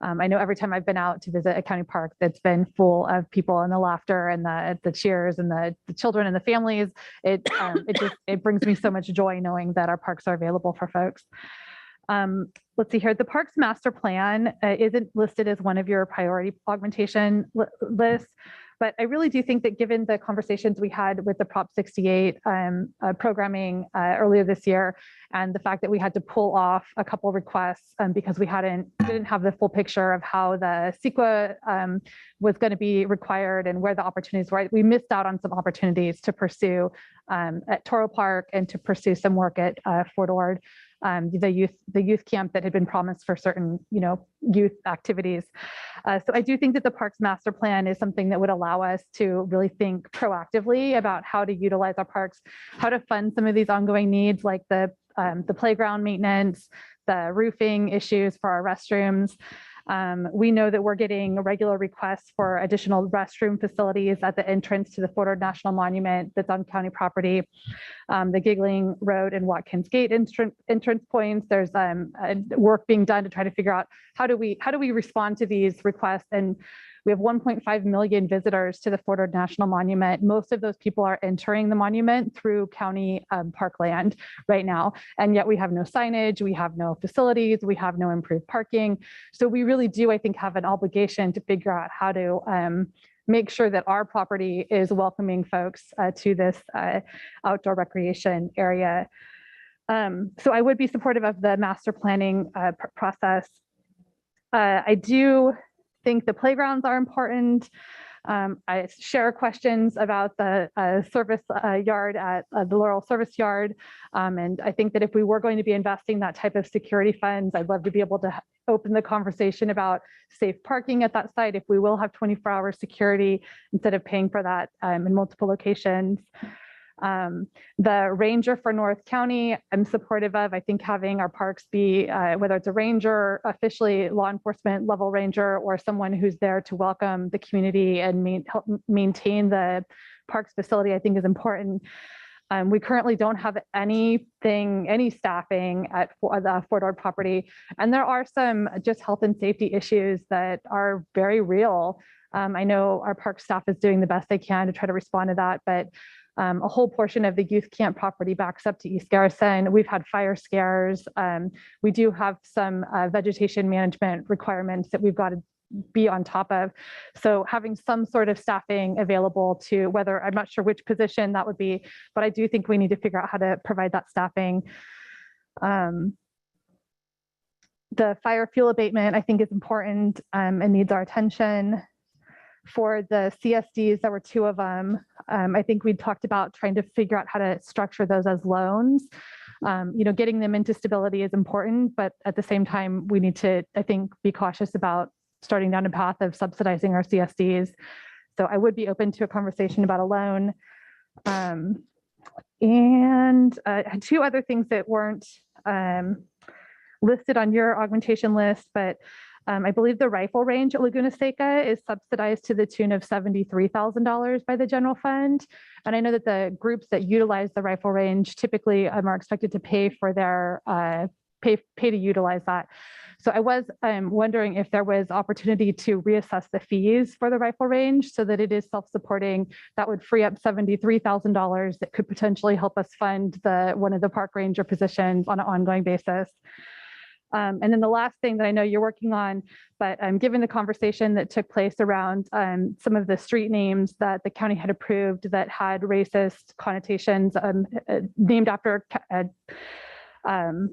I know every time I've been out to visit a county park that's been full of people and the laughter and the cheers and the children and the families, it brings me so much joy knowing that our parks are available for folks. Let's see here. The Parks Master Plan isn't listed as one of your priority augmentation lists. But I really do think that given the conversations we had with the Prop 68 programming earlier this year, and the fact that we had to pull off a couple requests because we didn't have the full picture of how the CEQA was going to be required and where the opportunities were, we missed out on some opportunities to pursue at Toro Park and to pursue some work at Fort Ord. The youth camp that had been promised for certain, youth activities. So I do think that the Parks Master Plan is something that would allow us to really think proactively about how to utilize our parks, how to fund some of these ongoing needs like the playground maintenance, the roofing issues for our restrooms. We know that we're getting regular requests for additional restroom facilities at the entrance to the Fort Ord National Monument that's on county property, the Giggling Road and Watkins Gate entrance points. There's work being done to try to figure out how do we respond to these requests. And we have 1.5 million visitors to the Fort Ord National Monument. Most of those people are entering the monument through county parkland right now. And yet we have no signage, we have no facilities, we have no improved parking. So we really do, I think, have an obligation to figure out how to make sure that our property is welcoming folks to this outdoor recreation area. So I would be supportive of the master planning process. I do think the playgrounds are important. I share questions about the service yard at the Laurel Service Yard. And I think that if we were going to be investing that type of security funds, I'd love to be able to open the conversation about safe parking at that site if we will have 24-hour security instead of paying for that in multiple locations. The ranger for North County, I'm supportive of. I think having our parks be, whether it's a ranger, officially law enforcement level ranger, or someone who's there to welcome the community and help maintain the parks facility, I think is important. We currently don't have any staffing at the Fort Ord property. And there are some just health and safety issues that are very real. I know our park staff is doing the best they can to try to respond to that, but a whole portion of the youth camp property backs up to East Garrison. We've had fire scares. We do have some vegetation management requirements that we've got to be on top of. So having some sort of staffing available to whether, I'm not sure which position that would be, but I do think we need to figure out how to provide that staffing. The fire fuel abatement, I think, is important and needs our attention. For the CSDs, there were 2 of them. I think we talked about trying to figure out how to structure those as loans. Getting them into stability is important, but at the same time, we need to, I think, be cautious about starting down a path of subsidizing our CSDs. So I would be open to a conversation about a loan. And 2 other things that weren't listed on your augmentation list, but I believe the rifle range at Laguna Seca is subsidized to the tune of $73,000 by the general fund. And I know that the groups that utilize the rifle range typically are expected to pay for their pay to utilize that. So I was wondering if there was opportunity to reassess the fees for the rifle range so that it is self-supporting. That would free up $73,000 that could potentially help us fund one of the park ranger positions on an ongoing basis. And then the last thing that I know you're working on, but given the conversation that took place around some of the street names that the county had approved that had racist connotations named after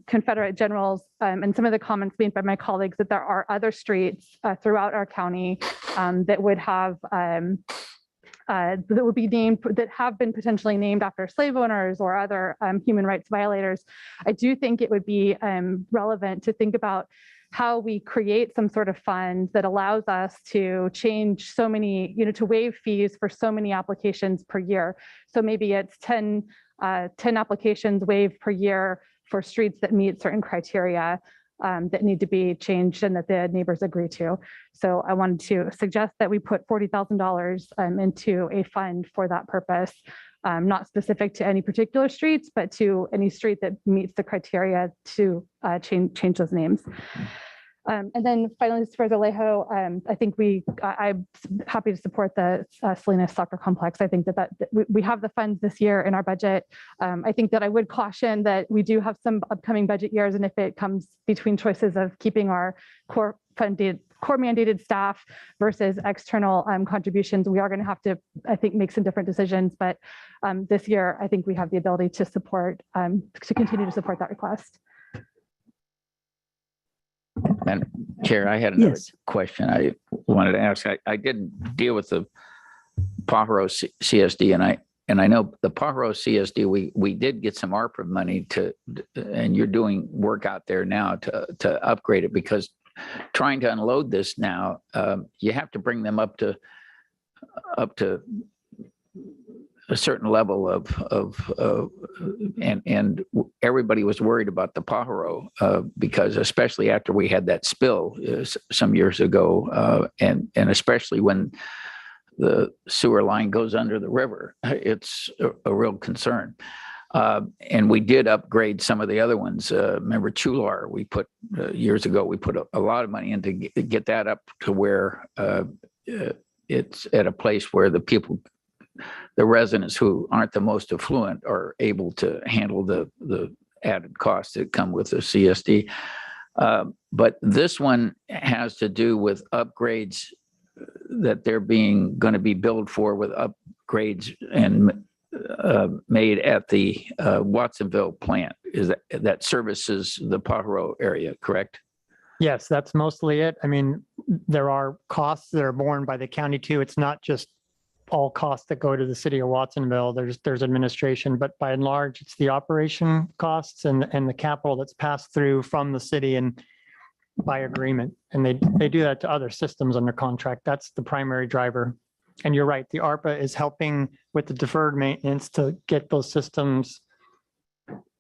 Confederate generals, and some of the comments made by my colleagues that there are other streets throughout our county that would have that would be named, that have been potentially named after slave owners or other human rights violators. I do think it would be relevant to think about how we create some sort of fund that allows us to change so many, to waive fees for so many applications per year. So maybe it's 10 applications waived per year for streets that meet certain criteria that need to be changed and that the neighbors agree to. So I wanted to suggest that we put $40,000 into a fund for that purpose, not specific to any particular streets, but to any street that meets the criteria to change those names. And then finally, Supervisor Alejo, I think I'm happy to support the Salinas soccer complex. I think that we have the funds this year in our budget. I think that I would caution that we do have some upcoming budget years, and if it comes between choices of keeping our core funded core mandated staff versus external contributions, we are going to have to, I think, make some different decisions. But this year, I think we have the ability to support, to continue to support that request. And Chair, I had another Yes. question I wanted to ask. I didn't deal with the Pajaro CSD, and I know the Pajaro CSD, we did get some ARPA money and you're doing work out there now to upgrade it, because trying to unload this now, you have to bring them up to a certain level and everybody was worried about the Pajaro because especially after we had that spill some years ago, and especially when the sewer line goes under the river, it's a real concern. And we did upgrade some of the other ones. Remember Chular, we put years ago, we put a lot of money in to get that up to where it's at a place where the residents who aren't the most affluent are able to handle the added costs that come with the CSD. But this one has to do with upgrades that they're going to be billed for, with upgrades and made at the Watsonville plant. Is that services the Pajaro area, correct? Yes, that's mostly it. I mean, there are costs that are borne by the county too. It's not just all costs that go to the city of Watsonville. There's administration, but by and large, it's the operation costs and the capital that's passed through from the city and by agreement. And they do that to other systems under contract. That's the primary driver. And you're right, the ARPA is helping with the deferred maintenance to get those systems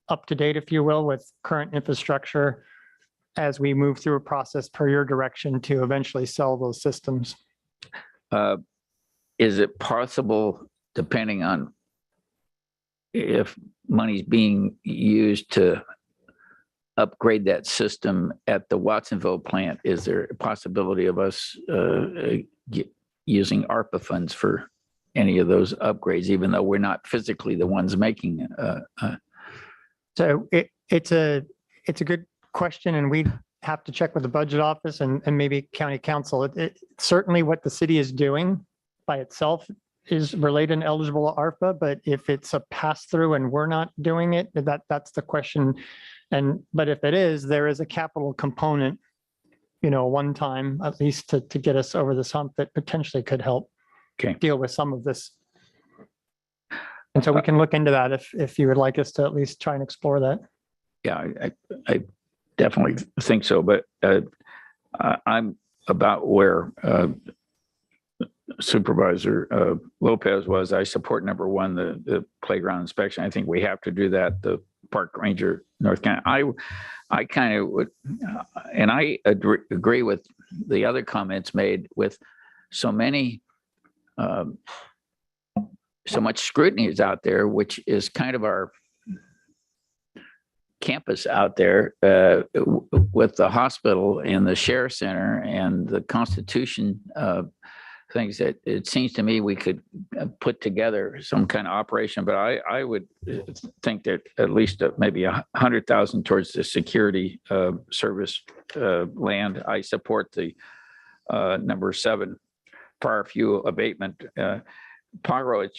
up to date, if you will, with current infrastructure as we move through a process per your direction to eventually sell those systems. Is it possible, depending on if money's being used to upgrade that system at the Watsonville plant, is there a possibility of us using ARPA funds for any of those upgrades, even though we're not physically the ones making? So it's a good question, and we have to check with the budget office and maybe county council. Certainly what the city is doing by itself is related and eligible to ARPA, but if it's a pass through and we're not doing it, that's the question. But if it is, there is a capital component, one time at least to get us over this hump that potentially could help deal with some of this. And so we can look into that if you would like us to at least try and explore that. Yeah, I definitely think so, but I'm about where Supervisor Lopez was. I support number one, the playground inspection. I think we have to do that. The park ranger, North Carolina. I kind of would, and I agree with the other comments made with so much scrutiny is out there, which is kind of our campus out there with the hospital and the sheriff center and the Constitution things that it seems to me we could put together some kind of operation, but I would think that at least maybe 100,000 towards the security service land. I support the number 7 prior fuel abatement. Pajaro,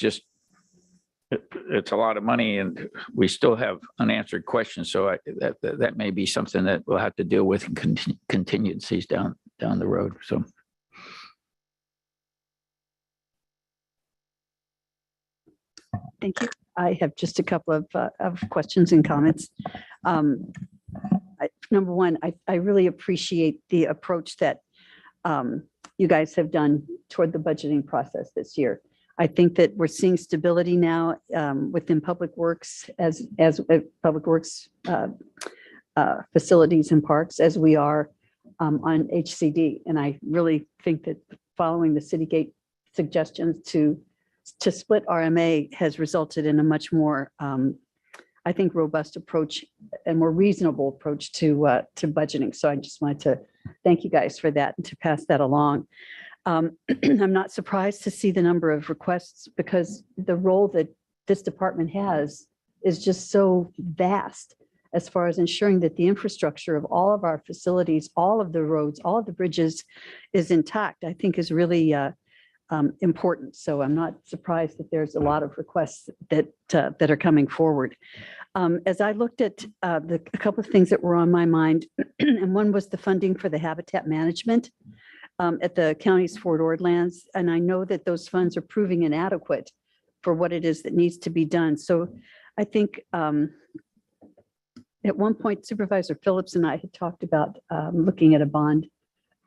it's a lot of money and we still have unanswered questions. So that may be something that we'll have to deal with in contingencies down the road. So. Thank you. I have just a couple of questions and comments. Number one, I really appreciate the approach that you guys have done toward the budgeting process this year. I think that we're seeing stability now within Public Works as Public Works facilities and parks as we are on HCD. And I really think that following the Citygate suggestions to split RMA has resulted in a much more, I think, robust approach and more reasonable approach to budgeting. So I just wanted to thank you guys for that and to pass that along. I'm not surprised to see the number of requests because the role that this department has is just so vast. as far as ensuring that the infrastructure of all of our facilities, all of the roads, all of the bridges is intact, I think is really important. So I'm not surprised that there's a lot of requests that are coming forward. As I looked at a couple of things that were on my mind, and one was the funding for the habitat management at the county's Fort Ord lands. And I know that those funds are proving inadequate for what it is that needs to be done. So I think at one point Supervisor Phillips and I had talked about looking at a bond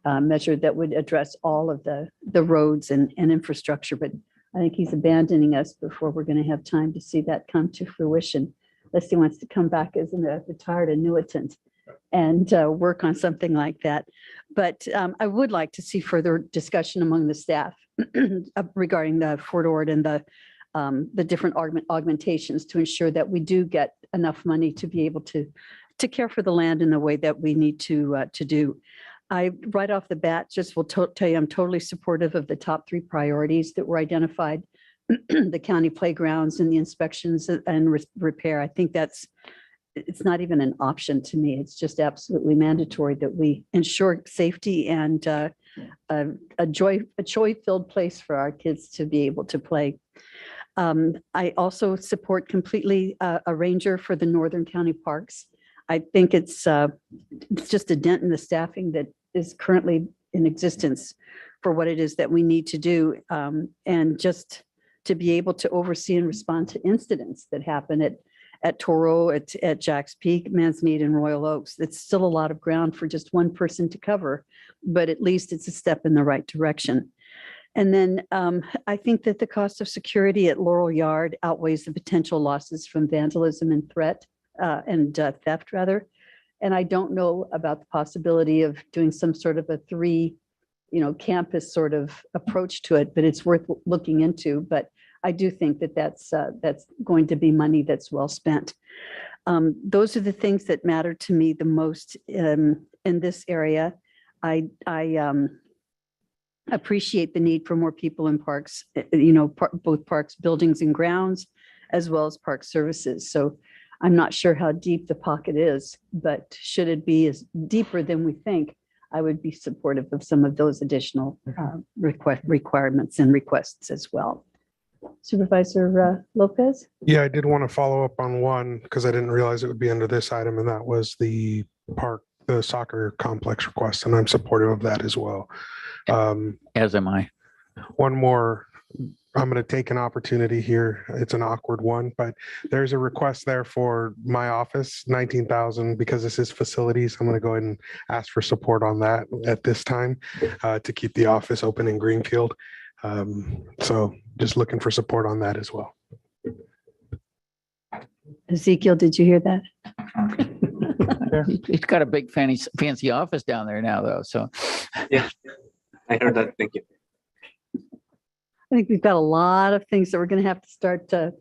measure that would address all of the roads and infrastructure, but I think he's abandoning us before we're going to have time to see that come to fruition, unless he wants to come back as a retired annuitant and work on something like that. But I would like to see further discussion among the staff regarding the Fort Ord and the different augmentations to ensure that we do get enough money to be able to care for the land in the way that we need to do. I, right off the bat, just will tell you I'm totally supportive of the top 3 priorities that were identified, the county playgrounds and the inspections and repair. I think it's not even an option to me. It's just absolutely mandatory that we ensure safety and a joy-filled place for our kids to be able to play. I also support completely a ranger for the Northern County parks. I think it's just a dent in the staffing that is currently in existence for what it is that we need to do, and just to be able to oversee and respond to incidents that happen at Toro, at Jack's Peak, Manzanita, and Royal Oaks. It's still a lot of ground for just one person to cover, but at least it's a step in the right direction. And then I think that the cost of security at Laurel Yard outweighs the potential losses from vandalism and theft rather. And I don't know about the possibility of doing some sort of a 3, campus sort of approach to it, but it's worth looking into. But I do think that that's going to be money that's well spent. Those are the things that matter to me the most in this area. I appreciate the need for more people in parks, both parks, buildings and grounds, as well as park services. So I'm not sure how deep the pocket is, but should it be as deeper than we think, I would be supportive of some of those additional requirements and requests as well. Supervisor Lopez? Yeah, I did want to follow up on one because I didn't realize it would be under this item, and that was the soccer complex request, and I'm supportive of that as well. As am I. One more. I'm going to take an opportunity here. It's an awkward one, but there's a request there for my office, 19,000, because this is facilities. I'm going to go ahead and ask for support on that at this time to keep the office open in Greenfield. So just looking for support on that as well. Ezekiel, did you hear that? He's got a big fancy office down there now, though. So yeah, I heard that. Thank you. I think we've got a lot of things that we're going to have to start to,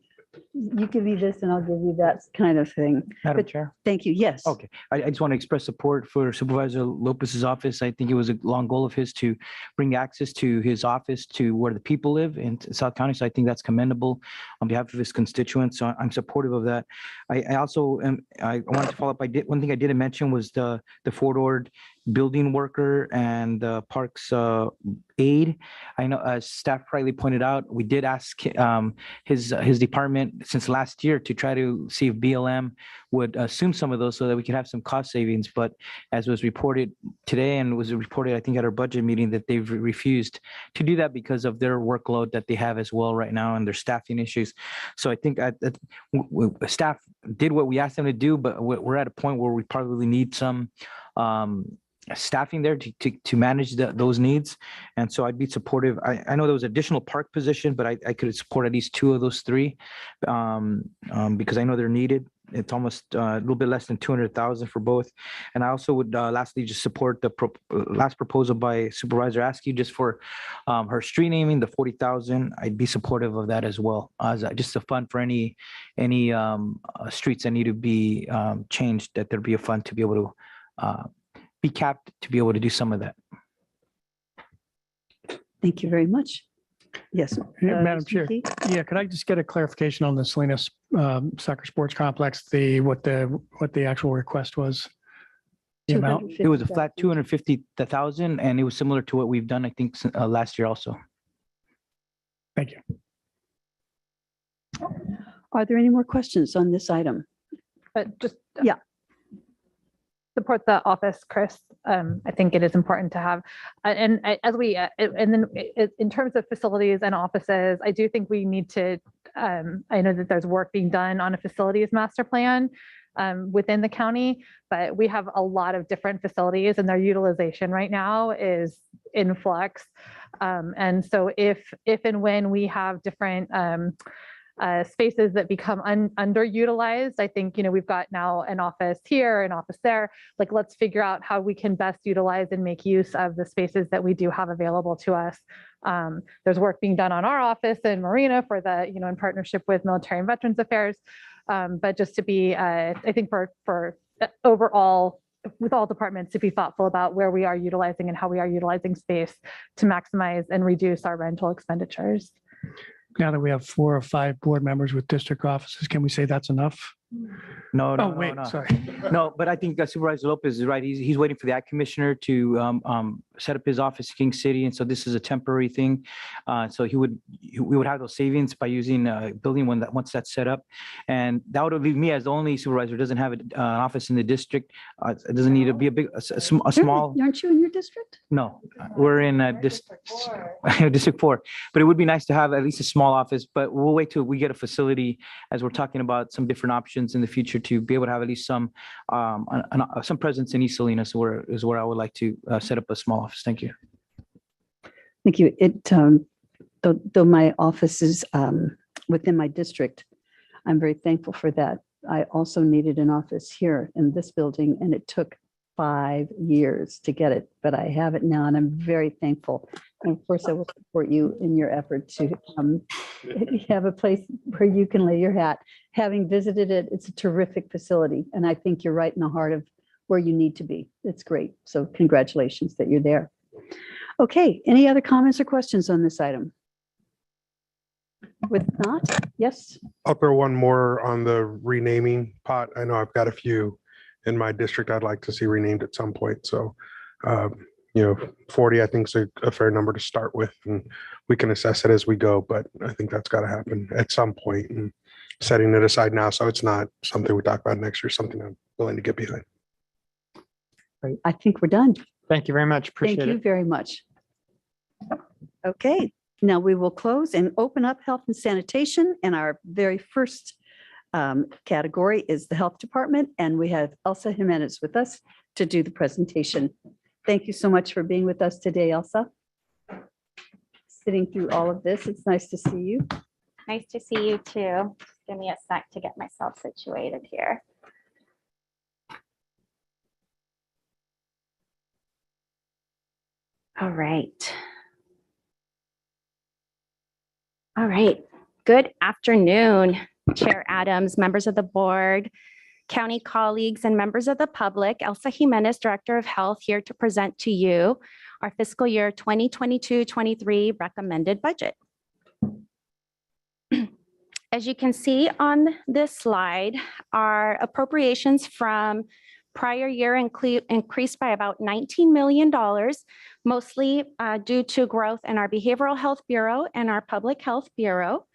you give me this and I'll give you that kind of thing. Madam But Chair. thank you. Yes. Okay, I just want to express support for Supervisor Lopez's office. I think it was a long goal of his to bring access to his office to where the people live in South County. So I think that's commendable on behalf of his constituents. So I'm supportive of that. I also I wanted to follow up. One thing I didn't mention was the Fort Ord building worker and the parks aide. I know, as staff rightly pointed out, we did ask his department since last year to try to see if BLM would assume some of those so that we could have some cost savings. But as was reported today and was reported, I think, at our budget meeting, that they've refused to do that because of their workload that they have as well right now and their staffing issues. So I think staff did what we asked them to do, but we're at a point where we probably need some staffing there to manage those needs. And so I'd be supportive. I know there was additional park position, but I could support at least 2 of those 3 because I know they're needed. It's almost a little bit less than 200,000 for both. And I also would lastly just support the last proposal by Supervisor Askew just for her street naming, the 40,000. I'd be supportive of that as well, as just a fund for any streets that need to be changed, that there'd be a fund to be able to be capped to be able to do some of that. Thank you very much. Yes. Madam Mr. Chair. McKee? Yeah, could I just get a clarification on the Salinas Soccer Sports Complex, what the actual request was? The amount? It was a flat 250,000, and it was similar to what we've done, I think, last year also. Thank you. Are there any more questions on this item? But just Yeah. support the office, Chris. I think it is important to have, and then in terms of facilities and offices, I do think we need to, I know that there's work being done on a facilities master plan within the county, but we have a lot of different facilities and their utilization right now is in flux. And so if and when we have different spaces that become underutilized, I think, we've got now an office here, an office there, like let's figure out how we can best utilize and make use of the spaces that we do have available to us. There's work being done on our office in Marina for the, in partnership with Military and Veterans Affairs. But just to be, I think for overall, with all departments, to be thoughtful about where we are utilizing and how we are utilizing space to maximize and reduce our rental expenditures. Now that we have 4 or 5 board members with district offices, can we say that's enough? No, Oh, wait, sorry. No, but I think Supervisor Lopez is right. He's waiting for the Ag Commissioner to set up his office in King City, and so this is a temporary thing. So we would have those savings by using a building once that's set up, and that would leave me as the only supervisor who doesn't have an office in the district. It doesn't need to be a small. Aren't you in your district? No, we're in District 4, but it would be nice to have at least a small office. But we'll wait till we get a facility, as we're talking about some different options in the future, to be able to have at least some presence in East Salinas, where I would like to set up a small office. Thank you. Thank you. Though my office is within my district, I'm very thankful for that. I also needed an office here in this building, and it took 5 years to get it, but I have it now, and I'm very thankful. And of course, I will support you in your effort to have a place where you can lay your hat. Having visited it, it's a terrific facility, and I think you're right in the heart of where you need to be. It's great. So congratulations that you're there. Okay, any other comments or questions on this item? With not, yes? I'll throw one more on the renaming pot. I know I've got a few in my district I'd like to see renamed at some point. So, 40, I think, is a fair number to start with, and we can assess it as we go. But I think that's got to happen at some point, and setting it aside now, so it's not something we talk about next year, something I'm willing to get behind. Great. I think we're done. Thank you very much. Appreciate Thank you it. very much. Okay, now we will close and open up health and sanitation. And our very first category is the health department. And we have Elsa Jimenez with us to do the presentation. Thank you so much for being with us today, Elsa. Sitting through all of this, it's nice to see you. Nice to see you too. Give me a sec to get myself situated here. All right. All right. Good afternoon, Chair Adams, members of the board, county colleagues, and members of the public. Elsa Jimenez, Director of Health, here to present to you our fiscal year 2022-23 recommended budget. As you can see on this slide, our appropriations from prior year increased by about $19 million, mostly due to growth in our Behavioral Health Bureau and our Public Health Bureau.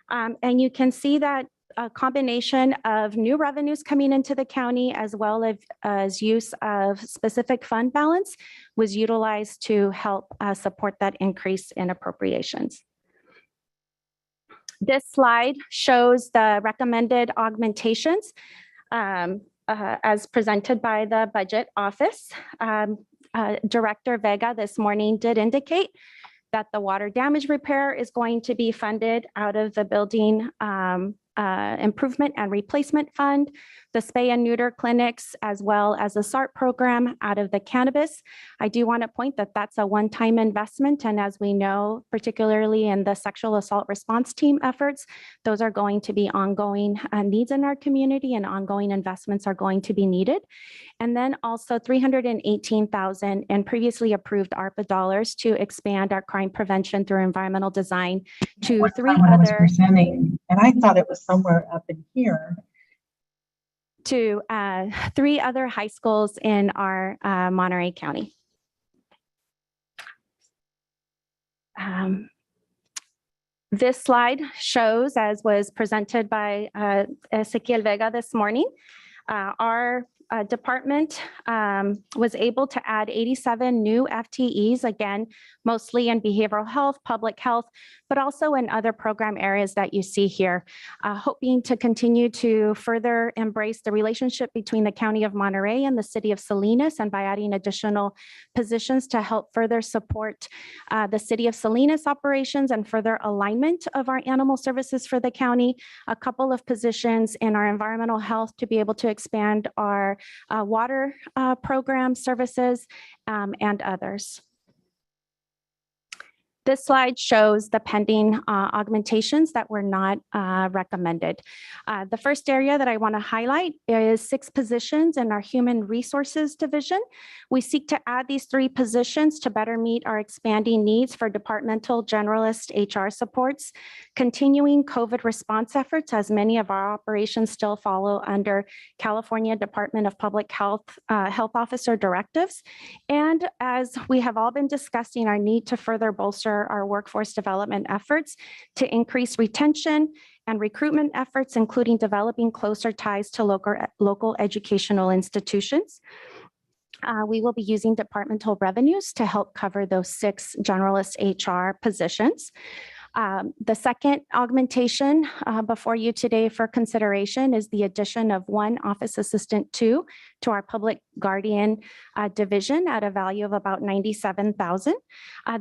And you can see that a combination of new revenues coming into the county, as well as use of specific fund balance, was utilized to help support that increase in appropriations. This slide shows the recommended augmentations as presented by the budget office. Director Vega this morning did indicate that the water damage repair is going to be funded out of the building Improvement and Replacement Fund, the spay and neuter clinics, as well as the SART program out of the cannabis. I do want to point that that's a one-time investment. And as we know, particularly in the sexual assault response team efforts, those are going to be ongoing needs in our community, and ongoing investments are going to be needed. And then also $318,000 in previously approved ARPA dollars to expand our crime prevention through environmental design to three other. Presenting, and I thought it was somewhere up in here. To 3 other high schools in our Monterey County. This slide shows, as was presented by Ezequiel Vega this morning, our department was able to add 87 new FTEs, again, mostly in behavioral health, public health, but also in other program areas that you see here, hoping to continue to further embrace the relationship between the County of Monterey and the City of Salinas, and by adding additional positions to help further support the City of Salinas operations and further alignment of our animal services for the county, a couple of positions in our environmental health to be able to expand our water program services, and others. This slide shows the pending augmentations that were not recommended. The first area that I want to highlight is 6 positions in our Human Resources Division. We seek to add these 3 positions to better meet our expanding needs for departmental generalist HR supports, continuing COVID response efforts, as many of our operations still follow under California Department of Public Health Health Officer directives, and as we have all been discussing, our need to further bolster our workforce development efforts to increase retention and recruitment efforts, including developing closer ties to local educational institutions. We will be using departmental revenues to help cover those 6 generalist HR positions. The second augmentation before you today for consideration is the addition of 1 office assistant 2 to our public guardian division at a value of about $97,000.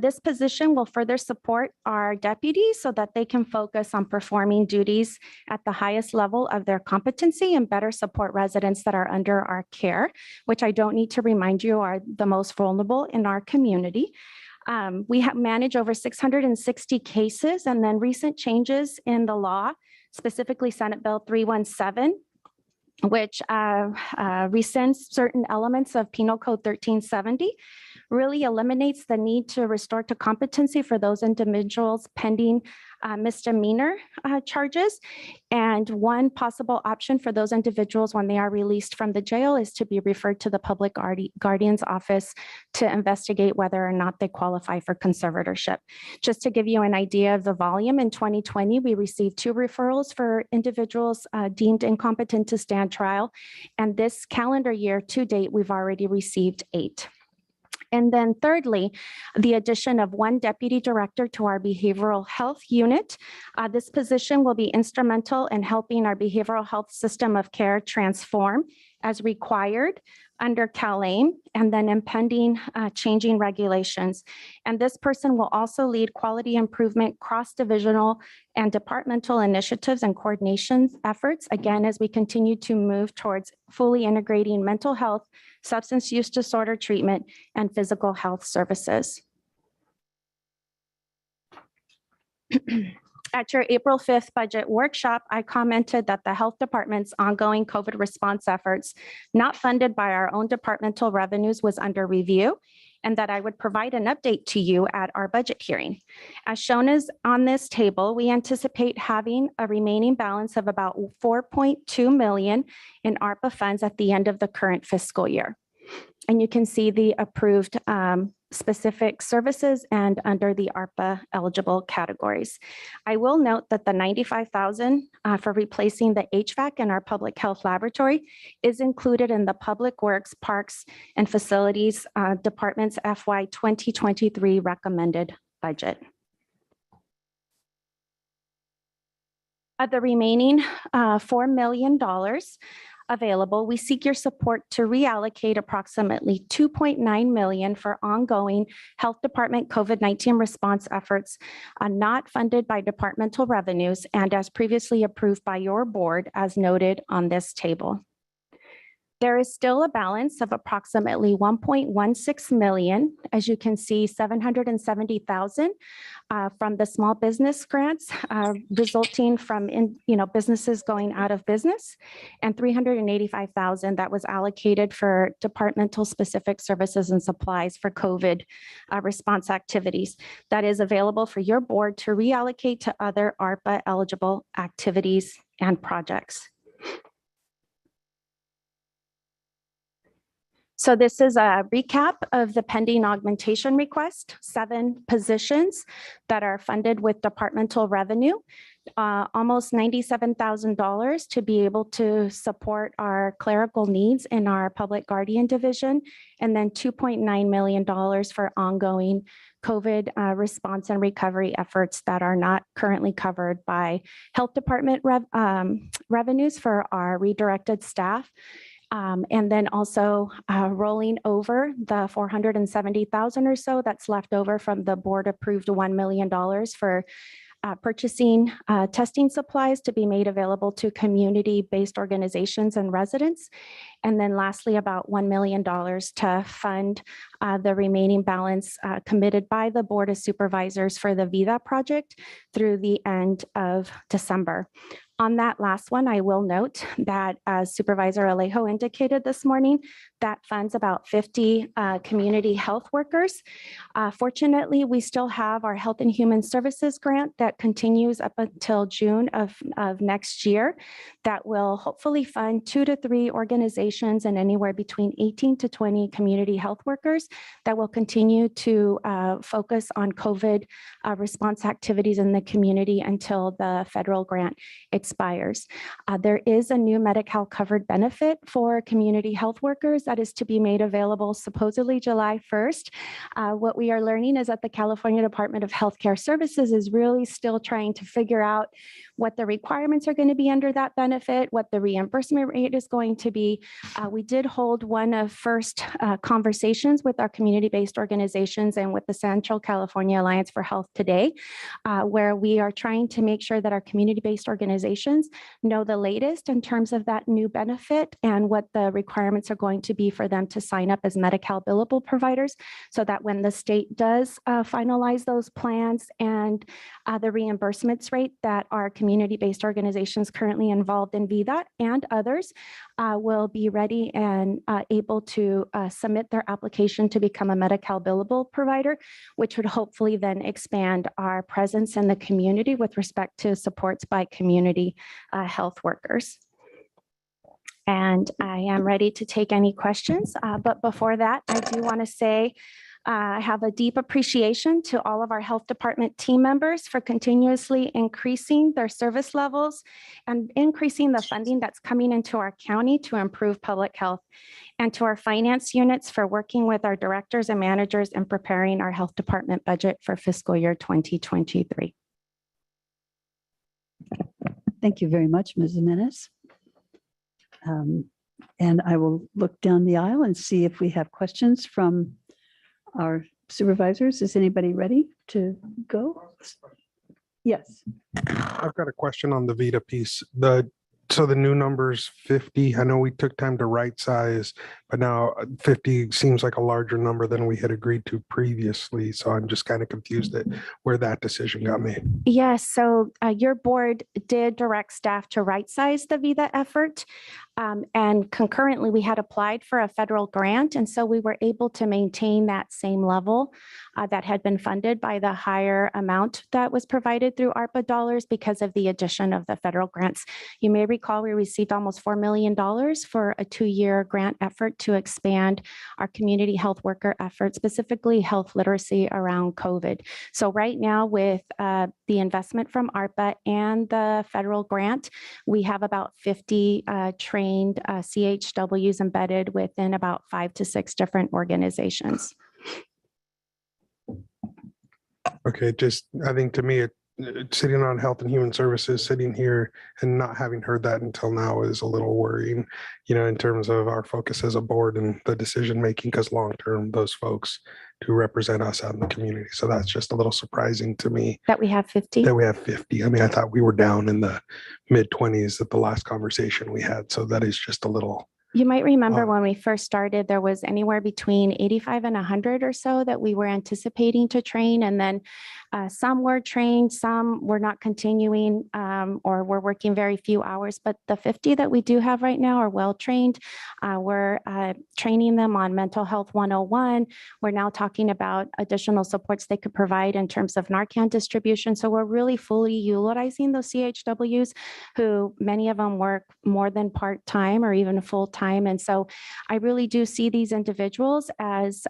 This position will further support our deputies so that they can focus on performing duties at the highest level of their competency and better support residents that are under our care, which I don't need to remind you are the most vulnerable in our community. We have managed over 660 cases, and then recent changes in the law, specifically Senate Bill 317, which rescinds certain elements of Penal Code 1370, really eliminates the need to restore to competency for those individuals pending misdemeanor charges. And one possible option for those individuals when they are released from the jail is to be referred to the public guardian's office to investigate whether or not they qualify for conservatorship. Just to give you an idea of the volume, in 2020, we received 2 referrals for individuals deemed incompetent to stand trial. And this calendar year to date, we've already received 8. And then thirdly, the addition of 1 deputy director to our behavioral health unit. This position will be instrumental in helping our behavioral health system of care transform as required under CalAIM, and then impending changing regulations. And this person will also lead quality improvement, cross-divisional and departmental initiatives and coordination efforts, again, as we continue to move towards fully integrating mental health, substance use disorder treatment, and physical health services. At your April 5th budget workshop, I commented that the health department's ongoing COVID response efforts, not funded by our own departmental revenues, was under review, and that I would provide an update to you at our budget hearing. As shown as on this table, we anticipate having a remaining balance of about $4.2 million in ARPA funds at the end of the current fiscal year. And you can see the approved specific services and under the ARPA eligible categories. I will note that the $95,000 for replacing the HVAC in our public health laboratory is included in the Public Works, Parks, and Facilities Department's FY 2023 recommended budget. Of the remaining $4 million, available, we seek your support to reallocate approximately $2.9 million for ongoing Health Department COVID-19 response efforts not funded by departmental revenues and as previously approved by your board as noted on this table. There is still a balance of approximately 1.16 million. As you can see, 770,000 from the small business grants resulting from businesses going out of business, and 385,000 that was allocated for departmental specific services and supplies for COVID response activities. That is available for your board to reallocate to other ARPA eligible activities and projects. So this is a recap of the pending augmentation request, 7 positions that are funded with departmental revenue, almost $97,000 to be able to support our clerical needs in our public guardian division, and then $2.9 million for ongoing COVID response and recovery efforts that are not currently covered by health department revenues for our redirected staff. And then also rolling over the 470,000 or so that's left over from the board approved $1 million for purchasing testing supplies to be made available to community-based organizations and residents. And then lastly, about $1 million to fund the remaining balance committed by the Board of Supervisors for the VIDA project through the end of December. On that last one, I will note that as Supervisor Alejo indicated this morning, that funds about 50 community health workers. Fortunately, we still have our Health and Human Services grant that continues up until June of next year that will hopefully fund 2 to 3 organizations and anywhere between 18 to 20 community health workers that will continue to focus on COVID response activities in the community until the federal grant expires. There is a new Medi-Cal covered benefit for community health workers that is to be made available supposedly July 1st. What we are learning is that the California Department of Healthcare Services is really still trying to figure out what the requirements are going to be under that benefit, what the reimbursement rate is going to be. We did hold one of first conversations with our community-based organizations and with the Central California Alliance for Health today, where we are trying to make sure that our community-based organizations know the latest in terms of that new benefit and what the requirements are going to be for them to sign up as Medi-Cal billable providers, so that when the state does finalize those plans and the reimbursements rate, that our community-based organizations currently involved in VDOT and others will be ready and able to submit their application to become a Medi-Cal billable provider, which would hopefully then expand our presence in the community with respect to supports by community health workers. And I am ready to take any questions. But before that, I do want to say I have a deep appreciation to all of our health department team members for continuously increasing their service levels and increasing the funding that's coming into our county to improve public health, and to our finance units for working with our directors and managers in preparing our health department budget for fiscal year 2023. Thank you very much, Ms. Jimenez. And I will look down the aisle and see if we have questions from our supervisors. Is anybody ready to go? Yes. I've got a question on the VITA piece. So the new number's 50. I know we took time to right size, but now 50 seems like a larger number than we had agreed to previously. So I'm just kind of confused at where that decision got made. Yes, so your board did direct staff to right size the VITA effort. And concurrently, we had applied for a federal grant. And so we were able to maintain that same level that had been funded by the higher amount that was provided through ARPA dollars because of the addition of the federal grants. You may recall we received almost $4 million for a 2-year grant effort to expand our community health worker effort, specifically health literacy around COVID. So right now with the investment from ARPA and the federal grant, we have about 50 trained CHWs embedded within about 5 to 6 different organizations. Okay, just I think to me sitting on Health and Human Services, sitting here and not having heard that until now is a little worrying, in terms of our focus as a board and the decision making, because long-term, those folks do represent us out in the community. So that's just a little surprising to me. That we have 50? That we have 50. I mean, I thought we were down in the mid-20s at the last conversation we had. So that is just a little. You might remember when we first started, there was anywhere between 85 and 100 or so that we were anticipating to train. And then some were trained, some were not continuing or were working very few hours. But the 50 that we do have right now are well trained. We're training them on mental health 101. We're now talking about additional supports they could provide in terms of Narcan distribution. So we're really fully utilizing those CHWs, who many of them work more than part-time or even full-time. And so I really do see these individuals as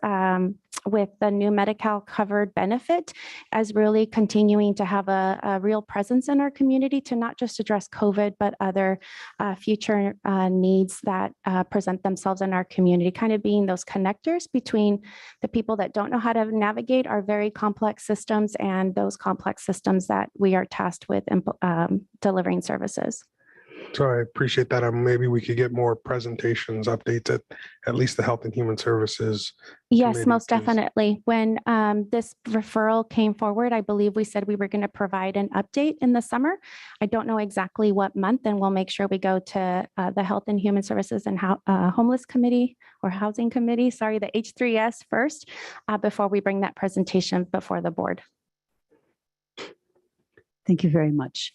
with the new Medi-Cal covered benefit as really continuing to have a real presence in our community to not just address COVID, but other future needs that present themselves in our community, kind of being those connectors between the people that don't know how to navigate our very complex systems and those complex systems that we are tasked with delivering services. So I appreciate that. Maybe we could get more presentations, updates at least the Health and Human Services. Yes, most definitely. When this referral came forward, I believe we said we were going to provide an update in the summer. I don't know exactly what month, and we'll make sure we go to the Health and Human Services and Homeless Committee or Housing Committee, sorry, the H3S first, before we bring that presentation before the board. Thank you very much.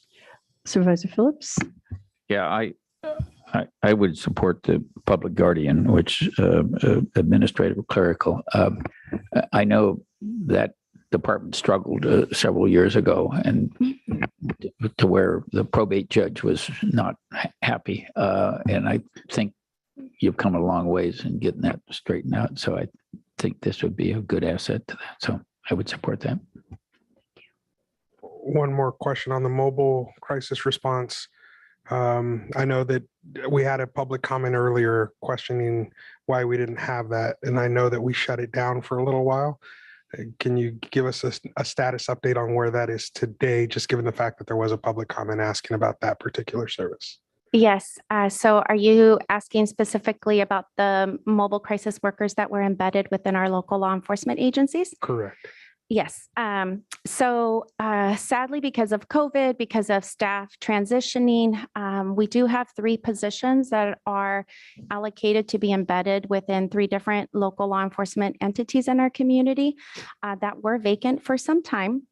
Supervisor Phillips? Yeah, I would support the public guardian, which administrative clerical. I know that department struggled several years ago, and to where the probate judge was not happy. And I think you've come a long ways in getting that straightened out. So I think this would be a good asset to that. So I would support that. One more question on the mobile crisis response. I know that we had a public comment earlier questioning why we didn't have that. And I know that we shut it down for a little while. Can you give us a status update on where that is today, just given the fact that there was a public comment asking about that particular service? Yes. So are you asking specifically about the mobile crisis workers that were embedded within our local law enforcement agencies? Correct. Yes. So sadly, because of COVID, because of staff transitioning, we do have 3 positions that are allocated to be embedded within 3 different local law enforcement entities in our community that were vacant for some time.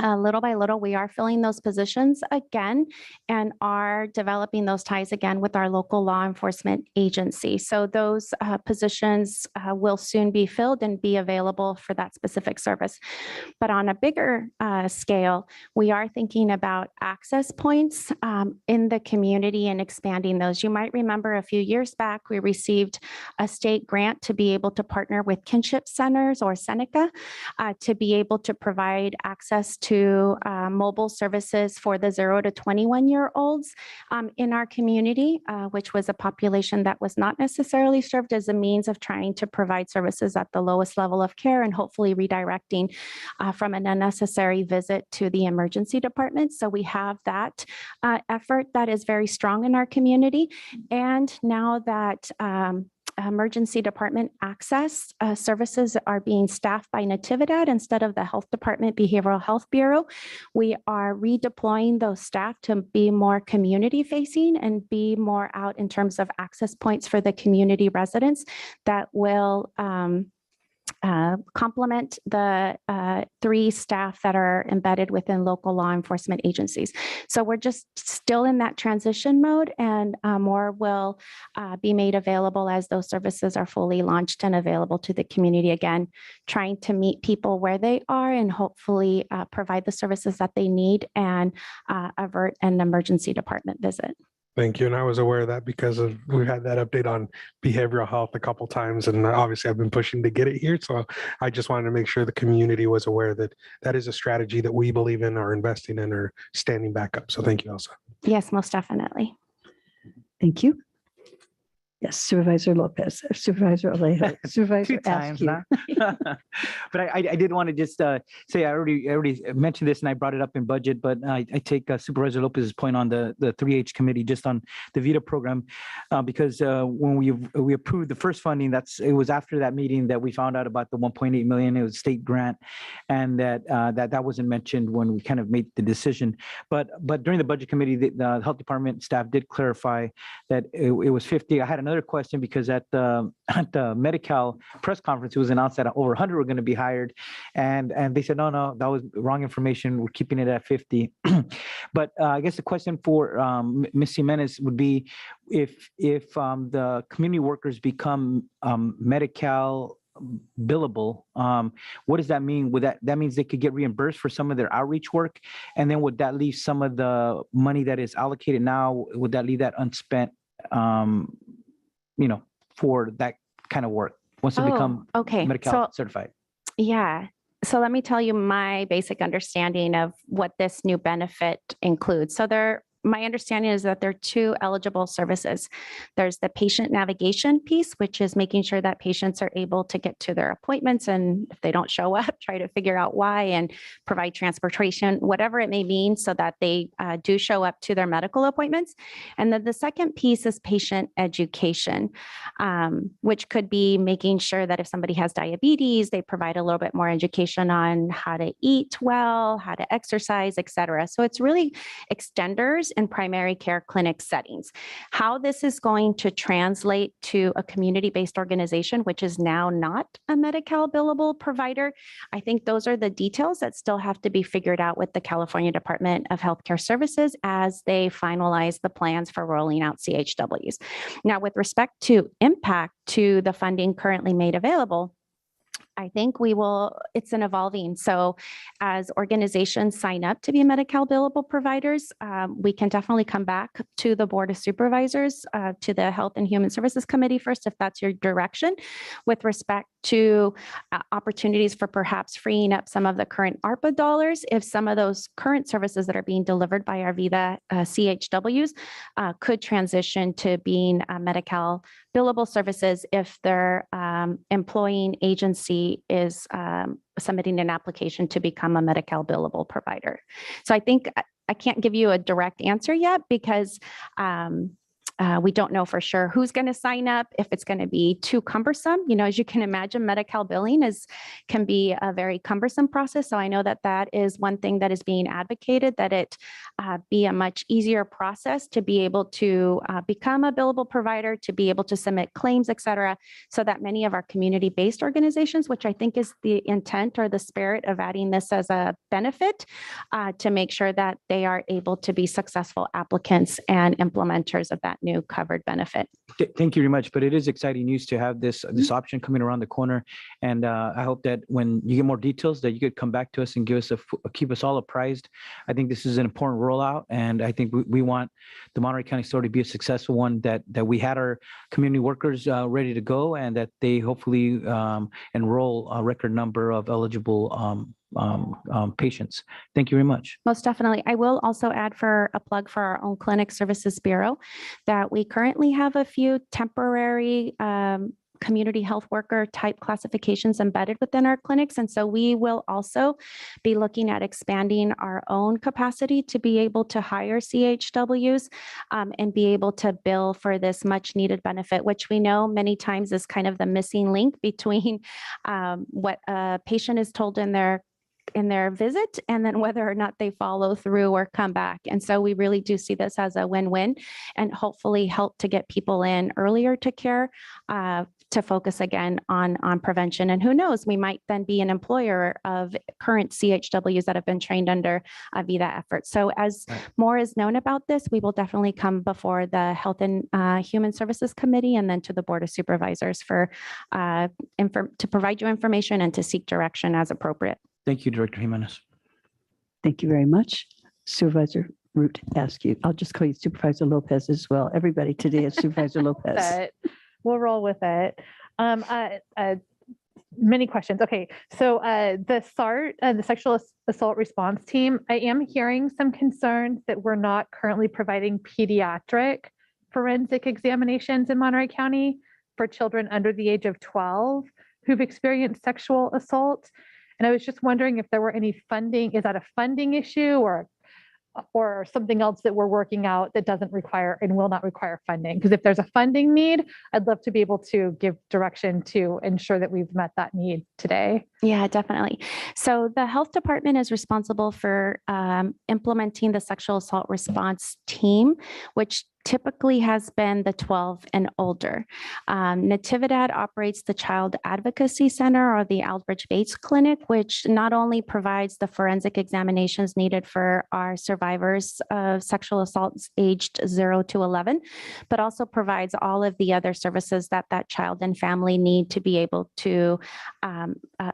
Little by little, we are filling those positions again and are developing those ties again with our local law enforcement agency. So those positions will soon be filled and be available for that specific service. But on a bigger scale, we are thinking about access points in the community and expanding those. You might remember a few years back, we received a state grant to be able to partner with kinship centers or Seneca to be able to provide access to mobile services for the 0 to 21-year-olds in our community, which was a population that was not necessarily served as a means of trying to provide services at the lowest level of care and hopefully redirecting from an unnecessary visit to the emergency department. So we have that effort that is very strong in our community. And now that emergency department access services are being staffed by Natividad instead of the Health Department Behavioral Health Bureau, we are redeploying those staff to be more community facing and be more out in terms of access points for the community residents that will complement the 3 staff that are embedded within local law enforcement agencies. So we're just still in that transition mode, and more will be made available as those services are fully launched and available to the community again, trying to meet people where they are and hopefully provide the services that they need and avert an emergency department visit. Thank you. And I was aware of that because we've had that update on behavioral health a couple times, and obviously I've been pushing to get it here. So I just wanted to make sure the community was aware that that is a strategy that we believe in, are investing in, or standing back up. So thank you, Elsa. Yes, most definitely. Thank you. Yes, Supervisor Lopez, Supervisor Alejo, Supervisor Two times Askew. now. But I did want to just say, I already mentioned this and I brought it up in budget, but I take Supervisor Lopez's point on the 3H committee, just on the VITA program, because when we approved the first funding, it was after that meeting that we found out about the 1.8 million, it was a state grant, and that wasn't mentioned when we kind of made the decision. But during the budget committee, the health department staff did clarify that it was 50. I had another question because at the Medi-Cal press conference, it was announced that over 100 were going to be hired, and they said no, that was wrong information. We're keeping it at 50. But I guess the question for Ms. Jimenez would be, if the community workers become Medi-Cal billable, what does that mean? That means they could get reimbursed for some of their outreach work, and then would that leave some of the money that is allocated now, would that leave that unspent, for that kind of work once they become okay. Medi-Cal certified? Yeah. So let me tell you my basic understanding of what this new benefit includes. So my understanding is that there are two eligible services. There's the patient navigation piece, which is making sure that patients are able to get to their appointments, and if they don't show up, try to figure out why and provide transportation, whatever it may mean, so that they do show up to their medical appointments. And then the second piece is patient education, which could be making sure that if somebody has diabetes, they provide a little bit more education on how to eat well, how to exercise, et cetera. So it's really extenders in primary care clinic settings. How this is going to translate to a community-based organization, which is now not a Medi-Cal billable provider, I think those are the details that still have to be figured out with the California Department of Healthcare Services as they finalize the plans for rolling out CHWs. Now, with respect to impact to the funding currently made available, I think it's an evolving. So as organizations sign up to be Medi-Cal billable providers, we can definitely come back to the Board of Supervisors, to the Health and Human Services Committee first, if that's your direction, with respect to opportunities for perhaps freeing up some of the current ARPA dollars. If some of those current services that are being delivered by our VITA CHWs could transition to being Medi-Cal billable services if their employing agency is submitting an application to become a Medi-Cal billable provider. So I think I can't give you a direct answer yet because we don't know for sure who's going to sign up, if it's going to be too cumbersome. As you can imagine, Medi-Cal billing can be a very cumbersome process. So I know that is one thing that is being advocated, that it be a much easier process to be able to become a billable provider, to be able to submit claims, et cetera, so that many of our community-based organizations, which I think is the intent or the spirit of adding this as a benefit, to make sure that they are able to be successful applicants and implementers of that new covered benefit. Thank you very much. But it is exciting news to have this option coming around the corner. And I hope that when you get more details, that you could come back to us and give us keep us all apprised. I think this is an important rollout, and I think we want the Monterey County store to be a successful one, that we had our community workers ready to go, and that they hopefully enroll a record number of eligible patients. Thank you very much. Most definitely. I will also add for a plug for our own Clinic Services Bureau that we currently have a few temporary community health worker type classifications embedded within our clinics. And so we will also be looking at expanding our own capacity to be able to hire CHWs and be able to bill for this much needed benefit, which we know many times is kind of the missing link between what a patient is told in their visit and then whether or not they follow through or come back. And so we really do see this as a win-win, and hopefully help to get people in earlier to care, to focus again on prevention. And who knows, we might then be an employer of current CHWs that have been trained under a VITA effort. So as more is known about this, we will definitely come before the Health and Human Services Committee and then to the Board of Supervisors for to provide you information and to seek direction as appropriate. Thank you, Director Jimenez. Thank you very much. Supervisor Root Askew. I'll just call you Supervisor Lopez as well. Everybody today is Supervisor Lopez. But we'll roll with it. Many questions. Okay, so the SART, the Sexual Assault Response Team, I am hearing some concerns that we're not currently providing pediatric forensic examinations in Monterey County for children under the age of 12 who've experienced sexual assault. And I was just wondering if there were any funding, is that a funding issue or something else that we're working out that doesn't require and will not require funding? Because if there's a funding need, I'd love to be able to give direction to ensure that we've met that need today. Yeah, definitely. So the health department is responsible for implementing the sexual assault response team, which typically has been the 12 and older. Natividad operates the Child Advocacy Center or the Aldrich Bates Clinic, which not only provides the forensic examinations needed for our survivors of sexual assaults aged 0 to 11, but also provides all of the other services that that child and family need to be able to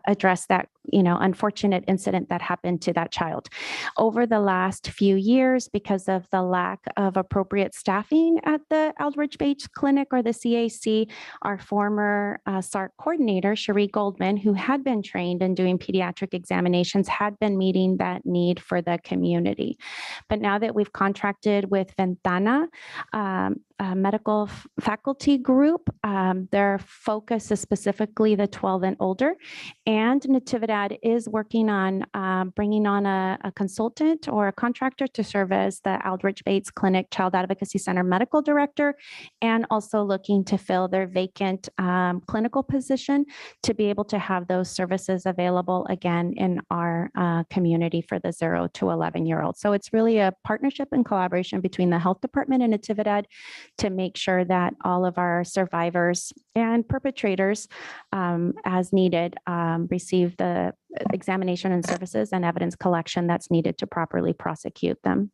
address that, unfortunate incident that happened to that child. Over the last few years, because of the lack of appropriate staffing at the Aldrich Bates Clinic or the CAC, our former SARC coordinator, Cherie Goldman, who had been trained in doing pediatric examinations, had been meeting that need for the community. But now that we've contracted with Ventana, a medical faculty group, their focus is specifically the 12 and older, and Natividad is working on bringing on a consultant or a contractor to serve as the Aldrich Bates Clinic Child Advocacy Center medical director, and also looking to fill their vacant clinical position to be able to have those services available again in our community for the 0 to 11-year-olds. So it's really a partnership and collaboration between the health department and Natividad to make sure that all of our survivors and perpetrators, as needed, receive the examination and services and evidence collection that's needed to properly prosecute them.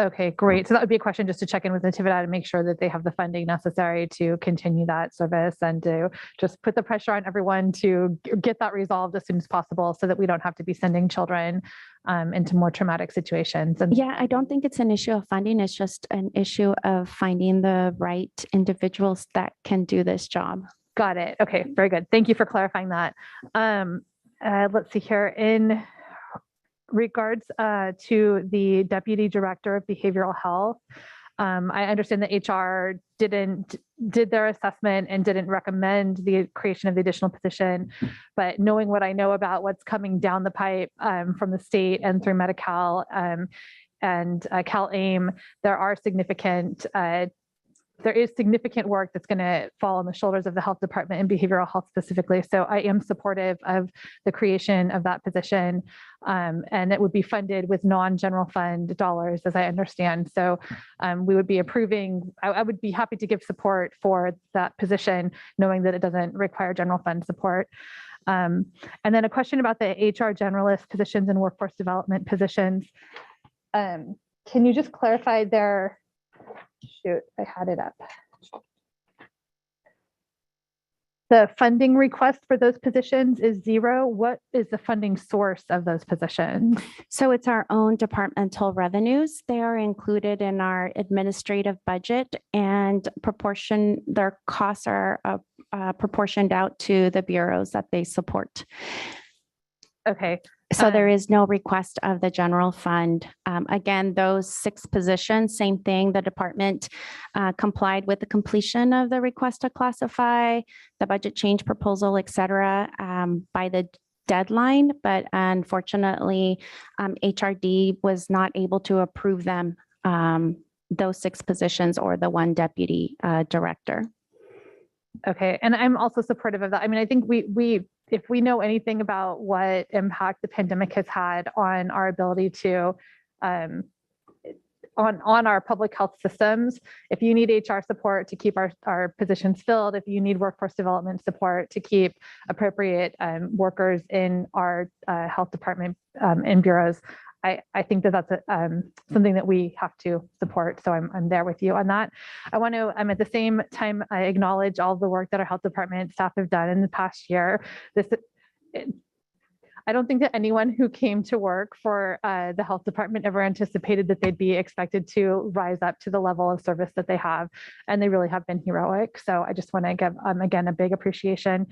Okay, great. So that would be a question just to check in with Natividad and make sure that they have the funding necessary to continue that service and to just put the pressure on everyone to get that resolved as soon as possible so that we don't have to be sending children into more traumatic situations. And yeah, I don't think it's an issue of funding. It's just an issue of finding the right individuals that can do this job. Got it. Okay, very good. Thank you for clarifying that. Let's see here. In regards to the Deputy Director of Behavioral Health, I understand that HR did their assessment and didn't recommend the creation of the additional position, but knowing what I know about what's coming down the pipe from the state and through Medi-Cal and Cal-AIM, there is significant work that's going to fall on the shoulders of the health department and behavioral health specifically. So I am supportive of the creation of that position, and it would be funded with non-general fund dollars, as I understand. So we would be approving, I would be happy to give support for that position, knowing that it doesn't require general fund support. And then a question about the HR generalist positions and workforce development positions. Can you just clarify their, shoot, I had it up. The funding request for those positions is zero. What is the funding source of those positions? So it's our own departmental revenues. They are included in our administrative budget, and their costs are proportioned out to the bureaus that they support. Okay. So there is no request of the general fund. Again, those 6 positions, same thing, the department complied with the completion of the request to classify, the budget change proposal, et cetera, by the deadline, but unfortunately, HRD was not able to approve them, those 6 positions or the 1 deputy director. Okay, and I'm also supportive of that. I mean, I think if we know anything about what impact the pandemic has had on our ability to, on our public health systems, if you need HR support to keep our positions filled, if you need workforce development support to keep appropriate workers in our health department and bureaus, I think that that's something that we have to support. So I'm there with you on that. I want to, at the same time, I acknowledge all the work that our health department staff have done in the past year. I don't think that anyone who came to work for the health department ever anticipated that they'd be expected to rise up to the level of service that they have. And they really have been heroic. So I just want to give, again, a big appreciation.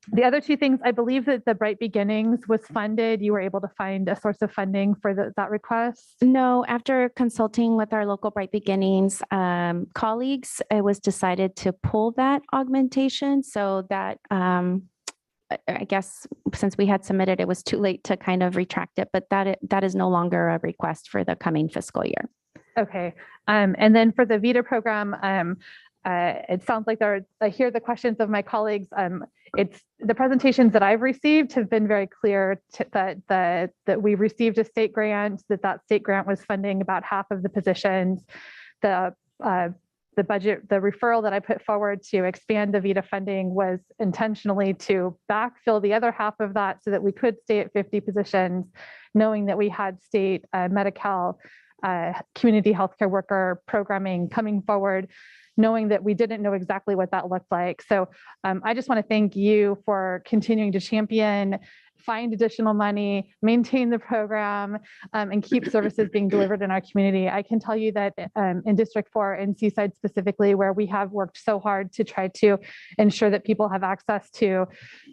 The other two things, I believe that the Bright Beginnings was funded. You were able to find a source of funding for that request? No, after consulting with our local Bright Beginnings colleagues, it was decided to pull that augmentation so that I guess since we had submitted, it was too late to kind of retract it, but that is no longer a request for the coming fiscal year. Okay. And then for the VITA program, it sounds like I hear the questions of my colleagues. It's the presentations that I've received have been very clear that we received a state grant, that state grant was funding about half of the positions. The budget, the referral that I put forward to expand the VITA funding was intentionally to backfill the other half of that so that we could stay at 50 positions, knowing that we had state Medi-Cal community healthcare worker programming coming forward, knowing that we didn't know exactly what that looked like. So I just want to thank you for continuing to champion, find additional money, maintain the program, and keep services being delivered in our community. I can tell you that in District 4 and Seaside specifically, where we have worked so hard to try to ensure that people have access to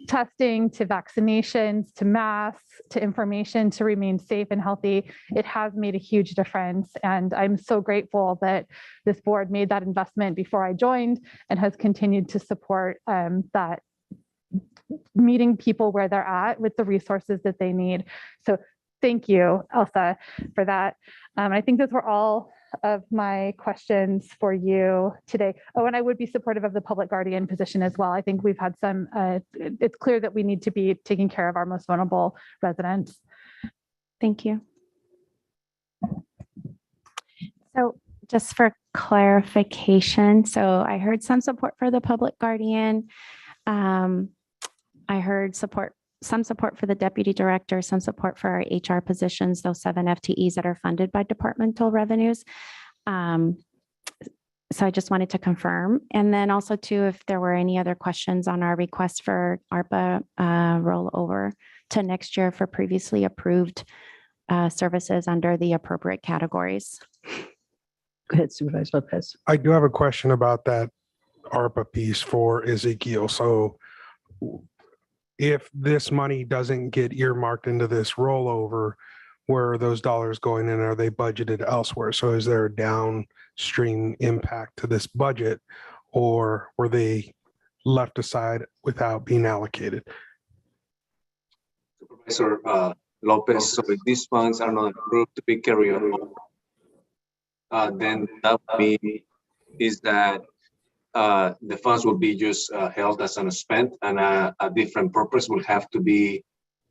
testing, to vaccinations, to masks, to information to remain safe and healthy, it has made a huge difference. And I'm so grateful that this board made that investment before I joined and has continued to support that, meeting people where they're at with the resources that they need. So thank you, Elsa, for that. I think those were all of my questions for you today. Oh, and I would be supportive of the public guardian position as well. I think we've had some, it's clear that we need to be taking care of our most vulnerable residents. Thank you. So just for clarification, so I heard some support for the public guardian. I heard some support for the deputy director, some support for our HR positions, those 7 FTEs that are funded by departmental revenues. So I just wanted to confirm. And then also too, if there were any other questions on our request for ARPA rollover to next year for previously approved services under the appropriate categories. Go ahead, Supervisor Lopez. I do have a question about that ARPA piece for Ezekiel. So if this money doesn't get earmarked into this rollover, where are those dollars going in? Are they budgeted elsewhere? So is there a downstream impact to this budget, or were they left aside without being allocated? Supervisor Lopez, so if these funds are not approved to be carried on, then that would be is that the funds will be just held as unspent, and a different purpose will have to be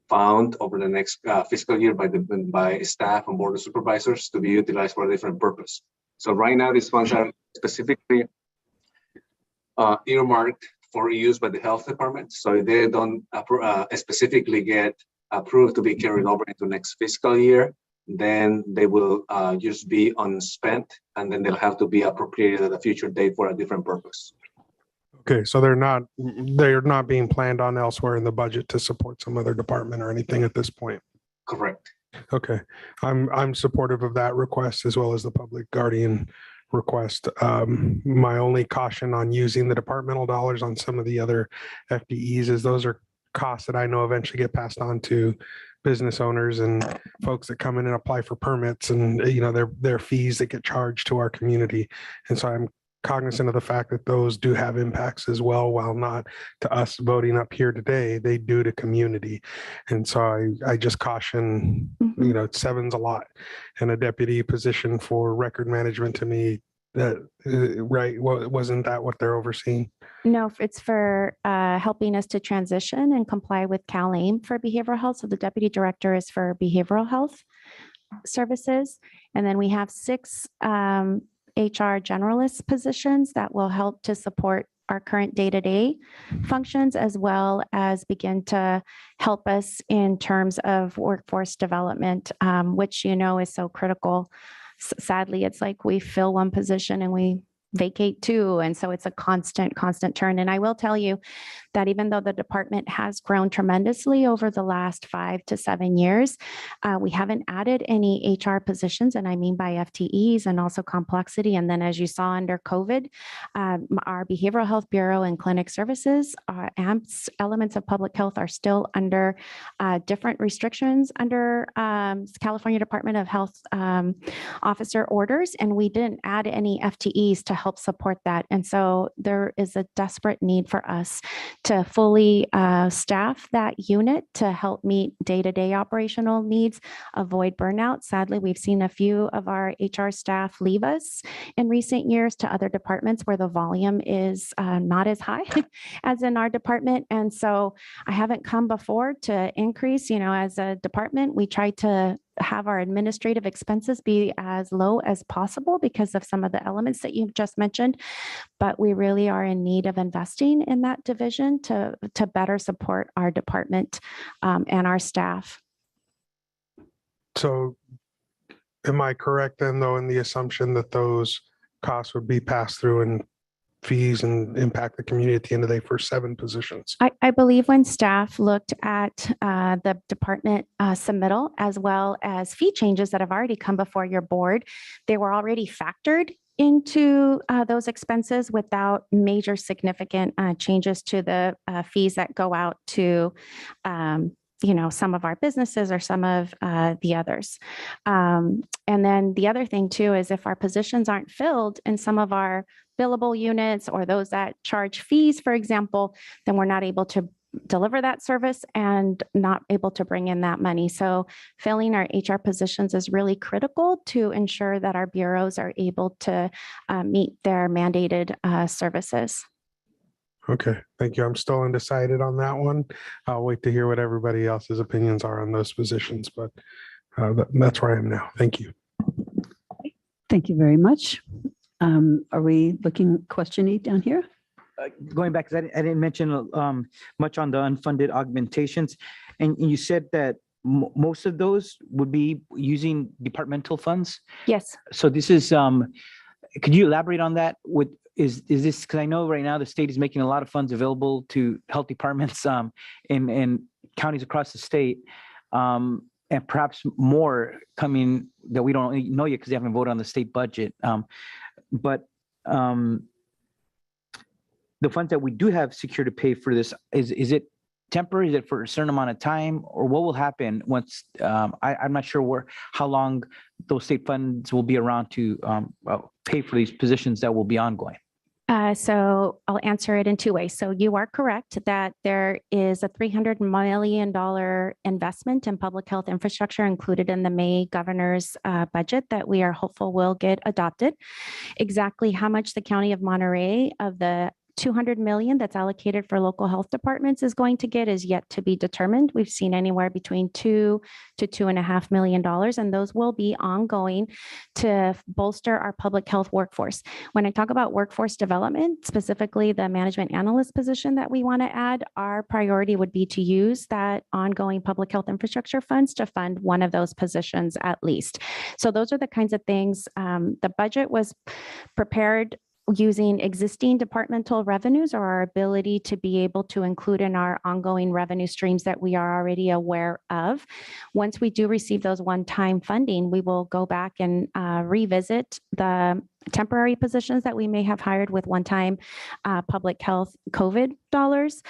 found over the next fiscal year by staff and board of supervisors to be utilized for a different purpose. So right now, these funds are specifically earmarked for use by the health department. So if they don't specifically get approved to be carried over into next fiscal year, then they will just be unspent, and then they'll have to be appropriated at a future date for a different purpose. Okay, so they're not being planned on elsewhere in the budget to support some other department or anything at this point. Correct. Okay, I'm supportive of that request as well as the public guardian request. My only caution on using the departmental dollars on some of the other FDEs is those are costs that I know eventually get passed on to business owners and folks that come in and apply for permits, and their fees that get charged to our community. And so I'm cognizant of the fact that those do have impacts as well, while not to us voting up here today, they do to community. And so I just caution, 7's a lot, and a deputy position for record management to me, that right, wasn't that what they're overseeing? No, it's for helping us to transition and comply with CalAIM for behavioral health. So the deputy director is for behavioral health services. And then we have 6 HR generalist positions that will help to support our current day-to-day functions, as well as begin to help us in terms of workforce development, which is so critical. Sadly, it's like we fill one position and we vacate 2. And so it's a constant turn. And I will tell you that even though the department has grown tremendously over the last 5 to 7 years, we haven't added any HR positions, and I mean by FTEs and also complexity. And then as you saw under COVID, our Behavioral Health Bureau and clinic services and elements of public health are still under different restrictions under California Department of Health officer orders, and we didn't add any FTEs to help support that. And so there is a desperate need for us to fully staff that unit to help meet day-to-day operational needs, avoid burnout. Sadly, we've seen a few of our HR staff leave us in recent years to other departments where the volume is not as high as in our department. And so I haven't come before to increase, as a department, we try to have our administrative expenses be as low as possible because of some of the elements that you've just mentioned. But we really are in need of investing in that division to better support our department and our staff. So am I correct then, though, in the assumption that those costs would be passed through in fees and impact the community at the end of the day for 7 positions? I believe when staff looked at the department submittal, as well as fee changes that have already come before your board, they were already factored into those expenses without major significant changes to the fees that go out to some of our businesses or some of the others. And then the other thing too is if our positions aren't filled in some of our billable units or those that charge fees, for example, then we're not able to deliver that service and not able to bring in that money. So filling our HR positions is really critical to ensure that our bureaus are able to meet their mandated services. Okay, thank you. I'm still undecided on that one. I'll wait to hear what everybody else's opinions are on those positions, but that's where I am now. Thank you. Thank you very much. Are we looking question E down here? Going back, because I didn't mention much on the unfunded augmentations, and you said that most of those would be using departmental funds. Yes. So this is, could you elaborate on that? Is this, because I know right now the state is making a lot of funds available to health departments in counties across the state, and perhaps more coming that we don't know yet because they haven't voted on the state budget. But the funds that we do have secure to pay for this, is it temporary? Is it for a certain amount of time? Or what will happen once, I'm not sure how long those state funds will be around to pay for these positions that will be ongoing? So I'll answer it in 2 ways. So you are correct that there is a $300 million investment in public health infrastructure included in the May governor's budget that we are hopeful will get adopted. Exactly how much the County of Monterey of the $200 million that's allocated for local health departments is going to get is yet to be determined. We've seen anywhere between $2 to $2.5 million, and those will be ongoing to bolster our public health workforce. When I talk about workforce development, specifically the management analyst position that we want to add, our priority would be to use that ongoing public health infrastructure funds to fund one of those positions at least. So those are the kinds of things. The budget was prepared using existing departmental revenues or our ability to be able to include in our ongoing revenue streams that we are already aware of. Once we do receive those one-time funding, we will go back and revisit the temporary positions that we may have hired with one-time public health COVID dollars.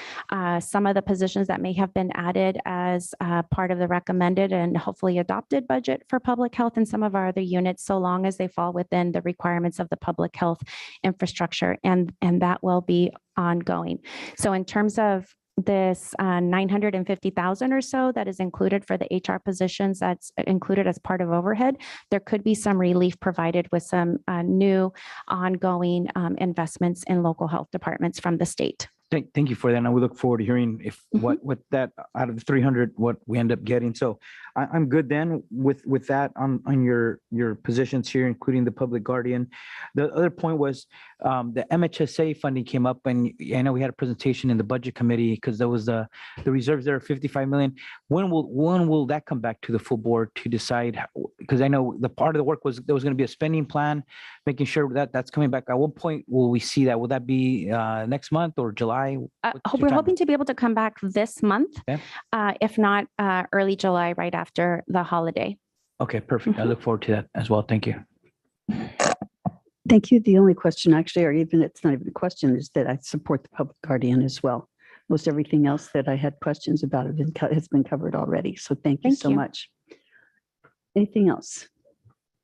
Some of the positions that may have been added as part of the recommended and hopefully adopted budget for public health and some of our other units, so long as they fall within the requirements of the public health infrastructure, and that will be ongoing. So in terms of this 950,000 or so that is included for the HR positions that's included as part of overhead, there could be some relief provided with some new ongoing investments in local health departments from the state. Thank you for that. And we look forward to hearing if what that out of the 300, what we end up getting. So I'm good then with that on your positions here, including the public guardian. The other point was the MHSA funding came up, and I know we had a presentation in the budget committee because there was the reserves there of 55 million. When will that come back to the full board to decide? Because I know the part of the work was there was going to be a spending plan, making sure that that's coming back. At what point will we see that? Will that be next month or July July? What's your We're time? hoping to be able to come back this month, Okay. if not early July, right after the holiday. Okay, perfect. I look forward to that as well. Thank you. Thank you. The only question actually, or even it's not even a question, is that I support the public guardian as well. Most everything else that I had questions about has been covered already. So thank you so much. Anything else?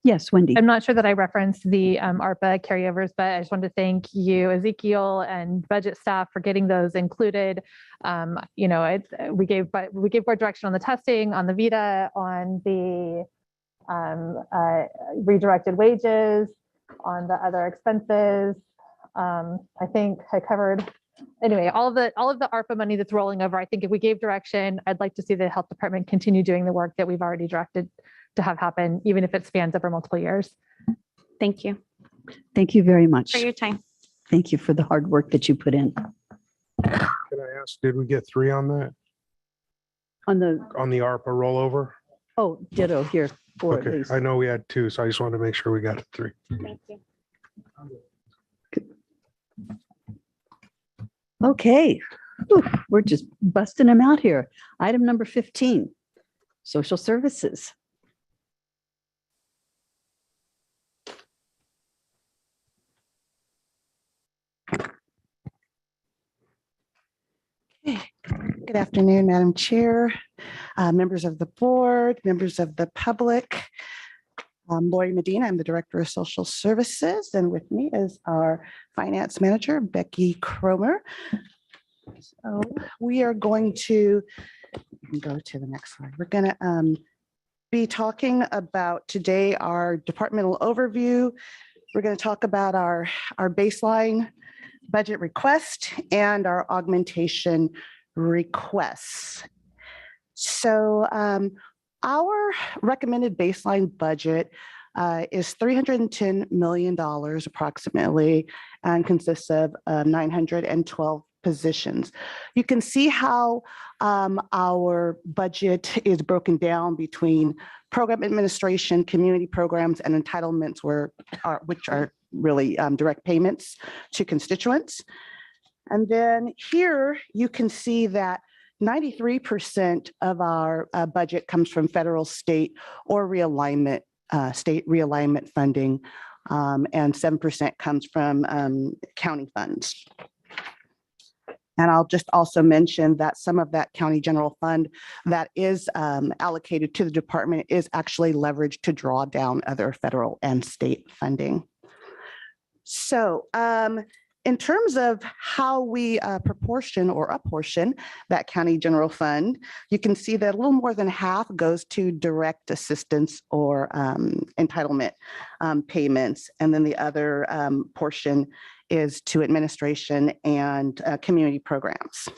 Yes, Wendy. I'm not sure that I referenced the ARPA carryovers, but I just wanted to thank you, Ezekiel, and budget staff for getting those included. We gave board direction on the testing, on the VITA, on the redirected wages, on the other expenses. I think I covered. Anyway, all of the ARPA money that's rolling over, I think if we gave direction, I'd like to see the health department continue doing the work that we've already directed to have happen, even if it spans over multiple years. Thank you. Thank you very much. For your time. Thank you for the hard work that you put in. Can I ask, did we get 3 on that? On the ARPA rollover? Oh, ditto here. 4 at Okay, least. I know we had 2, so I just wanted to make sure we got 3. Thank you. Okay. Whew, we're just busting them out here. Item number 15, social services. Good afternoon, Madam Chair, members of the board, members of the public. I'm Lori Medina. I'm the Director of Social Services, and with me is our Finance Manager, Becky Cromer. So we are going to go to the next slide. We're going to be talking about today our departmental overview. We're going to talk about our baseline budget request and our augmentation requests. So our recommended baseline budget is $310 million approximately, and consists of 912 positions. You can see how our budget is broken down between program administration, community programs, and entitlements, which are really direct payments to constituents. And then here you can see that 93% of our budget comes from federal, state, or realignment, state realignment funding, and 7% comes from county funds. And I'll just also mention that some of that county general fund that is allocated to the department is actually leveraged to draw down other federal and state funding. So in terms of how we proportion or apportion that county general fund, you can see that a little more than half goes to direct assistance or entitlement payments. And then the other portion is to administration and community programs.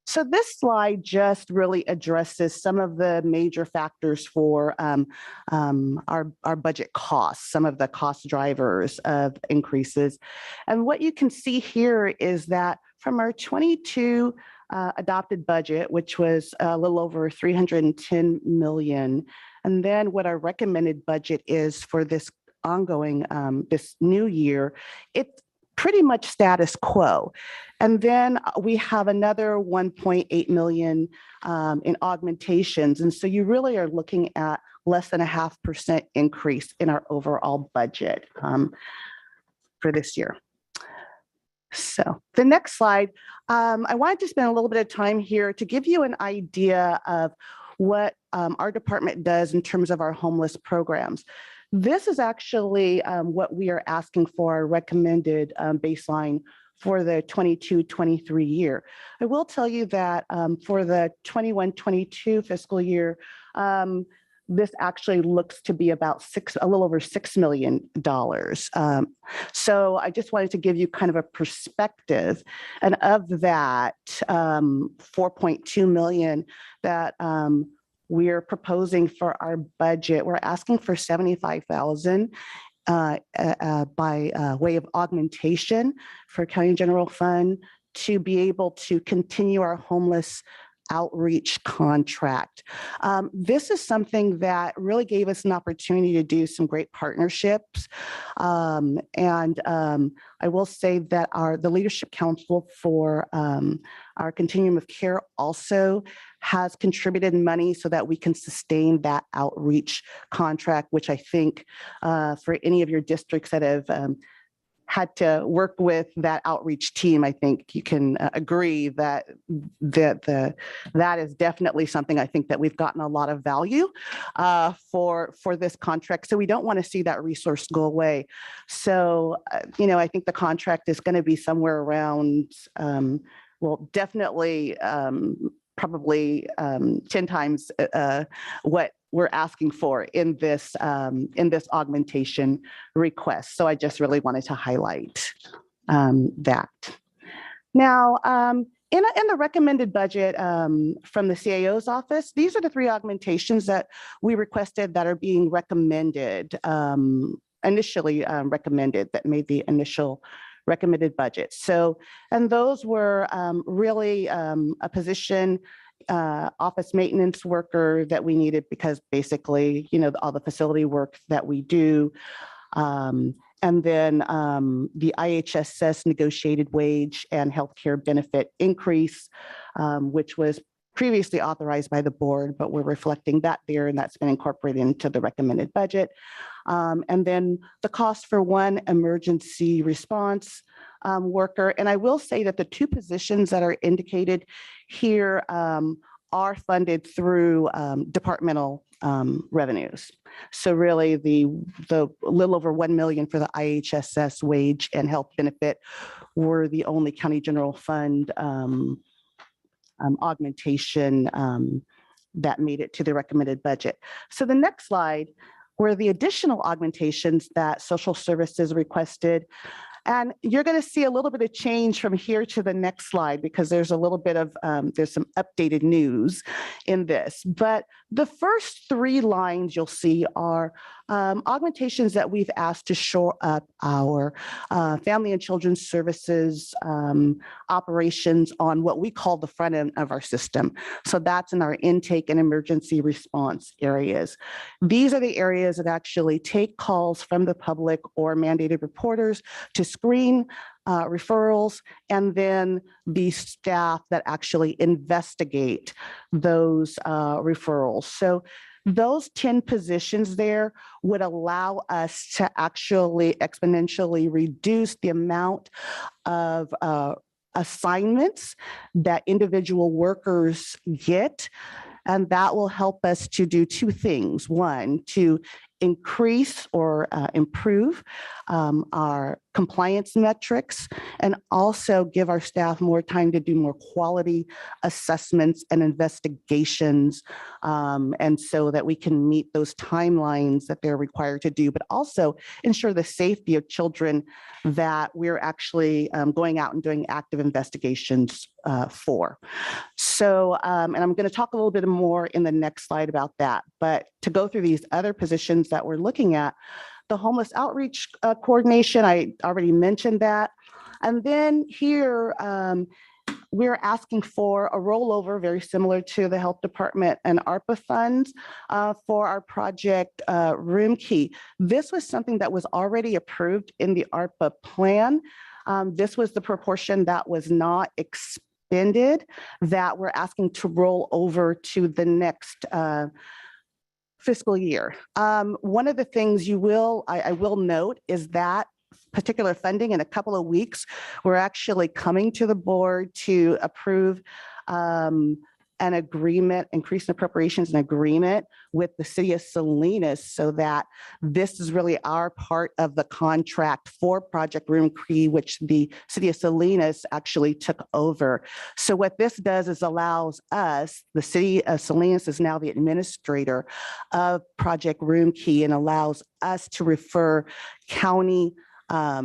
So this slide just really addresses some of the major factors for our budget costs, some of the cost drivers of increases. And what you can see here is that from our 22 adopted budget, which was a little over 310 million, and then what our recommended budget is for this ongoing, this new year, it's pretty much status quo. And then we have another 1.8 million in augmentations. And so you really are looking at less than 0.5% increase in our overall budget for this year. So the next slide, I wanted to spend a little bit of time here to give you an idea of what our department does in terms of our homeless programs. This is actually what we are asking for, our recommended baseline for the 22-23 year. I will tell you that for the 21-22 fiscal year, this actually looks to be about a little over $6 million. So I just wanted to give you kind of a perspective. And of that, 4.2 million that we're proposing for our budget, we're asking for 75,000 by way of augmentation for county general fund to be able to continue our homeless outreach contract. This is something that really gave us an opportunity to do some great partnerships. I will say that the Leadership Council for our Continuum of Care also has contributed money so that we can sustain that outreach contract, which I think for any of your districts that have had to work with that outreach team, I think you can agree that that is definitely something I think that we've gotten a lot of value for this contract. So we don't want to see that resource go away. So, I think the contract is going to be somewhere around, well, definitely probably 10 times what we're asking for in this augmentation request. So I just really wanted to highlight that. Now, in the recommended budget from the CAO's office, these are the 3 augmentations that we requested that are being recommended, initially recommended, that made the initial recommended budget. So, and those were really a position, office maintenance worker that we needed because basically, all the facility work that we do. And then the IHSS negotiated wage and healthcare benefit increase, which was previously authorized by the board, but we're reflecting that there, and that's been incorporated into the recommended budget. And then the cost for 1 emergency response worker. And I will say that the 2 positions that are indicated here are funded through departmental revenues. So really the little over 1 million for the IHSS wage and health benefit were the only county general fund augmentation that made it to the recommended budget. So the next slide were the additional augmentations that social services requested. And you're going to see a little bit of change from here to the next slide because there's a little bit of, there's some updated news in this. But the first 3 lines you'll see are augmentations that we've asked to shore up our family and children's services operations on what we call the front end of our system. So that's in our intake and emergency response areas. These are the areas that actually take calls from the public or mandated reporters to screen referrals, and then the staff that actually investigate those referrals. So those 10 positions there would allow us to actually exponentially reduce the amount of assignments that individual workers get. And that will help us to do 2 things. 1, to increase or improve our compliance metrics, and also give our staff more time to do more quality assessments and investigations, and so that we can meet those timelines that they're required to do, but also ensure the safety of children that we're actually going out and doing active investigations for. So, and I'm going to talk a little bit more in the next slide about that, but to go through these other positions that we're looking at, the homeless outreach coordination, I already mentioned that. And then here, we're asking for a rollover very similar to the health department and ARPA funds for our project Room Key. This was something that was already approved in the ARPA plan. This was the proportion that was not expended that we're asking to roll over to the next fiscal year. One of the things I will note is that particular funding in a couple of weeks, we're actually coming to the board to approve an agreement, increase in appropriations and agreement with the city of Salinas, so that this is really our part of the contract for Project Room Key, which the city of Salinas actually took over. So what this does is allows us, the city of Salinas is now the administrator of Project Room Key, and allows us to refer county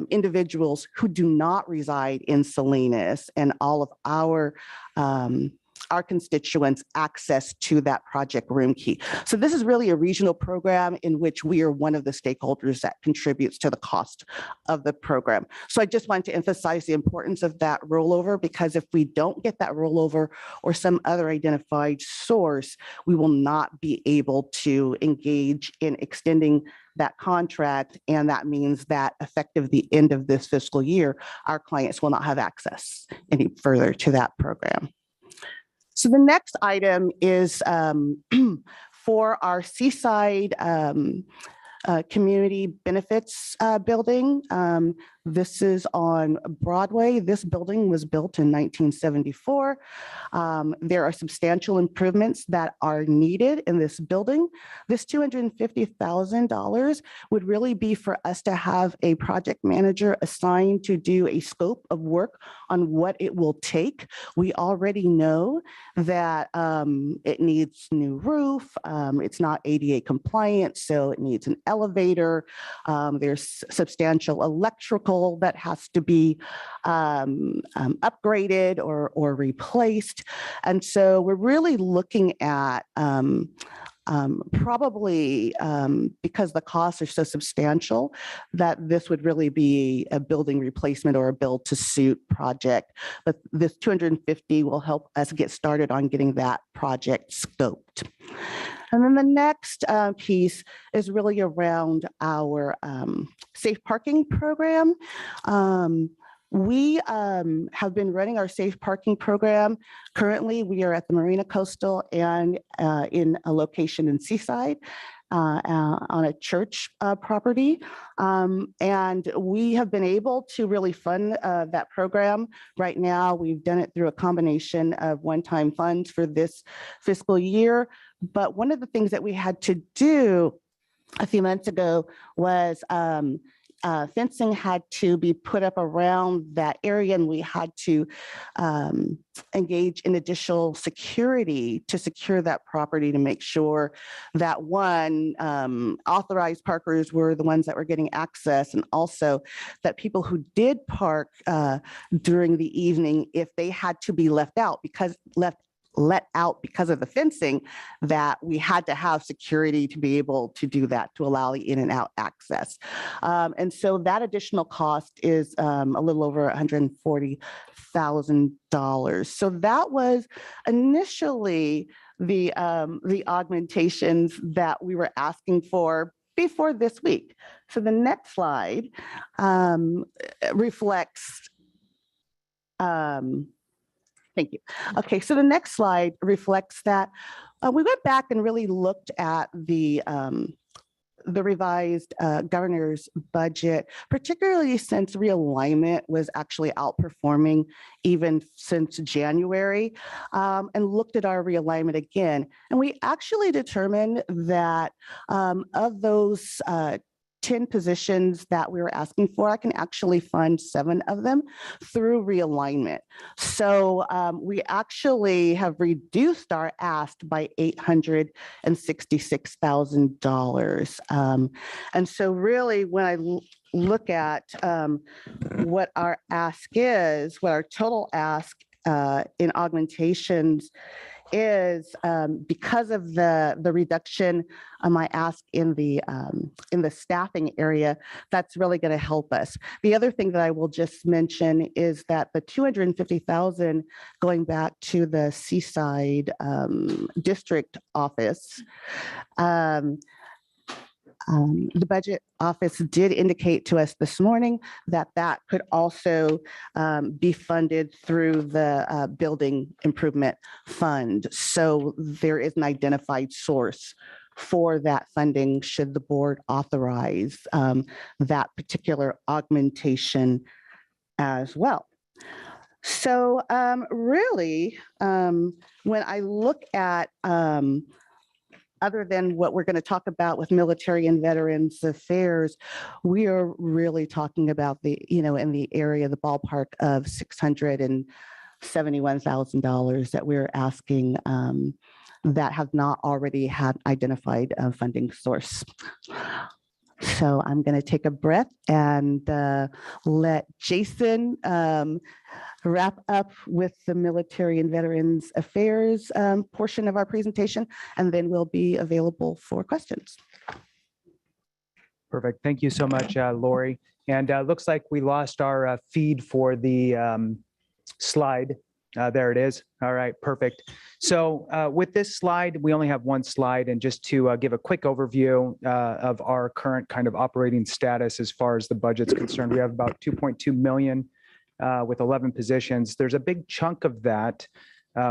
individuals who do not reside in Salinas, and all of our our constituents access to that project room key. So this is really a regional program in which we are one of the stakeholders that contributes to the cost of the program. So I just wanted to emphasize the importance of that rollover, because if we don't get that rollover or some other identified source, we will not be able to engage in extending that contract. And that means that effective the end of this fiscal year, our clients will not have access any further to that program. So the next item is for our Seaside community benefits building. This is on Broadway. This building was built in 1974. There are substantial improvements that are needed in this building. This $250,000 would really be for us to have a project manager assigned to do a scope of work on what it will take. We already know that it needs new roof. It's not ADA compliant, so it needs an elevator. There's substantial electrical that has to be upgraded or replaced. And so we're really looking at probably because the costs are so substantial, that this would really be a building replacement or a build to suit project. But this 250 will help us get started on getting that project scoped. And then the next piece is really around our safe parking program. We have been running our safe parking program. Currently, we are at the Marina Coastal and in a location in Seaside on a church property. And we have been able to really fund that program. Right now, we've done it through a combination of one-time funds for this fiscal year. But one of the things that we had to do a few months ago was fencing had to be put up around that area, and we had to engage in additional security to secure that property to make sure that one, authorized parkers were the ones that were getting access, and also that people who did park during the evening, if they had to be let out because of the fencing, that we had to have security to be able to do that, to allow the in and out access. And so that additional cost is a little over $140,000. So that was initially the augmentations that we were asking for before this week. So the next slide reflects thank you. Okay, so the next slide reflects that we went back and really looked at the revised governor's budget, particularly since realignment was actually outperforming even since January, and looked at our realignment again. And we actually determined that of those 10 positions that we were asking for, I can actually fund 7 of them through realignment. So we actually have reduced our ask by $866,000. And so really when I look at what our ask is, what our total ask in augmentations is, because of the reduction on my ask in the staffing area, that's really going to help us. The other thing that I will just mention is that the $250,000 going back to the Seaside district office, the budget office did indicate to us this morning that that could also be funded through the building improvement fund. So there is an identified source for that funding should the board authorize that particular augmentation as well. So really, when I look at other than what we're going to talk about with military and veterans affairs, we are really talking about the, in the area, the ballpark of $671,000 that we're asking that have not already had identified a funding source. So I'm going to take a breath and let Jason wrap up with the Military and Veterans Affairs portion of our presentation, and then we'll be available for questions. Perfect. Thank you so much, Lori. And looks like we lost our feed for the slide. There it is. All right, perfect. So with this slide, we only have one slide, and just to give a quick overview of our current kind of operating status as far as the budget's concerned, we have about 2.2 million with 11 positions. There's a big chunk of that,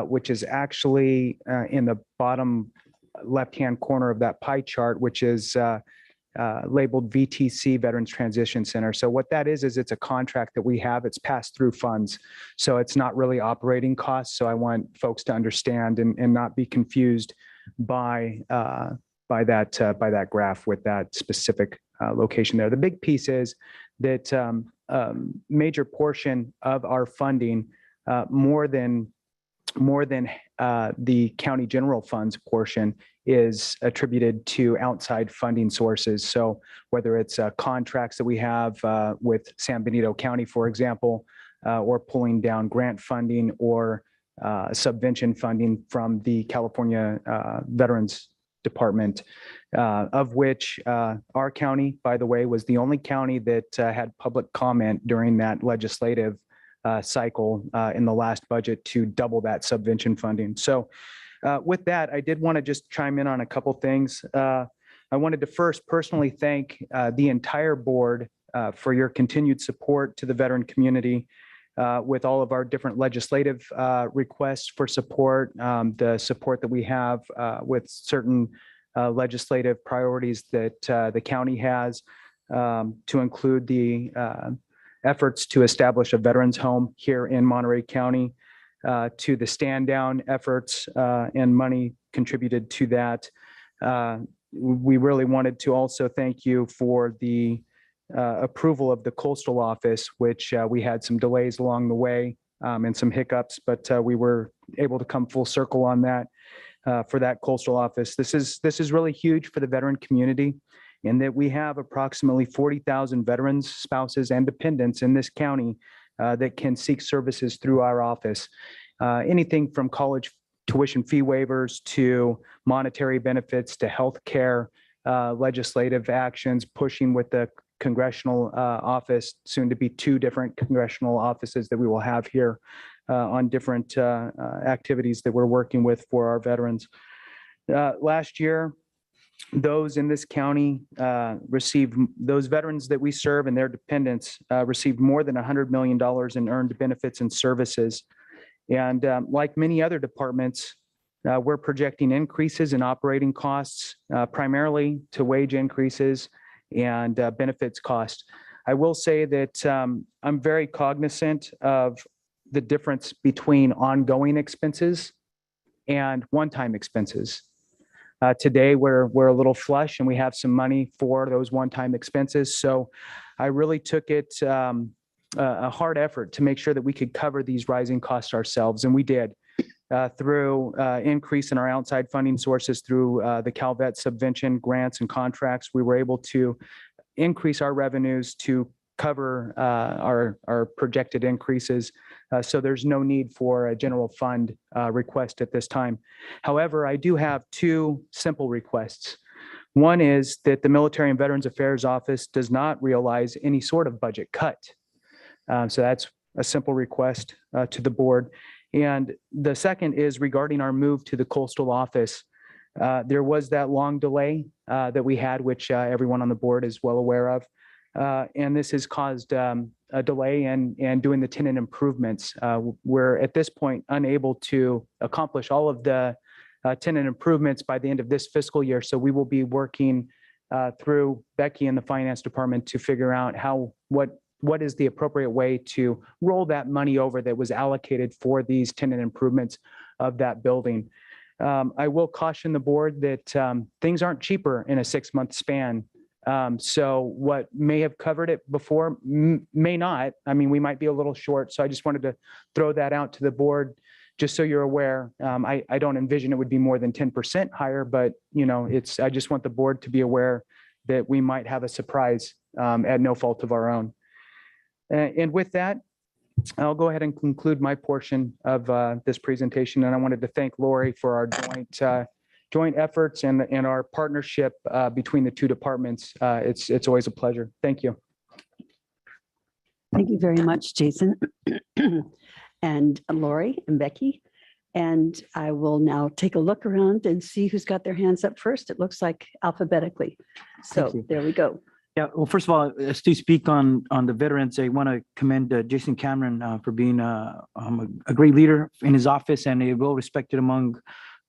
which is actually in the bottom left-hand corner of that pie chart, which is labeled VTC, Veterans Transition Center. So what that is it's a contract that we have. It's passed through funds. So it's not really operating costs. So I want folks to understand and not be confused by that graph with that specific location there. The big piece is that major portion of our funding, more than the county general funds portion, is attributed to outside funding sources. So whether it's contracts that we have with San Benito County, for example, or pulling down grant funding or subvention funding from the California Veterans Department, of which our county, by the way, was the only county that had public comment during that legislative cycle in the last budget to double that subvention funding. So with that, I did want to just chime in on a couple things. I wanted to first personally thank the entire board for your continued support to the veteran community with all of our different legislative requests for support, the support that we have with certain legislative priorities that the county has, to include the efforts to establish a veterans home here in Monterey County, to the stand down efforts and money contributed to that. We really wanted to also thank you for the approval of the coastal office, which we had some delays along the way and some hiccups, but we were able to come full circle on that for that coastal office. This is really huge for the veteran community, in that we have approximately 40,000 veterans, spouses, and dependents in this county that can seek services through our office. Anything from college tuition fee waivers to monetary benefits to health care, legislative actions, pushing with the congressional office, soon to be 2 different congressional offices that we will have here on different activities that we're working with for our veterans. Last year, those in this county those veterans that we serve and their dependents received more than $100 million in earned benefits and services. And like many other departments, we're projecting increases in operating costs, primarily to wage increases and benefits costs. I will say that I'm very cognizant of the difference between ongoing expenses and one-time expenses. Today, we're a little flush and we have some money for those one-time expenses. So I really took it a hard effort to make sure that we could cover these rising costs ourselves. And we did through increase in our outside funding sources through the CalVet subvention grants and contracts. We were able to increase our revenues to cover our projected increases. So there's no need for a general fund request at this time. However, I do have 2 simple requests. One is that the Military and Veterans Affairs Office does not realize any sort of budget cut. So that's a simple request to the board. And the second is regarding our move to the coastal office. There was that long delay that we had, which everyone on the board is well aware of. And this has caused a delay in doing the tenant improvements. We're at this point unable to accomplish all of the tenant improvements by the end of this fiscal year. So we will be working through Becky and the finance department to figure out what is the appropriate way to roll that money over that was allocated for these tenant improvements of that building. I will caution the board that things aren't cheaper in a 6-month span. So what may have covered it before may not. I mean, we might be a little short. So I just wanted to throw that out to the board, just so you're aware. I don't envision it would be more than 10% higher, but I just want the board to be aware that we might have a surprise at no fault of our own. And with that, I'll go ahead and conclude my portion of this presentation, and I wanted to thank Lori for our joint efforts and our partnership between the two departments. It's always a pleasure. Thank you. Thank you very much, Jason and Lori and Becky. And I will now take a look around and see who's got their hands up first. It looks like alphabetically. So there we go. Yeah, well, first of all, to speak on the veterans, I want to commend Jason Cameron for being a great leader in his office and a well respected among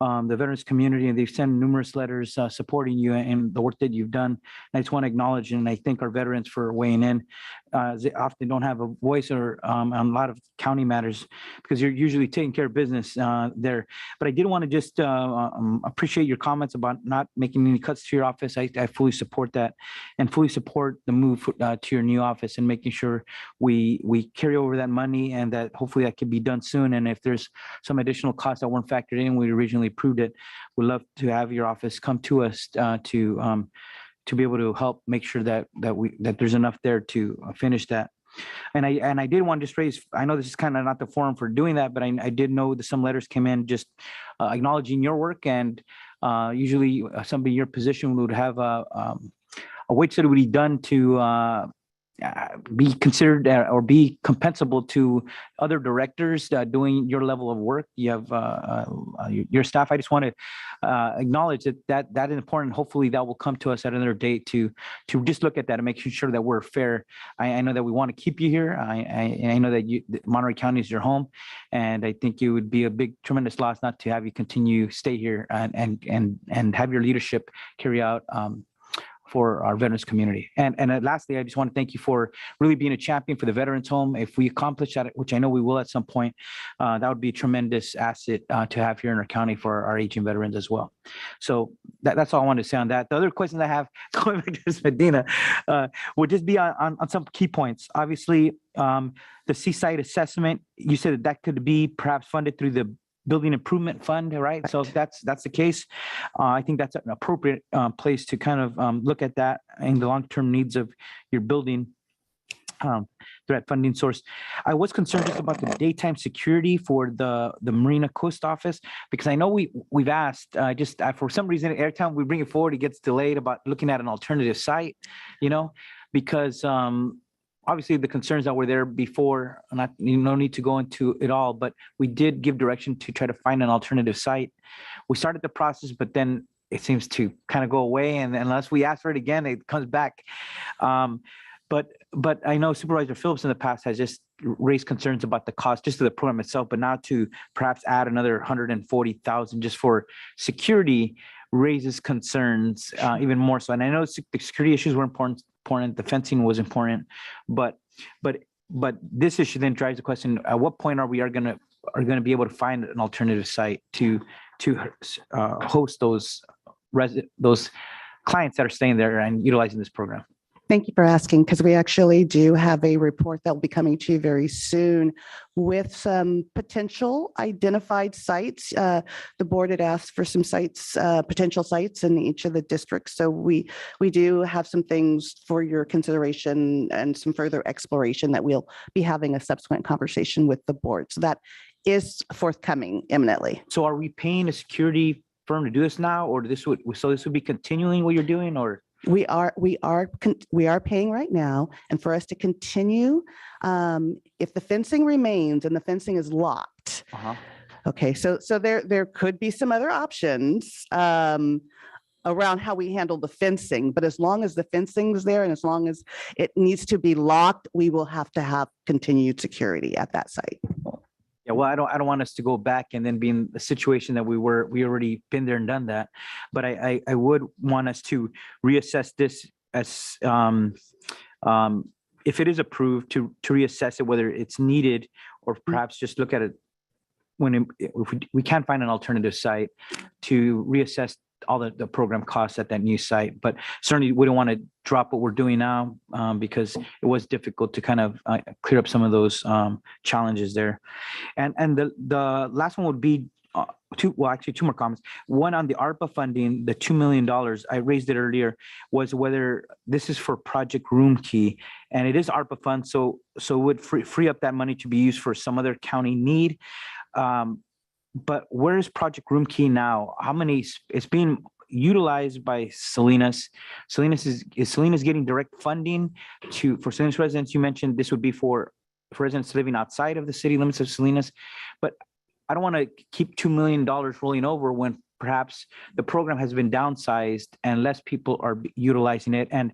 the veterans community, and they've sent numerous letters supporting you and the work that you've done. And I just want to acknowledge and I thank our veterans for weighing in. They often don't have a voice or on a lot of county matters because you're usually taking care of business there. But I did want to just appreciate your comments about not making any cuts to your office. I fully support that and fully support the move to your new office and making sure we carry over that money and that hopefully that can be done soon. And if there's some additional costs that weren't factored in, we originally approved it. We'd love to have your office come to us to be able to help make sure that there's enough there to finish that. And I did want to just raise, I know this is kind of not the forum for doing that, but I did know that some letters came in just acknowledging your work, and usually somebody in your position would have a wage that would be done to be considered or be compensable to other directors doing your level of work. You have your staff. I just want to acknowledge that is important. Hopefully that will come to us at another date to just look at that and make sure that we're fair. I know that we want to keep you here. I know that Monterey County is your home, and I think it would be a big, tremendous loss not to have you stay here and have your leadership carry out for our veterans community. And lastly, I just want to thank you for really being a champion for the Veterans Home. If we accomplish that, which I know we will at some point, that would be a tremendous asset to have here in our county for our aging veterans as well. So that's all I wanted to say on that. The other questions I have, going back to Ms. Medina, would just be on some key points. Obviously, the seaside assessment, you said that could be perhaps funded through the building improvement fund, right? So if that's the case, I think that's an appropriate place to kind of look at that and the long-term needs of your building through that funding source. I was concerned just about the daytime security for the Marina Coast Office, because I know we've asked for some reason, every time we bring it forward, it gets delayed about looking at an alternative site, because obviously the concerns that were there before, no need to go into it all, but we did give direction to try to find an alternative site. We started the process, but then it seems to kind of go away. And unless we ask for it again, it comes back. But I know Supervisor Phillips in the past has just raised concerns about the cost just of the program itself, but now to perhaps add another $140,000 just for security raises concerns even more so. And I know the security issues were important, the fencing was important, but this issue then drives the question: at what point are we going to be able to find an alternative site to host those clients that are staying there and utilizing this program? Thank you for asking, because we actually do have a report that will be coming to you very soon with some potential identified sites. The board had asked for some sites, potential sites in each of the districts. So we do have some things for your consideration and some further exploration that we'll be having a subsequent conversation with the board. So that is forthcoming imminently. So are we paying a security firm to do this now, or this would be continuing what you're doing, or? We are paying right now, and for us to continue, if the fencing remains and the fencing is locked. Okay, so there could be some other options around how we handle the fencing, but as long as the fencing is there and as long as it needs to be locked, we will have to have continued security at that site. Yeah, well, I don't want us to go back and then be in the situation that we already been there and done that. But I would want us to reassess this as if it is approved to reassess it, whether it's needed, or perhaps just look at it if we can't find an alternative site, to reassess all the program costs at that new site. But certainly we don't want to drop what we're doing now because it was difficult to kind of clear up some of those challenges there. And the last one would be two more comments. One on the ARPA funding, the $2 million, I raised it earlier, was whether this is for Project Room Key, and it is ARPA funds, so would free up that money to be used for some other county need. But where is Project Room Key now? How many, it's being utilized by Salinas. Is Salinas getting direct funding for Salinas residents? You mentioned this would be for residents living outside of the city limits of Salinas, but I don't want to keep $2 million rolling over when perhaps the program has been downsized and less people are utilizing it. And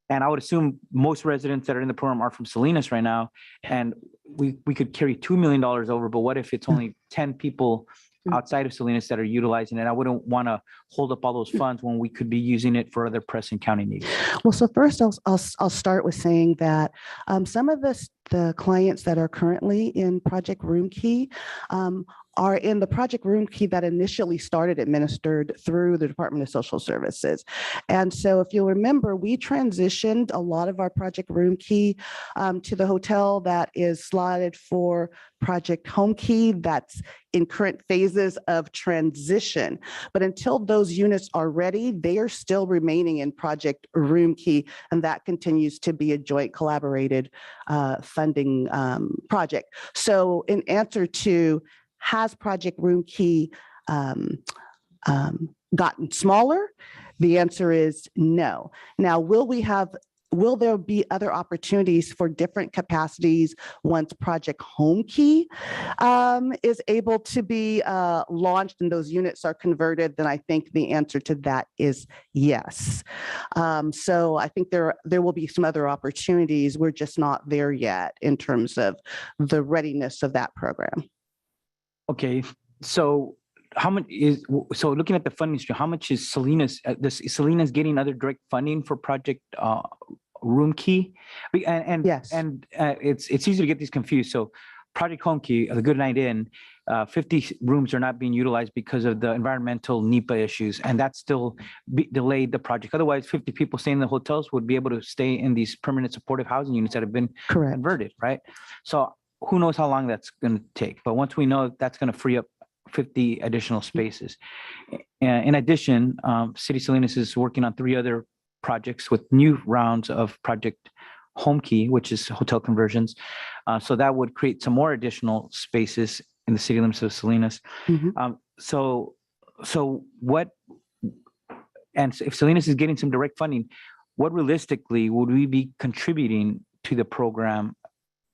I would assume most residents that are in the program are from Salinas right now, and we could carry $2 million over, but what if it's only 10 people outside of Salinas that are utilizing it? I wouldn't want to hold up all those funds when we could be using it for other pressing county needs. Well, so first I'll start with saying that some of the clients that are currently in Project Room Key are in the Project Room Key that initially started administered through the Department of Social Services. And so if you'll remember, we transitioned a lot of our Project Room Key to the hotel that is slotted for Project Home Key that's in current phases of transition. But until those units are ready, they are still remaining in Project Room Key, and that continues to be a joint collaborated funding project. So in answer to, has Project Room Key gotten smaller? The answer is no. Now, will there be other opportunities for different capacities once Project Home Key is able to be launched and those units are converted? Then I think the answer to that is yes. So I think there will be some other opportunities. We're just not there yet in terms of the readiness of that program. Okay, so looking at the funding stream, how much is Salinas getting other direct funding for Project Room Key? And yes, and it's easy to get these confused. So Project Home Key, the Good Night Inn, 50 rooms are not being utilized because of the environmental NEPA issues, and that still delayed the project. Otherwise, 50 people staying in the hotels would be able to stay in these permanent supportive housing units that have been converted, right? So who knows how long that's going to take, but once we know, that's going to free up 50 additional spaces. In addition, City Salinas is working on 3 other projects with new rounds of Project Home Key, which is hotel conversions. So that would create some more additional spaces in the city limits of Salinas. So what, and if Salinas is getting some direct funding, what realistically would we be contributing to the program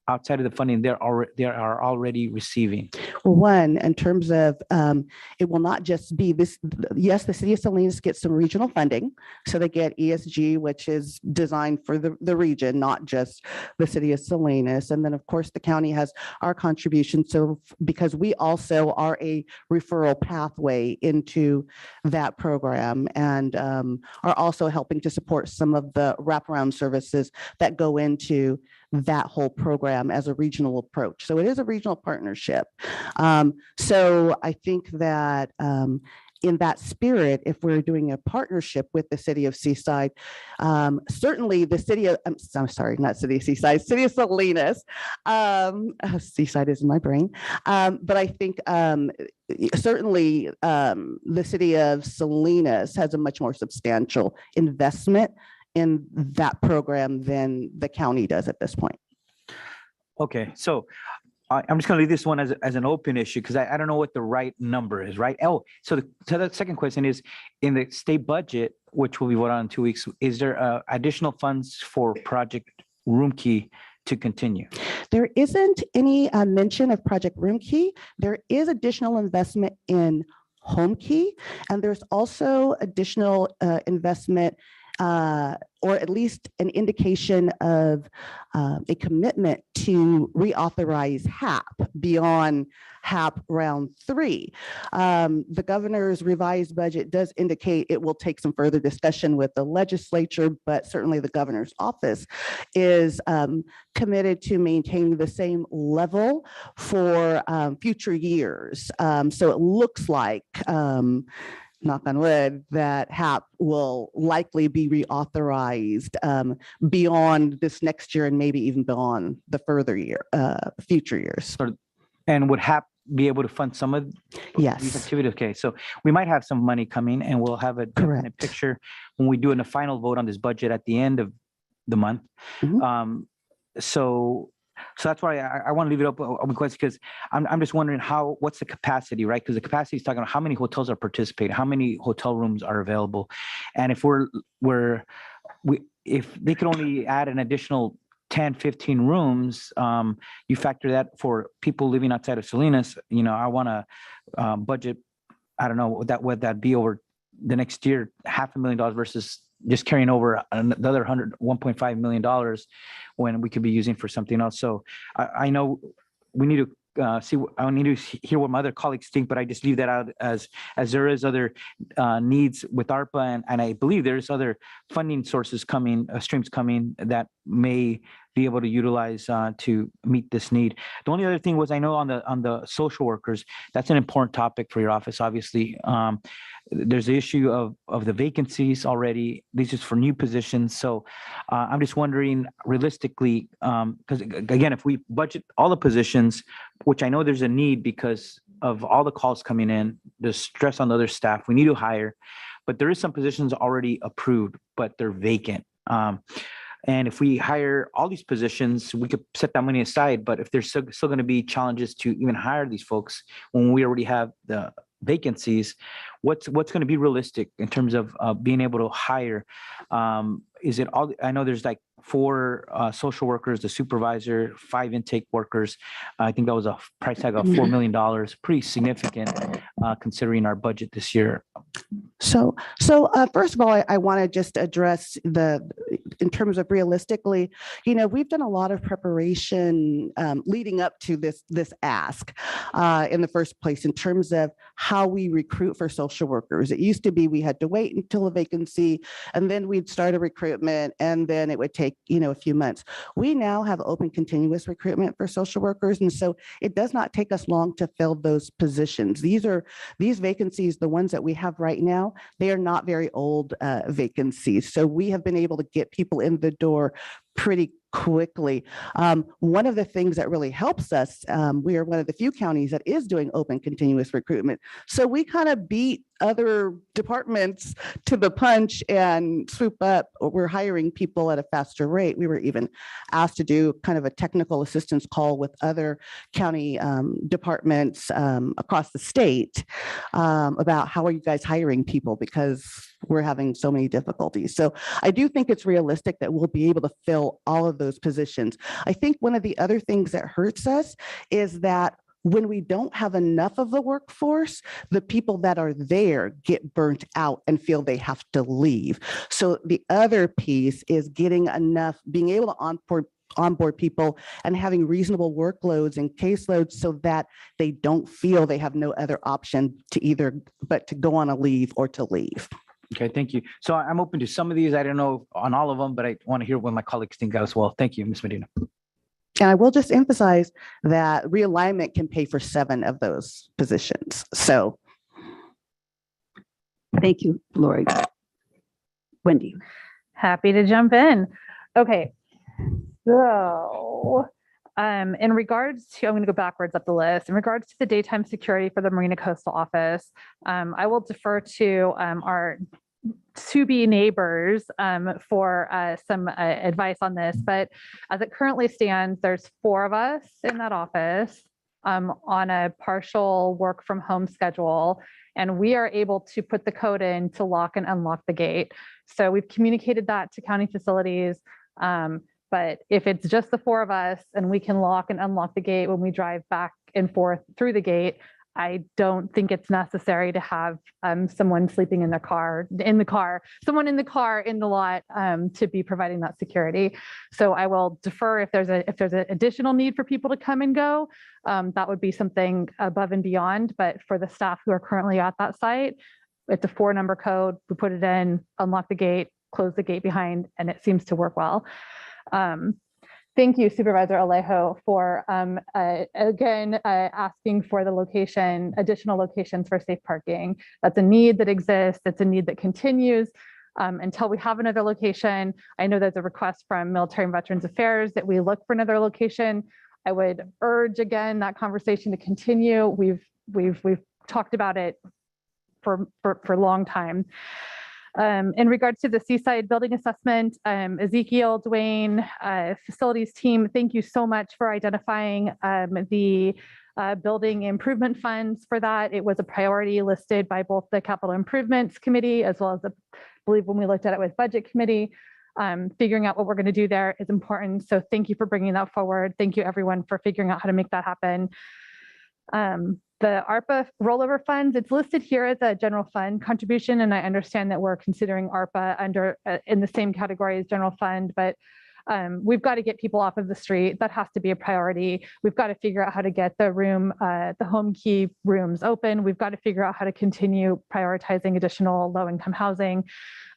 outside of the funding they are already receiving? Well, one, in terms of, it will not just be this, yes, the city of Salinas gets some regional funding. So they get ESG, which is designed for the region, not just the city of Salinas. And then of course the county has our contribution. So because we also are a referral pathway into that program, and are also helping to support some of the wraparound services that go into that whole program as a regional approach. So it is a regional partnership. So I think that in that spirit, if we're doing a partnership with the city of Seaside, certainly the city of, I'm sorry, not city of Seaside, city of Salinas, Seaside is in my brain. But I think certainly the city of Salinas has a much more substantial investment in that program than the county does at this point. Okay, so I'm just going to leave this one as an open issue because I don't know what the right number is, right? Oh, so the second question is, in the state budget, which will be voted on in 2 weeks, is there additional funds for Project Room Key to continue? There isn't any mention of Project Room Key. There is additional investment in Home Key, and there's also additional investment or at least an indication of a commitment to reauthorize HAP beyond HAP round 3. The governor's revised budget does indicate it will take some further discussion with the legislature, but certainly the governor's office is committed to maintaining the same level for future years. So it looks like, knock on wood, that HAP will likely be reauthorized beyond this next year and maybe even beyond the future years. And would HAP be able to fund some of these Yes, activities? Okay, so we might have some money coming and we'll have a definite correct. picture when we do in the final vote on this budget at the end of the month. Mhm. So that's why I want to leave it up because I'm just wondering what's the capacity, right? Because the capacity is talking about how many hotels are participating, how many hotel rooms are available. And if if they could only add an additional 10, 15 rooms, you factor that for people living outside of Salinas, I want to budget, I don't know what that be over the next year, $500,000 versus just carrying over another $1.5 million when we could be using for something else. So I know we need to I need to hear what my other colleagues think, but I just leave that out as there is other needs with ARPA, and I believe there's other funding sources coming, streams coming that may be able to utilize to meet this need. The only other thing was, I know on the social workers, that's an important topic for your office, obviously. There's the issue of the vacancies already. These is for new positions. So I'm just wondering realistically, because again, if we budget all the positions, which I know there's a need because of all the calls coming in, the stress on the other staff, we need to hire, but there is some positions already approved, but they're vacant. And if we hire all these positions, we could set that money aside. But if there's still going to be challenges to even hire these folks when we already have the vacancies, what's going to be realistic in terms of being able to hire? Is it all? I know there's like 4 social workers, the supervisor, 5 intake workers. I think that was a price tag of $4 million, pretty significant considering our budget this year. So first of all, I want to just address in terms of realistically, we've done a lot of preparation leading up to this ask in the first place in terms of how we recruit for social workers. It used to be we had to wait until a vacancy and then we'd start a recruitment and then it would take, a few months. We now have open continuous recruitment for social workers. And so it does not take us long to fill those positions. These vacancies, the ones that we have right now, they are not very old vacancies. So we have been able to get people in the door pretty quickly. One of the things that really helps us, we are one of the few counties that is doing open continuous recruitment. So we kind of beat other departments to the punch and swoop up. We're hiring people at a faster rate. We were even asked to do kind of a technical assistance call with other county departments across the state about how are you guys hiring people, because we're having so many difficulties. So I do think it's realistic that we'll be able to fill all of those positions. I think one of the other things that hurts us is that when we don't have enough of the workforce, the people that are there get burnt out and feel they have to leave. So the other piece is getting enough, being able to onboard people and having reasonable workloads and caseloads so that they don't feel they have no other option but to go on a leave or to leave. Okay, thank you. So I'm open to some of these. I don't know on all of them, but I want to hear what my colleagues think as well. Thank you, Ms. Medina. And I will just emphasize that realignment can pay for 7 of those positions. So. Thank you, Lori. Wendy. Happy to jump in. Okay. So in regards to, I'm going to go backwards up the list. In regards to the daytime security for the Marina Coastal Office, I will defer to our to-be neighbors for some advice on this. But as it currently stands, there's 4 of us in that office on a partial work from home schedule. And we are able to put the code in to lock and unlock the gate. So we've communicated that to county facilities. But if it's just the 4 of us and we can lock and unlock the gate when we drive back and forth through the gate, I don't think it's necessary to have someone sleeping in the car, in the lot to be providing that security. So I will defer if there's an additional need for people to come and go, that would be something above and beyond. But for the staff who are currently at that site, it's a 4-number code. We put it in, unlock the gate, close the gate behind, and it seems to work well. Thank you, Supervisor Alejo, for again asking for the additional locations for safe parking. That's a need that exists. It's a need that continues until we have another location. I know there's a request from Military and Veterans Affairs that we look for another location. I would urge again that conversation to continue. We've talked about it for a long time. In regards to the Seaside Building Assessment, Ezekiel, Dwayne, facilities team, thank you so much for identifying the building improvement funds for that. It was a priority listed by both the Capital Improvements Committee as well as I believe when we looked at it with Budget Committee. Figuring out what we're going to do there is important. So thank you for bringing that forward. Thank you everyone for figuring out how to make that happen. The ARPA rollover funds, it's listed here as a general fund contribution, and I understand that we're considering ARPA under in the same category as general fund, but we've got to get people off of the street. That has to be a priority. We've got to figure out how to get the home key rooms open. We've got to figure out how to continue prioritizing additional low-income housing.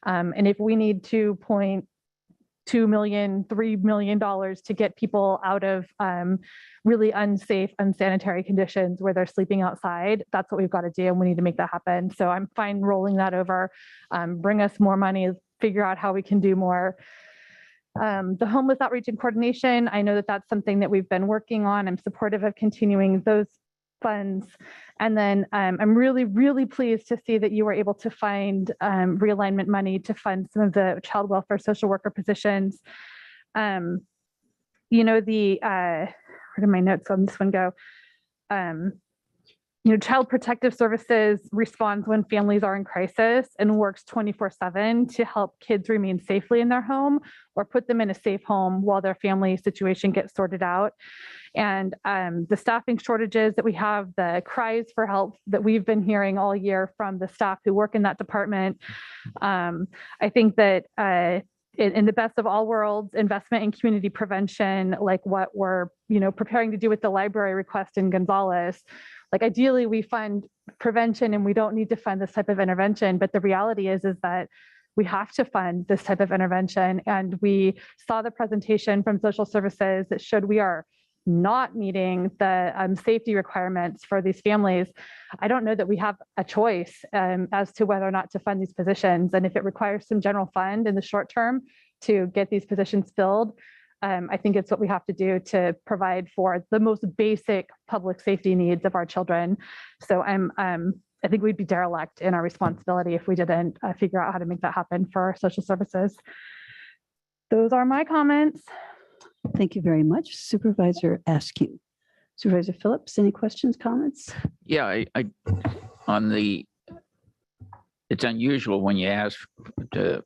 And if we need $2.2 million, $3 million to get people out of really unsafe, unsanitary conditions where they're sleeping outside, that's what we've got to do, and we need to make that happen. So I'm fine rolling that over, bring us more money, figure out how we can do more. The homeless outreach and coordination, I know that that's something that we've been working on. I'm supportive of continuing those funds. And then I'm really, really pleased to see that you were able to find realignment money to fund some of the child welfare social worker positions. You know, where did my notes on this one go? You know, Child Protective Services responds when families are in crisis and works 24/7 to help kids remain safely in their home or put them in a safe home while their family situation gets sorted out. And the staffing shortages that we have, the cries for help that we've been hearing all year from the staff who work in that department. I think that in the best of all worlds, investment in community prevention, like what we're preparing to do with the library request in Gonzales, like ideally we fund prevention and we don't need to fund this type of intervention, but the reality is that we have to fund this type of intervention. And we saw the presentation from social services that showed we are not meeting the safety requirements for these families. I don't know that we have a choice as to whether or not to fund these positions. And if it requires some general fund in the short term to get these positions filled, I think it's what we have to do to provide for the most basic public safety needs of our children. So I think we'd be derelict in our responsibility if we didn't figure out how to make that happen for our social services. Those are my comments. Thank you very much. Supervisor Askew. Supervisor Phillips, any questions, comments? Yeah, it's unusual when you ask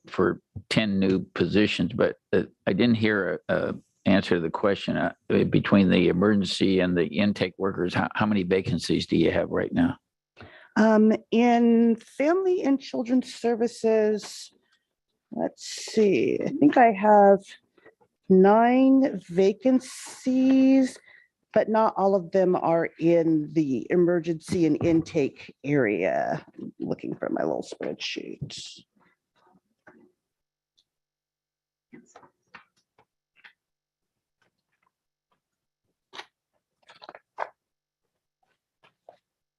for 10 new positions, but I didn't hear a answer to the question between the emergency and the intake workers. How many vacancies do you have right now? In Family and Children's Services, let's see, I think I have 9 vacancies, but not all of them are in the emergency and intake area. I'm looking for my little spreadsheet.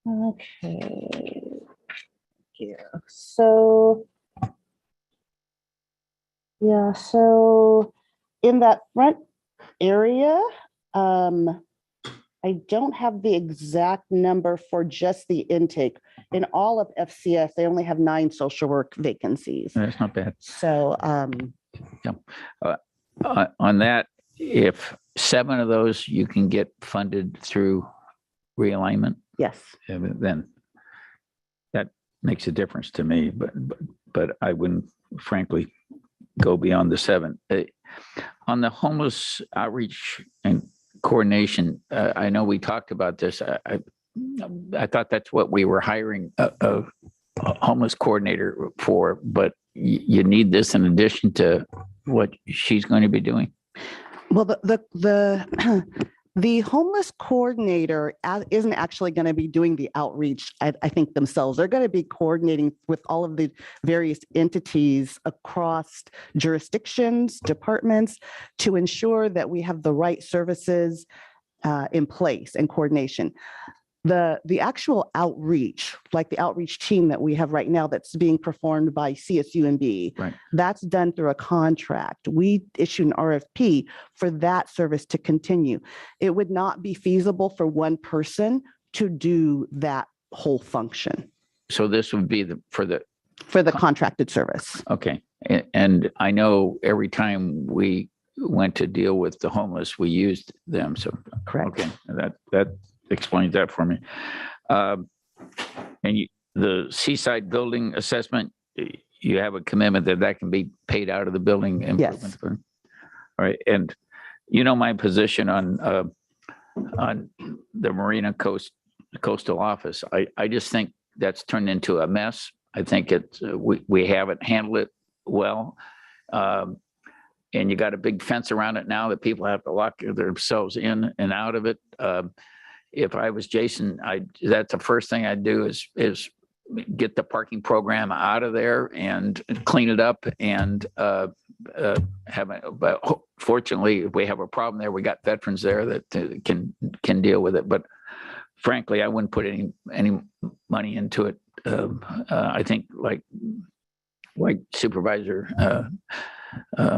Okay. Yeah. So in that front area, I don't have the exact number for just the intake. In all of FCS, they only have 9 social work vacancies. That's not bad. So Yeah. On that, if 7 of those you can get funded through realignment, yes, then that makes a difference to me. But I wouldn't, frankly, go beyond the 7. On the homeless outreach and coordination, I know we talked about this. I thought that's what we were hiring a homeless coordinator for, but you need this in addition to what she's going to be doing. well, the homeless coordinator isn't actually going to be doing the outreach, I think, themselves. They're going to be coordinating with all of the various entities across jurisdictions, departments, to ensure that we have the right services in place and coordination. The actual outreach, like the outreach team that we have right now that's being performed by CSUNB, Right. that's done through a contract. We issue an RFP for that service to continue. It would not be feasible for one person to do that whole function So this would be for the contracted service. okay. And I know every time we went to deal with the homeless, we used them. So, Correct. okay, that explains that for me. And the Seaside Building Assessment, you have a commitment that can be paid out of the building improvement fund? All right, and you know my position on the Marina Coastal Office. I just think that's turned into a mess. I think we haven't handled it well. And you got a big fence around it now that people have to lock themselves in and out of it. If I was Jason, that's the first thing I'd do is get the parking program out of there and clean it up and have it. But fortunately, if we have a problem there, we got veterans there that can deal with it. But frankly, I wouldn't put any money into it. I think like Supervisor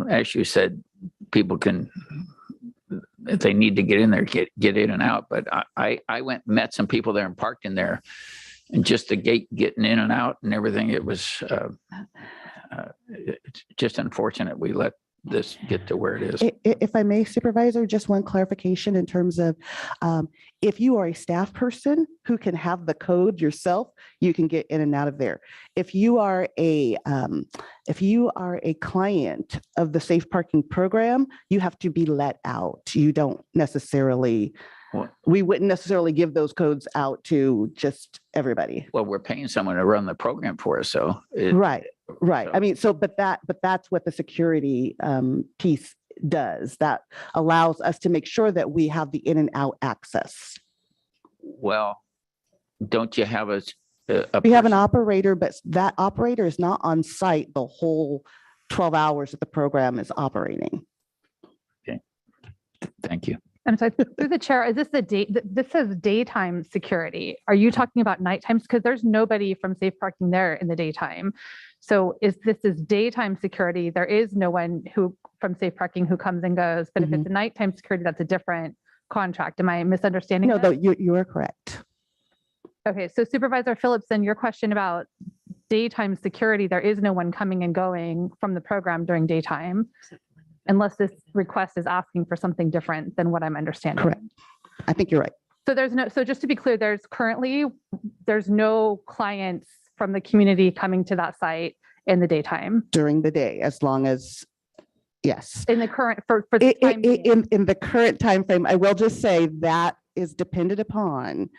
as you said, people can, if they need to get in there, get in and out. But I went and met some people there and parked in there, and just the gate getting in and out and everything. It was it's just unfortunate we let this get to where it is. If I may, Supervisor, just one clarification in terms of if you are a staff person who can have the code yourself, you can get in and out of there. If you are a client of the safe parking program, you have to be let out. You don't necessarily. We wouldn't necessarily give those codes out to just everybody. Well, we're paying someone to run the program for us, so Right. I mean, but that's what the security piece does. That allows us to make sure that we have the in and out access. Well, don't you have We have an operator, but that operator is not on site the whole 12 hours that the program is operating. Okay. Thank you. I'm sorry, through the chair, is this this says daytime security. Are you talking about night times? Because there's nobody from safe parking there in the daytime. So this is daytime security. There is no one from safe parking who comes and goes. But if it's a nighttime security, that's a different contract. Am I misunderstanding? No, you are correct. Okay, so Supervisor Phillipson, your question about daytime security, there is no one coming and going from the program during daytime, unless this request is asking for something different than what I'm understanding. Correct. I think you're right. So just to be clear, there's no clients from the community coming to that site in the daytime. During the day, as long as, yes. In the current, for the time being. In the current time frame, I will just say that is dependent upon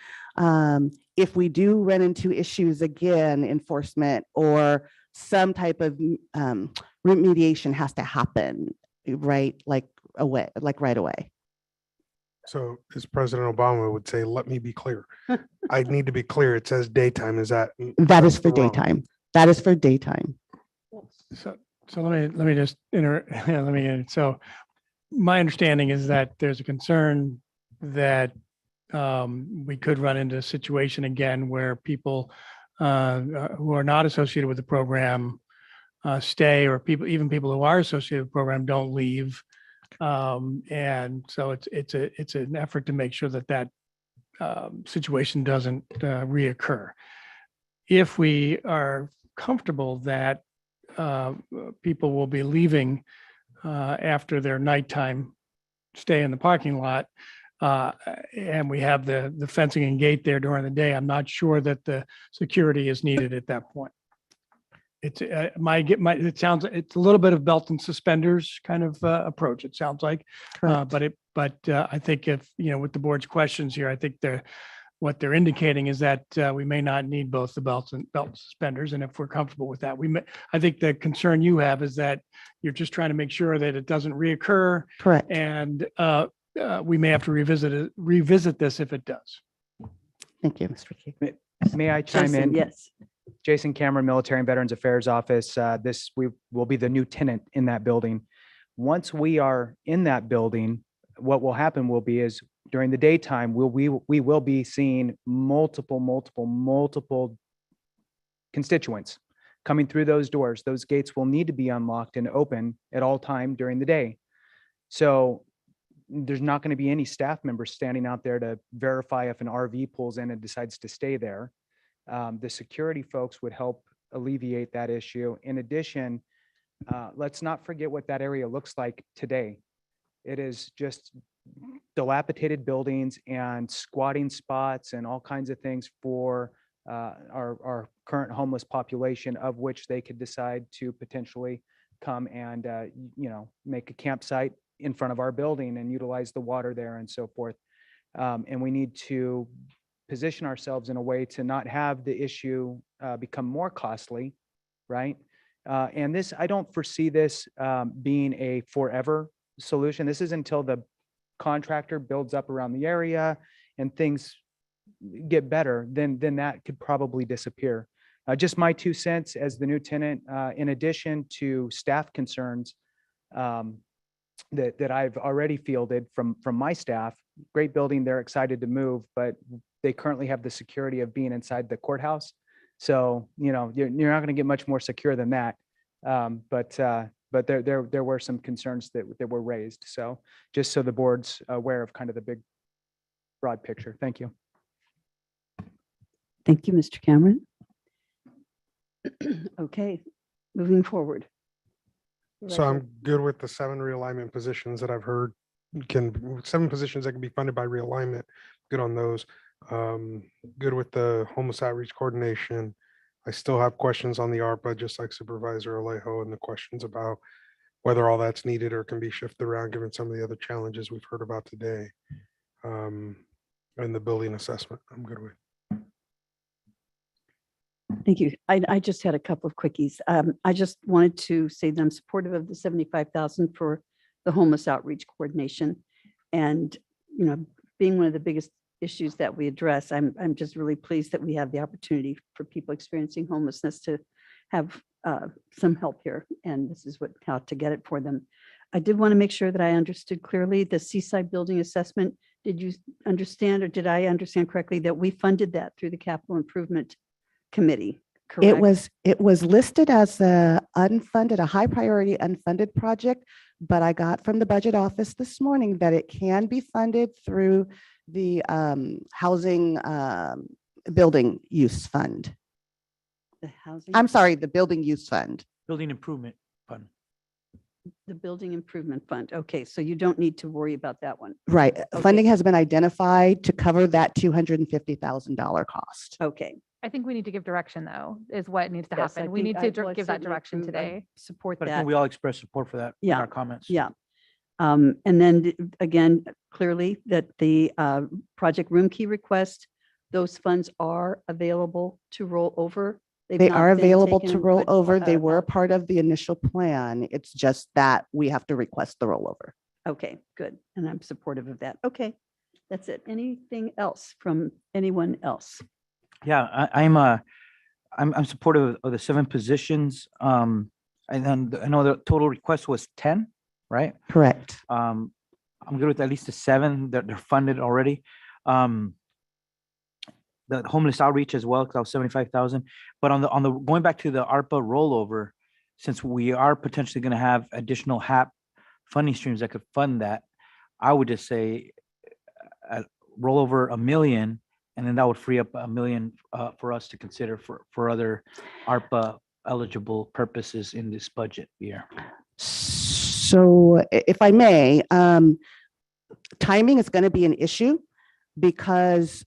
if we do run into issues again, enforcement or some type of remediation has to happen, right? Like right away. So as President Obama would say, let me be clear. I need to be clear. It says daytime. Is that? That is for daytime. That is for daytime. So let me just so my understanding is that there's a concern that we could run into a situation again where people who are not associated with the program stay, or even people who are associated with the program don't leave. And so it's an effort to make sure that situation doesn't reoccur. If we are comfortable that people will be leaving after their nighttime stay in the parking lot, and we have the fencing and gate there during the day, I'm not sure that the security is needed at that point. It sounds, it's a little bit of belt and suspenders kind of approach. It sounds like, but I think if, with the board's questions here, I think what they're indicating is that we may not need both the belt and suspenders. And if we're comfortable with that, I think the concern you have is that you're just trying to make sure that it doesn't reoccur. Correct. And we may have to revisit this if it does. Thank you, Mr. Key. May I chime in? Yes. Jason Cameron, Military and Veterans Affairs Office. We will be the new tenant in that building. Once we are in that building, what will happen will be is during the daytime, we will be seeing multiple constituents coming through those doors. Those gates will need to be unlocked and open at all time during the day. So there's not going to be any staff members standing out there to verify if an RV pulls in and decides to stay there. The security folks would help alleviate that issue. In addition, let's not forget what that area looks like today. It is just dilapidated buildings and squatting spots and all kinds of things for our current homeless population, of which they could decide to potentially come and make a campsite in front of our building and utilize the water there and so forth. And we need to position ourselves in a way to not have the issue become more costly, right? And this, I don't foresee this being a forever solution. This is until the contractor builds up around the area and things get better, then that could probably disappear. Just my 2 cents as the new tenant, in addition to staff concerns that I've already fielded from my staff. Great building, they're excited to move, but they currently have the security of being inside the courthouse. So, you're not going to get much more secure than that. But there were some concerns that were raised. So just so the board's aware of kind of the big, broad picture. Thank you. Thank you, Mr. Cameron. Okay, moving forward. So I'm good with the 7 realignment positions that I've heard 7 positions that can be funded by realignment. Good on those. Good with the homeless outreach coordination. I still have questions on the ARPA, just like Supervisor Alejo, and the questions about whether all that's needed or can be shifted around given some of the other challenges we've heard about today. And the building assessment, I'm good with. Thank you. I just had a couple of quickies. I just wanted to say that I'm supportive of the 75,000 for the homeless outreach coordination. And, being one of the biggest issues that we address, I'm just really pleased that we have the opportunity for people experiencing homelessness to have some help here. And this is how to get it for them. I did want to make sure that I understood clearly the Seaside Building Assessment. Did you understand, or did I understand correctly that we funded that through the Capital Improvement Committee? Correct? It was listed as a high priority unfunded project, but I got from the budget office this morning that it can be funded through the housing building use fund. The housing. I'm sorry, the building use fund. Building Improvement Fund. The Building Improvement Fund. Okay, so you don't need to worry about that one. Right. Okay. Funding has been identified to cover that $250,000 cost. Okay. I think we need to give direction, though, is what needs to Yes, happen. I We think need to well, I give that certainly direction approve. I today. Support But I that. think we all express support for that in Yeah. our comments. Yeah. And then again, clearly that the project room key request, those funds are available to roll over. They've They not are been available taken to and roll put, over. They were part of the initial plan. It's just that we have to request the rollover. Okay, good. And I'm supportive of that. Okay, that's it. Anything else from anyone else? Yeah, I'm supportive of the 7 positions. And then I know the total request was 10, right? Correct. I'm good with at least the 7 that they're funded already. The homeless outreach as well, because that was 75,000. But on the going back to the ARPA rollover, since we are potentially going to have additional HAP funding streams that could fund that, I would just say roll over $1 million, and then that would free up $1 million for us to consider for other ARPA eligible purposes in this budget year. So if I may, timing is going to be an issue because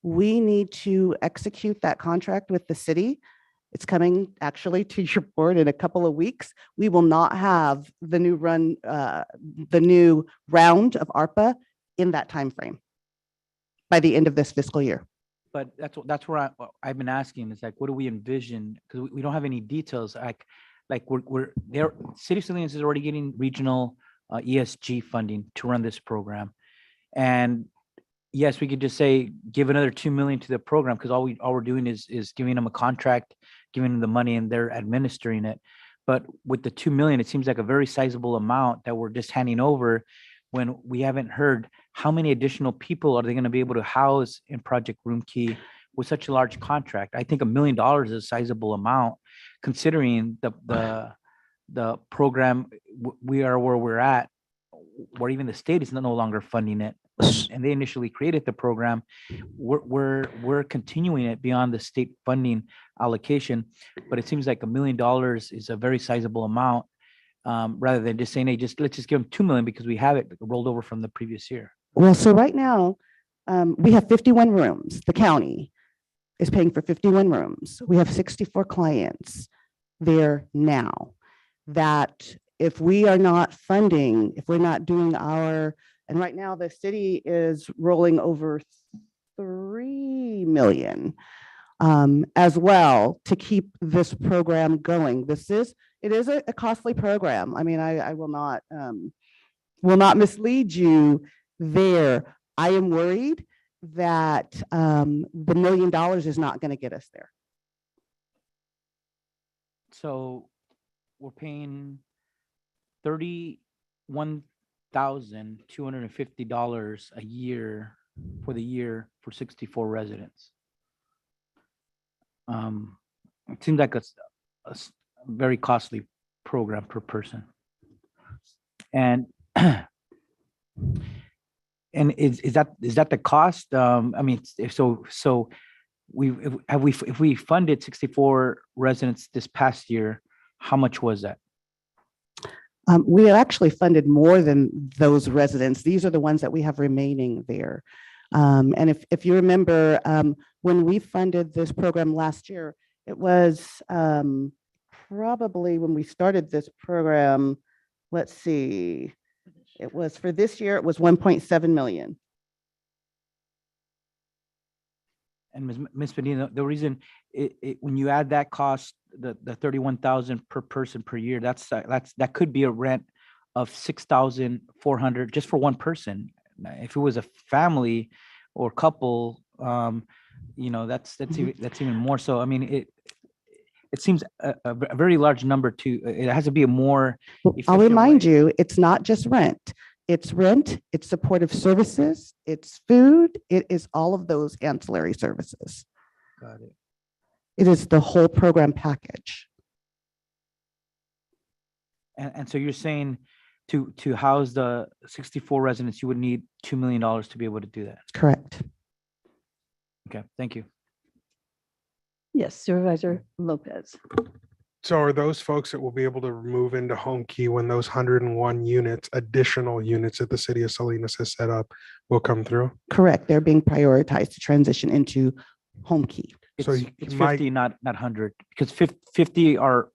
we need to execute that contract with the city. It's coming actually to your board in a couple of weeks. We will not have the new round of ARPA in that timeframe by the end of this fiscal year. But that's where I've been asking is like, what do we envision? Because we don't have any details. Like we're there. City of Salinas is already getting regional ESG funding to run this program, and yes, we could just say give another $2 million to the program because all we're doing is giving them a contract, giving them the money, and they're administering it. But with the $2 million, it seems like a very sizable amount that we're just handing over when we haven't heard how many additional people are they going to be able to house in Project Room Key with such a large contract? I think $1 million is a sizable amount, considering the program we are where we're at, where even the state is no longer funding it. And they initially created the program. We're continuing it beyond the state funding allocation, but it seems like $1 million is a very sizable amount, rather than just saying, hey, let's just give them 2 million because we have it rolled over from the previous year. Well, so right now, we have 51 rooms. The county is paying for 51 rooms. We have 64 clients there now. That if we are not funding, if we're not doing and right now the city is rolling over 3 million as well to keep this program going. It is a costly program. I mean, I will not mislead you there. I am worried that the $1 million is not going to get us there. So we're paying $31,250 a year for the year for 64 residents. It seems like a very costly program per person. And is that the cost? I mean, if we funded 64 residents this past year, how much was that? We have actually funded more than those residents. These are the ones that we have remaining there. And if you remember, when we funded this program last year, it was probably when we started this program, let's see, it was for this year, it was 1.7 million. And Ms. Medina, the reason when you add that cost, the 31,000 per person per year, that could be a rent of 6,400 just for one person. If it was a family or couple, that's even more. So I mean, it seems a very large number to. It has to be a more. I'll remind you, it's not just rent. It's rent, it's supportive services, it's food, it is all of those ancillary services. Got it. It is the whole program package. And so you're saying to house the 64 residents, you would need $2 million to be able to do that? Correct. Okay, thank you. Yes, Supervisor Lopez. So are those folks that will be able to move into Home Key when those 101 units, additional units that the city of Salinas has set up will come through? Correct. They're being prioritized to transition into Home Key. So it's 50, not 100, because 50 are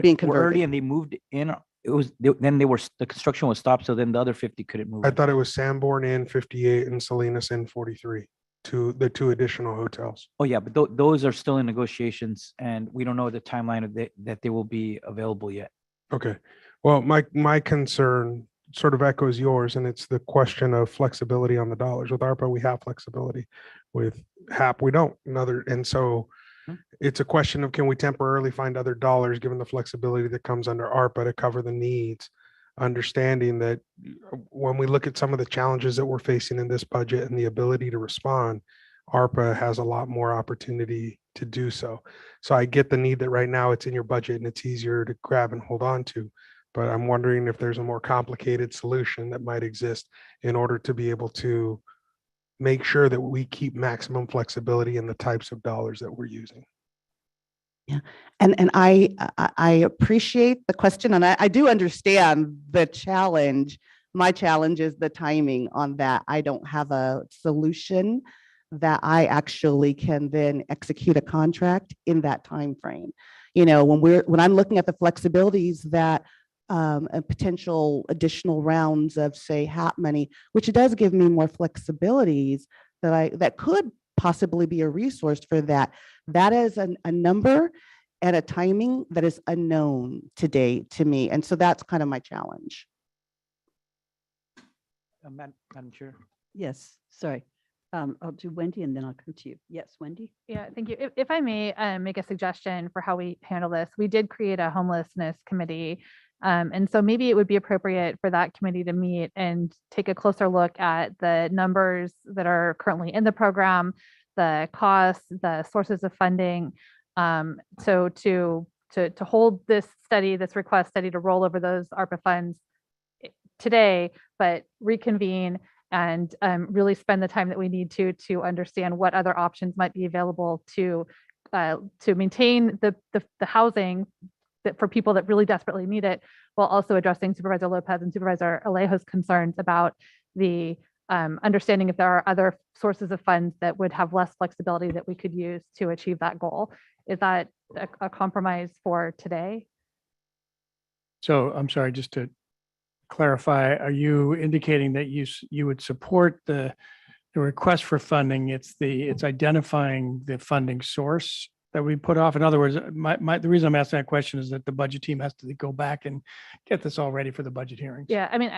being were converted. early and they moved in. It was the construction was stopped, so then the other 50 couldn't move. I thought it was Sanborn in 58 and Salinas in 43. The two additional hotels. Oh yeah, but those are still in negotiations, and we don't know the timeline of that they will be available yet. Okay. Well, my concern sort of echoes yours, and it's the question of flexibility on the dollars. With ARPA, we have flexibility. With HAP, we don't. And so it's a question of, can we temporarily find other dollars given the flexibility that comes under ARPA to cover the needs? Understanding that when we look at some of the challenges that we're facing in this budget and the ability to respond, ARPA has a lot more opportunity to do so. So I get the need that right now it's in your budget and it's easier to grab and hold on to, but I'm wondering if there's a more complicated solution that might exist in order to be able to make sure that we keep maximum flexibility in the types of dollars that we're using. Yeah, and I appreciate the question, and I do understand the challenge. My challenge is the timing on that. I don't have a solution that I actually can then execute a contract in that time frame. When I'm looking at the flexibilities that a potential additional rounds of, say, HAP money, which does give me more flexibilities that could possibly be a resource for that. That is a number and a timing that is unknown today to me. And so that's kind of my challenge. Madam Chair. Yes, sorry. I'll do Wendy and then I'll come to you. Yes, Wendy. Yeah, thank you. If I may make a suggestion for how we handle this, we did create a homelessness committee And so maybe it would be appropriate for that committee to meet and take a closer look at the numbers that are currently in the program, the costs, the sources of funding. So to hold this request study to roll over those ARPA funds today, but reconvene and really spend the time that we need to understand what other options might be available to maintain the housing that for people that really desperately need it, while also addressing Supervisor Lopez and Supervisor Alejo's concerns about the understanding if there are other sources of funds that would have less flexibility that we could use to achieve that goal. Is that a compromise for today? So I'm sorry, just to clarify, are you indicating that you would support the request for funding? It's identifying the funding source that we put off. In other words, the reason I'm asking that question is that the budget team has to go back and get this all ready for the budget hearings. Yeah, I mean,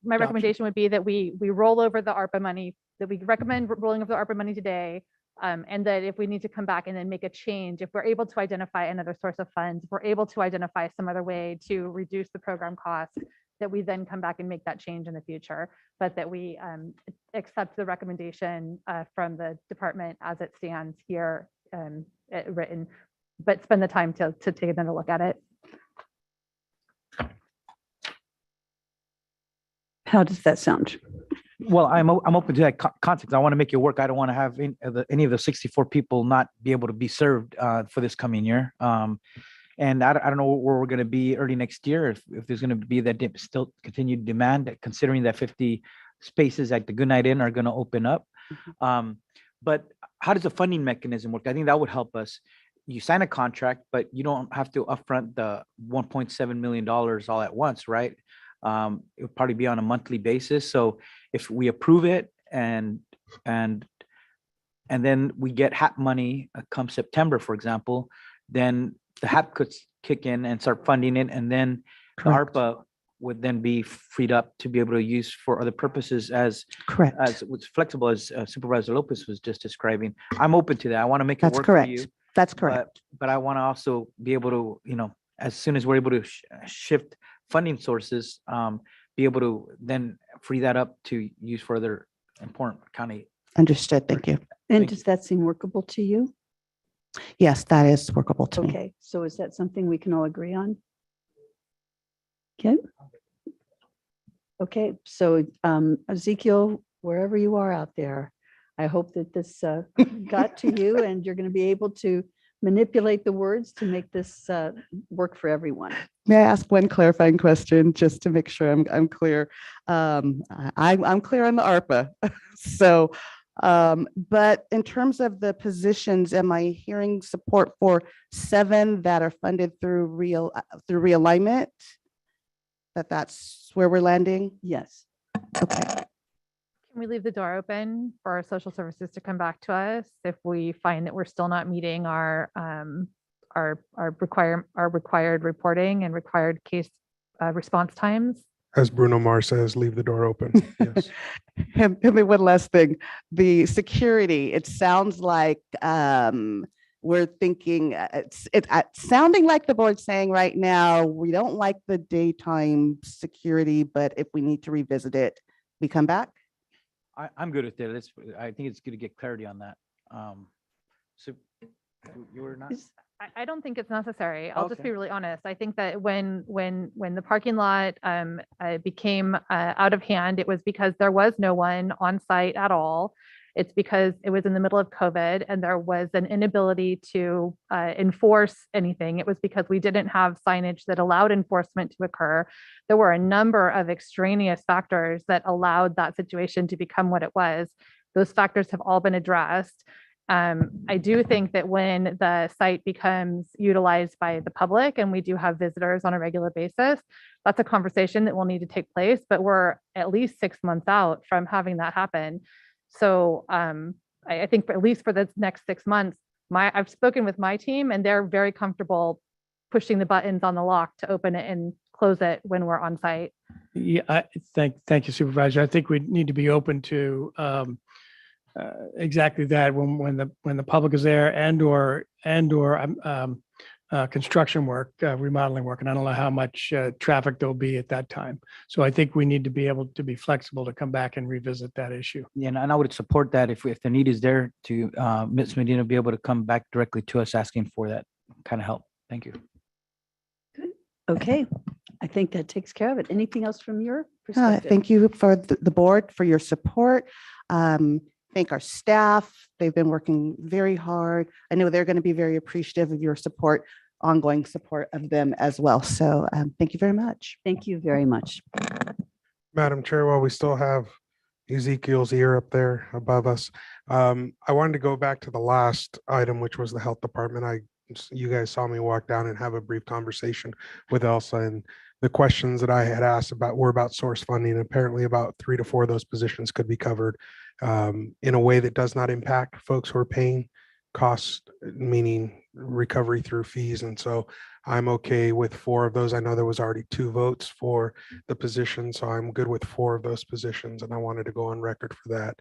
my recommendation would be that we roll over the ARPA money, that we recommend rolling over the ARPA money today. And that if we need to come back and then make a change, if we're able to identify another source of funds, if we're able to identify some other way to reduce the program costs, that we then come back and make that change in the future, but that we accept the recommendation from the department as it stands here written, but spend the time to take another look at it. How does that sound? Well, I'm open to that context. I want to make it work. I don't want to have any of the 64 people not be able to be served for this coming year. And I don't know where we're going to be early next year, if there's going to be that still continued demand, considering that 50 spaces at the Goodnight Inn are going to open up. But how does the funding mechanism work? I think that would help us. You sign a contract, but you don't have to upfront the $1.7 million all at once, right? It would probably be on a monthly basis. So if we approve it and then we get HAP money come September, for example, then the HAP could kick in and start funding it, and then the ARPA would then be freed up to be able to use for other purposes as was flexible as Supervisor Lopez was just describing. I'm open to that. I want to make it work for you. That's correct. But I want to also be able to, as soon as we're able to shift funding sources, be able to then free that up to use for other important county. Understood. Thank you. And does that seem workable to you? Yes, that is workable to me. Okay, so is that something we can all agree on? Okay. Okay, so Ezekiel, wherever you are out there, I hope that this got to you and you're going to be able to manipulate the words to make this work for everyone. May I ask one clarifying question just to make sure I'm clear? I'm clear on the ARPA. So, but in terms of the positions, am I hearing support for 7 that are funded through realignment? That's where we're landing? Yes. Okay. Can we leave the door open for our social services to come back to us if we find that we're still not meeting our required reporting and required case response times? As Bruno Mars says, leave the door open. Yes. And then one last thing, the security, it sounds like we're thinking, it's sounding like the board's saying right now, we don't like the daytime security, but if we need to revisit it, we come back? I'm good with it. I think it's good to get clarity on that. So you were not? I don't think it's necessary. I'll just Okay. be really honest. I think that when the parking lot became out of hand, it was because there was no one on site at all. It's because it was in the middle of COVID and there was an inability to enforce anything. It was because we didn't have signage that allowed enforcement to occur. There were a number of extraneous factors that allowed that situation to become what it was. Those factors have all been addressed. I do think that when the site becomes utilized by the public and we do have visitors on a regular basis, that's a conversation that will need to take place, but we're at least 6 months out from having that happen. So I think for at least for the next 6 months, I've spoken with my team and they're very comfortable pushing the buttons on the lock to open it and close it when we're on site. Yeah, thank you, Supervisor. I think we need to be open to exactly that when the public is there and or construction work, remodeling work, and I don't know how much traffic there'll be at that time. So I think we need to be able to be flexible to come back and revisit that issue. Yeah, and I would support that if the need is there to Ms. Medina be able to come back directly to us asking for that kind of help. Thank you. Okay, I think that takes care of it. Anything else from your perspective? Thank you for the board for your support. Thank our staff. They've been working very hard. I know they're going to be very appreciative of your support, ongoing support of them as well. So thank you very much. Thank you very much. Madam Chair, while we still have Ezekiel's ear up there above us, I wanted to go back to the last item, which was the health department. You guys saw me walk down and have a brief conversation with Elsa, and the questions that I had asked were about source funding. Apparently about 3 to 4 of those positions could be covered in a way that does not impact folks who are paying costs, meaning recovery through fees. And so I'm okay with 4 of those. I know there was already 2 votes for the position, so I'm good with 4 of those positions, and I wanted to go on record for that.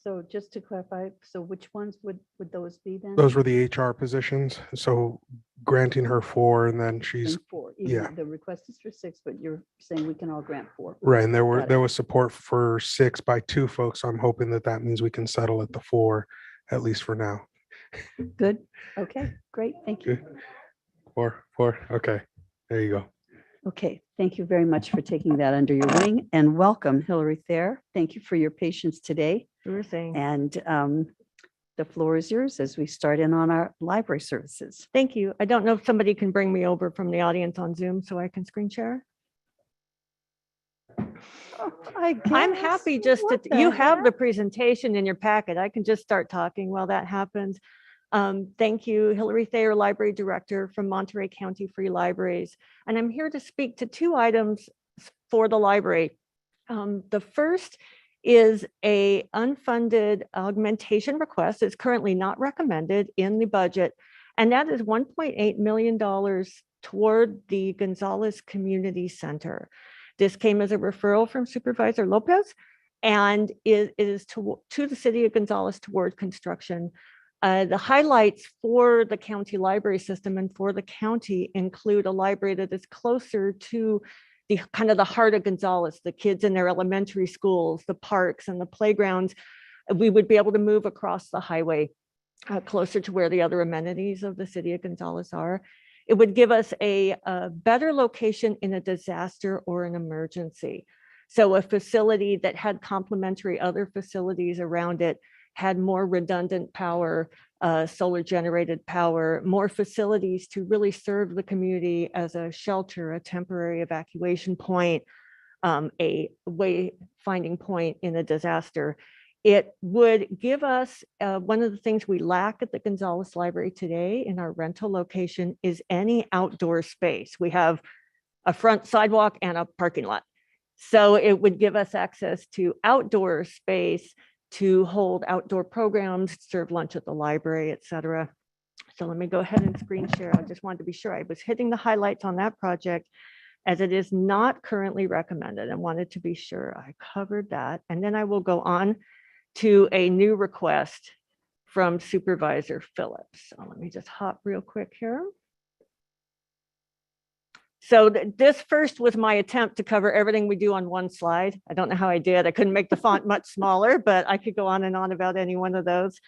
So just to clarify, so which ones would those be then? Those were the HR positions. So granting her 4, and then she's, And 4. Even yeah. The request is for 6, but you're saying we can all grant 4. Right, and Got it. there was support for 6 by 2 folks. I'm hoping that means we can settle at the 4, at least for now. Good. Okay, great. Thank you. Good. 4. Okay, there you go. Okay, thank you very much for taking that under your wing, and welcome, Hillary Thayer. Thank you for your patience today. Sure thing. And the floor is yours as we start in on our library services. Thank you. I don't know if somebody can bring me over from the audience on Zoom so I can screen share. I'm happy just to, you have the presentation in your packet. I can just start talking while that happens. Thank you, Hillary Thayer, Library Director from Monterey County Free Libraries. And I'm here to speak to 2 items for the library. The first is a unfunded augmentation request. It's currently not recommended in the budget, and that is $1.8 million toward the Gonzalez Community Center. This came as a referral from Supervisor Lopez, and it is to the city of Gonzalez toward construction. The highlights for the county library system and for the county include a library that is closer to the kind of the heart of Gonzalez, the kids in their elementary schools, the parks and the playgrounds. We would be able to move across the highway closer to where the other amenities of the city of Gonzalez are. It would give us a better location in a disaster or an emergency. So a facility that had complementary other facilities around it, had more redundant power, solar generated power, more facilities to really serve the community as a shelter, a temporary evacuation point, a wayfinding point in a disaster. It would give us, one of the things we lack at the Gonzalez Library today in our rental location is any outdoor space. We have a front sidewalk and a parking lot. So it would give us access to outdoor space to hold outdoor programs, serve lunch at the library, et cetera. So let me go ahead and screen share. I just wanted to be sure I was hitting the highlights on that project, as it is not currently recommended. I wanted to be sure I covered that. And then I will go on to a new request from Supervisor Phillips. So let me just hop real quick here. So this first was my attempt to cover everything we do on one slide. I don't know how I did. I couldn't make the font much smaller, but I could go on and on about any one of those.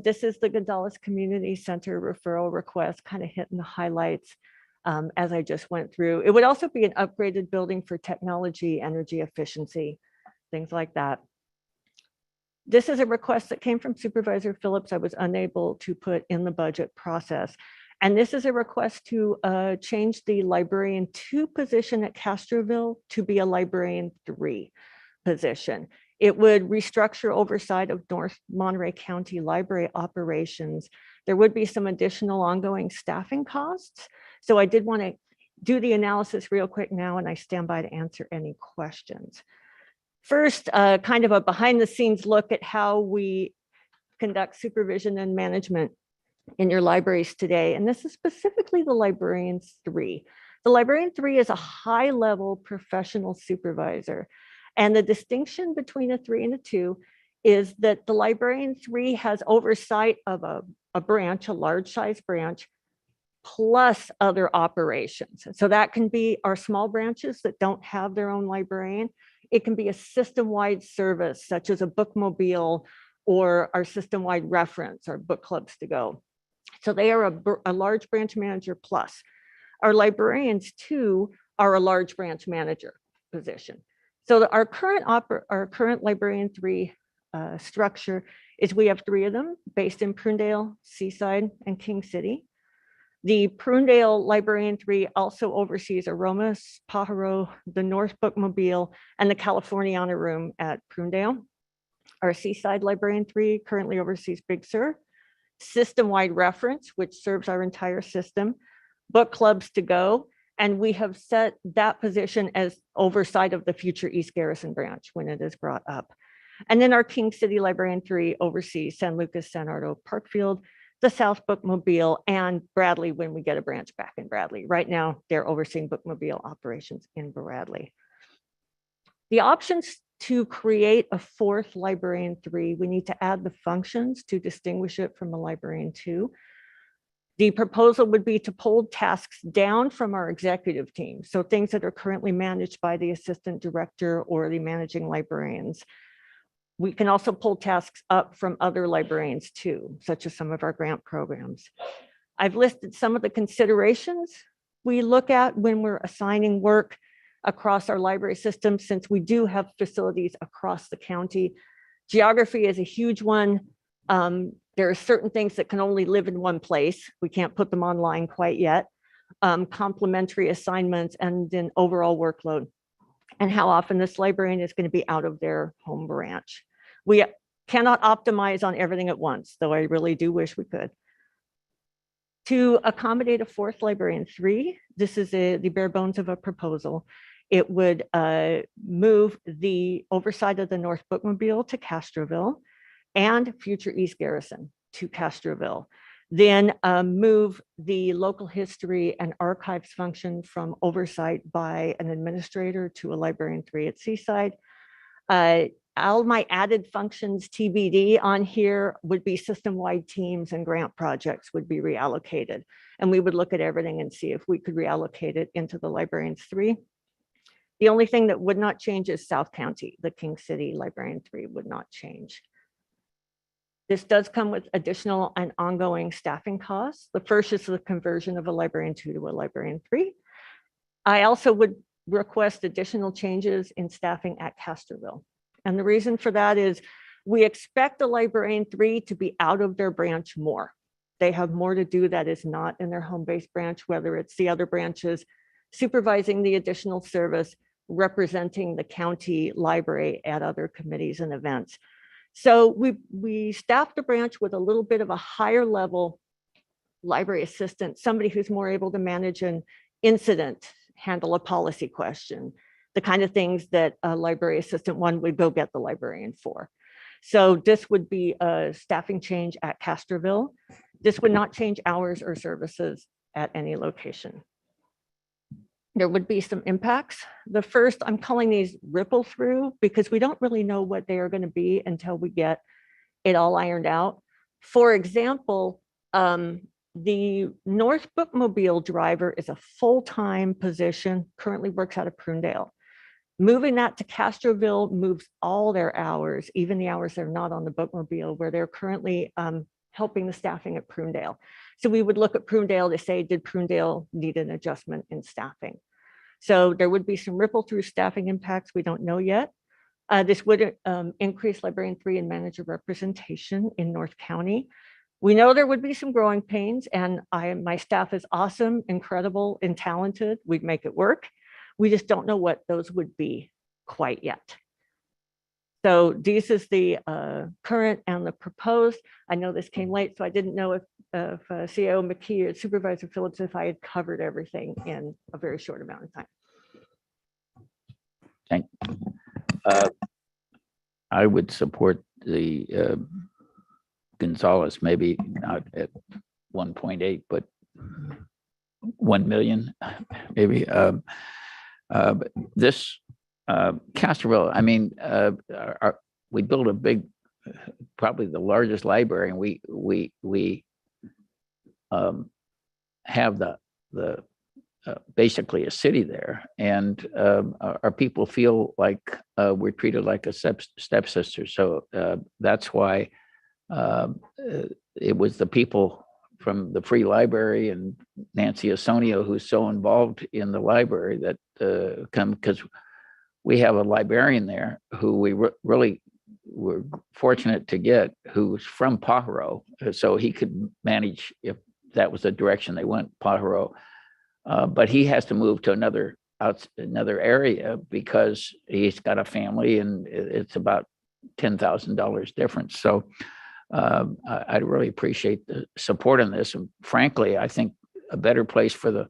This is the Gonzalez Community Center referral request, kind of hitting the highlights as I just went through. It would also be an upgraded building for technology, energy efficiency, things like that. This is a request that came from Supervisor Phillips. I was unable to put in the budget process. And this is a request to change the librarian 2 position at Castroville to be a librarian 3 position. It would restructure oversight of North Monterey County library operations. There would be some additional ongoing staffing costs. So I did want to do the analysis real quick now, and I stand by to answer any questions. First, kind of a behind the scenes look at how we conduct supervision and management in your libraries today. And this is specifically the Librarian 3. The Librarian 3 is a high-level professional supervisor. And the distinction between a 3 and a 2 is that the Librarian 3 has oversight of a a branch, a large size branch, plus other operations. So that can be our small branches that don't have their own librarian. It can be a system-wide service such as a bookmobile or our system-wide reference, our book clubs to go. So they are a large branch manager plus. Our librarians too are a large branch manager position. So our current librarian 3 structure is we have 3 of them based in Prunedale, Seaside, and King City. The Prunedale Librarian 3 also oversees Aromas, Pajaro, the North Bookmobile, and the Californiana Room at Prunedale. Our Seaside Librarian 3 currently oversees Big Sur, system-wide reference, which serves our entire system, book clubs to go, and we have set that position as oversight of the future East Garrison branch when it is brought up. And then our King City Librarian 3 oversees San Lucas, San Ardo, Parkfield, the South Bookmobile, and Bradley when we get a branch back in Bradley. Right now, they're overseeing bookmobile operations in Bradley. The options to create a 4th librarian 3, we need to add the functions to distinguish it from a librarian 2. The proposal would be to pull tasks down from our executive team. So things that are currently managed by the assistant director or the managing librarians. We can also pull tasks up from other librarians too, such as some of our grant programs. I've listed some of the considerations we look at when we're assigning work across our library system, since we do have facilities across the county. Geography is a huge one. There are certain things that can only live in one place. We can't put them online quite yet. Complementary assignments, and then overall workload, and how often this librarian is going to be out of their home branch. We cannot optimize on everything at once, though I really do wish we could. To accommodate a 4th librarian 3, this is the bare bones of a proposal. It would move the oversight of the North Bookmobile to Castroville and future East Garrison to Castroville. Then move the local history and archives function from oversight by an administrator to a librarian 3 at Seaside. All my added functions TBD on here would be system-wide teams and grant projects would be reallocated. And we would look at everything and see if we could reallocate it into the librarians 3. The only thing that would not change is South County. The King City Librarian 3 would not change. This does come with additional and ongoing staffing costs. The first is the conversion of a librarian 2 to a librarian 3. I also would request additional changes in staffing at Castroville. And the reason for that is we expect the librarian 3 to be out of their branch more. They have more to do that is not in their home-based branch, whether it's the other branches, supervising the additional service, representing the county library at other committees and events. So we staffed the branch with a little bit of a higher level library assistant, somebody who's more able to manage an incident, handle a policy question, the kind of things that a library assistant 1 would go get the librarian for. So this would be a staffing change at Castroville. This would not change hours or services at any location. There would be some impacts. The first, I'm calling these ripple through because we don't really know what they are going to be until we get it all ironed out. For example, the North Bookmobile driver is a full-time position, currently works out of Prunedale. Moving that to Castroville moves all their hours, even the hours they're not on the bookmobile, where they're currently helping the staffing at Prunedale. So we would look at Prunedale to say, did Prunedale need an adjustment in staffing? So there would be some ripple through staffing impacts we don't know yet. This would increase librarian 3 and manager representation in North County. We know there would be some growing pains, and my staff is awesome, incredible, and talented. We'd make it work. We just don't know what those would be quite yet. So this is the current and the proposed. I know this came late, so I didn't know if CIO McKee or Supervisor Phillips, if I had covered everything in a very short amount of time. Thank you. I would support the Gonzalez, maybe not at 1.8, but 1 million, maybe. But this Castroville, I mean, we built a big, probably the largest library, and we have the basically a city there, and our people feel like we're treated like a stepsister. So that's why it was the people from the Free Library and Nancy Osonio, who's so involved in the library, that come, because we have a librarian there who we really were fortunate to get, who's from Pajaro, so he could manage if that was the direction they went, Pajaro. But he has to move to another area because he's got a family, and it's about $10,000 difference. So I really appreciate the support on this. And frankly, I think a better place for the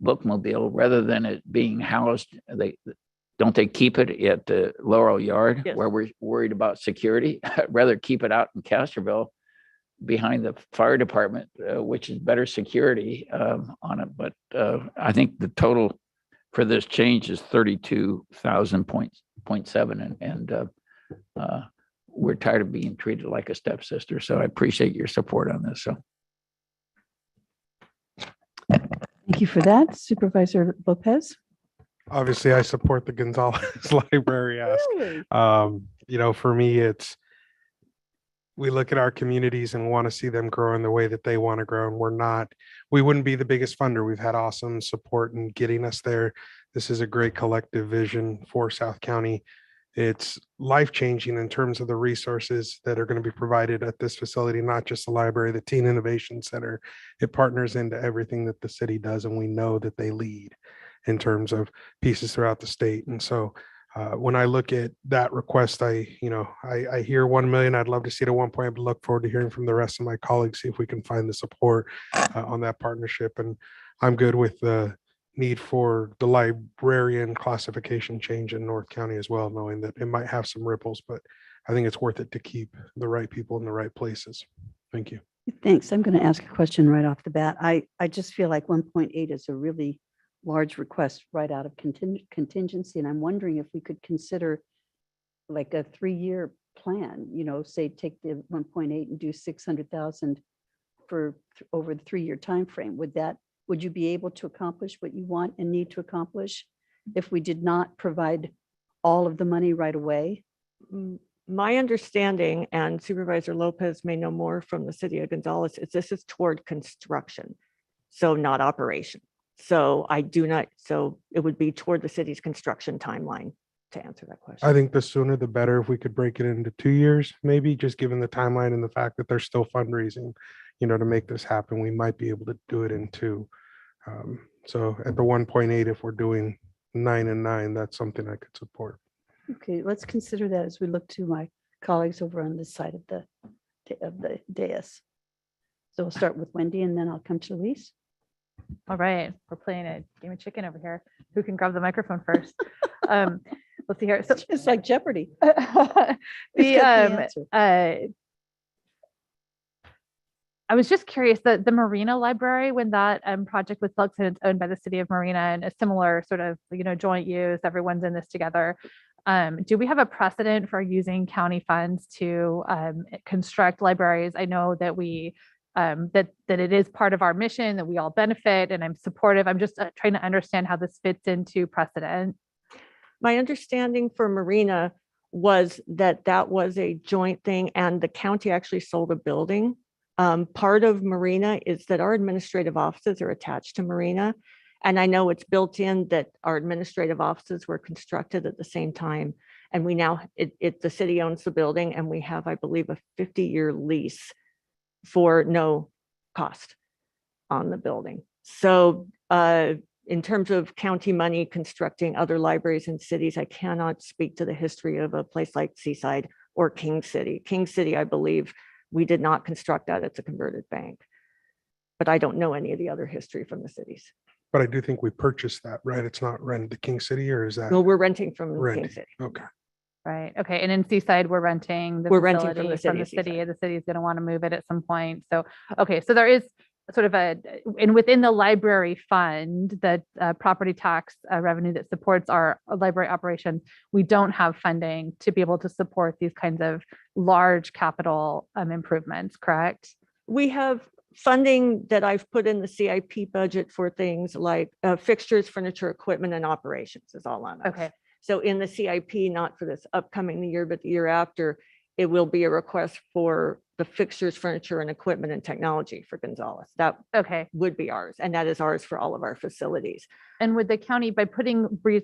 bookmobile, rather than it being housed, they keep it at the Laurel Yard, yes, where we're worried about security. I'd rather keep it out in Castroville behind the fire department, which is better security on it. But I think the total for this change is 32,000.7, and we're tired of being treated like a stepsister. So I appreciate your support on this. So Thank you for that, Supervisor Lopez. Obviously, I support the Gonzalez Library ask. Really? For me, we look at our communities and want to see them grow in the way that they want to grow. And we wouldn't be the biggest funder. We've had awesome support in getting us there. This is a great collective vision for South County. It's life-changing in terms of the resources that are going to be provided at this facility, not just the library, the Teen Innovation Center. It partners into everything that the city does, and we know that they lead in terms of pieces throughout the state. And so when I look at that request, I hear 1 million. I'd love to see it at 1 point. I look forward to hearing from the rest of my colleagues, see if we can find the support on that partnership. And I'm good with the need for the librarian classification change in North County as well, knowing that it might have some ripples, but I think it's worth it to keep the right people in the right places. Thank you. Thanks. I'm going to ask a question right off the bat. I just feel like 1.8 is a really large request right out of contingency. And I'm wondering if we could consider like a 3-year plan, say take the 1.8 and do 600,000 for over the 3-year time frame. Would you be able to accomplish what you want and need to accomplish if we did not provide all of the money right away? My understanding, and Supervisor Lopez may know more from the city of Gonzales, is this is toward construction, so not operation. So it would be toward the city's construction timeline to answer that question. I think the sooner the better. If we could break it into 2 years, maybe, just given the timeline and the fact that they're still fundraising, to make this happen, we might be able to do it in 2. So at the 1.8, if we're doing 9 and 9, that's something I could support. Okay, let's consider that as we look to my colleagues over on this side of the dais. So we'll start with Wendy, and then I'll come to Luis. All right, we're playing a game of chicken over here. Who can grab the microphone first? Let's see here. So it's like Jeopardy. I was just curious, the Marina Library, when that project was built, and it's owned by the city of Marina, and a similar sort of joint use, everyone's in this together. Do we have a precedent for using county funds to construct libraries? I know that we that it is part of our mission, that we all benefit, and I'm supportive. I'm just trying to understand how this fits into precedent. My understanding for Marina was that was a joint thing, and the county actually sold a building. Part of Marina is that our administrative offices are attached to Marina. And I know it's built in that our administrative offices were constructed at the same time. And we now, the city owns the building, and we have, I believe, a 50-year lease for no cost on the building. So in terms of county money constructing other libraries in cities, I cannot speak to the history of a place like Seaside or King City. King City, I believe, we did not construct that. It's a converted bank. But I don't know any of the other history from the cities. But I do think we purchased that, right? It's not rented to King City, or is that? No, we're renting from King City. Okay. Right. Okay. And in Seaside, we're renting the facility from the city. The city is going to want to move it at some point. So, okay. So there is sort of and within the library fund, that property tax revenue that supports our library operation, we don't have funding to be able to support these kinds of large capital improvements, correct? We have funding that I've put in the CIP budget for things like fixtures, furniture, equipment, and operations is all on us. Okay. So in the CIP, not for this upcoming year, but the year after, it will be a request for the fixtures, furniture, and equipment and technology for Gonzales. That Okay. would be ours, and that is ours for all of our facilities. And would the county, by putting brief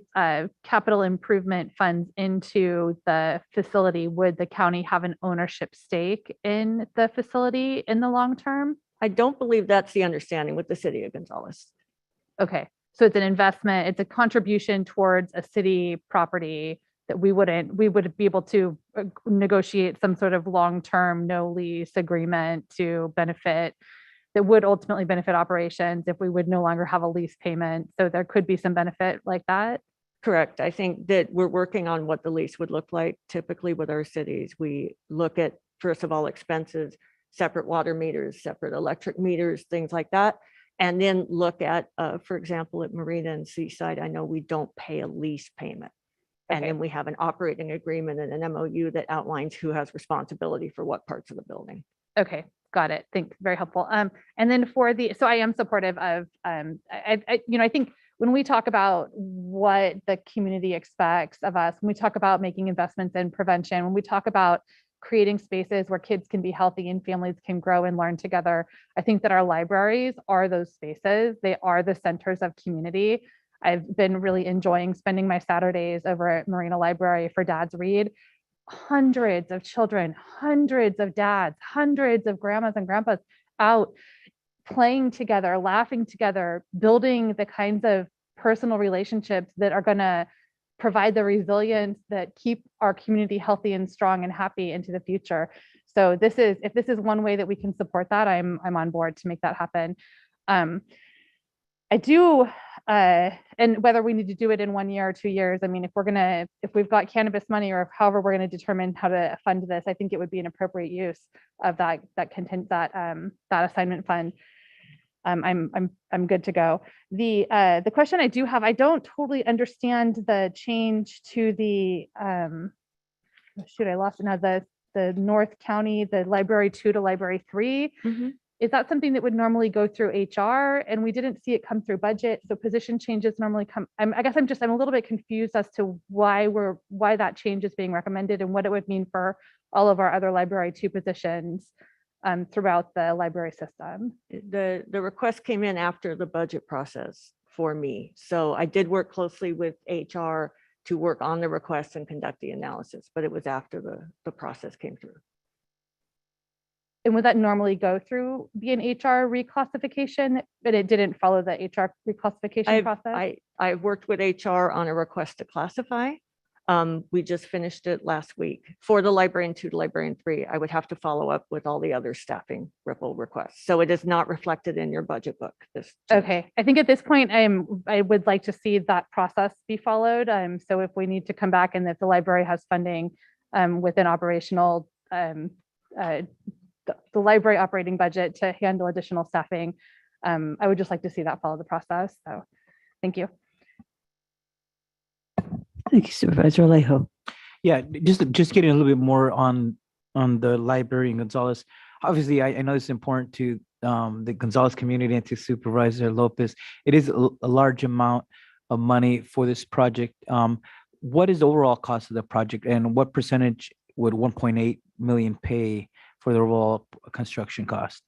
capital improvement funds into the facility, would the county have an ownership stake in the facility in the long term? I don't believe that's the understanding with the city of Gonzales. Okay, so it's an investment, it's a contribution towards a city property that we would be able to negotiate some sort of long-term no lease agreement to benefit, that would ultimately benefit operations if we would no longer have a lease payment. So there could be some benefit like that. Correct. I think that we're working on what the lease would look like. Typically with our cities, we look at, first of all, expenses, separate water meters, separate electric meters, things like that. And then look at, for example, at Marina and Seaside, I know we don't pay a lease payment. And then we have an operating agreement and an MOU that outlines who has responsibility for what parts of the building. Okay, got it. Thanks, very helpful. And then for the, so I am supportive of, I think when we talk about what the community expects of us, when we talk about making investments in prevention, when we talk about creating spaces where kids can be healthy and families can grow and learn together, I think that our libraries are those spaces. They are the centers of community. I've been really enjoying spending my Saturdays over at Marina Library for Dad's Read. Hundreds of children, hundreds of dads, hundreds of grandmas and grandpas out playing together, laughing together, building the kinds of personal relationships that are going to provide the resilience that keep our community healthy and strong and happy into the future. So if this is one way that we can support that, I'm on board to make that happen. I do, and whether we need to do it in 1 year or 2 years, I mean, if we've got cannabis money or however we're going to determine how to fund this, I think it would be an appropriate use of that assignment fund. I'm good to go. The question I do have, I don't totally understand the change to the, I lost it now, the North County, the Library 2 to Library 3. Mm-hmm. Is that something that would normally go through HR and we didn't see it come through budget? So position changes normally come, I guess I'm a little bit confused as to why that change is being recommended and what it would mean for all of our other Library 2 positions throughout the library system. The request came in after the budget process for me. So I did work closely with HR to work on the request and conduct the analysis, but it was after the process came through. And would that normally go through be an HR reclassification, but it didn't follow the HR reclassification process? I've worked with HR on a request to classify. We just finished it last week. For the Librarian 2 to Librarian 3, I would have to follow up with all the other staffing ripple requests. So it is not reflected in your budget book. Okay, I think at this point, I would like to see that process be followed. So if we need to come back and if the library has funding within operational, the library operating budget to handle additional staffing, I would just like to see that follow the process. So thank you. Thank you, Supervisor Alejo. Yeah, just getting a little bit more on the library in Gonzales. Obviously, I know it's important to the Gonzales community and to Supervisor Lopez. It is a large amount of money for this project. What is the overall cost of the project and what percentage would 1.8 million pay for the overall construction cost?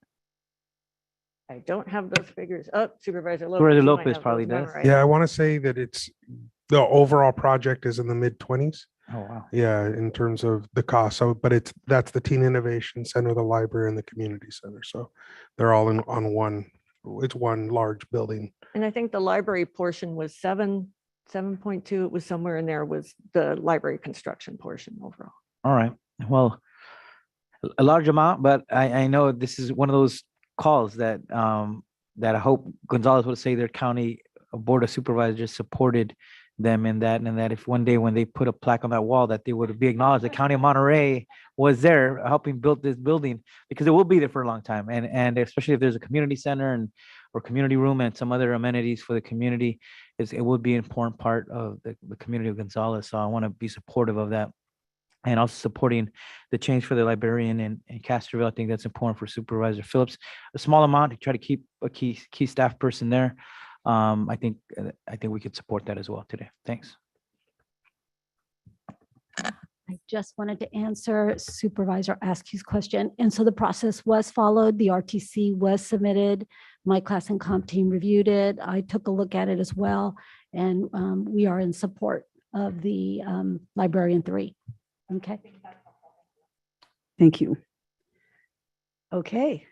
I don't have those figures up. Supervisor Lopez. Supervisor Lopez probably does. Yeah, I want to say that the overall project is in the mid-20s. Oh, wow. Yeah, in terms of the cost. So, but that's the Teen Innovation Center, the library, and the community center. So they're all on one. It's one large building. And I think the library portion was 7.2. It was somewhere in there was the library construction portion overall. All right. Well, a large amount, but I know this is one of those calls that I hope Gonzales would say their county board of supervisors supported them in that, and that if one day when they put a plaque on that wall that they would be acknowledged the county of Monterey was there helping build this building, because it will be there for a long time, and especially if there's a community center or community room and some other amenities for the community, it would be an important part of the community of Gonzales. So I want to be supportive of that. and also supporting the change for the librarian in Castroville. I think that's important for Supervisor Phillips. A small amount to try to keep a key staff person there. I think we could support that as well today. Thanks. I just wanted to answer Supervisor Askew's question. And so the process was followed. The RTC was submitted. My class and comp team reviewed it. I took a look at it as well. And we are in support of the Librarian 3. Okay. Thank you. Okay.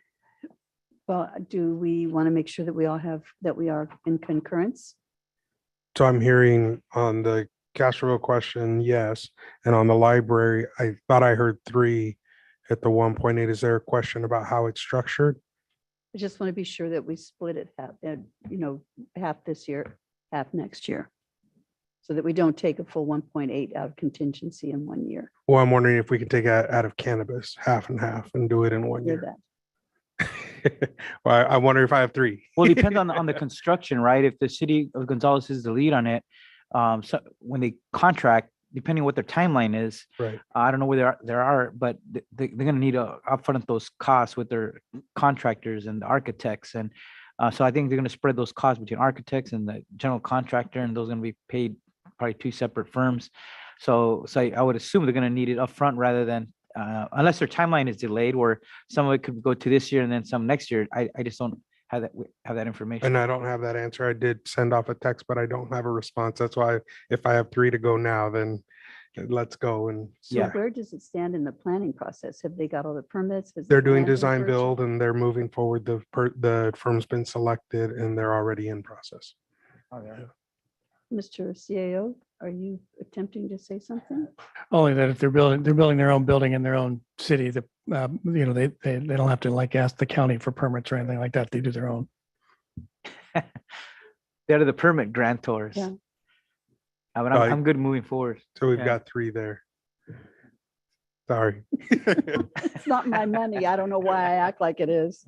Well, do we want to make sure that we all have, that we are in concurrence? So I'm hearing on the Castroville question, yes. And on the library, I thought I heard 3 at the 1.8. Is there a question about how it's structured? I just want to be sure that we split it half, half this year, half next year, so that we don't take a full 1.8 out of contingency in 1 year. Well, I'm wondering if we could take out of cannabis half and half and do it in 1 Hear year. that? Well, I wonder if I have 3. Well, it depends on the construction, right? If the city of Gonzales is the lead on it, so when they contract, depending what their timeline is, right? I don't know where there are, but they're going to need to upfront those costs with their contractors and the architects, and so I think they're going to spread those costs between architects and the general contractor, and those are going to be paid probably 2 separate firms. So I would assume they're going to need it upfront rather than unless their timeline is delayed, where some of it could go to this year and then some next year. I just don't have that information. And I don't have that answer. I did send off a text, but I don't have a response. That's why if I have 3 to go now, then let's go. And So where does it stand in the planning process? Have they got all the permits? Has the they're doing land been design purchased? build and they're moving forward. The firm's been selected and they're already in process. Mr. CAO, are you attempting to say something? Only that if they're building their own building in their own city, they don't have to ask the county for permits or anything like that. They do their own. They're the permit grantors. Yeah. But I'm good moving forward. So we've got 3 there. Sorry. It's not my money. I don't know why I act like it is.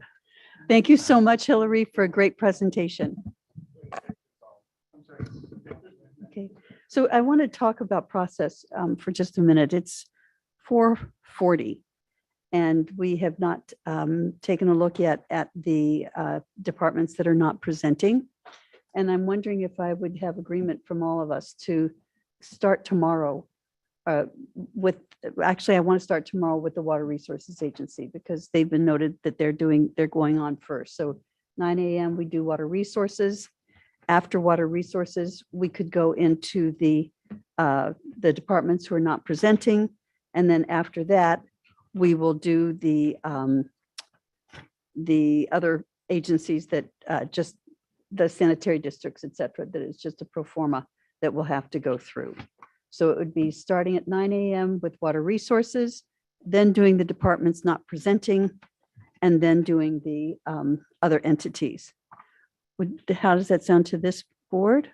Thank you so much, Hillary, for a great presentation. Okay, so I want to talk about process for just a minute. It's 4:40, and we have not taken a look yet at the departments that are not presenting. And I'm wondering if I would have agreement from all of us to start tomorrow actually, I want to start tomorrow with the Water Resources Agency, because they've been noted that they're going on first. So 9 a.m. we do Water Resources. After Water Resources, we could go into the departments who are not presenting. And then after that, we will do the other agencies that just the sanitary districts, et cetera, that is just a pro forma that we'll have to go through. So it would be starting at 9 a.m. with Water Resources, then doing the departments not presenting, and then doing the other entities. How does that sound to this board?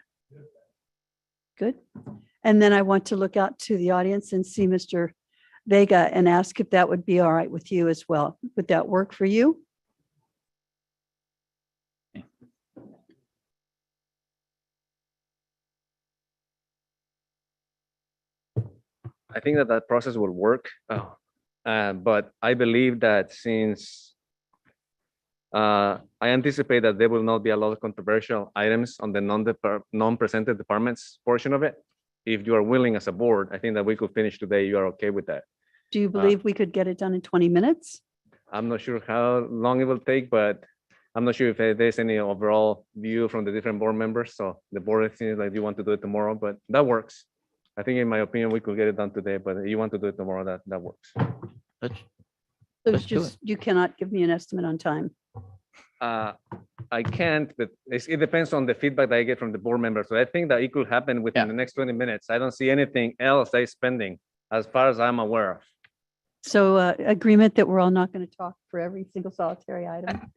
Good. And then I want to look out to the audience and see Mr. Vega and ask if that would be all right with you as well. Would that work for you? I think that process will work, but I believe that since I anticipate that there will not be a lot of controversial items on the non-presented departments portion of it. If you are willing as a board, I think that we could finish today. You are okay with that? Do you believe we could get it done in 20 minutes? I'm not sure how long it will take, but I'm not sure if there's any overall view from the different board members. So the board seems like you want to do it tomorrow, but that works. I think in my opinion, we could get it done today, but if you want to do it tomorrow, that works. So you cannot give me an estimate on time. I can't, but it depends on the feedback that I get from the board members. So I think that it could happen within the next 20 minutes. I don't see anything else that is pending as far as I'm aware of. So agreement that we're all not going to talk for every single solitary item.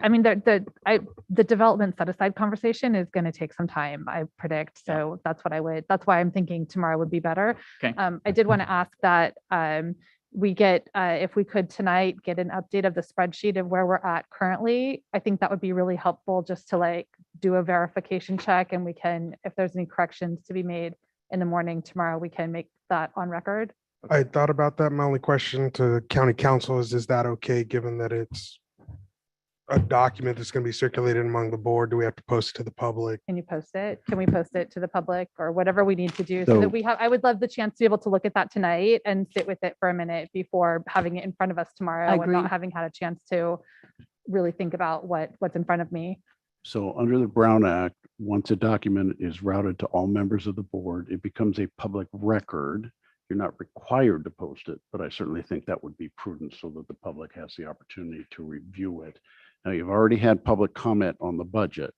I mean, the development set aside conversation is going to take some time, I predict. So that's why I'm thinking tomorrow would be better. Okay. I did want to ask that we get, if we could tonight, get an update of the spreadsheet of where we're at currently. I think that would be really helpful just to do a verification check, and we can, if there's any corrections to be made in the morning tomorrow, we can make that on record. I thought about that. My only question to county council is that okay, given that it's a document that's going to be circulated among the board? Do we have to post it to the public? Can you post it? Can we post it to the public or whatever we need to do so that So- we have, I would love the chance to be able to look at that tonight and sit with it for a minute before having it in front of us tomorrow and agree. not having had a chance to really think about what's in front of me. So under the Brown Act, once a document is routed to all members of the board, it becomes a public record. You're not required to post it, but I certainly think that would be prudent so that the public has the opportunity to review it. Now, you've already had public comment on the budget,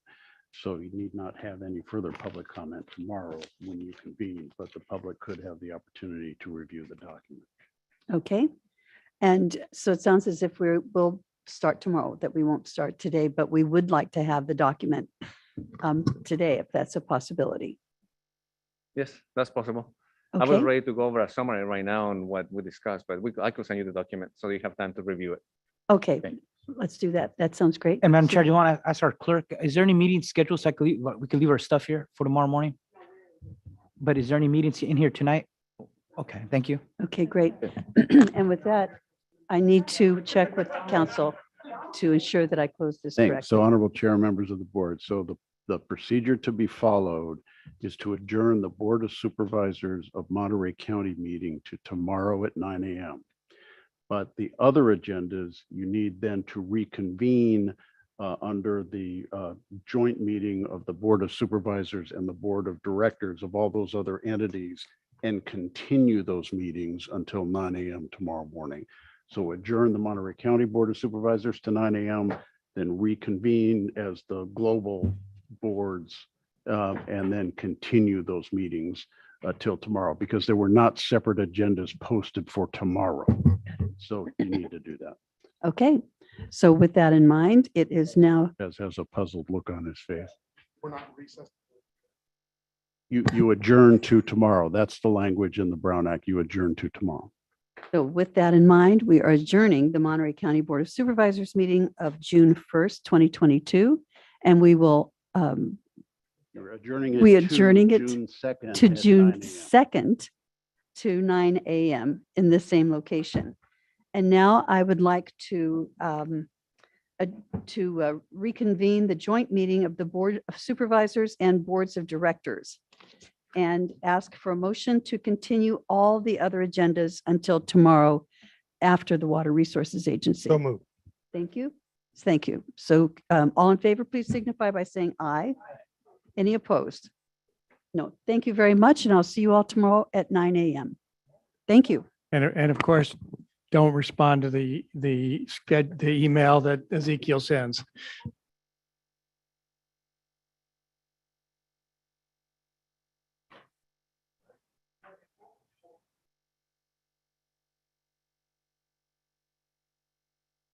so you need not have any further public comment tomorrow when you convene, but the public could have the opportunity to review the document. Okay. And so it sounds as if we'll start tomorrow, that we won't start today, but we would like to have the document today, if that's a possibility. Yes, that's possible. I was Okay. ready to go over a summary right now on what we discussed, but I could send you the document so you have time to review it. Okay, let's do that. That sounds great. And Madam Chair, do you want to ask our clerk, is there any meeting scheduled so we could leave our stuff here for tomorrow morning? But is there any meetings in here tonight? Okay, thank you. Okay, great. And with that, I need to check with council to ensure that I close this Thanks. correctly. So honorable chair, members of the board. So the procedure to be followed is to adjourn the Board of Supervisors of Monterey County meeting to tomorrow at 9 a.m. But the other agendas, you need then to reconvene under the joint meeting of the Board of Supervisors and the Board of Directors of all those other entities and continue those meetings until 9 a.m. tomorrow morning. So adjourn the Monterey County Board of Supervisors to 9 a.m., then reconvene as the global boards, and then continue those meetings till tomorrow, because there were not separate agendas posted for tomorrow. So you need to do that. Okay, so with that in mind, it is now, Has a puzzled look on his face. We're not recessed. You adjourn to tomorrow. That's the language in the Brown Act. You adjourn to tomorrow. so with that in mind, we are adjourning the Monterey County Board of Supervisors meeting of June 1st, 2022. And we will, You're adjourning it. we to adjourning it June 2nd to at June 9 a.m. 2nd to 9 a.m. in the same location. And now I would like to reconvene the joint meeting of the Board of Supervisors and Boards of Directors and ask for a motion to continue all the other agendas until tomorrow after the Water Resources Agency. So moved. Thank you. Thank you. So all in favor, please signify by saying aye. Any opposed? No. Thank you very much. And I'll see you all tomorrow at 9 a.m. Thank you. And of course, don't respond to the email that Ezekiel sends.